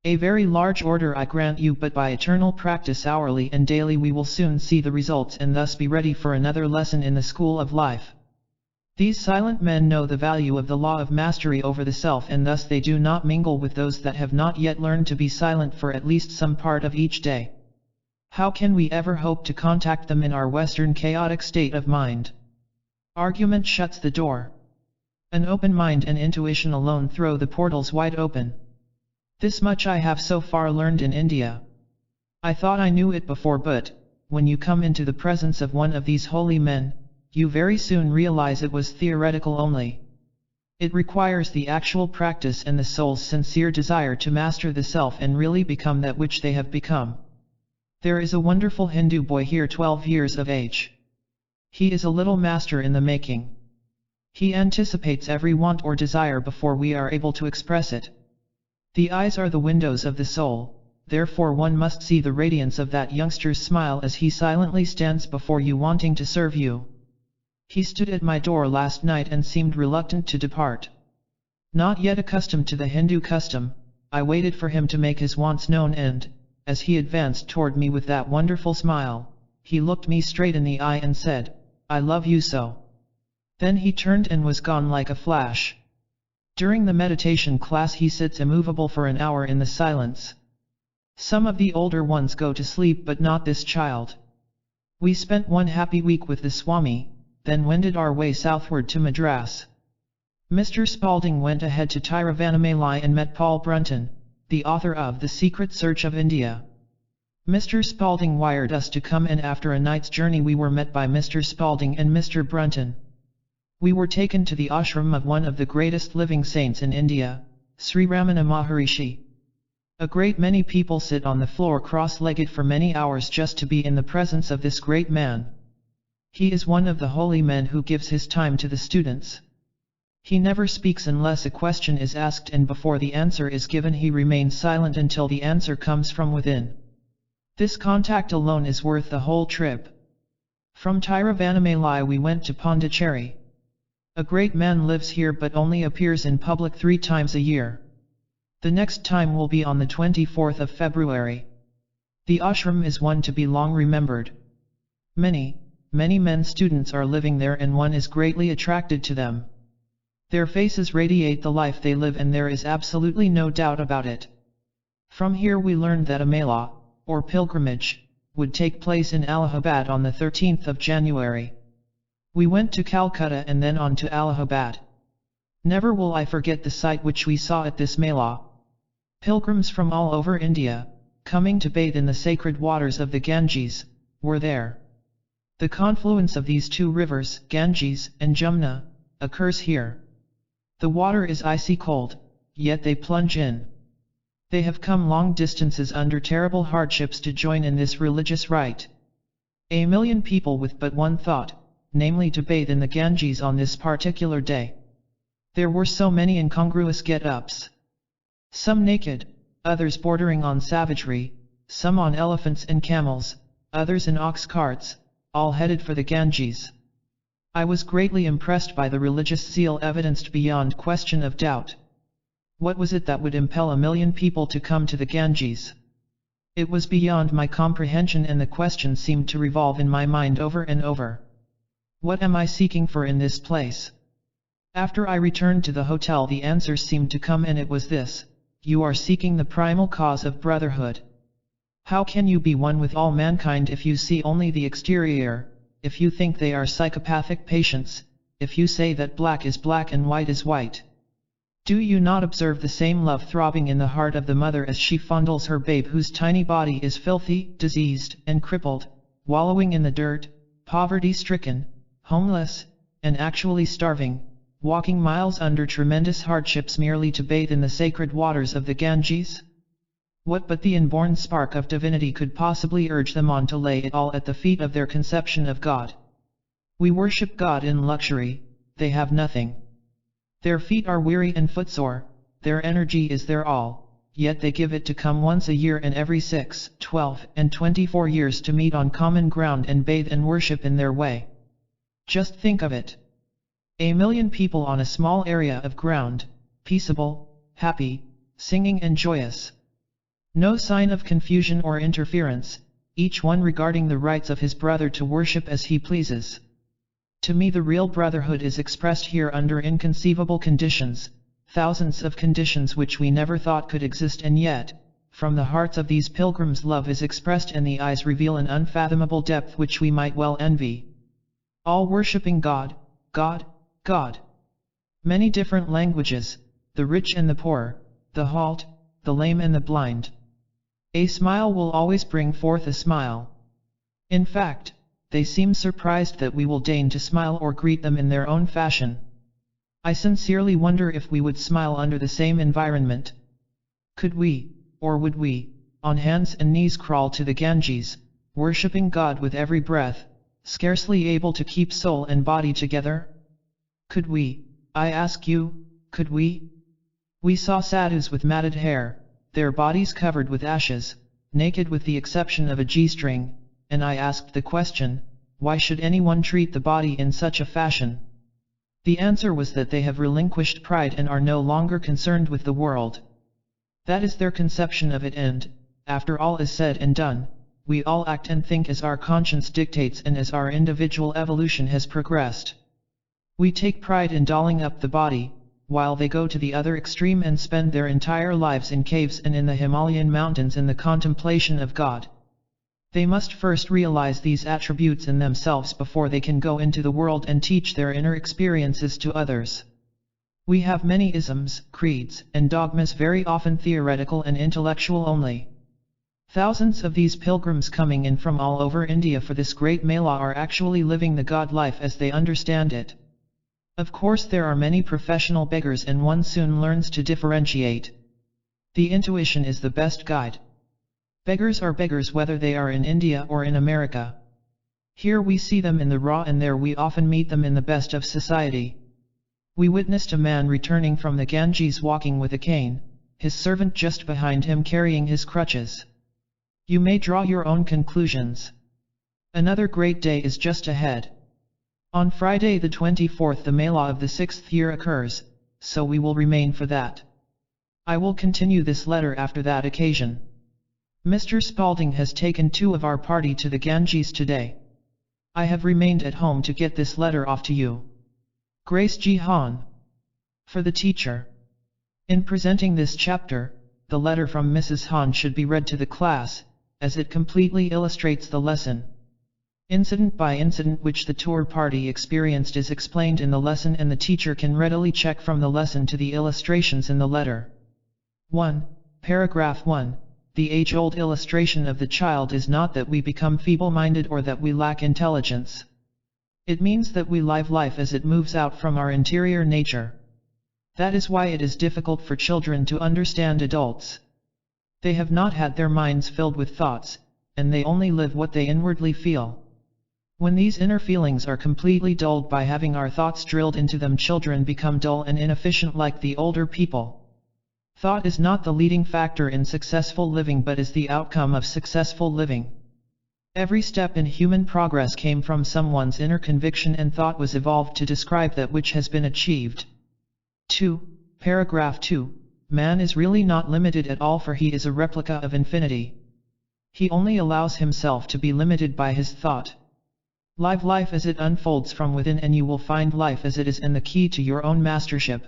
A very large order I grant you, but by eternal practice hourly and daily we will soon see the results and thus be ready for another lesson in the school of life. These silent men know the value of the law of mastery over the self, and thus they do not mingle with those that have not yet learned to be silent for at least some part of each day. How can we ever hope to contact them in our Western chaotic state of mind? Argument shuts the door. An open mind and intuition alone throw the portals wide open. This much I have so far learned in India. I thought I knew it before, but when you come into the presence of one of these holy men, you very soon realize it was theoretical only. It requires the actual practice and the soul's sincere desire to master the self and really become that which they have become. There is a wonderful Hindu boy here, 12 years of age. He is a little master in the making. He anticipates every want or desire before we are able to express it. The eyes are the windows of the soul, therefore one must see the radiance of that youngster's smile as he silently stands before you wanting to serve you. He stood at my door last night and seemed reluctant to depart. Not yet accustomed to the Hindu custom, I waited for him to make his wants known, and, as he advanced toward me with that wonderful smile, he looked me straight in the eye and said, "I love you so." Then he turned and was gone like a flash. During the meditation class he sits immovable for an hour in the silence. Some of the older ones go to sleep, but not this child. We spent one happy week with the Swami, then wended our way southward to Madras. Mr. Spalding went ahead to Tiruvannamalai and met Paul Brunton, the author of The Secret Search of India. Mr. Spalding wired us to come, and after a night's journey we were met by Mr. Spalding and Mr. Brunton. We were taken to the ashram of one of the greatest living saints in India, Sri Ramana Maharishi. A great many people sit on the floor cross-legged for many hours just to be in the presence of this great man. He is one of the holy men who gives his time to the students. He never speaks unless a question is asked, and before the answer is given he remains silent until the answer comes from within. This contact alone is worth the whole trip. From Tiruvannamalai we went to Pondicherry. A great man lives here but only appears in public 3 times a year. The next time will be on the 24th of February. The ashram is one to be long remembered. Many men students are living there, and one is greatly attracted to them. Their faces radiate the life they live, and there is absolutely no doubt about it. From here we learned that a Mela, or pilgrimage, would take place in Allahabad on the 13th of January. We went to Calcutta and then on to Allahabad. Never will I forget the sight which we saw at this Mela. Pilgrims from all over India, coming to bathe in the sacred waters of the Ganges, were there. The confluence of these 2 rivers, Ganges and Jumna, occurs here. The water is icy cold, yet they plunge in. They have come long distances under terrible hardships to join in this religious rite. 1 million people with but one thought, namely to bathe in the Ganges on this particular day. There were so many incongruous get-ups. Some naked, others bordering on savagery, some on elephants and camels, others in ox carts, all headed for the Ganges. I was greatly impressed by the religious zeal evidenced beyond question of doubt. What was it that would impel 1 million people to come to the Ganges? It was beyond my comprehension, and the question seemed to revolve in my mind over and over. What am I seeking for in this place? After I returned to the hotel the answer seemed to come, and it was this: you are seeking the primal cause of brotherhood. How can you be one with all mankind if you see only the exterior, if you think they are psychopathic patients, if you say that black is black and white is white? Do you not observe the same love throbbing in the heart of the mother as she fondles her babe whose tiny body is filthy, diseased, and crippled, wallowing in the dirt, poverty-stricken, homeless, and actually starving, walking miles under tremendous hardships merely to bathe in the sacred waters of the Ganges? What but the inborn spark of divinity could possibly urge them on to lay it all at the feet of their conception of God? We worship God in luxury, they have nothing. Their feet are weary and footsore, their energy is their all, yet they give it to come once a year and every 6, 12, and 24 years to meet on common ground and bathe and worship in their way. Just think of it. 1 million people on a small area of ground, peaceable, happy, singing and joyous. No sign of confusion or interference, each one regarding the rights of his brother to worship as he pleases. To me the real brotherhood is expressed here under inconceivable conditions, thousands of conditions which we never thought could exist, and yet, from the hearts of these pilgrims love is expressed and the eyes reveal an unfathomable depth which we might well envy. All worshipping God, God, God. Many different languages, the rich and the poor, the halt, the lame and the blind. A smile will always bring forth a smile. In fact, they seem surprised that we will deign to smile or greet them in their own fashion. I sincerely wonder if we would smile under the same environment. Could we, or would we, on hands and knees crawl to the Ganges, worshipping God with every breath, scarcely able to keep soul and body together? Could we, I ask you, could we? We saw sadhus with matted hair, their bodies covered with ashes, naked with the exception of a G-string, and I asked the question, why should anyone treat the body in such a fashion? The answer was that they have relinquished pride and are no longer concerned with the world. That is their conception of it, and, after all is said and done, we all act and think as our conscience dictates and as our individual evolution has progressed. We take pride in dolling up the body, while they go to the other extreme and spend their entire lives in caves and in the Himalayan mountains in the contemplation of God. They must first realize these attributes in themselves before they can go into the world and teach their inner experiences to others. We have many isms, creeds, and dogmas, very often theoretical and intellectual only. Thousands of these pilgrims coming in from all over India for this great Mela are actually living the God life as they understand it. Of course there are many professional beggars, and one soon learns to differentiate. The intuition is the best guide. Beggars are beggars whether they are in India or in America. Here we see them in the raw, and there we often meet them in the best of society. We witnessed a man returning from the Ganges walking with a cane, his servant just behind him carrying his crutches. You may draw your own conclusions. Another great day is just ahead. On Friday the 24th the Mela of the 6th year occurs, so we will remain for that. I will continue this letter after that occasion. Mr. Spalding has taken 2 of our party to the Ganges today. I have remained at home to get this letter off to you. Grace G. Han. For the teacher. In presenting this chapter, the letter from Mrs. Han should be read to the class, as it completely illustrates the lesson. Incident by incident which the tour party experienced is explained in the lesson, and the teacher can readily check from the lesson to the illustrations in the letter. 1. Paragraph 1. The age-old illustration of the child is not that we become feeble-minded or that we lack intelligence. It means that we live life as it moves out from our interior nature. That is why it is difficult for children to understand adults. They have not had their minds filled with thoughts, and they only live what they inwardly feel. When these inner feelings are completely dulled by having our thoughts drilled into them, children become dull and inefficient like the older people. Thought is not the leading factor in successful living but is the outcome of successful living. Every step in human progress came from someone's inner conviction, and thought was evolved to describe that which has been achieved. 2. Paragraph 2. Man is really not limited at all, for he is a replica of infinity. He only allows himself to be limited by his thought. Live life as it unfolds from within and you will find life as it is, and the key to your own mastership.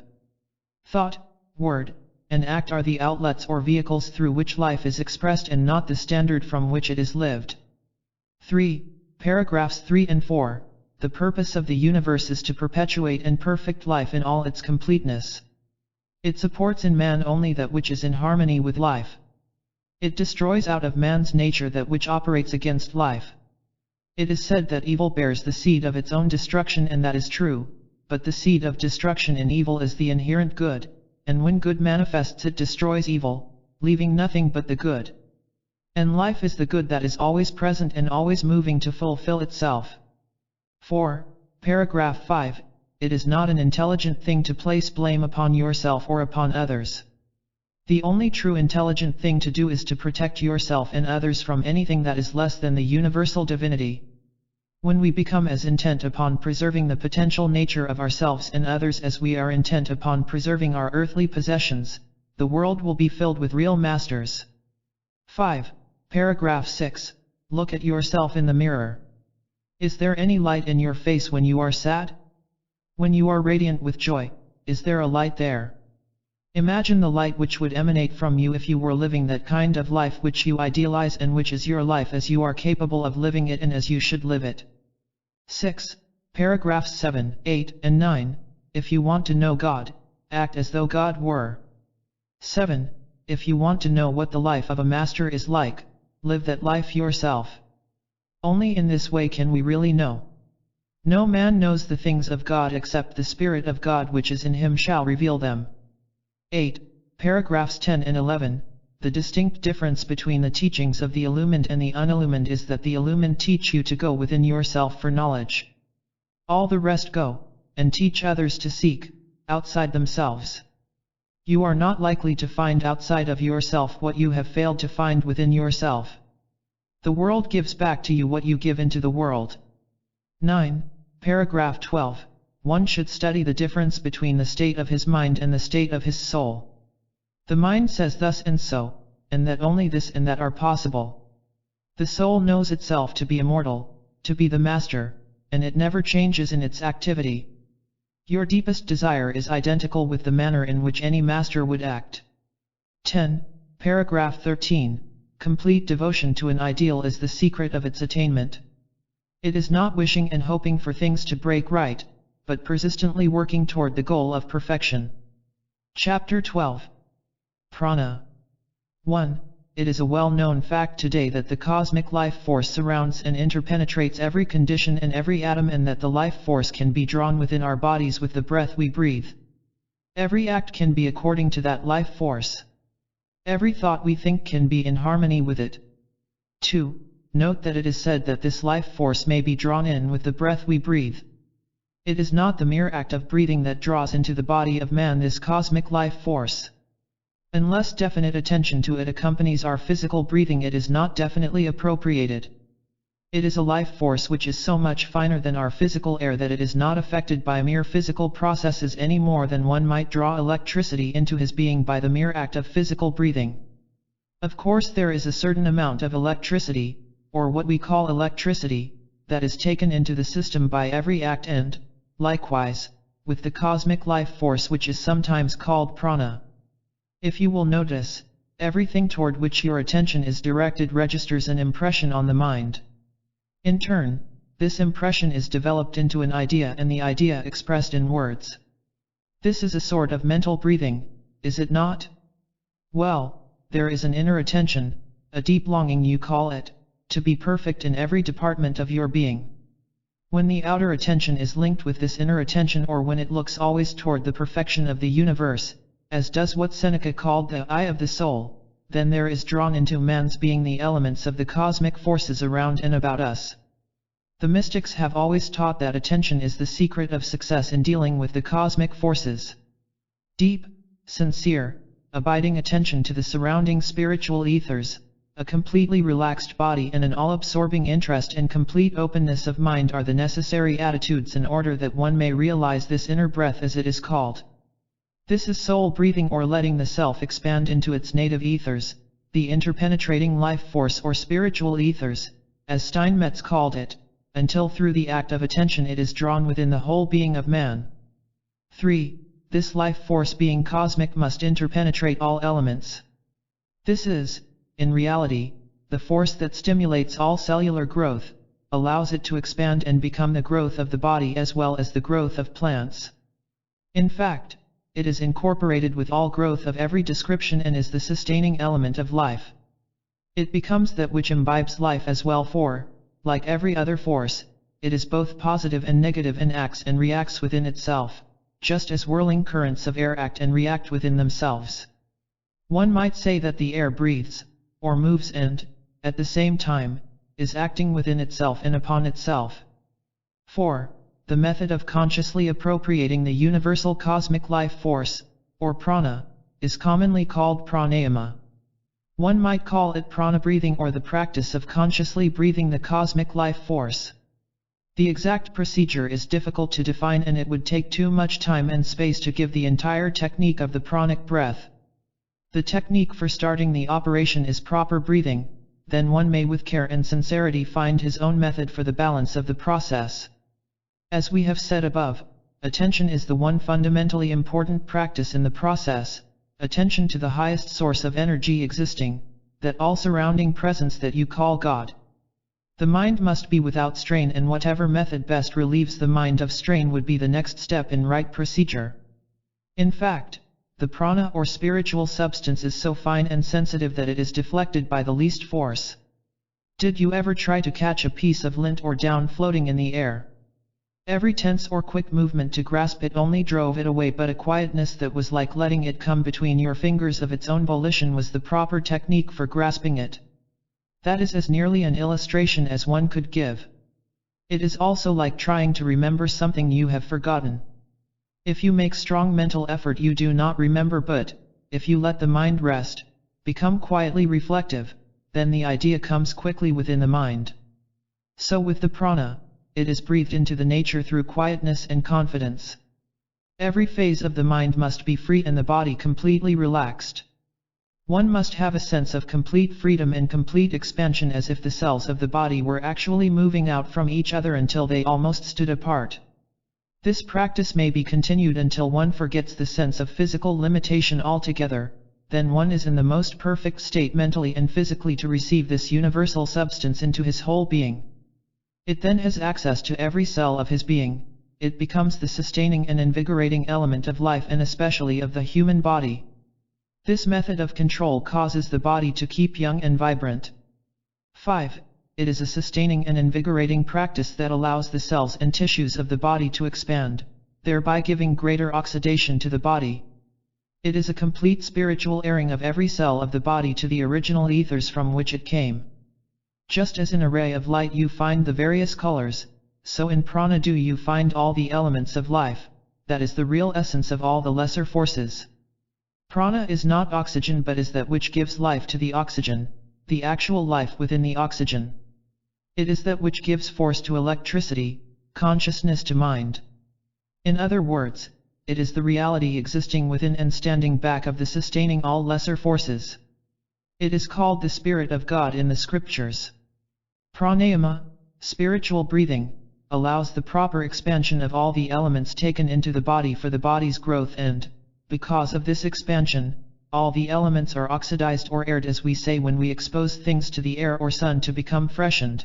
Thought, word, and act are the outlets or vehicles through which life is expressed and not the standard from which it is lived. 3. Paragraphs 3 and 4. The purpose of the universe is to perpetuate and perfect life in all its completeness. It supports in man only that which is in harmony with life. It destroys out of man's nature that which operates against life. It is said that evil bears the seed of its own destruction, and that is true, but the seed of destruction in evil is the inherent good, and when good manifests it destroys evil, leaving nothing but the good. And life is the good that is always present and always moving to fulfill itself. 4. Paragraph 5. It is not an intelligent thing to place blame upon yourself or upon others. The only true intelligent thing to do is to protect yourself and others from anything that is less than the universal divinity. When we become as intent upon preserving the potential nature of ourselves and others as we are intent upon preserving our earthly possessions, the world will be filled with real masters. 5. Paragraph 6. Look at yourself in the mirror. Is there any light in your face when you are sad? When you are radiant with joy, is there a light there? Imagine the light which would emanate from you if you were living that kind of life which you idealize and which is your life as you are capable of living it and as you should live it. 6. Paragraphs 7, 8, and 9. If you want to know God, act as though God were. 7. If you want to know what the life of a master is like, live that life yourself. Only in this way can we really know. No man knows the things of God except the Spirit of God which is in him shall reveal them. 8. Paragraphs 10 and 11. The distinct difference between the teachings of the illumined and the unillumined is that the illumined teach you to go within yourself for knowledge. All the rest go, and teach others to seek, outside themselves. You are not likely to find outside of yourself what you have failed to find within yourself. The world gives back to you what you give into the world. 9. Paragraph 12. One should study the difference between the state of his mind and the state of his soul. The mind says thus and so, and that only this and that are possible. The soul knows itself to be immortal, to be the master, and it never changes in its activity. Your deepest desire is identical with the manner in which any master would act. 10. Paragraph 13. Complete devotion to an ideal is the secret of its attainment. It is not wishing and hoping for things to break right, but persistently working toward the goal of perfection. Chapter 12. Prana. 1. It is a well-known fact today that the cosmic life force surrounds and interpenetrates every condition and every atom, and that the life force can be drawn within our bodies with the breath we breathe. Every act can be according to that life force. Every thought we think can be in harmony with it. 2. Note that it is said that this life force may be drawn in with the breath we breathe. It is not the mere act of breathing that draws into the body of man this cosmic life force. Unless definite attention to it accompanies our physical breathing, it is not definitely appropriated. It is a life force which is so much finer than our physical air that it is not affected by mere physical processes any more than one might draw electricity into his being by the mere act of physical breathing. Of course, there is a certain amount of electricity, or what we call electricity, that is taken into the system by every act, and, likewise, with the cosmic life force which is sometimes called prana. If you will notice, everything toward which your attention is directed registers an impression on the mind. In turn, this impression is developed into an idea, and the idea expressed in words. This is a sort of mental breathing, is it not? Well, there is an inner attention, a deep longing you call it, to be perfect in every department of your being. When the outer attention is linked with this inner attention, or when it looks always toward the perfection of the universe, as does what Seneca called the eye of the soul, then there is drawn into man's being the elements of the cosmic forces around and about us. The mystics have always taught that attention is the secret of success in dealing with the cosmic forces. Deep, sincere, abiding attention to the surrounding spiritual ethers, a completely relaxed body, and an all-absorbing interest and complete openness of mind are the necessary attitudes in order that one may realize this inner breath, as it is called. This is soul breathing, or letting the self expand into its native ethers, the interpenetrating life force or spiritual ethers, as Steinmetz called it, until through the act of attention it is drawn within the whole being of man. 3. This life force, being cosmic, must interpenetrate all elements. This is, in reality, the force that stimulates all cellular growth, allows it to expand and become the growth of the body as well as the growth of plants. In fact, it is incorporated with all growth of every description and is the sustaining element of life. It becomes that which imbibes life as well, for, like every other force, it is both positive and negative, and acts and reacts within itself, just as whirling currents of air act and react within themselves. One might say that the air breathes, or moves, and, at the same time, is acting within itself and upon itself. 4. The method of consciously appropriating the universal cosmic life force, or prana, is commonly called pranayama. One might call it prana breathing, or the practice of consciously breathing the cosmic life force. The exact procedure is difficult to define, and it would take too much time and space to give the entire technique of the pranic breath. The technique for starting the operation is proper breathing, then one may with care and sincerity find his own method for the balance of the process. As we have said above, attention is the one fundamentally important practice in the process, attention to the highest source of energy existing, that all surrounding presence that you call God. The mind must be without strain, and whatever method best relieves the mind of strain would be the next step in right procedure. In fact, the prana or spiritual substance is so fine and sensitive that it is deflected by the least force. Did you ever try to catch a piece of lint or down floating in the air? Every tense or quick movement to grasp it only drove it away, but a quietness that was like letting it come between your fingers of its own volition was the proper technique for grasping it. That is as nearly an illustration as one could give. It is also like trying to remember something you have forgotten. If you make strong mental effort you do not remember, but, if you let the mind rest, become quietly reflective, then the idea comes quickly within the mind. So with the prana, it is breathed into the nature through quietness and confidence. Every phase of the mind must be free and the body completely relaxed. One must have a sense of complete freedom and complete expansion, as if the cells of the body were actually moving out from each other until they almost stood apart. This practice may be continued until one forgets the sense of physical limitation altogether, then one is in the most perfect state mentally and physically to receive this universal substance into his whole being. It then has access to every cell of his being, it becomes the sustaining and invigorating element of life and especially of the human body. This method of control causes the body to keep young and vibrant. 5. It is a sustaining and invigorating practice that allows the cells and tissues of the body to expand, thereby giving greater oxidation to the body. It is a complete spiritual airing of every cell of the body to the original ethers from which it came. Just as in a ray of light you find the various colors, so in prana do you find all the elements of life, that is the real essence of all the lesser forces. Prana is not oxygen but is that which gives life to the oxygen, the actual life within the oxygen. It is that which gives force to electricity, consciousness to mind. In other words, it is the reality existing within and standing back of the sustaining all lesser forces. It is called the Spirit of God in the scriptures. Pranayama, spiritual breathing, allows the proper expansion of all the elements taken into the body for the body's growth, and, because of this expansion, all the elements are oxidized or aired, as we say when we expose things to the air or sun to become freshened.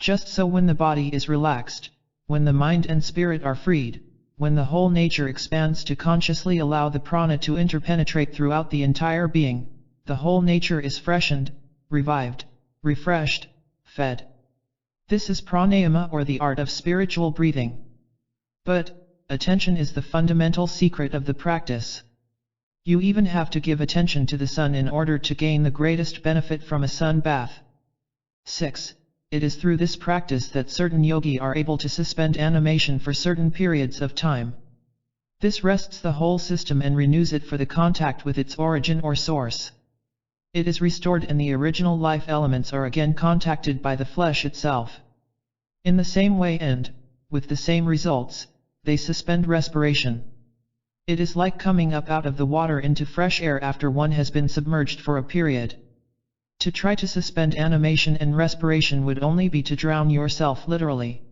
Just so when the body is relaxed, when the mind and spirit are freed, when the whole nature expands to consciously allow the prana to interpenetrate throughout the entire being, the whole nature is freshened, revived, refreshed, fed. This is pranayama, or the art of spiritual breathing. But, attention is the fundamental secret of the practice. You even have to give attention to the sun in order to gain the greatest benefit from a sun bath. 6. It is through this practice that certain yogi are able to suspend animation for certain periods of time. This rests the whole system and renews it for the contact with its origin or source. It is restored and the original life elements are again contacted by the flesh itself. In the same way and, with the same results, they suspend respiration. It is like coming up out of the water into fresh air after one has been submerged for a period. To try to suspend animation and respiration would only be to drown yourself literally.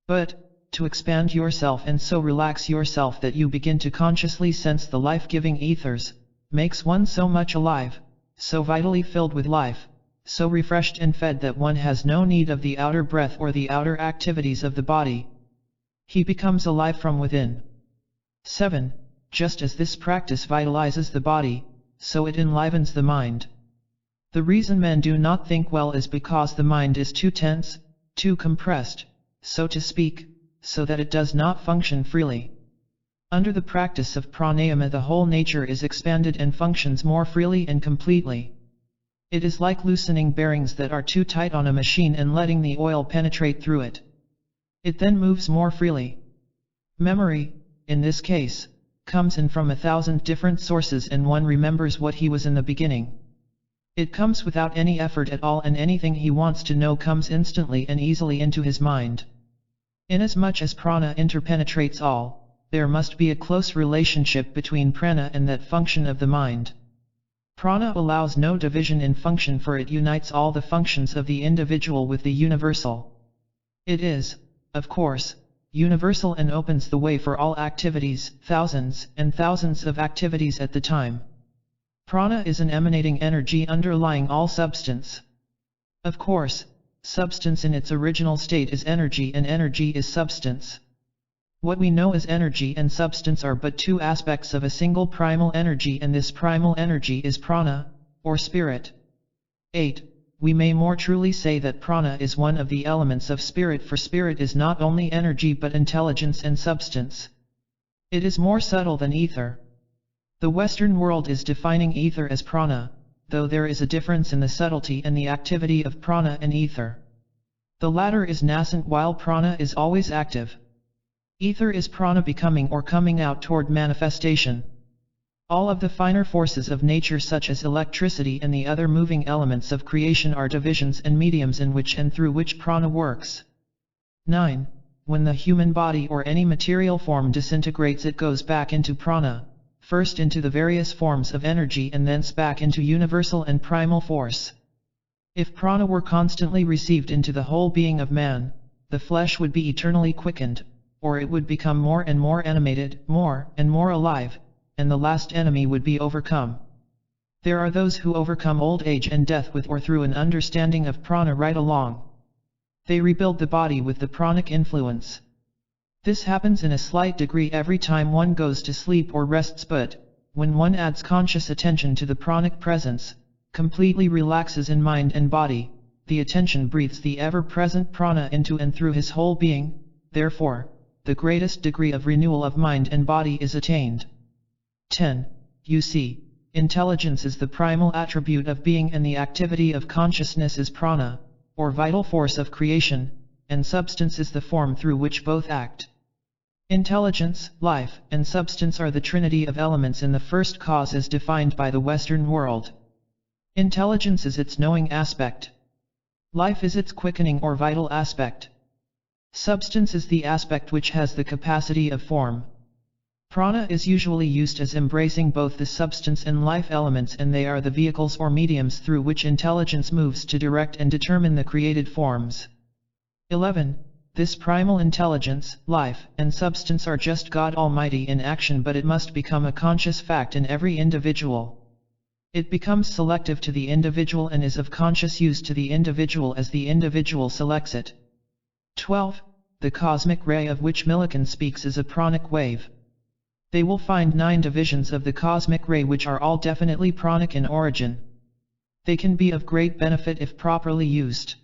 But, to expand yourself and so relax yourself that you begin to consciously sense the life-giving ethers, makes one so much alive, so vitally filled with life, so refreshed and fed that one has no need of the outer breath or the outer activities of the body. He becomes alive from within. 7. Just as this practice vitalizes the body, so it enlivens the mind. The reason men do not think well is because the mind is too tense, too compressed, so to speak, so that it does not function freely. Under the practice of pranayama the whole nature is expanded and functions more freely and completely. It is like loosening bearings that are too tight on a machine and letting the oil penetrate through it. It then moves more freely. Memory, in this case, comes in from 1,000 different sources and one remembers what he was in the beginning. It comes without any effort at all and anything he wants to know comes instantly and easily into his mind. Inasmuch as prana interpenetrates all, there must be a close relationship between prana and that function of the mind. Prana allows no division in function, for it unites all the functions of the individual with the universal. It is, of course, universal and opens the way for all activities, thousands and thousands of activities at the time. Prana is an emanating energy underlying all substance. Of course, substance in its original state is energy and energy is substance. What we know as energy and substance are but two aspects of a single primal energy, and this primal energy is prana, or spirit. 8. We may more truly say that prana is one of the elements of spirit, for spirit is not only energy but intelligence and substance. It is more subtle than ether. The Western world is defining ether as prana, though there is a difference in the subtlety and the activity of prana and ether. The latter is nascent while prana is always active. Ether is prana becoming or coming out toward manifestation. All of the finer forces of nature, such as electricity and the other moving elements of creation, are divisions and mediums in which and through which prana works. 9. When the human body or any material form disintegrates, it goes back into prana, first into the various forms of energy and thence back into universal and primal force. If prana were constantly received into the whole being of man, the flesh would be eternally quickened, or it would become more and more animated, more and more alive, and the last enemy would be overcome. There are those who overcome old age and death with or through an understanding of prana right along. They rebuild the body with the pranic influence. This happens in a slight degree every time one goes to sleep or rests, but when one adds conscious attention to the pranic presence, completely relaxes in mind and body, the attention breathes the ever-present prana into and through his whole being. Therefore, the greatest degree of renewal of mind and body is attained. 10. You see, intelligence is the primal attribute of being, and the activity of consciousness is prana, or vital force of creation, and substance is the form through which both act. Intelligence, life, and substance are the trinity of elements in the first cause as defined by the Western world. Intelligence is its knowing aspect. Life is its quickening or vital aspect. Substance is the aspect which has the capacity of form. Prana is usually used as embracing both the substance and life elements, and they are the vehicles or mediums through which intelligence moves to direct and determine the created forms. 11. This primal intelligence, life, and substance are just God Almighty in action, but it must become a conscious fact in every individual. It becomes selective to the individual and is of conscious use to the individual as the individual selects it. 12. The cosmic ray of which Millikan speaks is a pranic wave. They will find 9 divisions of the cosmic ray which are all definitely pranic in origin. They can be of great benefit if properly used.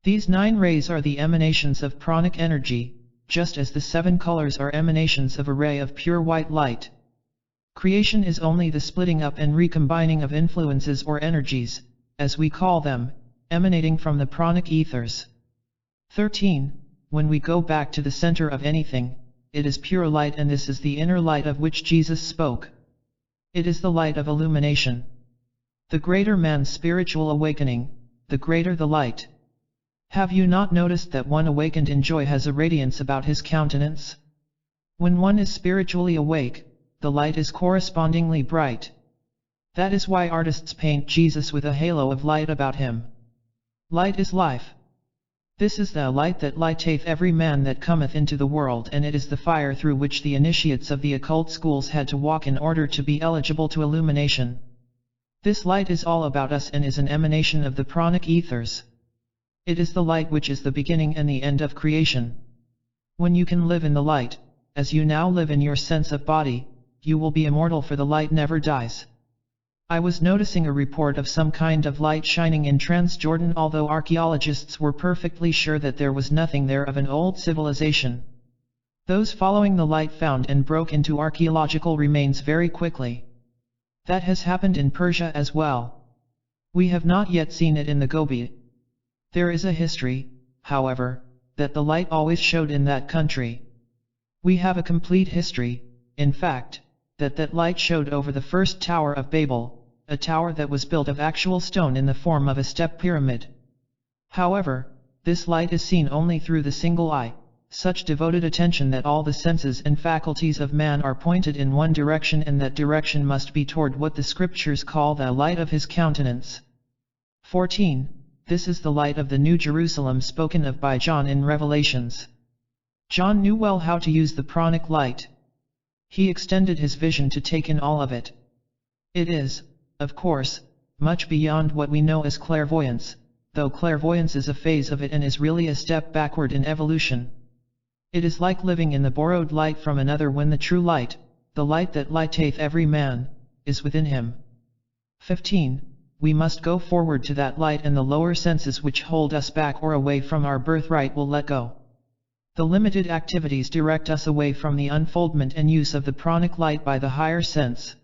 These 9 rays are the emanations of pranic energy, just as the 7 colors are emanations of a ray of pure white light. Creation is only the splitting up and recombining of influences or energies, as we call them, emanating from the pranic ethers. 13. When we go back to the center of anything, it is pure light, and this is the inner light of which Jesus spoke. It is the light of illumination. The greater man's spiritual awakening, the greater the light. Have you not noticed that one awakened in joy has a radiance about his countenance? When one is spiritually awake, the light is correspondingly bright. That is why artists paint Jesus with a halo of light about him. Light is life. This is the light that lighteth every man that cometh into the world, and it is the fire through which the initiates of the occult schools had to walk in order to be eligible to illumination. This light is all about us and is an emanation of the pranic ethers. It is the light which is the beginning and the end of creation. When you can live in the light, as you now live in your sense of body, you will be immortal, for the light never dies. I was noticing a report of some kind of light shining in Transjordan, although archaeologists were perfectly sure that there was nothing there of an old civilization. Those following the light found and broke into archaeological remains very quickly. That has happened in Persia as well. We have not yet seen it in the Gobi. There is a history, however, that the light always showed in that country. We have a complete history, in fact, that light showed over the first Tower of Babel, a tower that was built of actual stone in the form of a step pyramid. However, this light is seen only through the single eye, such devoted attention that all the senses and faculties of man are pointed in one direction, and that direction must be toward what the scriptures call the light of his countenance. 14. This is the light of the New Jerusalem spoken of by John in Revelations. John knew well how to use the pranic light. He extended his vision to take in all of it. It is, of course, much beyond what we know as clairvoyance, though clairvoyance is a phase of it and is really a step backward in evolution. It is like living in the borrowed light from another, when the true light, the light that lighteth every man, is within him. 15. We must go forward to that light, and the lower senses which hold us back or away from our birthright will let go. The limited activities direct us away from the unfoldment and use of the pranic light by the higher sense.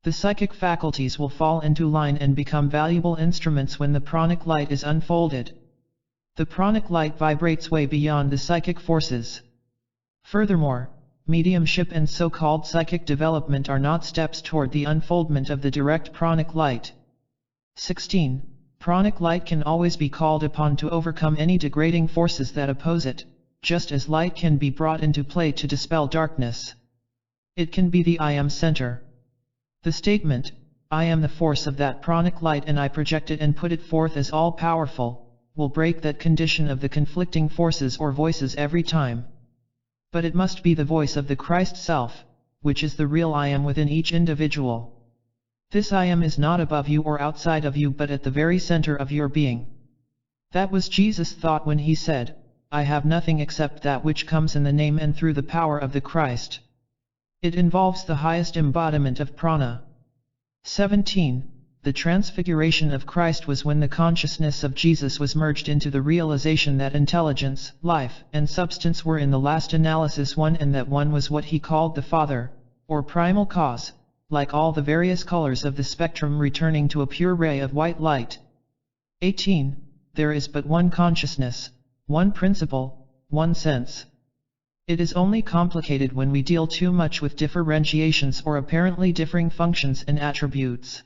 The psychic faculties will fall into line and become valuable instruments when the pranic light is unfolded. The pranic light vibrates way beyond the psychic forces. Furthermore, mediumship and so-called psychic development are not steps toward the unfoldment of the direct pranic light. 16. Pranic light can always be called upon to overcome any degrading forces that oppose it, just as light can be brought into play to dispel darkness. It can be the I am center. The statement, I am the force of that pranic light and I project it and put it forth as all-powerful, will break that condition of the conflicting forces or voices every time. But it must be the voice of the Christ self, which is the real I am within each individual. This I am is not above you or outside of you, but at the very center of your being. That was Jesus' thought when he said, I have nothing except that which comes in the name and through the power of the Christ. It involves the highest embodiment of Prana. 17. The transfiguration of Christ was when the consciousness of Jesus was merged into the realization that intelligence, life, and substance were in the last analysis one, and that one was what he called the Father, or primal cause, like all the various colors of the spectrum returning to a pure ray of white light. 18. There is but one consciousness, one principle, one sense. It is only complicated when we deal too much with differentiations or apparently differing functions and attributes.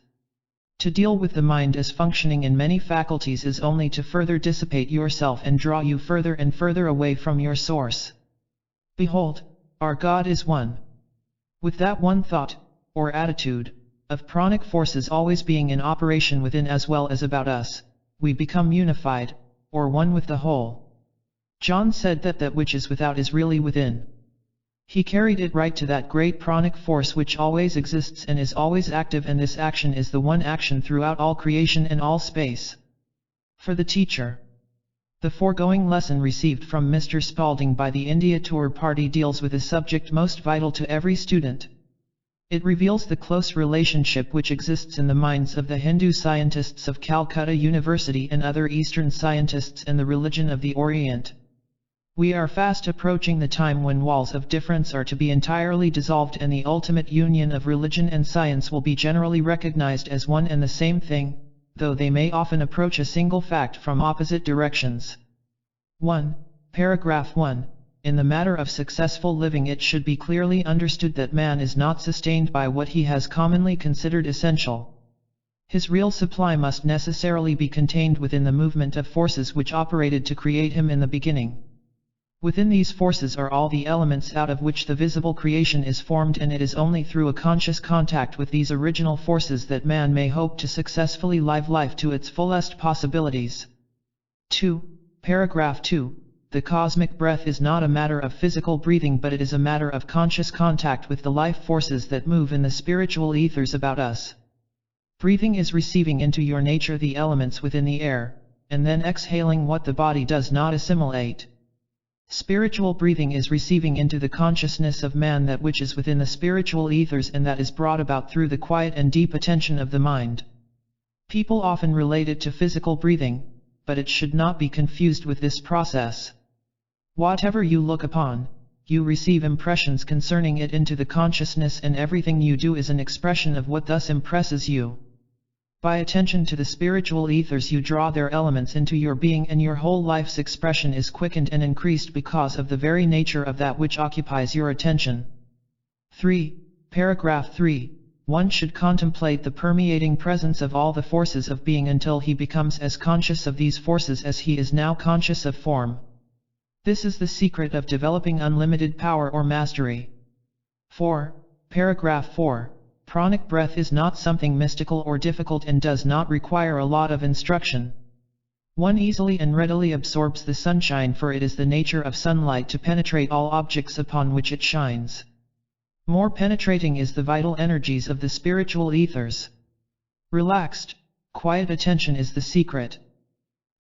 To deal with the mind as functioning in many faculties is only to further dissipate yourself and draw you further and further away from your source. Behold, our God is one. With that one thought, or attitude, of pranic forces always being in operation within as well as about us, we become unified, or one with the whole. John said that that which is without is really within. He carried it right to that great pranic force which always exists and is always active, and this action is the one action throughout all creation and all space. For the teacher. The foregoing lesson received from Mr. Spalding by the India Tour Party deals with a subject most vital to every student. It reveals the close relationship which exists in the minds of the Hindu scientists of Calcutta University and other Eastern scientists and the religion of the Orient. We are fast approaching the time when walls of difference are to be entirely dissolved, and the ultimate union of religion and science will be generally recognized as one and the same thing, though they may often approach a single fact from opposite directions. 1. Paragraph 1. In the matter of successful living, it should be clearly understood that man is not sustained by what he has commonly considered essential. His real supply must necessarily be contained within the movement of forces which operated to create him in the beginning. Within these forces are all the elements out of which the visible creation is formed, and it is only through a conscious contact with these original forces that man may hope to successfully live life to its fullest possibilities. 2. Paragraph 2. The cosmic breath is not a matter of physical breathing, but it is a matter of conscious contact with the life forces that move in the spiritual ethers about us. Breathing is receiving into your nature the elements within the air, and then exhaling what the body does not assimilate. Spiritual breathing is receiving into the consciousness of man that which is within the spiritual ethers, and that is brought about through the quiet and deep attention of the mind. People often relate it to physical breathing, but it should not be confused with this process. Whatever you look upon, you receive impressions concerning it into the consciousness, and everything you do is an expression of what thus impresses you. By attention to the spiritual ethers you draw their elements into your being, and your whole life's expression is quickened and increased because of the very nature of that which occupies your attention. 3. Paragraph 3. One should contemplate the permeating presence of all the forces of being until he becomes as conscious of these forces as he is now conscious of form. This is the secret of developing unlimited power or mastery. 4. Paragraph 4. Pranic breath is not something mystical or difficult and does not require a lot of instruction. One easily and readily absorbs the sunshine, for it is the nature of sunlight to penetrate all objects upon which it shines. More penetrating is the vital energies of the spiritual ethers. Relaxed, quiet attention is the secret.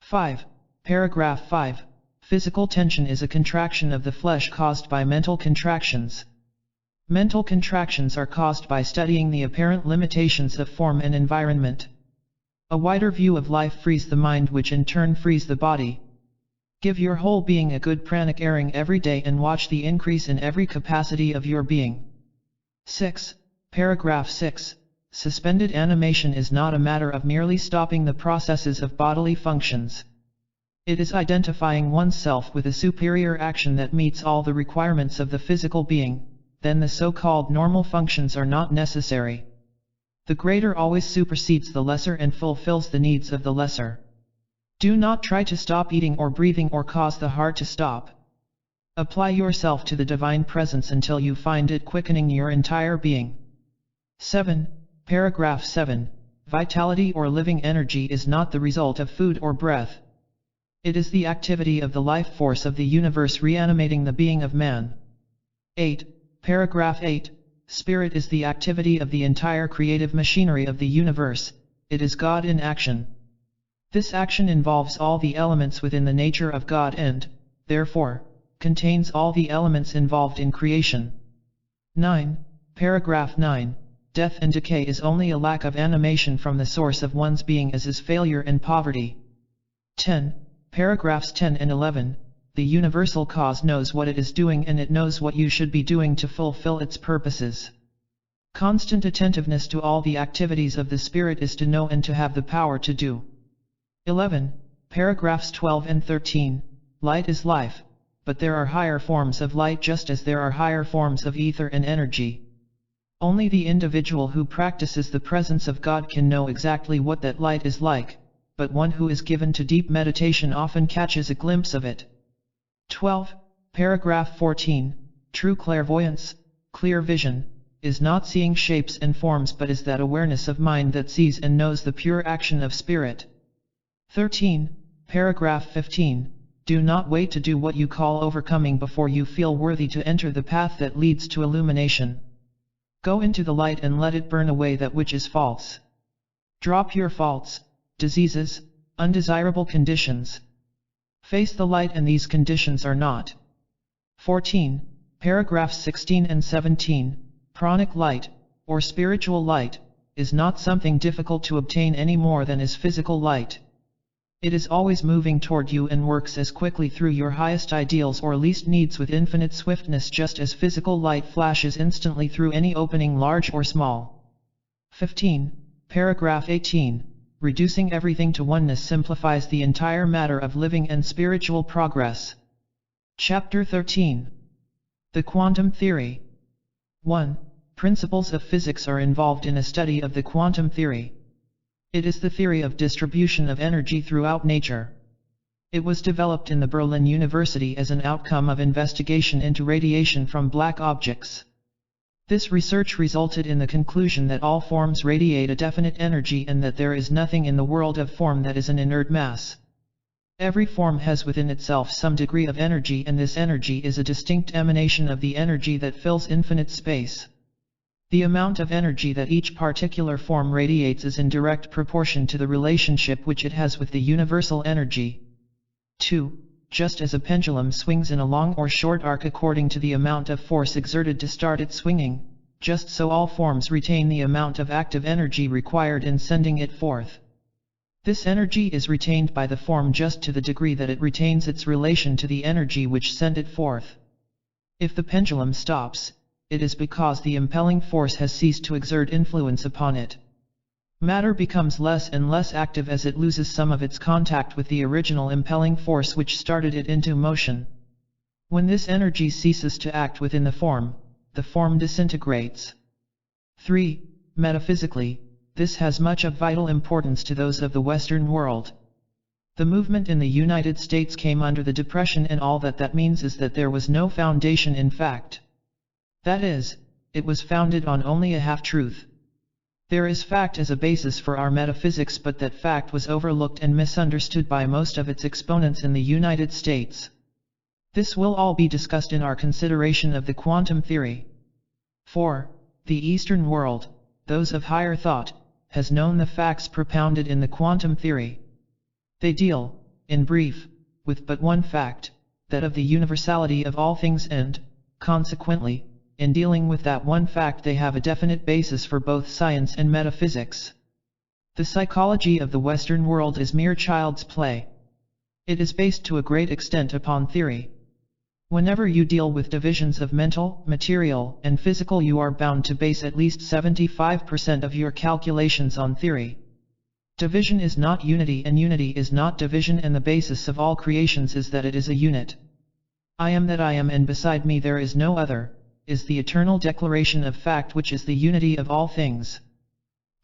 5. Paragraph 5. Physical tension is a contraction of the flesh caused by mental contractions. Mental contractions are caused by studying the apparent limitations of form and environment. A wider view of life frees the mind, which in turn frees the body. Give your whole being a good pranic airing every day and watch the increase in every capacity of your being. 6. Paragraph 6. Suspended animation is not a matter of merely stopping the processes of bodily functions. It is identifying oneself with a superior action that meets all the requirements of the physical being. Then the so-called normal functions are not necessary. The greater always supersedes the lesser and fulfills the needs of the lesser. Do not try to stop eating or breathing or cause the heart to stop. Apply yourself to the divine presence until you find it quickening your entire being. 7. Paragraph 7. Vitality or living energy is not the result of food or breath. It is the activity of the life force of the universe reanimating the being of man. 8. Paragraph 8. Spirit is the activity of the entire creative machinery of the universe. It is God in action. This action involves all the elements within the nature of God and, therefore, contains all the elements involved in creation. 9. Paragraph 9. Death and decay is only a lack of animation from the source of one's being, as is failure and poverty. 10. Paragraphs 10 and 11. The universal cause knows what it is doing, and it knows what you should be doing to fulfill its purposes. Constant attentiveness to all the activities of the spirit is to know and to have the power to do. 11. Paragraphs 12 and 13. Light is life, but there are higher forms of light just as there are higher forms of ether and energy. Only the individual who practices the presence of God can know exactly what that light is like, but one who is given to deep meditation often catches a glimpse of it. 12. Paragraph 14. True clairvoyance, clear vision, is not seeing shapes and forms, but is that awareness of mind that sees and knows the pure action of spirit. 13. Paragraph 15. Do not wait to do what you call overcoming before you feel worthy to enter the path that leads to illumination. Go into the light and let it burn away that which is false. Drop your faults, diseases, undesirable conditions. Face the light and these conditions are not. 14. Paragraphs 16 and 17. Pranic light, or spiritual light, is not something difficult to obtain any more than is physical light. It is always moving toward you and works as quickly through your highest ideals or least needs with infinite swiftness, just as physical light flashes instantly through any opening, large or small. 15. Paragraph 18. Reducing everything to oneness simplifies the entire matter of living and spiritual progress. Chapter 13. The Quantum Theory. 1. Principles of physics are involved in a study of the quantum theory. It is the theory of distribution of energy throughout nature. It was developed in the Berlin University as an outcome of investigation into radiation from black objects. This research resulted in the conclusion that all forms radiate a definite energy and that there is nothing in the world of form that is an inert mass. Every form has within itself some degree of energy, and this energy is a distinct emanation of the energy that fills infinite space. The amount of energy that each particular form radiates is in direct proportion to the relationship which it has with the universal energy. 2. Just as a pendulum swings in a long or short arc according to the amount of force exerted to start it swinging, just so all forms retain the amount of active energy required in sending it forth. This energy is retained by the form just to the degree that it retains its relation to the energy which sent it forth. If the pendulum stops, it is because the impelling force has ceased to exert influence upon it. Matter becomes less and less active as it loses some of its contact with the original impelling force which started it into motion. When this energy ceases to act within the form disintegrates. 3. Metaphysically, this has much of vital importance to those of the Western world. The movement in the United States came under the Depression, and all that means is that there was no foundation in fact. That is, it was founded on only a half-truth. There is fact as a basis for our metaphysics, but that fact was overlooked and misunderstood by most of its exponents in the United States. This will all be discussed in our consideration of the quantum theory. 4. The Eastern world, those of higher thought, has known the facts propounded in the quantum theory. They deal, in brief, with but one fact, that of the universality of all things, and, consequently, in dealing with that one fact they have a definite basis for both science and metaphysics. The psychology of the Western world is mere child's play. It is based to a great extent upon theory. Whenever you deal with divisions of mental, material, and physical, you are bound to base at least 75% of your calculations on theory. Division is not unity, and unity is not division, and the basis of all creations is that it is a unit. I am that I am, and beside me there is no other, is the eternal declaration of fact, which is the unity of all things.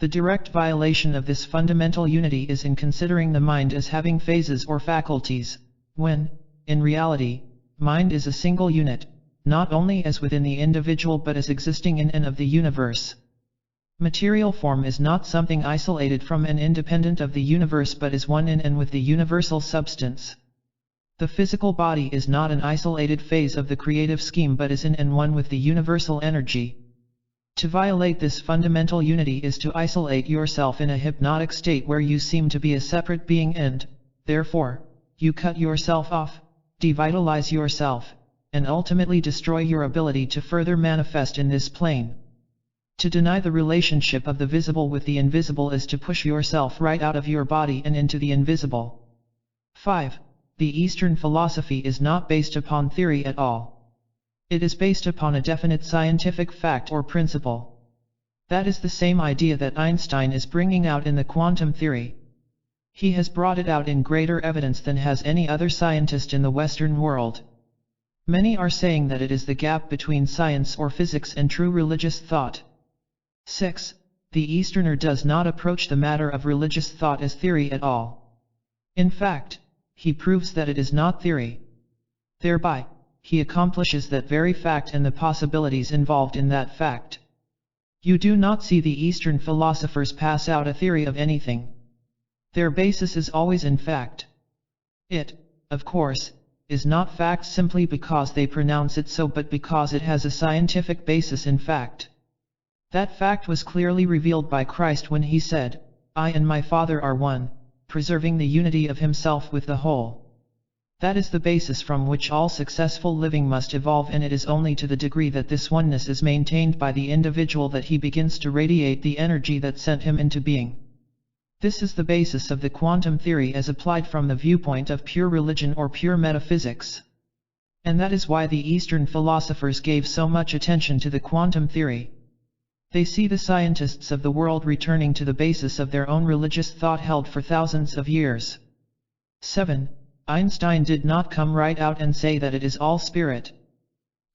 The direct violation of this fundamental unity is in considering the mind as having phases or faculties, when, in reality, mind is a single unit, not only as within the individual but as existing in and of the universe. Material form is not something isolated from and independent of the universe, but is one in and with the universal substance. The physical body is not an isolated phase of the creative scheme, but is in and one with the universal energy. To violate this fundamental unity is to isolate yourself in a hypnotic state where you seem to be a separate being, and, therefore, you cut yourself off, devitalize yourself, and ultimately destroy your ability to further manifest in this plane. To deny the relationship of the visible with the invisible is to push yourself right out of your body and into the invisible. 5. The Eastern philosophy is not based upon theory at all. It is based upon a definite scientific fact or principle. That is the same idea that Einstein is bringing out in the quantum theory. He has brought it out in greater evidence than has any other scientist in the Western world. Many are saying that it is the gap between science or physics and true religious thought. 6. The Easterner does not approach the matter of religious thought as theory at all. In fact, he proves that it is not theory. Thereby, he accomplishes that very fact and the possibilities involved in that fact. You do not see the Eastern philosophers pass out a theory of anything. Their basis is always in fact. It, of course, is not fact simply because they pronounce it so, but because it has a scientific basis in fact. That fact was clearly revealed by Christ when he said, "I and my Father are one," preserving the unity of himself with the whole. That is the basis from which all successful living must evolve, and it is only to the degree that this oneness is maintained by the individual that he begins to radiate the energy that sent him into being. This is the basis of the quantum theory as applied from the viewpoint of pure religion or pure metaphysics. And that is why the Eastern philosophers gave so much attention to the quantum theory. They see the scientists of the world returning to the basis of their own religious thought held for thousands of years. 7. Einstein did not come right out and say that it is all spirit.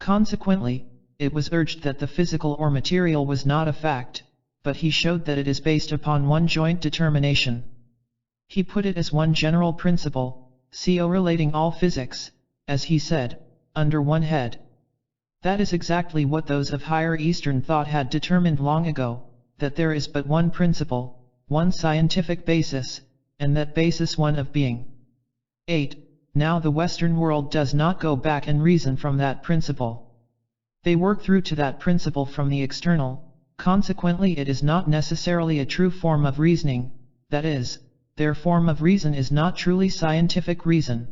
Consequently, it was urged that the physical or material was not a fact, but he showed that it is based upon one joint determination. He put it as one general principle, relating all physics, as he said, under one head. That is exactly what those of higher Eastern thought had determined long ago, that there is but one principle, one scientific basis, and that basis one of being. 8. Now the Western world does not go back and reason from that principle. They work through to that principle from the external, consequently it is not necessarily a true form of reasoning, that is, their form of reason is not truly scientific reason.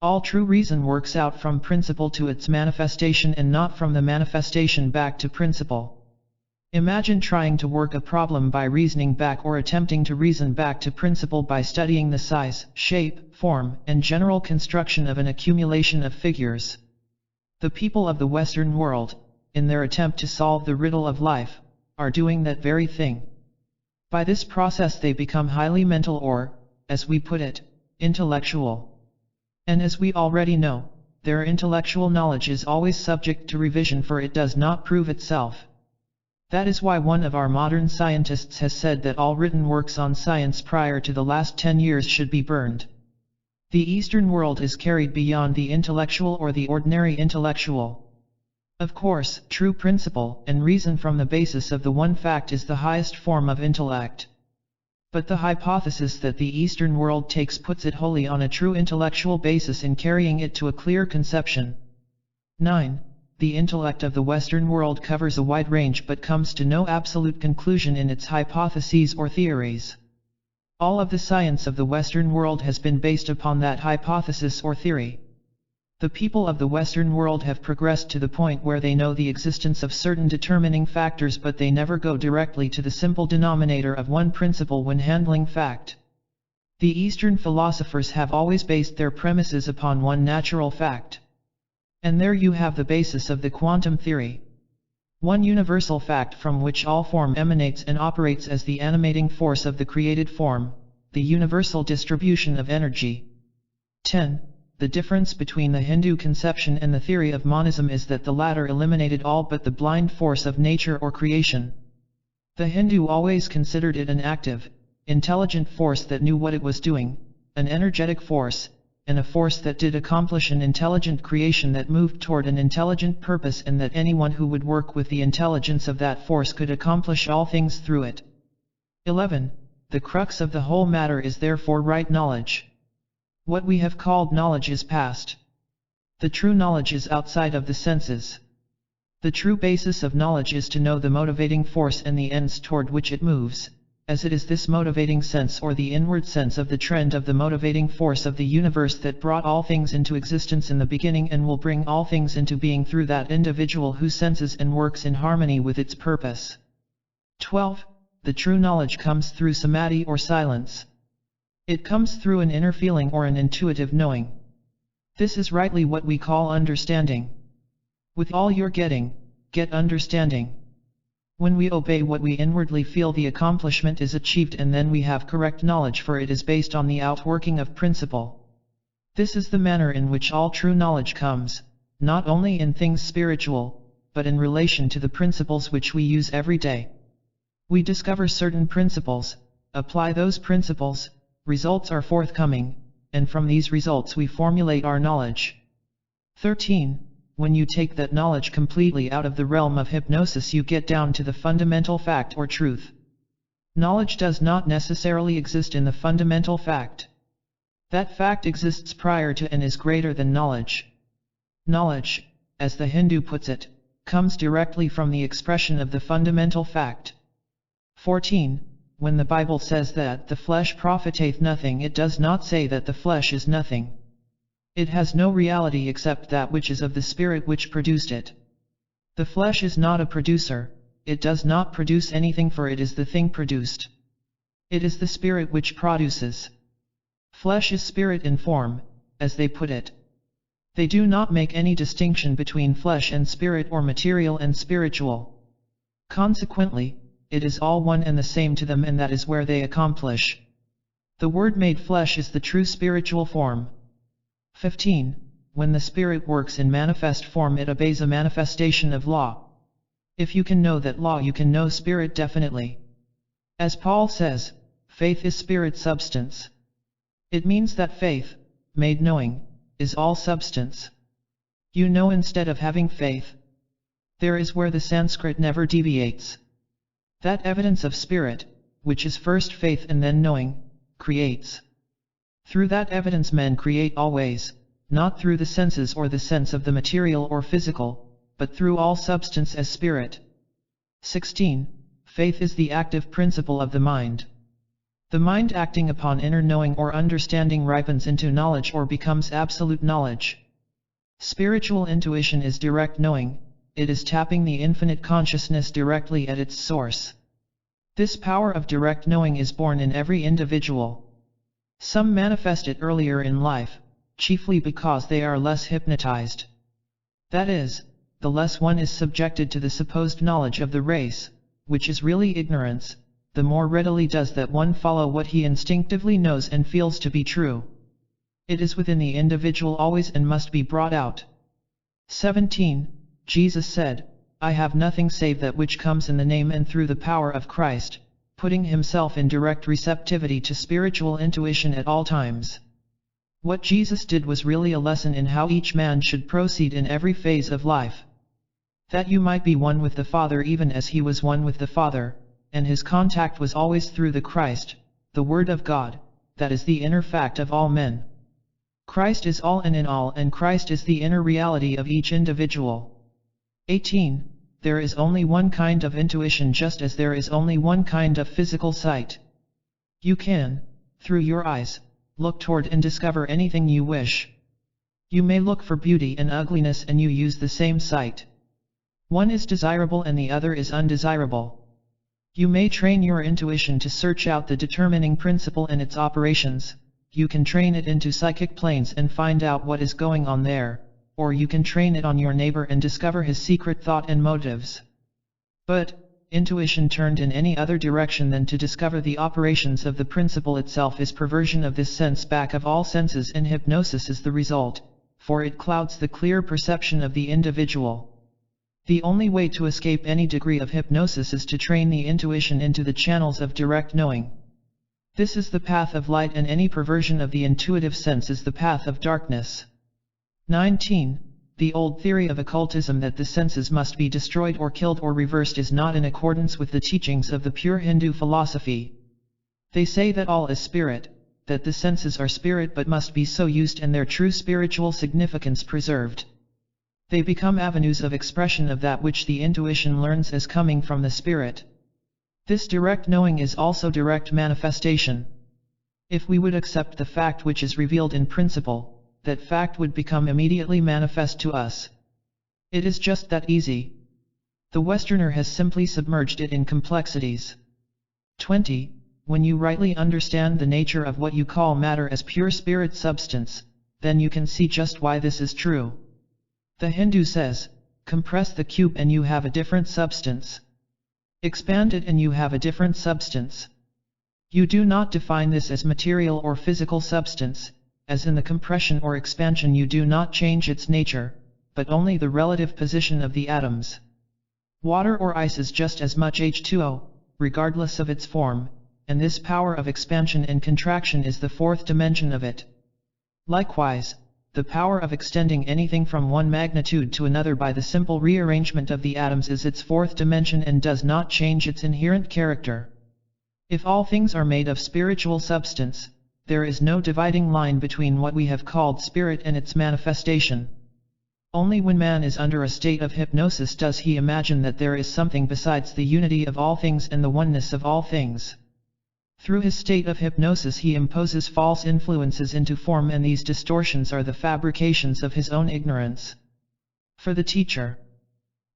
All true reason works out from principle to its manifestation and not from the manifestation back to principle. Imagine trying to work a problem by reasoning back or attempting to reason back to principle by studying the size, shape, form, and general construction of an accumulation of figures. The people of the Western world, in their attempt to solve the riddle of life, are doing that very thing. By this process they become highly mental or, as we put it, intellectual. And as we already know, their intellectual knowledge is always subject to revision, for it does not prove itself. That is why one of our modern scientists has said that all written works on science prior to the last 10 years should be burned. The Eastern world is carried beyond the intellectual or the ordinary intellectual. Of course, true principle and reason from the basis of the one fact is the highest form of intellect. But the hypothesis that the Eastern world takes puts it wholly on a true intellectual basis in carrying it to a clear conception. 9. The intellect of the Western world covers a wide range but comes to no absolute conclusion in its hypotheses or theories. All of the science of the Western world has been based upon that hypothesis or theory. The people of the Western world have progressed to the point where they know the existence of certain determining factors, but they never go directly to the simple denominator of one principle when handling fact. The Eastern philosophers have always based their premises upon one natural fact. And there you have the basis of the quantum theory. One universal fact from which all form emanates and operates as the animating force of the created form, the universal distribution of energy. 10. The difference between the Hindu conception and the theory of monism is that the latter eliminated all but the blind force of nature or creation. The Hindu always considered it an active, intelligent force that knew what it was doing, an energetic force, and a force that did accomplish an intelligent creation that moved toward an intelligent purpose, and that anyone who would work with the intelligence of that force could accomplish all things through it. 11. The crux of the whole matter is therefore right knowledge. What we have called knowledge is past. The true knowledge is outside of the senses. The true basis of knowledge is to know the motivating force and the ends toward which it moves, as it is this motivating sense or the inward sense of the trend of the motivating force of the universe that brought all things into existence in the beginning and will bring all things into being through that individual who senses and works in harmony with its purpose. 12. The true knowledge comes through samadhi or silence. It comes through an inner feeling or an intuitive knowing. This is rightly what we call understanding. With all your getting, get understanding. When we obey what we inwardly feel, the accomplishment is achieved, and then we have correct knowledge, for it is based on the outworking of principle. This is the manner in which all true knowledge comes, not only in things spiritual, but in relation to the principles which we use every day. We discover certain principles, apply those principles, results are forthcoming, and from these results we formulate our knowledge. 13. When you take that knowledge completely out of the realm of hypnosis, you get down to the fundamental fact or truth. Knowledge does not necessarily exist in the fundamental fact. That fact exists prior to and is greater than knowledge. Knowledge, as the Hindu puts it, comes directly from the expression of the fundamental fact. 14. When the Bible says that the flesh profiteth nothing, it does not say that the flesh is nothing. It has no reality except that which is of the Spirit which produced it. The flesh is not a producer, it does not produce anything, for it is the thing produced. It is the Spirit which produces. Flesh is spirit in form, as they put it. They do not make any distinction between flesh and spirit or material and spiritual. Consequently, it is all one and the same to them, and that is where they accomplish. The Word made flesh is the true spiritual form. 15. When the Spirit works in manifest form, it obeys a manifestation of law. If you can know that law, you can know Spirit definitely. As Paul says, faith is Spirit substance. It means that faith, made knowing, is all substance. You know instead of having faith. There is where the Sanskrit never deviates. That evidence of Spirit, which is first faith and then knowing, creates. Through that evidence men create always, not through the senses or the sense of the material or physical, but through all substance as spirit. 16. Faith is the active principle of the mind. The mind acting upon inner knowing or understanding ripens into knowledge or becomes absolute knowledge. Spiritual intuition is direct knowing, it is tapping the infinite consciousness directly at its source. This power of direct knowing is born in every individual. Some manifest it earlier in life, chiefly because they are less hypnotized. That is, the less one is subjected to the supposed knowledge of the race, which is really ignorance, the more readily does that one follow what he instinctively knows and feels to be true. It is within the individual always and must be brought out. 17. Jesus said, I have nothing save that which comes in the name and through the power of Christ, putting himself in direct receptivity to spiritual intuition at all times. What Jesus did was really a lesson in how each man should proceed in every phase of life. That you might be one with the Father even as he was one with the Father, and his contact was always through the Christ, the Word of God, that is the inner fact of all men. Christ is all and in all, and Christ is the inner reality of each individual. 18. There is only one kind of intuition just as there is only one kind of physical sight. You can, through your eyes, look toward and discover anything you wish. You may look for beauty and ugliness and you use the same sight. One is desirable and the other is undesirable. You may train your intuition to search out the determining principle and its operations. You can train it into psychic planes and find out what is going on there, or you can train it on your neighbor and discover his secret thought and motives. But, intuition turned in any other direction than to discover the operations of the principle itself is perversion of this sense back of all senses, and hypnosis is the result, for it clouds the clear perception of the individual. The only way to escape any degree of hypnosis is to train the intuition into the channels of direct knowing. This is the path of light, and any perversion of the intuitive sense is the path of darkness. 19. The old theory of occultism that the senses must be destroyed or killed or reversed is not in accordance with the teachings of the pure Hindu philosophy. They say that all is spirit, that the senses are spirit but must be so used and their true spiritual significance preserved. They become avenues of expression of that which the intuition learns as coming from the spirit. This direct knowing is also direct manifestation. If we would accept the fact which is revealed in principle, that fact would become immediately manifest to us. It is just that easy. The Westerner has simply submerged it in complexities. 20. When you rightly understand the nature of what you call matter as pure spirit substance, then you can see just why this is true. The Hindu says, compress the cube and you have a different substance. Expand it and you have a different substance. You do not define this as material or physical substance, as in the compression or expansion you do not change its nature, but only the relative position of the atoms. Water or ice is just as much H2O, regardless of its form, and this power of expansion and contraction is the fourth dimension of it. Likewise, the power of extending anything from one magnitude to another by the simple rearrangement of the atoms is its fourth dimension and does not change its inherent character. If all things are made of spiritual substance, there is no dividing line between what we have called spirit and its manifestation. Only when man is under a state of hypnosis does he imagine that there is something besides the unity of all things and the oneness of all things. Through his state of hypnosis he imposes false influences into form, and these distortions are the fabrications of his own ignorance. For the teacher.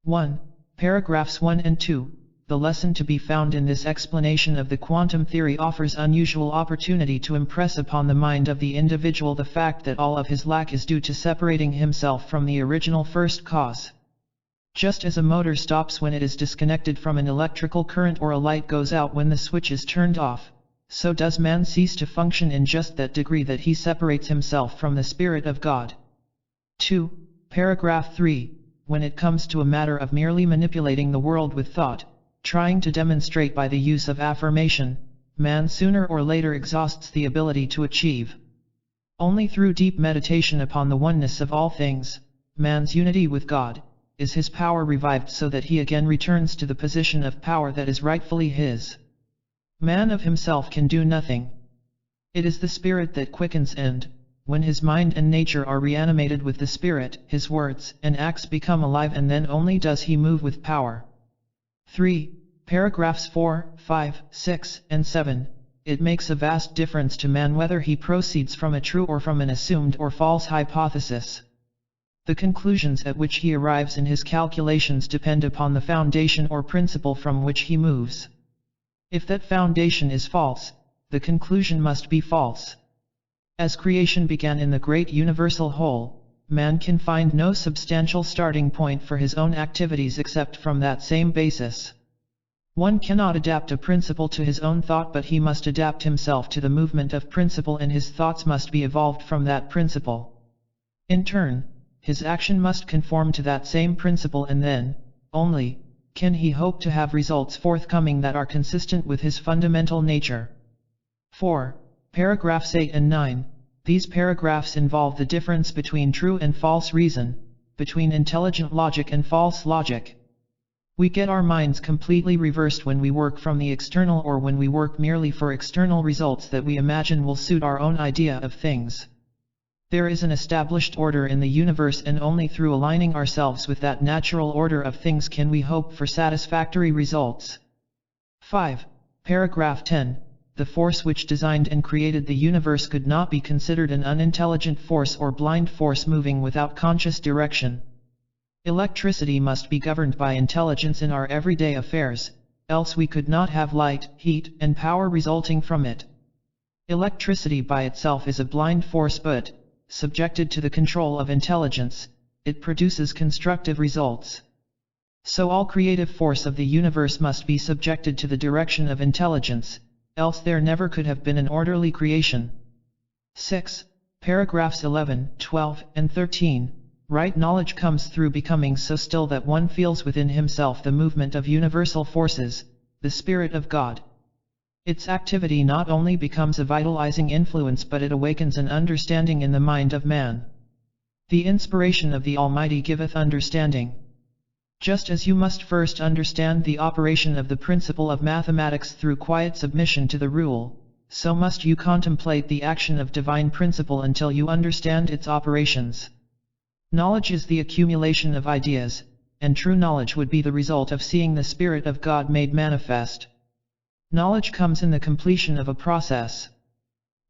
1. Paragraphs 1 and 2. The lesson to be found in this explanation of the quantum theory offers unusual opportunity to impress upon the mind of the individual the fact that all of his lack is due to separating himself from the original first cause. Just as a motor stops when it is disconnected from an electrical current or a light goes out when the switch is turned off, so does man cease to function in just that degree that he separates himself from the Spirit of God. 2. Paragraph 3. When it comes to a matter of merely manipulating the world with thought, trying to demonstrate by the use of affirmation, man sooner or later exhausts the ability to achieve. Only through deep meditation upon the oneness of all things, man's unity with God, is his power revived so that he again returns to the position of power that is rightfully his. Man of himself can do nothing. It is the Spirit that quickens, and, when his mind and nature are reanimated with the Spirit, his words and acts become alive, and then only does he move with power. 3. Paragraphs 4, 5, 6, and 7. It makes a vast difference to man whether he proceeds from a true or from an assumed or false hypothesis. The conclusions at which he arrives in his calculations depend upon the foundation or principle from which he moves. If that foundation is false, the conclusion must be false. As creation began in the great universal whole, man can find no substantial starting point for his own activities except from that same basis. One cannot adapt a principle to his own thought, but he must adapt himself to the movement of principle, and his thoughts must be evolved from that principle. In turn, his action must conform to that same principle, and then, only, can he hope to have results forthcoming that are consistent with his fundamental nature. 4. Paragraphs 8 and 9. These paragraphs involve the difference between true and false reason, between intelligent logic and false logic. We get our minds completely reversed when we work from the external or when we work merely for external results that we imagine will suit our own idea of things. There is an established order in the universe, and only through aligning ourselves with that natural order of things can we hope for satisfactory results. 5. Paragraph 10. The force which designed and created the universe could not be considered an unintelligent force or blind force moving without conscious direction. Electricity must be governed by intelligence in our everyday affairs, else we could not have light, heat, and power resulting from it. Electricity by itself is a blind force, but, subjected to the control of intelligence, it produces constructive results. So all creative force of the universe must be subjected to the direction of intelligence, else there never could have been an orderly creation. 6. Paragraphs 11, 12, and 13. Right knowledge comes through becoming so still that one feels within himself the movement of universal forces, the Spirit of God. Its activity not only becomes a vitalizing influence, but it awakens an understanding in the mind of man. The inspiration of the Almighty giveth understanding. Just as you must first understand the operation of the principle of mathematics through quiet submission to the rule, so must you contemplate the action of divine principle until you understand its operations. Knowledge is the accumulation of ideas, and true knowledge would be the result of seeing the Spirit of God made manifest. Knowledge comes in the completion of a process.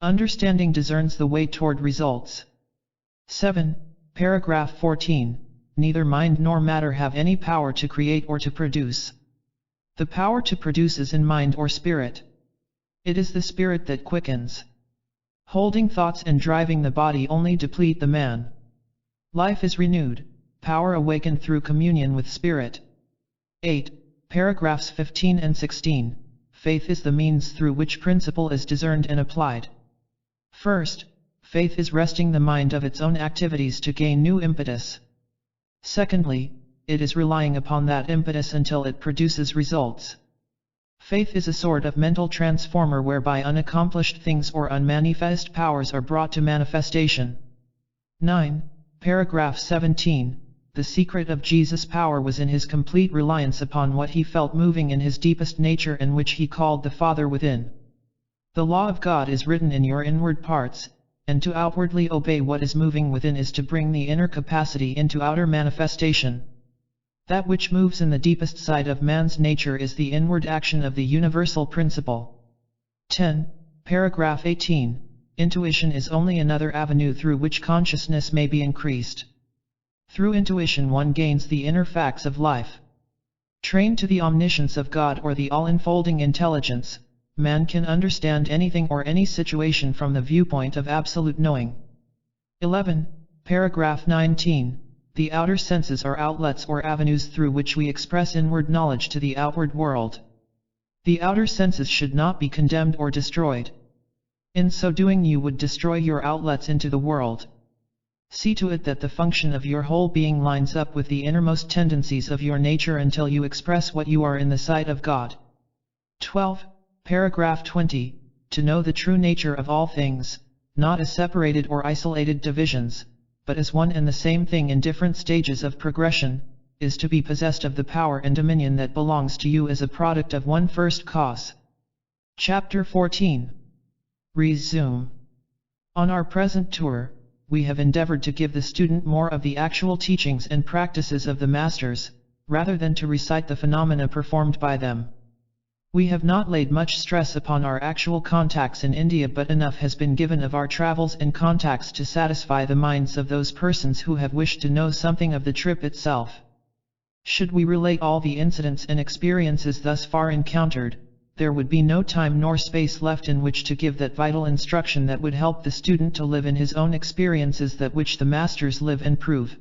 Understanding discerns the way toward results. 7. Paragraph 14. Neither mind nor matter have any power to create or to produce. The power to produce is in mind or spirit. It is the spirit that quickens. Holding thoughts and driving the body only deplete the man. Life is renewed, power awakened through communion with spirit. 8. Paragraphs 15 and 16. Faith is the means through which principle is discerned and applied. First, faith is resting the mind of its own activities to gain new impetus. Secondly, it is relying upon that impetus until it produces results. Faith is a sort of mental transformer whereby unaccomplished things or unmanifest powers are brought to manifestation. 9. Paragraph 17. The secret of Jesus' power was in his complete reliance upon what he felt moving in his deepest nature, and which he called the Father within. The law of God is written in your inward parts, and to outwardly obey what is moving within is to bring the inner capacity into outer manifestation. That which moves in the deepest side of man's nature is the inward action of the universal principle. 10. Paragraph 18. Intuition is only another avenue through which consciousness may be increased. Through intuition one gains the inner facts of life. Trained to the omniscience of God or the all-enfolding intelligence, man can understand anything or any situation from the viewpoint of absolute knowing. 11. Paragraph 19. The outer senses are outlets or avenues through which we express inward knowledge to the outward world. The outer senses should not be condemned or destroyed. In so doing you would destroy your outlets into the world. See to it that the function of your whole being lines up with the innermost tendencies of your nature until you express what you are in the sight of God. 12. Paragraph 20. To know the true nature of all things, not as separated or isolated divisions, but as one and the same thing in different stages of progression, is to be possessed of the power and dominion that belongs to you as a product of one first cause. Chapter 14. Resume. On our present tour, we have endeavored to give the student more of the actual teachings and practices of the Masters, rather than to recite the phenomena performed by them. We have not laid much stress upon our actual contacts in India, but enough has been given of our travels and contacts to satisfy the minds of those persons who have wished to know something of the trip itself. Should we relate all the incidents and experiences thus far encountered, there would be no time nor space left in which to give that vital instruction that would help the student to live in his own experiences that which the Masters live and prove.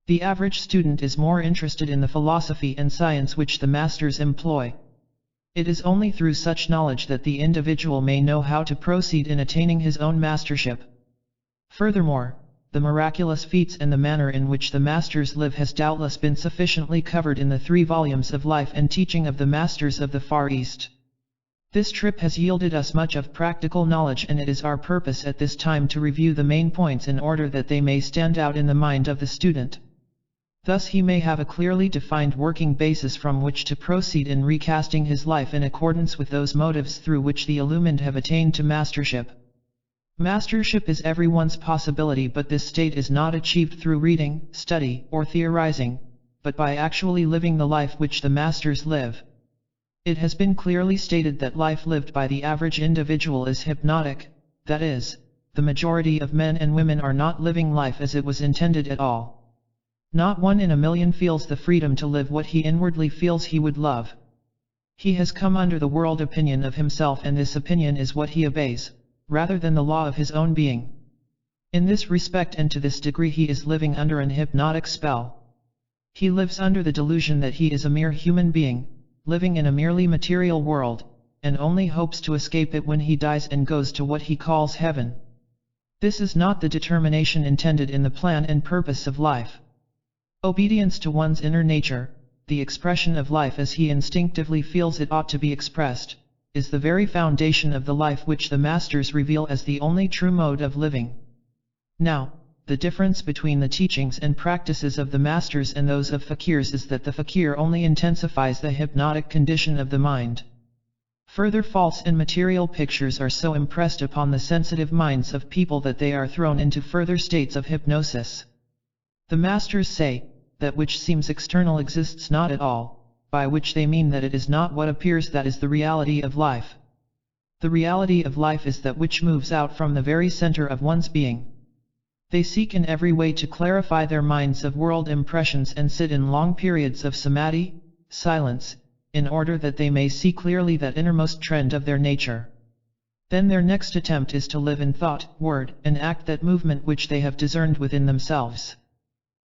The average student is more interested in the philosophy and science which the Masters employ. It is only through such knowledge that the individual may know how to proceed in attaining his own mastership. Furthermore, the miraculous feats and the manner in which the Masters live has doubtless been sufficiently covered in the 3 volumes of Life and Teaching of the Masters of the Far East. This trip has yielded us much of practical knowledge, and it is our purpose at this time to review the main points in order that they may stand out in the mind of the student. Thus he may have a clearly defined working basis from which to proceed in recasting his life in accordance with those motives through which the illumined have attained to mastership. Mastership is everyone's possibility, but this state is not achieved through reading, study, or theorizing, but by actually living the life which the masters live. It has been clearly stated that life lived by the average individual is hypnotic, that is, the majority of men and women are not living life as it was intended at all. Not one in a million feels the freedom to live what he inwardly feels he would love. He has come under the world opinion of himself, and this opinion is what he obeys, rather than the law of his own being. In this respect and to this degree he is living under an hypnotic spell. He lives under the delusion that he is a mere human being, living in a merely material world, and only hopes to escape it when he dies and goes to what he calls heaven. This is not the determination intended in the plan and purpose of life. Obedience to one's inner nature, the expression of life as he instinctively feels it ought to be expressed, is the very foundation of the life which the masters reveal as the only true mode of living. Now, the difference between the teachings and practices of the masters and those of fakirs is that the fakir only intensifies the hypnotic condition of the mind. Further, false and material pictures are so impressed upon the sensitive minds of people that they are thrown into further states of hypnosis. The masters say, that which seems external exists not at all, by which they mean that it is not what appears that is the reality of life. The reality of life is that which moves out from the very center of one's being. They seek in every way to clarify their minds of world impressions and sit in long periods of samadhi, silence, in order that they may see clearly that innermost trend of their nature. Then their next attempt is to live in thought, word, and act that movement which they have discerned within themselves.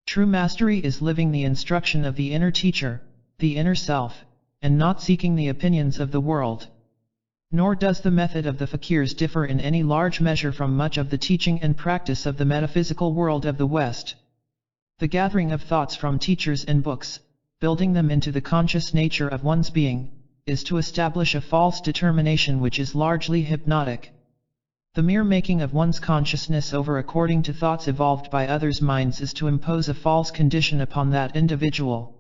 True mastery is living the instruction of the inner teacher, the inner self, and not seeking the opinions of the world. Nor does the method of the fakirs differ in any large measure from much of the teaching and practice of the metaphysical world of the West. The gathering of thoughts from teachers and books, building them into the conscious nature of one's being, is to establish a false determination which is largely hypnotic. The mere making of one's consciousness over according to thoughts evolved by others' minds is to impose a false condition upon that individual.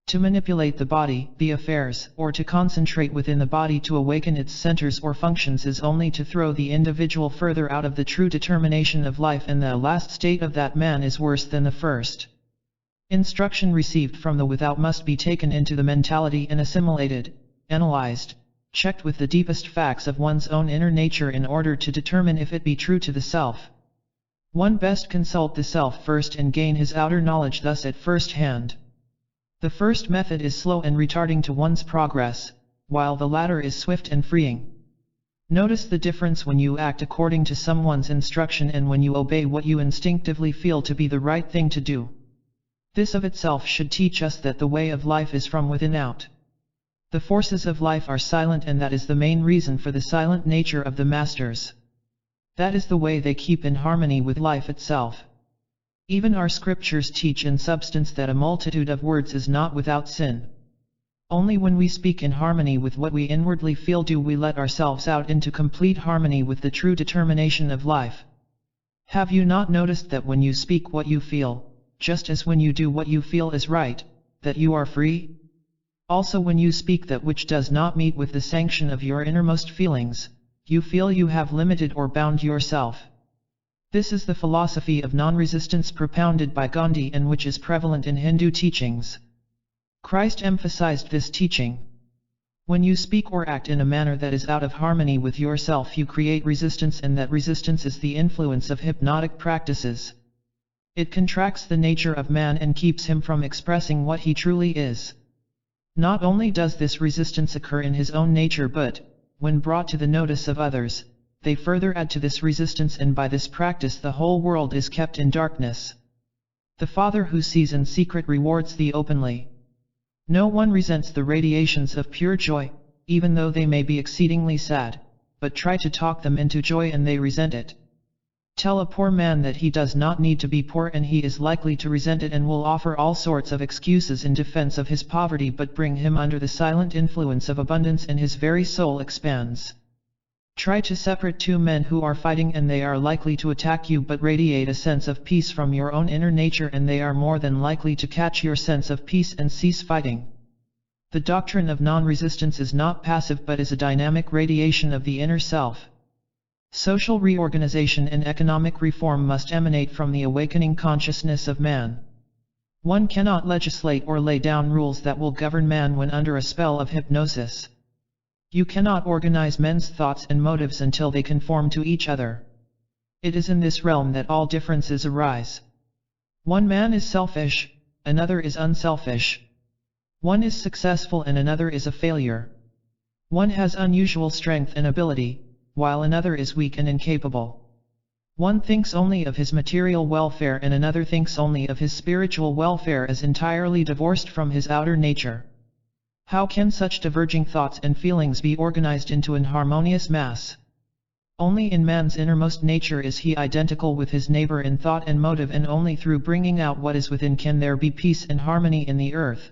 To manipulate the body, the affairs, or to concentrate within the body to awaken its centers or functions is only to throw the individual further out of the true determination of life, and the last state of that man is worse than the first. Instruction received from the without must be taken into the mentality and assimilated, analyzed, checked with the deepest facts of one's own inner nature in order to determine if it be true to the self. One best consult the self first and gain his outer knowledge thus at first hand. The first method is slow and retarding to one's progress, while the latter is swift and freeing. Notice the difference when you act according to someone's instruction and when you obey what you instinctively feel to be the right thing to do. This of itself should teach us that the way of life is from within out. The forces of life are silent, and that is the main reason for the silent nature of the masters. That is the way they keep in harmony with life itself. Even our scriptures teach in substance that a multitude of words is not without sin. Only when we speak in harmony with what we inwardly feel do we let ourselves out into complete harmony with the true determination of life. Have you not noticed that when you speak what you feel, just as when you do what you feel is right, that you are free? Also when you speak that which does not meet with the sanction of your innermost feelings, you feel you have limited or bound yourself. This is the philosophy of non-resistance propounded by Gandhi and which is prevalent in Hindu teachings. Christ emphasized this teaching. When you speak or act in a manner that is out of harmony with yourself, you create resistance, and that resistance is the influence of hypnotic practices. It contracts the nature of man and keeps him from expressing what he truly is. Not only does this resistance occur in his own nature, but, when brought to the notice of others, they further add to this resistance, and by this practice the whole world is kept in darkness. The Father who sees in secret rewards thee openly. No one resents the radiations of pure joy, even though they may be exceedingly sad, but try to talk them into joy and they resent it. Tell a poor man that he does not need to be poor, and he is likely to resent it and will offer all sorts of excuses in defense of his poverty, but bring him under the silent influence of abundance and his very soul expands. Try to separate two men who are fighting and they are likely to attack you, but radiate a sense of peace from your own inner nature and they are more than likely to catch your sense of peace and cease fighting. The doctrine of non-resistance is not passive but is a dynamic radiation of the inner self. Social reorganization and economic reform must emanate from the awakening consciousness of man. One cannot legislate or lay down rules that will govern man when under a spell of hypnosis. You cannot organize men's thoughts and motives until they conform to each other. It is in this realm that all differences arise. One man is selfish, another is unselfish. One is successful and another is a failure. One has unusual strength and ability, while another is weak and incapable. One thinks only of his material welfare and another thinks only of his spiritual welfare as entirely divorced from his outer nature. How can such diverging thoughts and feelings be organized into an harmonious mass? Only in man's innermost nature is he identical with his neighbor in thought and motive, and only through bringing out what is within can there be peace and harmony in the earth.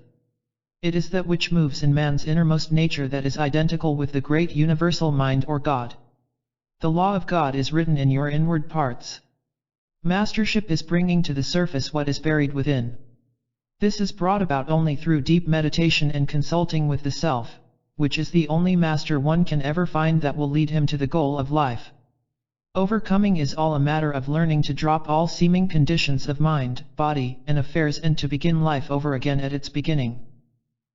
It is that which moves in man's innermost nature that is identical with the great universal mind or God. The law of God is written in your inward parts. Mastership is bringing to the surface what is buried within. This is brought about only through deep meditation and consulting with the self, which is the only master one can ever find that will lead him to the goal of life. Overcoming is all a matter of learning to drop all seeming conditions of mind, body, and affairs and to begin life over again at its beginning.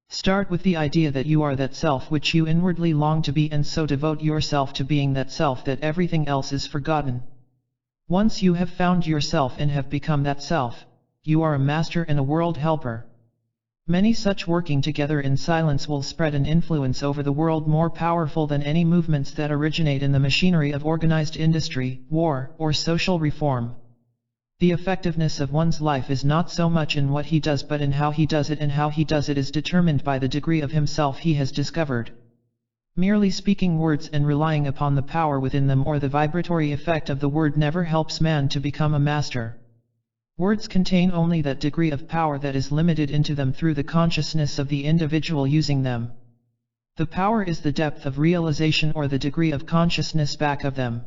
Start with the idea that you are that self which you inwardly long to be, and so devote yourself to being that self that everything else is forgotten. Once you have found yourself and have become that self, you are a master and a world helper. Many such working together in silence will spread an influence over the world more powerful than any movements that originate in the machinery of organized industry, war, or social reform. The effectiveness of one's life is not so much in what he does but in how he does it, and how he does it is determined by the degree of himself he has discovered. Merely speaking words and relying upon the power within them or the vibratory effect of the word never helps man to become a master. Words contain only that degree of power that is limited into them through the consciousness of the individual using them. The power is the depth of realization or the degree of consciousness back of them.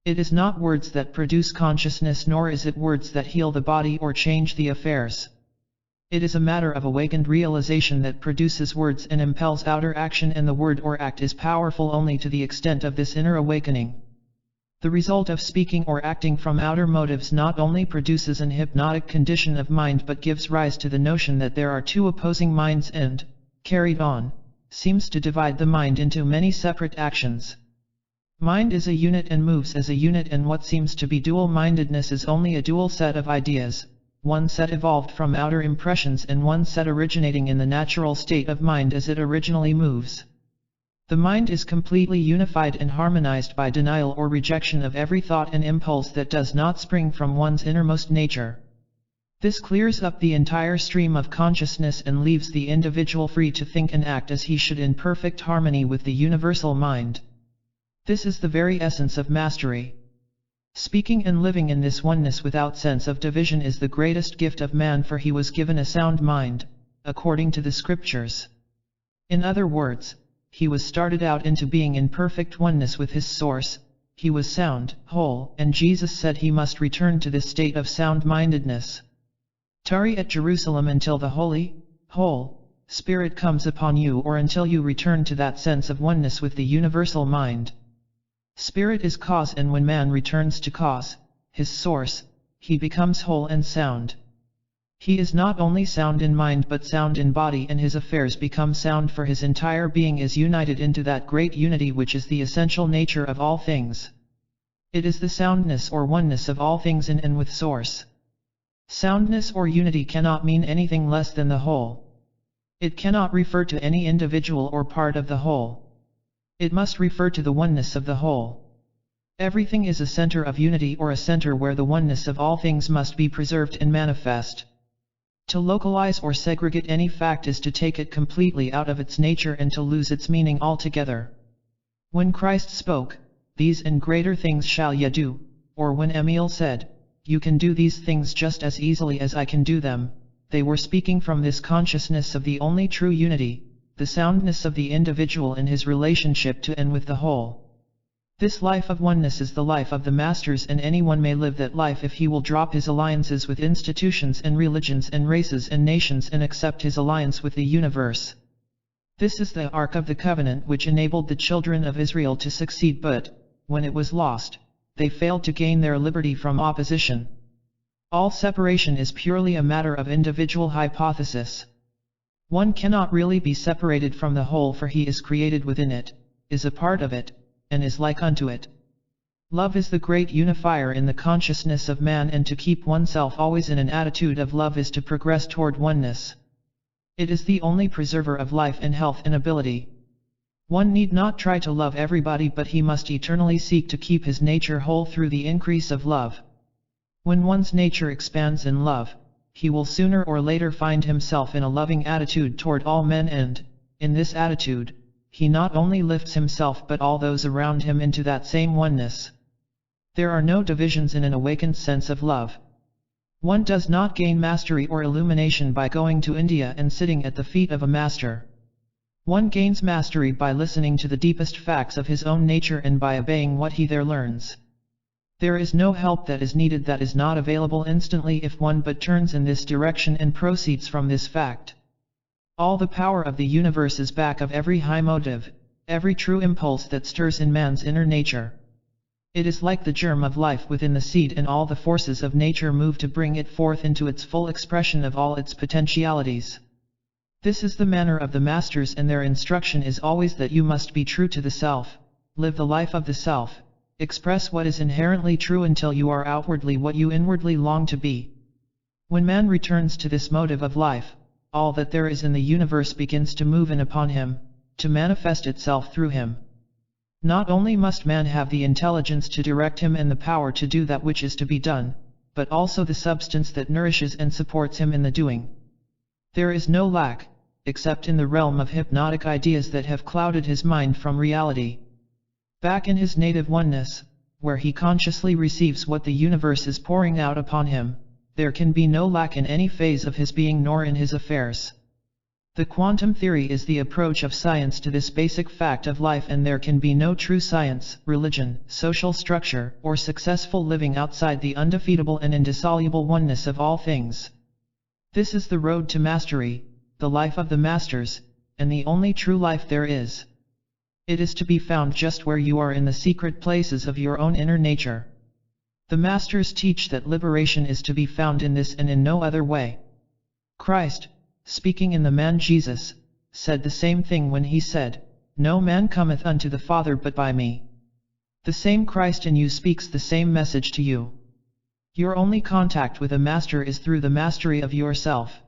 It is not words that produce consciousness, nor is it words that heal the body or change the affairs. It is a matter of awakened realization that produces words and impels outer action, and the word or act is powerful only to the extent of this inner awakening. The result of speaking or acting from outer motives not only produces an hypnotic condition of mind but gives rise to the notion that there are two opposing minds and, carried on, seems to divide the mind into many separate actions. Mind is a unit and moves as a unit, and what seems to be dual-mindedness is only a dual set of ideas, one set evolved from outer impressions and one set originating in the natural state of mind as it originally moves. The mind is completely unified and harmonized by denial or rejection of every thought and impulse that does not spring from one's innermost nature. This clears up the entire stream of consciousness and leaves the individual free to think and act as he should in perfect harmony with the universal mind. This is the very essence of mastery. Speaking and living in this oneness without sense of division is the greatest gift of man, for he was given a sound mind, according to the scriptures. In other words, he was started out into being in perfect oneness with his source, he was sound, whole, and Jesus said he must return to this state of sound-mindedness. Tarry at Jerusalem until the Holy, whole, Spirit comes upon you, or until you return to that sense of oneness with the universal mind. Spirit is cause, and when man returns to cause, his source, he becomes whole and sound. He is not only sound in mind but sound in body, and his affairs become sound, for his entire being is united into that great unity which is the essential nature of all things. It is the soundness or oneness of all things in and with Source. Soundness or unity cannot mean anything less than the whole. It cannot refer to any individual or part of the whole. It must refer to the oneness of the whole. Everything is a center of unity, or a center where the oneness of all things must be preserved and manifest. To localize or segregate any fact is to take it completely out of its nature and to lose its meaning altogether. When Christ spoke, "These and greater things shall ye do," or when Emil said, "You can do these things just as easily as I can do them," they were speaking from this consciousness of the only true unity, the soundness of the individual in his relationship to and with the whole. This life of oneness is the life of the masters, and anyone may live that life if he will drop his alliances with institutions and religions and races and nations and accept his alliance with the universe. This is the Ark of the Covenant which enabled the children of Israel to succeed, but, when it was lost, they failed to gain their liberty from opposition. All separation is purely a matter of individual hypothesis. One cannot really be separated from the whole, for he is created within it, is a part of it, and is like unto it. Love is the great unifier in the consciousness of man, and to keep oneself always in an attitude of love is to progress toward oneness. It is the only preserver of life and health and ability. One need not try to love everybody, but he must eternally seek to keep his nature whole through the increase of love. When one's nature expands in love, he will sooner or later find himself in a loving attitude toward all men, and, in this attitude, he not only lifts himself but all those around him into that same oneness. There are no divisions in an awakened sense of love. One does not gain mastery or illumination by going to India and sitting at the feet of a master. One gains mastery by listening to the deepest facts of his own nature and by obeying what he there learns. There is no help that is needed that is not available instantly if one but turns in this direction and proceeds from this fact. All the power of the universe is back of every high motive, every true impulse that stirs in man's inner nature. It is like the germ of life within the seed, and all the forces of nature move to bring it forth into its full expression of all its potentialities. This is the manner of the masters, and their instruction is always that you must be true to the self, live the life of the self, express what is inherently true until you are outwardly what you inwardly long to be. When man returns to this motive of life, all that there is in the universe begins to move in upon him, to manifest itself through him. Not only must man have the intelligence to direct him and the power to do that which is to be done, but also the substance that nourishes and supports him in the doing. There is no lack, except in the realm of hypnotic ideas that have clouded his mind from reality. Back in his native oneness, where he consciously receives what the universe is pouring out upon him, there can be no lack in any phase of his being nor in his affairs. The quantum theory is the approach of science to this basic fact of life, and there can be no true science, religion, social structure, or successful living outside the undefeatable and indissoluble oneness of all things. This is the road to mastery, the life of the masters, and the only true life there is. It is to be found just where you are in the secret places of your own inner nature. The masters teach that liberation is to be found in this and in no other way. Christ, speaking in the man Jesus, said the same thing when he said, "No man cometh unto the Father but by me." The same Christ in you speaks the same message to you. Your only contact with a master is through the mastery of yourself.